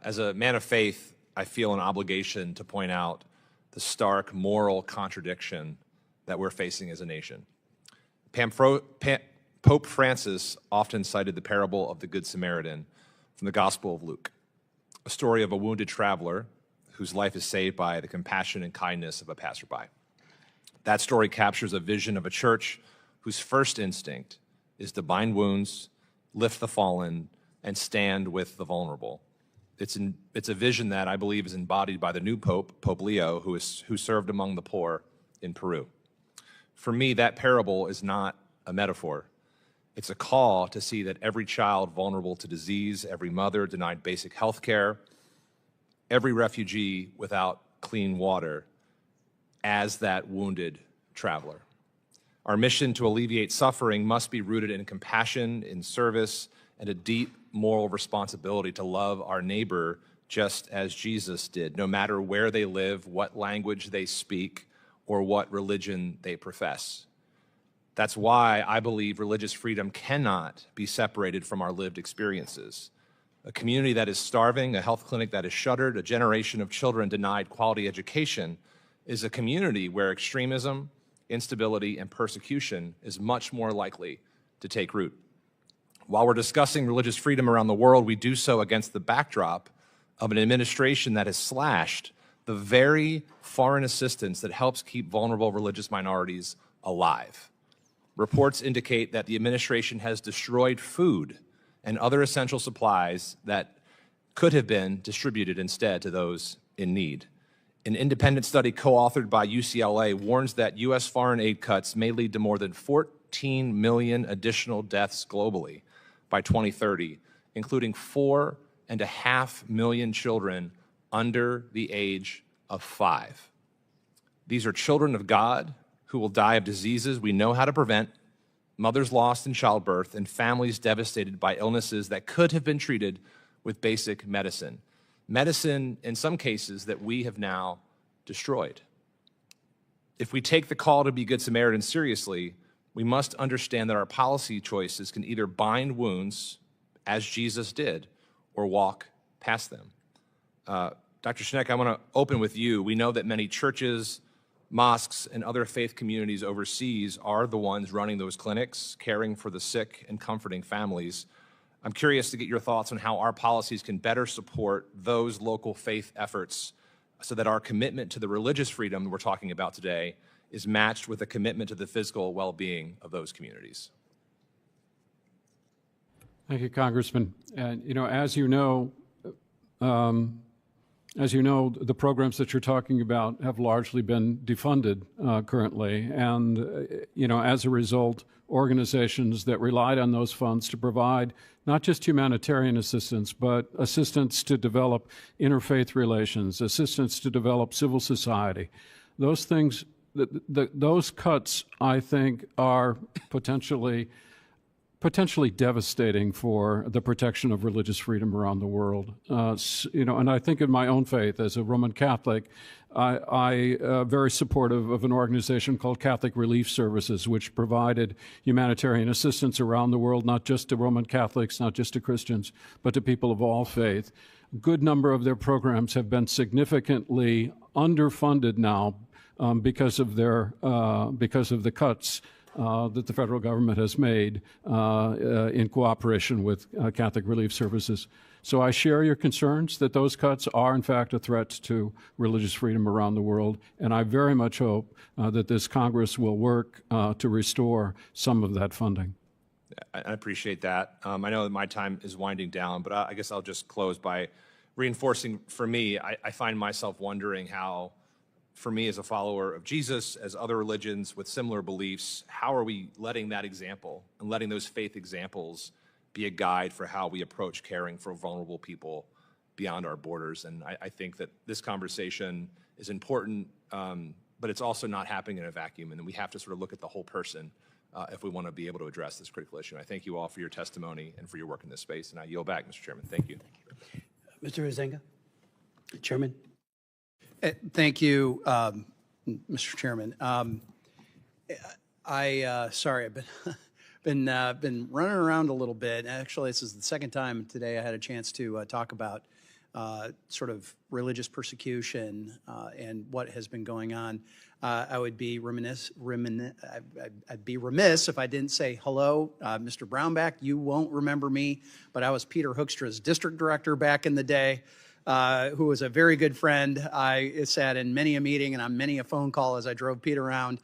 As a man of faith, I feel an obligation to point out the stark moral contradiction that we're facing as a nation. Pope Francis often cited the parable of the Good Samaritan from the Gospel of Luke, a story of a wounded traveler whose life is saved by the compassion and kindness of a passerby. That story captures a vision of a church whose first instinct is to bind wounds, lift the fallen, and stand with the vulnerable. It's a vision that I believe is embodied by the new Pope, Pope Leo, who served among the poor in Peru. For me, that parable is not a metaphor. It's a call to see that every child vulnerable to disease, every mother denied basic health care, every refugee without clean water as that wounded traveler. Our mission to alleviate suffering must be rooted in compassion, in service, and a deep moral responsibility to love our neighbor just as Jesus did, no matter where they live, what language they speak, or what religion they profess. That's why I believe religious freedom cannot be separated from our lived experiences. A community that is starving, a health clinic that is shuttered, a generation of children denied quality education is a community where extremism, instability, and persecution is much more likely to take root. While we're discussing religious freedom around the world, we do so against the backdrop of an administration that has slashed the very foreign assistance that helps keep vulnerable religious minorities alive. Reports indicate that the administration has destroyed food and other essential supplies that could have been distributed instead to those in need. An independent study co-authored by UCLA warns that U.S. foreign aid cuts may lead to more than 14 million additional deaths globally by 2030, including 4.5 million children under the age of 5. These are children of God who will die of diseases we know how to prevent, mothers lost in childbirth, and families devastated by illnesses that could have been treated with basic medicine. Medicine, in some cases, that we have now destroyed. If we take the call to be Good Samaritans seriously, we must understand that our policy choices can either bind wounds, as Jesus did, or walk past them. Dr. Schneck, I want to open with you. We know that many churches, mosques, and other faith communities overseas are the ones running those clinics, caring for the sick and comforting families. I'm curious to get your thoughts on how our policies can better support those local faith efforts so that our commitment to the religious freedom we're talking about today is matched with a commitment to the physical well-being of those communities. Thank you, Congressman. And as you know, the programs that you're talking about have largely been defunded currently, and as a result, organizations that relied on those funds to provide not just humanitarian assistance, but assistance to develop interfaith relations, assistance to develop civil society. Those things, those cuts, I think, are potentially devastating for the protection of religious freedom around the world. And I think in my own faith, as a Roman Catholic, I very supportive of an organization called Catholic Relief Services, which provided humanitarian assistance around the world, not just to Roman Catholics, not just to Christians, but to people of all faith. A good number of their programs have been significantly underfunded now because of the cuts that the federal government has made in cooperation with Catholic Relief Services. So I share your concerns that those cuts are, in fact, a threat to religious freedom around the world, and I very much hope that this Congress will work to restore some of that funding. I appreciate that. I know that my time is winding down, but I guess I'll just close by reinforcing, for me, I find myself wondering how, for me as a follower of Jesus, as other religions with similar beliefs, how are we letting that example and letting those faith examples be a guide for how we approach caring for vulnerable people beyond our borders? And I think that this conversation is important, but it's also not happening in a vacuum, and we have to sort of look at the whole person if we want to be able to address this critical issue. I thank you all for your testimony and for your work in this space, and I yield back, Mr. Chairman. Thank you. Mr. Huizenga, Chairman. Thank you, Mr. Chairman. Sorry, I've been running around a little bit. Actually, this is the second time today I had a chance to talk about sort of religious persecution and what has been going on. I would be remiss if I didn't say hello, Mr. Brownback. You won't remember me, but I was Peter Hoekstra's district director back in the day. Who was a very good friend. I sat in many a meeting and on many a phone call as I drove Pete around.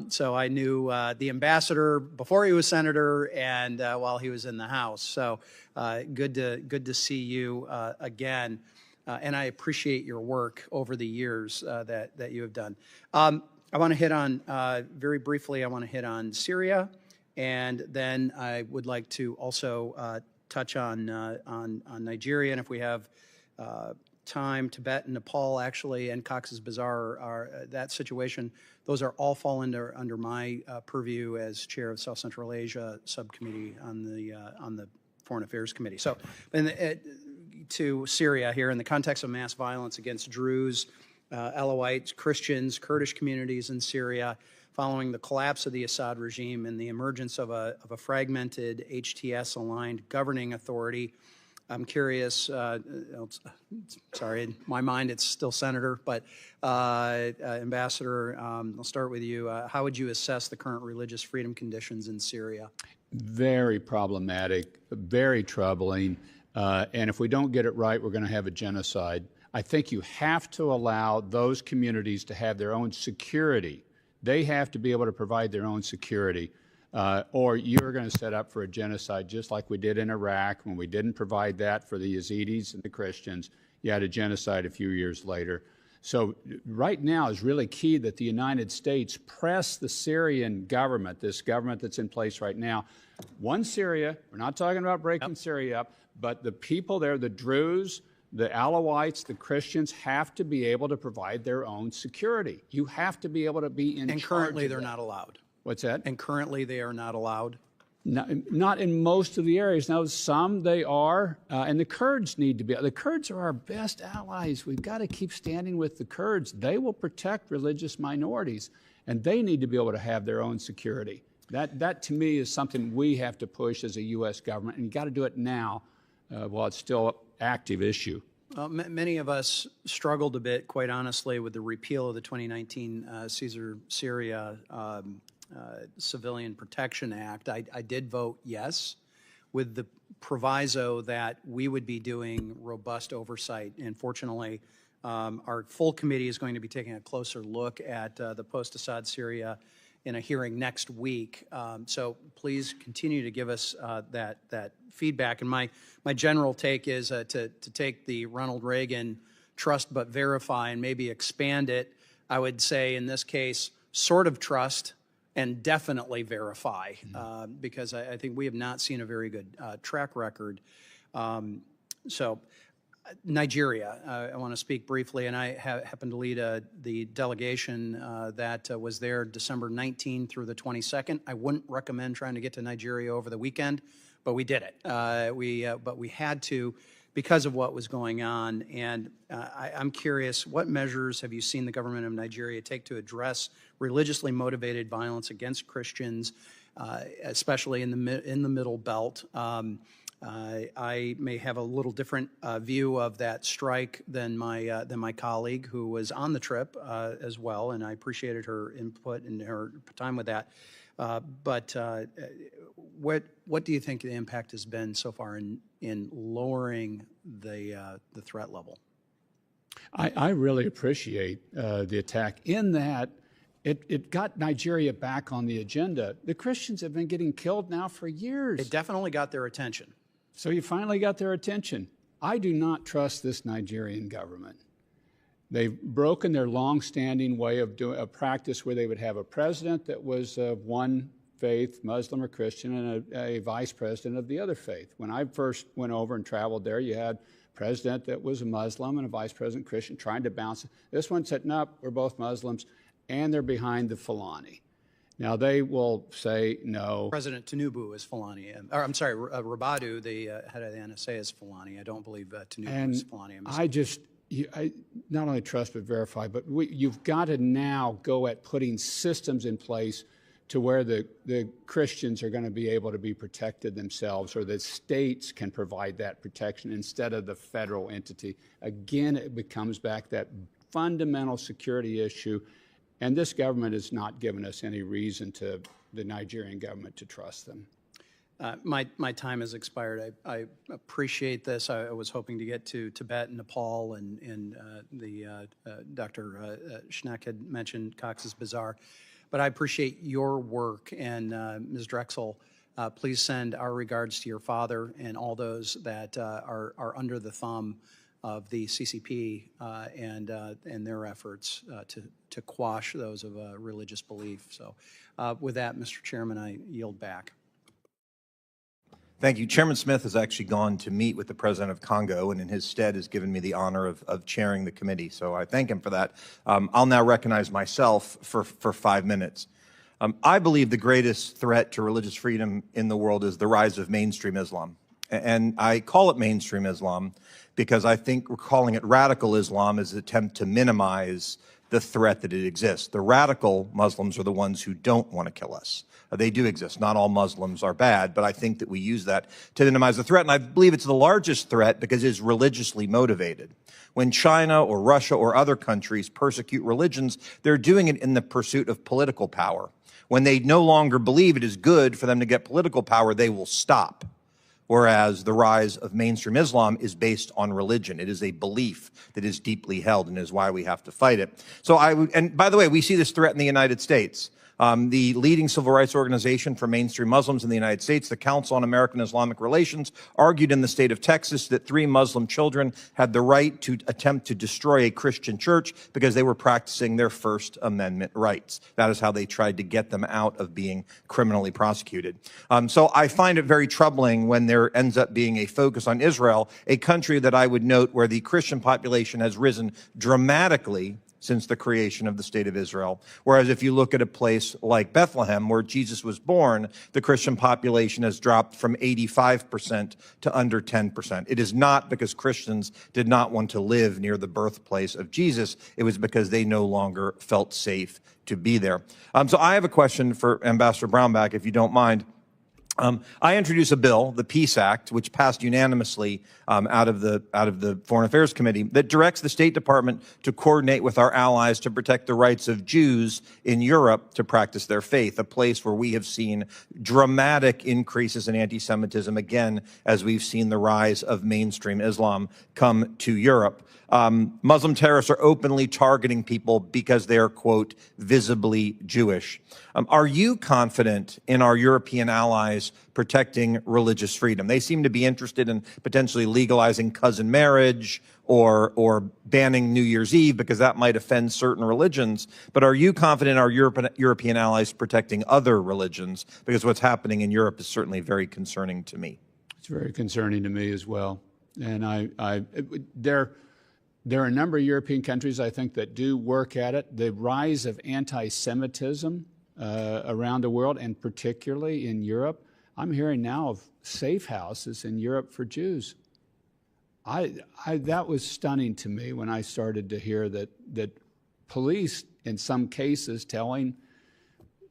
So I knew the ambassador before he was senator and while he was in the House. So good to see you again. And I appreciate your work over the years that you have done. I want to hit on, very briefly, I want to hit on Syria. And then I would like to also touch on Nigeria. And if we have time, Tibet and Nepal, actually, and Cox's Bazar are that situation. Those are all fall under my purview as chair of South Central Asia subcommittee on the Foreign Affairs Committee. So, to Syria here, in the context of mass violence against Druze, Alawites, Christians, Kurdish communities in Syria, following the collapse of the Assad regime and the emergence of a fragmented HTS-aligned governing authority. I'm curious, sorry, in my mind it's still Senator, but Ambassador, I'll start with you. How would you assess the current religious freedom conditions in Syria? Very problematic, very troubling, and if we don't get it right, we're going to have a genocide. I think you have to allow those communities to have their own security. They have to be able to provide their own security. Or you're going to set up for a genocide just like we did in Iraq when we didn't provide that for the Yazidis and the Christians. You had a genocide a few years later. So right now is really key that the United States press the Syrian government, this government that's in place right now. One Syria, we're not talking about breaking Syria up, but the people there, the Druze, The Alawites, the Christians, have to be able to provide their own security. You have to be able to be in charge. And currently of they're that. not allowed. What's that? And currently they are not allowed. Not in most of the areas. Now, some they are, and the Kurds need to be. The Kurds are our best allies. We've got to keep standing with the Kurds. They will protect religious minorities, and they need to be able to have their own security. That to me, is something we have to push as a U.S. government, and you got to do it now while it's still an active issue. Many of us struggled a bit, quite honestly, with the repeal of the 2019 Syria Civilian Protection Act. I did vote yes, with the proviso that we would be doing robust oversight. And fortunately, our full committee is going to be taking a closer look at the post-Assad Syria in a hearing next week. So please continue to give us that feedback. And my general take is to take the Ronald Reagan trust but verify and maybe expand it. I would say in this case, sort of trust and definitely verify, because I think we have not seen a very good track record. So Nigeria, I want to speak briefly, and I happen to lead the delegation that was there December 19 through the 22nd. I wouldn't recommend trying to get to Nigeria over the weekend, but we did it. But we had to because of what was going on. And I'm curious, what measures have you seen the government of Nigeria take to address religiously motivated violence against Christians, especially in the Middle Belt? I may have a little different view of that strike than my colleague who was on the trip as well, and I appreciated her input and her time with that. But what do you think the impact has been so far in lowering the threat level? I really appreciate the attack in that it got Nigeria back on the agenda. The Christians have been getting killed now for years. It definitely got their attention. So you finally got their attention. I do not trust this Nigerian government. They've broken their long-standing way of doing a practice where they would have a president that was of one faith, Muslim or Christian, and a vice president of the other faith. When I first went over and traveled there, you had a president that was a Muslim and a vice president Christian trying to balance it. This one said, nope, we're both Muslims, and they're behind the Fulani. Now, they will say no. President Tinubu is Fulani. Or, I'm sorry, Rabadu, the head of the NSA, is Fulani. I don't believe Tinubu is Fulani. I not only trust but verify, but you've got to now go at putting systems in place to where the Christians are going to be able to be protected themselves, or the states can provide that protection instead of the federal entity. Again, it becomes back that fundamental security issue. And this government has not given us any reason to the Nigerian government to trust them. My time has expired. I appreciate this. I was hoping to get to Tibet and Nepal, and Dr. Schneck had mentioned Cox's Bazar. But I appreciate your work, and Ms. Drexel, please send our regards to your father and all those that are under the thumb of the CCP and their efforts to quash those of religious belief. So with that, Mr. Chairman, I yield back. Thank you. Chairman Smith has actually gone to meet with the President of Congo, and in his stead has given me the honor of chairing the committee. So I thank him for that. I'll now recognize myself for 5 minutes. I believe the greatest threat to religious freedom in the world is the rise of mainstream Islam. And I call it mainstream Islam because I think we're calling it radical Islam as an attempt to minimize the threat that it exists. The radical Muslims are the ones who don't want to kill us. They do exist. Not all Muslims are bad, but I think that we use that to minimize the threat. And I believe it's the largest threat because it's religiously motivated. When China or Russia or other countries persecute religions, they're doing it in the pursuit of political power. When they no longer believe it is good for them to get political power, they will stop. Whereas the rise of mainstream Islam is based on religion. It is a belief that is deeply held and is why we have to fight it. So and by the way, we see this threat in the United States. The leading civil rights organization for mainstream Muslims in the United States, the Council on American Islamic Relations, argued in the state of Texas that 3 Muslim children had the right to attempt to destroy a Christian church because they were practicing their First Amendment rights. That is how they tried to get them out of being criminally prosecuted. So I find it very troubling when there ends up being a focus on Israel, a country that I would note where the Christian population has risen dramatically since the creation of the State of Israel. Whereas if you look at a place like Bethlehem, where Jesus was born, the Christian population has dropped from 85% to under 10%. It is not because Christians did not want to live near the birthplace of Jesus. It was because they no longer felt safe to be there. So I have a question for Ambassador Brownback, if you don't mind. I introduced a bill, the Peace Act, which passed unanimously out of the Foreign Affairs Committee, that directs the State Department to coordinate with our allies to protect the rights of Jews in Europe to practice their faith, a place where we have seen dramatic increases in anti-Semitism, again, as we've seen the rise of mainstream Islam come to Europe. Muslim terrorists are openly targeting people because they are, quote, visibly Jewish. Are you confident in our European allies protecting religious freedom? They seem to be interested in potentially legalizing cousin marriage or banning New Year's Eve because that might offend certain religions. But are you confident in our European allies protecting other religions? Because what's happening in Europe is certainly very concerning to me. It's very concerning to me as well. And there are a number of European countries, I think, that do work at it. The rise of anti-Semitism around the world, and particularly in Europe. I'm hearing now of safe houses in Europe for Jews. That was stunning to me when I started to hear that police, in some cases, telling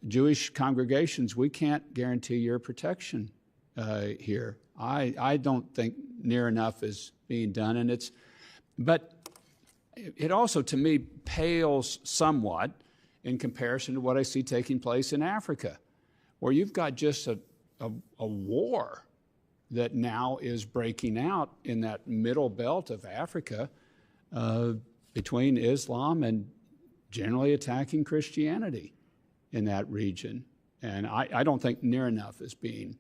Jewish congregations, we can't guarantee your protection here. I don't think near enough is being done, but it also, to me, pales somewhat in comparison to what I see taking place in Africa, where you've got just a war that now is breaking out in that middle belt of Africa between Islam and generally attacking Christianity in that region. And I don't think near enough is being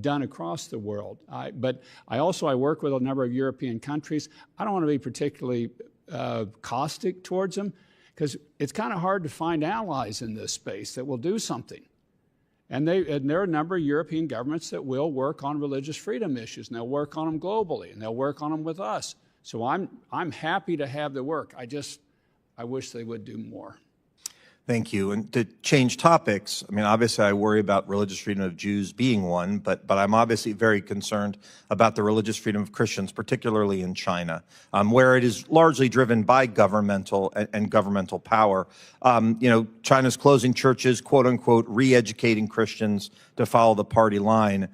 done across the world. But I work with a number of European countries. I don't want to be particularly caustic towards them because it's kind of hard to find allies in this space that will do something. And there are a number of European governments that will work on religious freedom issues, and they'll work on them globally, and they'll work on them with us. So I'm happy to have the work. I wish they would do more. Thank you. And to change topics, I mean, obviously I worry about religious freedom of Jews being one, but I'm obviously very concerned about the religious freedom of Christians, particularly in China, where it is largely driven by governmental and governmental power. China's closing churches, quote unquote, re-educating Christians to follow the party line.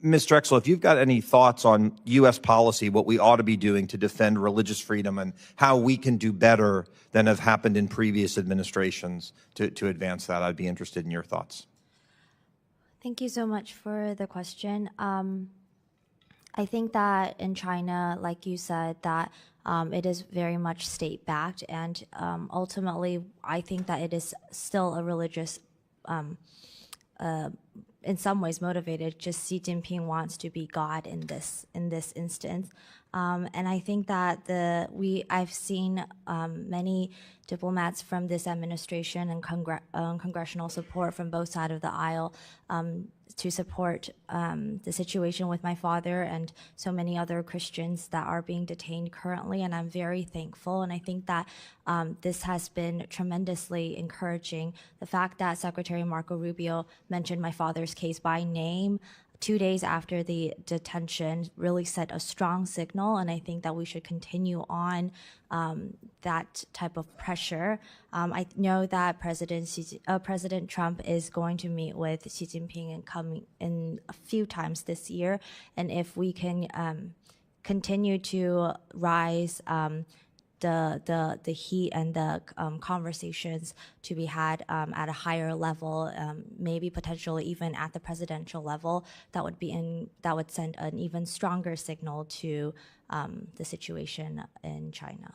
Ms. Drexel, if you've got any thoughts on U.S. policy, what we ought to be doing to defend religious freedom and how we can do better than have happened in previous administrations to advance that, I'd be interested in your thoughts. Thank you so much for the question. I think that in China, like you said, that it is very much state-backed, and ultimately, I think that it is still a religious in some ways motivated. Just Xi Jinping wants to be God in this instance, and I think that I've seen many diplomats from this administration and congressional support from both sides of the aisle to support the situation with my father and so many other Christians that are being detained currently, and I'm very thankful. And I think that this has been tremendously encouraging. The fact that Secretary Marco Rubio mentioned my father's case by name 2 days after the detention really set a strong signal, and I think that we should continue on that type of pressure. I know that President Trump is going to meet with Xi Jinping and coming in a few times this year, and if we can continue to rise the heat and the conversations to be had at a higher level, maybe potentially even at the presidential level, that would send an even stronger signal to the situation in China.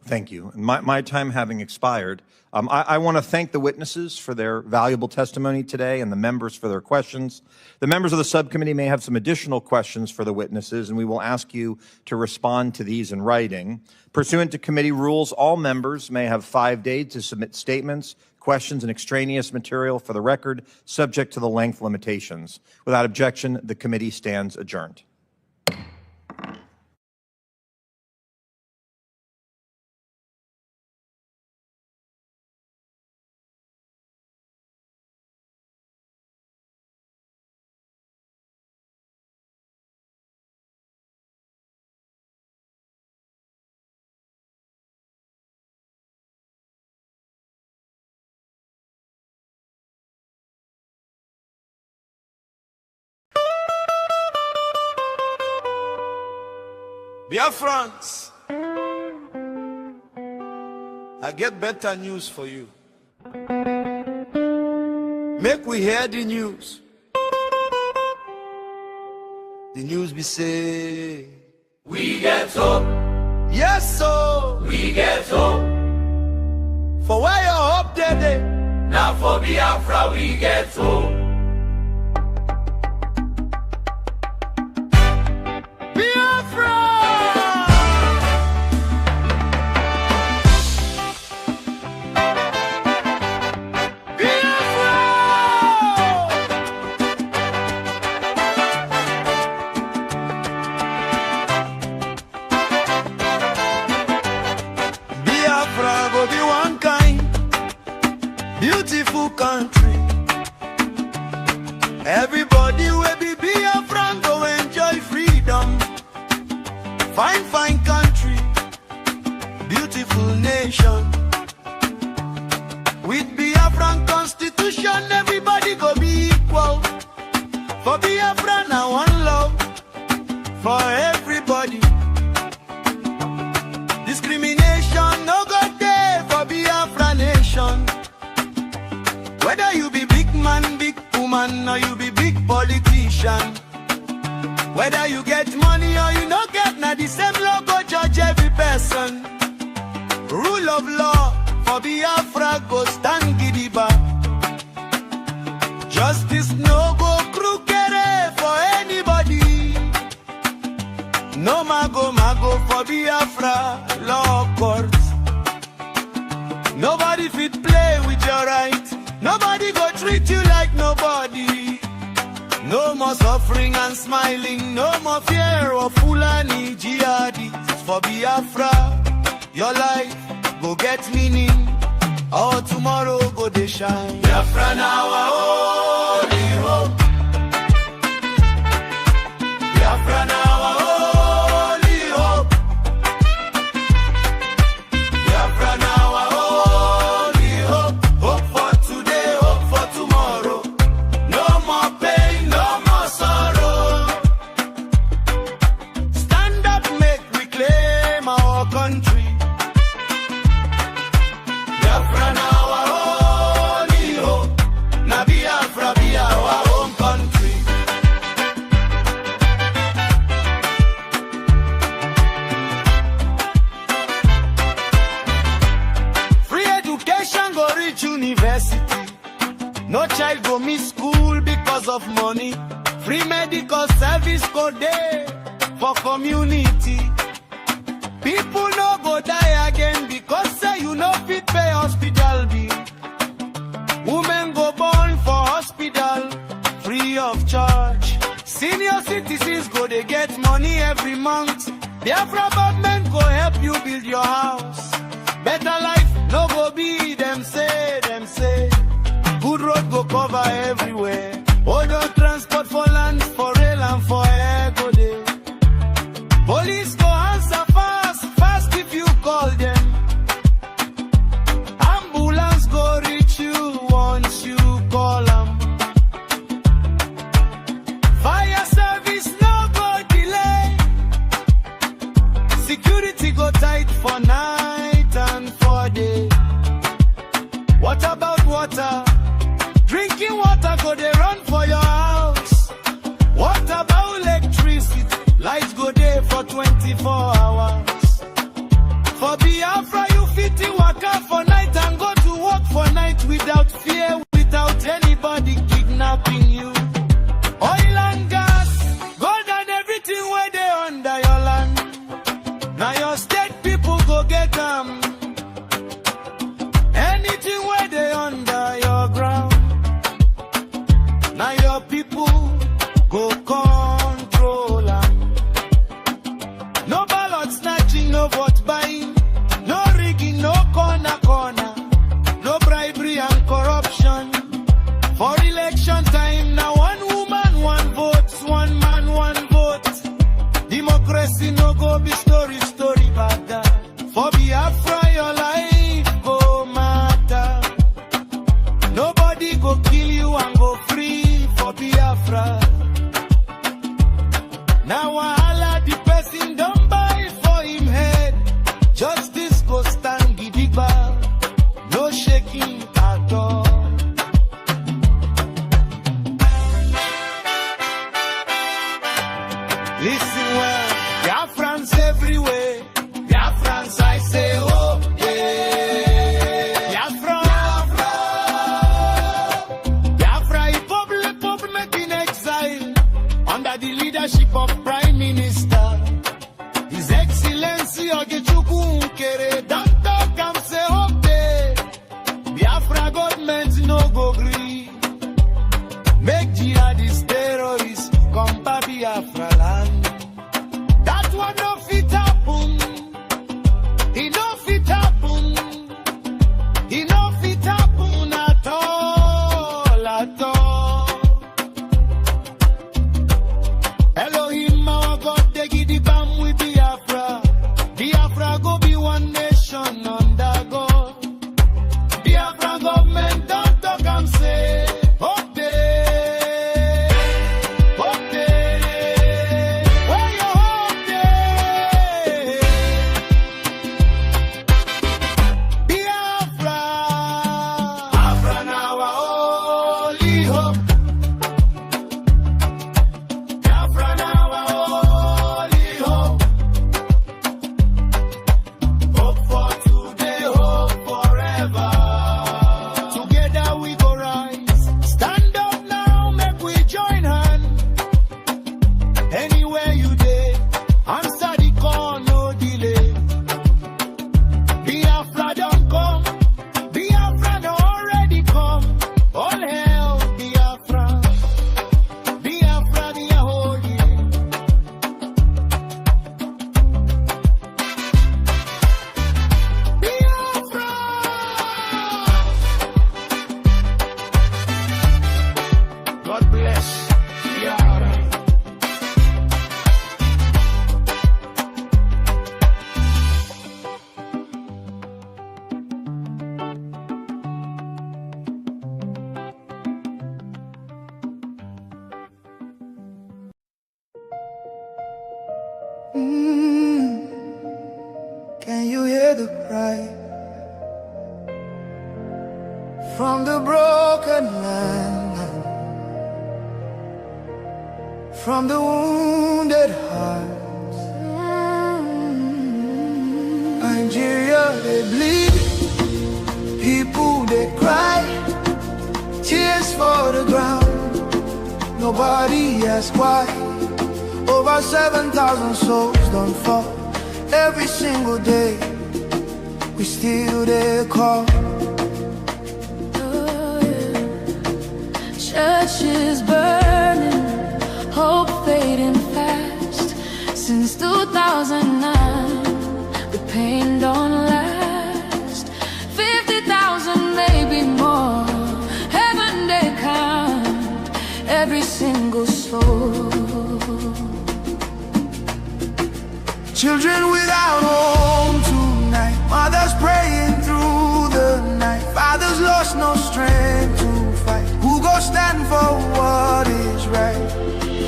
Thank you. Thank you. My time having expired, I want to thank the witnesses for their valuable testimony today and the members for their questions. The members of the subcommittee may have some additional questions for the witnesses, and we will ask you to respond to these in writing. Pursuant to committee rules, all members may have 5 days to submit statements, questions, and extraneous material for the record, subject to the length limitations. Without objection, the committee stands adjourned. Biafrans, I get better news for you. Make we hear the news. The news be say, we get hope. Yes, so we get hope. For where your hope day, now for Biafra we get hope. Beautiful country. Everybody will be Biafran, go enjoy freedom. Fine, fine country. Beautiful nation. With Biafran constitution, everybody go be equal. For Biafran, I want love for everybody. Discrimination no go there for Biafra nation. Whether you be big man, big woman, or you be big politician. Whether you get money or you no get, now the same law go judge every person. Rule of law for Biafra go stand gidiba. Justice no go crooked for anybody. No mago for Biafra law courts. Nobody fit play with your right. Nobody go treat you like nobody. No more suffering and smiling. No more fear of Fulani jihadi. For Biafra, your life go get meaning. Our tomorrow go dey shine. Biafra now our only hope. Biafra now our only hope. Biafra now our only hope. Hope for today, hope for tomorrow. No more pain, no more sorrow. Stand up, make we claim our country. Biafra now our only hope. Now Biafra be our own country. Free education go reach university. No child go miss school because of money. Free medical service go there for community. People no go die again because say you no fit pay hospital bill. Women go born for hospital free of charge. Senior citizens go they get money every month. Biafra government go help you build your house. Better life no go be them say, them say. Good road go cover everywhere. Other transport for land, for rail and for air go there. Police go answer fast, fast if you call them. Ambulance go reach you once you call them. Fire service no go delay. Security go tight for night and for day. What about water? Drinking water go they run for your house. What about electricity? Lights go there for 24 hours. For Biafra, you fit to work out for night and go to work for night without fear, without anybody kidnapping you. Oil and gas, gold and everything where they under your land. Now your state people go get them. Anything where they under your ground. Now your people go control them. No ballot snatching, no vote buying, no rigging, no corner, no bribery and corruption. For election time, now one woman, one vote, one man, one vote. Democracy no go be story back that. For Biafra, your life go matter. Nobody go kill you and go free for Biafra. Now wahala the person don't buy for him head. Justice go stand gidigba, no shaking at all. Listen well, Biafrans everywhere. Biafrans, I say, oh, yeah. Biafra, Biafra, making exile under the leadership of Prime Minister His Excellency Ogechukwu Nkere. Don't talk and say, okay. Biafra government no go gree. Make jihadist terrorists come to Biafra land. That one no fit happen. He no fit happen. He no fit happen at all, at all. Elohim, our God, they give the bam with Biafra. Biafra go be one nation under God. Biafra government don't talk and say, okay, okay. Where you hope day? Biafra, Biafra now our only hope. Biafra now our only hope. Hope for today, hope forever. Together we go rise. Stand up now, make we join hand. Anywhere you dey, answer the call, no delay. Biafra don't come. Biafra don't already come. All hell, Biafra. Biafra, be a holy. Biafra. God bless Biafra. Can you hear the cry from the broken land, from the wounded hearts? Nigeria, they bleed, people they cry, tears for the ground. Nobody asks why. Over 7,000 souls don't fall every single day. We still there call. Churches burning, hope fading fast. Since 2009, the pain don't last. 50,000, maybe more. Heaven they count every single soul. Children without home tonight, mothers praying through the night, fathers lost no strength to fight. Who go stand for what is right?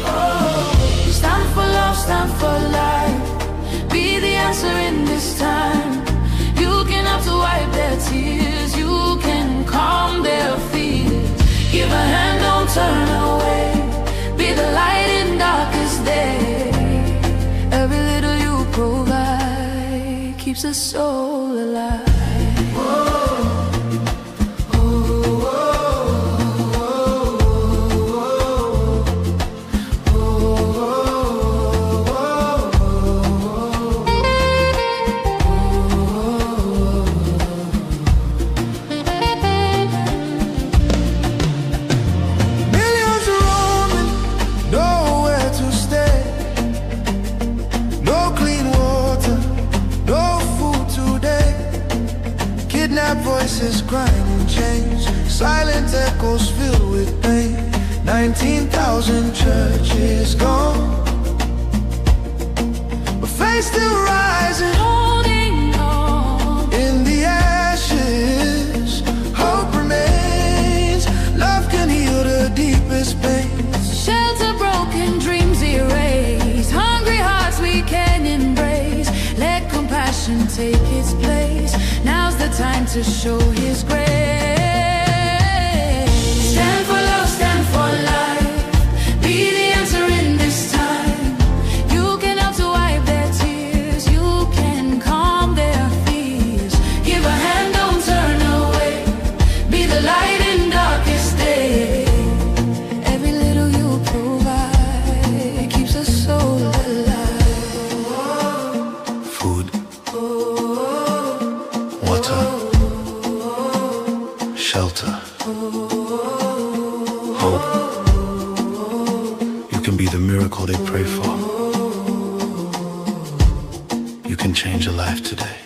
Oh, stand for love, stand for life. Be the answer in this time. You can have to wipe their tears. You can calm their fears. Give a hand, don't turn away. Be the light in darkest day. Every little you provide. keeps a soul alive. Millions roaming, nowhere to stay. No clean water, no food today. Kidnapped voices grinding chains, silent echoes filled with pain. 19,000 churches gone, but faith still rising, Holding on. in the ashes. Hope remains, love can heal the deepest pains. Shelter broken, dreams erased. Hungry hearts we can embrace. Let compassion take its place. Now's the time to show His grace. Stand for love, stand for life. Be the answer in this time. You can help to wipe their tears. You can calm their fears. Give a hand, don't turn away. Be the light in darkest day. Every little you provide keeps a soul alive. Food, water, shelter, hope. You can be the miracle they pray for. You can change a life today.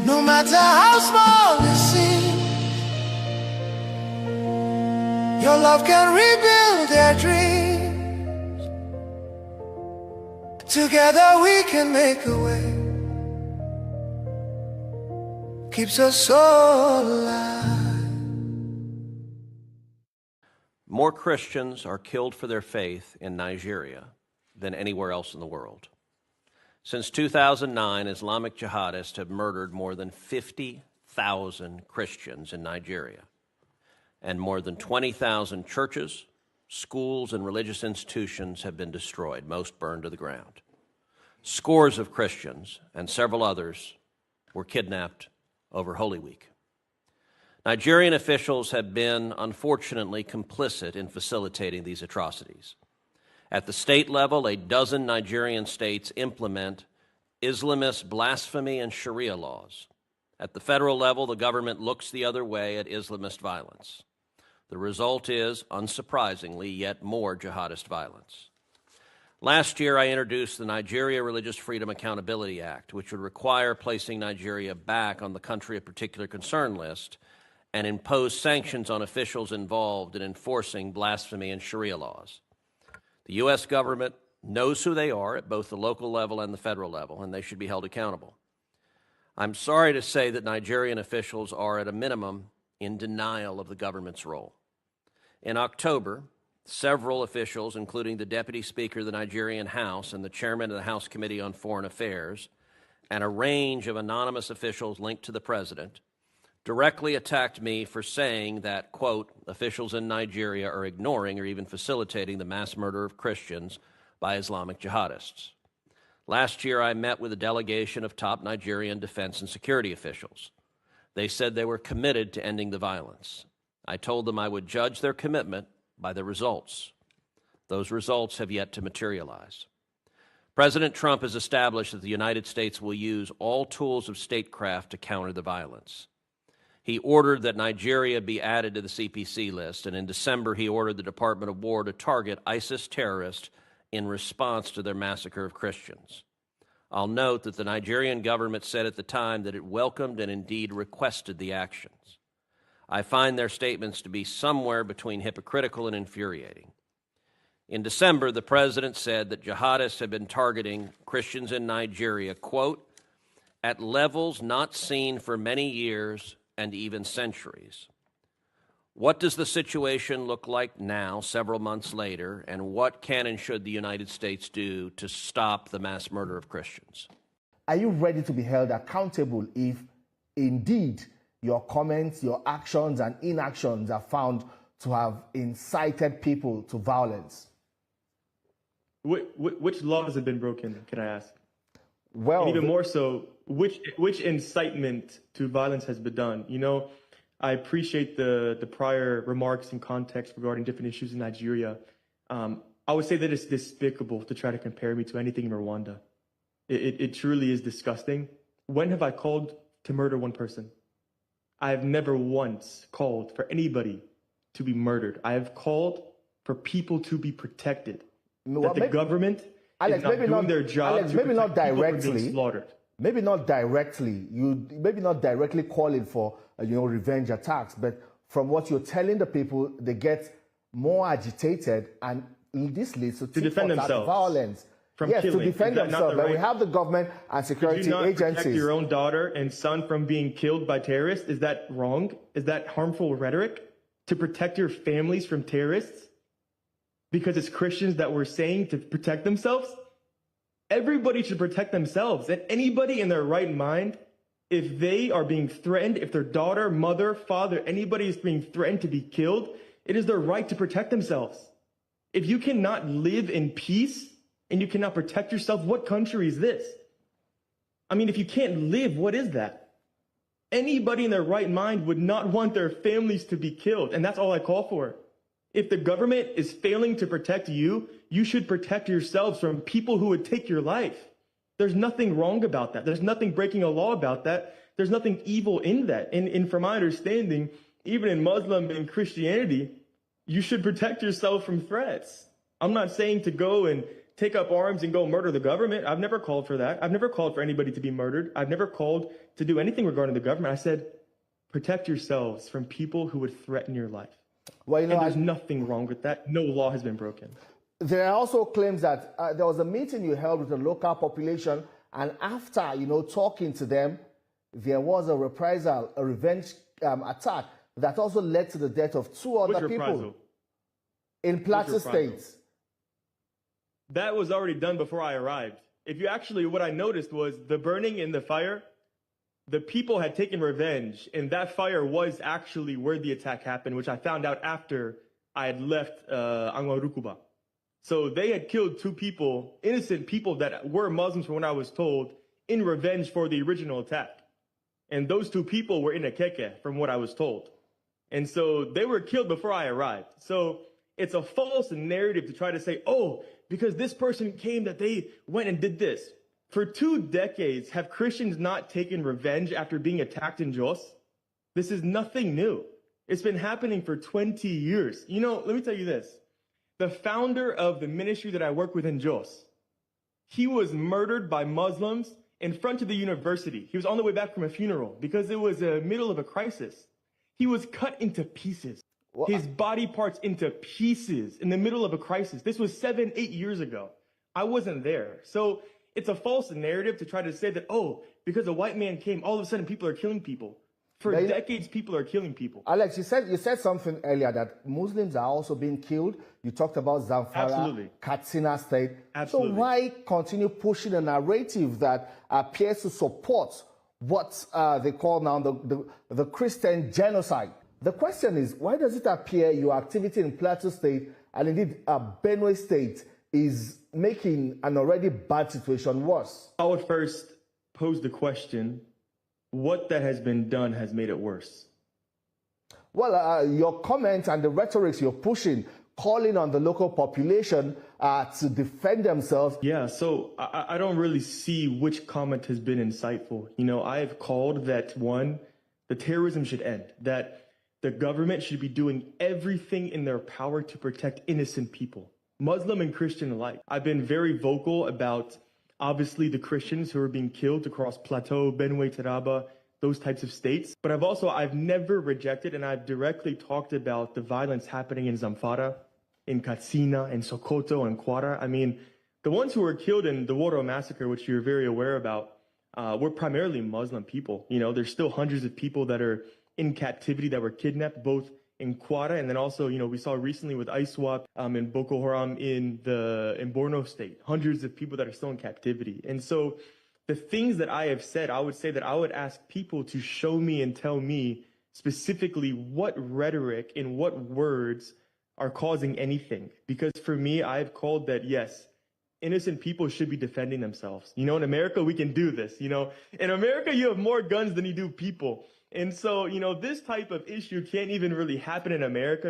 No matter how small it seems, your love can rebuild their dreams. Together we can make a way. Keeps us all alive. More Christians are killed for their faith in Nigeria than anywhere else in the world. Since 2009, Islamic jihadists have murdered more than 50,000 Christians in Nigeria, and more than 20,000 churches, schools, and religious institutions have been destroyed, most burned to the ground. Scores of Christians and several others were kidnapped over Holy Week. Nigerian officials have been, unfortunately, complicit in facilitating these atrocities. At the state level, a dozen Nigerian states implement Islamist blasphemy and Sharia laws. At the federal level, the government looks the other way at Islamist violence. The result is, unsurprisingly, yet more jihadist violence. Last year, I introduced the Nigeria Religious Freedom Accountability Act, which would require placing Nigeria back on the country of particular concern list and impose sanctions on officials involved in enforcing blasphemy and Sharia laws. The U.S. government knows who they are at both the local level and the federal level, and they should be held accountable. I'm sorry to say that Nigerian officials are, at a minimum, in denial of the government's role. In October, several officials, including the Deputy Speaker of the Nigerian House and the Chairman of the House Committee on Foreign Affairs, and a range of anonymous officials linked to the President, directly attacked me for saying that, quote, officials in Nigeria are ignoring or even facilitating the mass murder of Christians by Islamic jihadists. Last year, I met with a delegation of top Nigerian defense and security officials. They said they were committed to ending the violence. I told them I would judge their commitment by the results. Those results have yet to materialize. President Trump has established that the United States will use all tools of statecraft to counter the violence. He ordered that Nigeria be added to the CPC list, and in December he ordered the Department of War to target ISIS terrorists in response to their massacre of Christians. I'll note that the Nigerian government said at the time that it welcomed and indeed requested the actions. I find their statements to be somewhere between hypocritical and infuriating. In December, the president said that jihadists have been targeting Christians in Nigeria, quote, at levels not seen for many years and even centuries. What does the situation look like now, several months later, and what can and should the United States do to stop the mass murder of Christians? Are you ready to be held accountable if indeed your comments, your actions and inactions are found to have incited people to violence? Which laws have been broken, can I ask? Well, and even more so, which incitement to violence has been done. You know, I appreciate the prior remarks and context regarding different issues in Nigeria. I would say that it's despicable to try to compare me to anything in Rwanda. It truly is disgusting. When have I called to murder one person? I have never once called for anybody to be murdered. I have called for people to be protected. That the government is not doing their job. Alex, to maybe not protect people from directly. being slaughtered. Maybe not directly. You maybe not directly calling for revenge attacks, but from what you're telling the people, they get more agitated, and this leads to defend themselves violence. Yes, killing. To defend themselves. But we have the government and security Could you not agencies. protect your own daughter and son from being killed by terrorists? Is that wrong? Is that harmful rhetoric? To protect your families from terrorists? Because it's Christians that we're saying to protect themselves? Everybody should protect themselves. And anybody in their right mind, if they are being threatened, if their daughter, mother, father, anybody is being threatened to be killed, it is their right to protect themselves. If you cannot live in peace and you cannot protect yourself, what country is this? I mean, if you can't live, what is that? Anybody in their right mind would not want their families to be killed. And that's all I call for. If the government is failing to protect you, you should protect yourselves from people who would take your life. There's nothing wrong about that. There's nothing breaking a law about that. There's nothing evil in that. And from my understanding, even in Muslim and Christianity, you should protect yourself from threats. I'm not saying to go and take up arms and go murder the government. I've never called for that. I've never called for anybody to be murdered. I've never called to do anything regarding the government. I said, protect yourselves from people who would threaten your life. Well, and there's nothing wrong with that. No law has been broken. There are also claims that there was a meeting you held with the local population, and after, talking to them, there was a reprisal, a revenge attack that also led to the death of two other people in Plateau State. That was already done before I arrived. What I noticed was the burning in the fire, the people had taken revenge, and that fire was actually where the attack happened, which I found out after I had left Angwarukuba. So they had killed two people, innocent people that were Muslims from what I was told, in revenge for the original attack. And those two people were in Akeke, from what I was told. And so they were killed before I arrived. So it's a false narrative to try to say, oh, because this person came that they went and did this. For 2 decades, have Christians not taken revenge after being attacked in Jos? This is nothing new. It's been happening for 20 years. Let me tell you this. The founder of the ministry that I work with in Jos, he was murdered by Muslims in front of the university. He was on the way back from a funeral because it was the middle of a crisis. He was cut into pieces. His body parts into pieces in the middle of a crisis. This was 7-8 years ago. I wasn't there. So it's a false narrative to try to say that, oh, because a white man came, all of a sudden people are killing people. For decades, people are killing people. Alex, you said something earlier that Muslims are also being killed. You talked about Zamfara, Katsina State. Absolutely. So why continue pushing a narrative that appears to support what they call now the Christian genocide? The question is, why does it appear your activity in Plateau State and indeed Benue State is making an already bad situation worse? I would first pose the question, what that has been done has made it worse? Well, your comments and the rhetorics you're pushing, calling on the local population to defend themselves. Yeah, so I don't really see which comment has been insightful. I have called that, one, the terrorism should end, that the government should be doing everything in their power to protect innocent people, Muslim and Christian alike. I've been very vocal about, obviously, the Christians who are being killed across Plateau, Benue, Taraba, those types of states. But I've never rejected, and I've directly talked about the violence happening in Zamfara, in Katsina, in Sokoto, and Kwara. I mean, the ones who were killed in the Woro massacre, which you're very aware about, were primarily Muslim people. There's still hundreds of people that are in captivity that were kidnapped, both in Kwara, and then also, we saw recently with ISWAP and Boko Haram in Borno State, hundreds of people that are still in captivity. And so the things that I have said, I would say that I would ask people to show me and tell me specifically what rhetoric and what words are causing anything. Because for me, I've called that, yes, innocent people should be defending themselves. You know, in America, we can do this. You know, in America, you have more guns than you do people. And so, you know, this type of issue can't even really happen in America.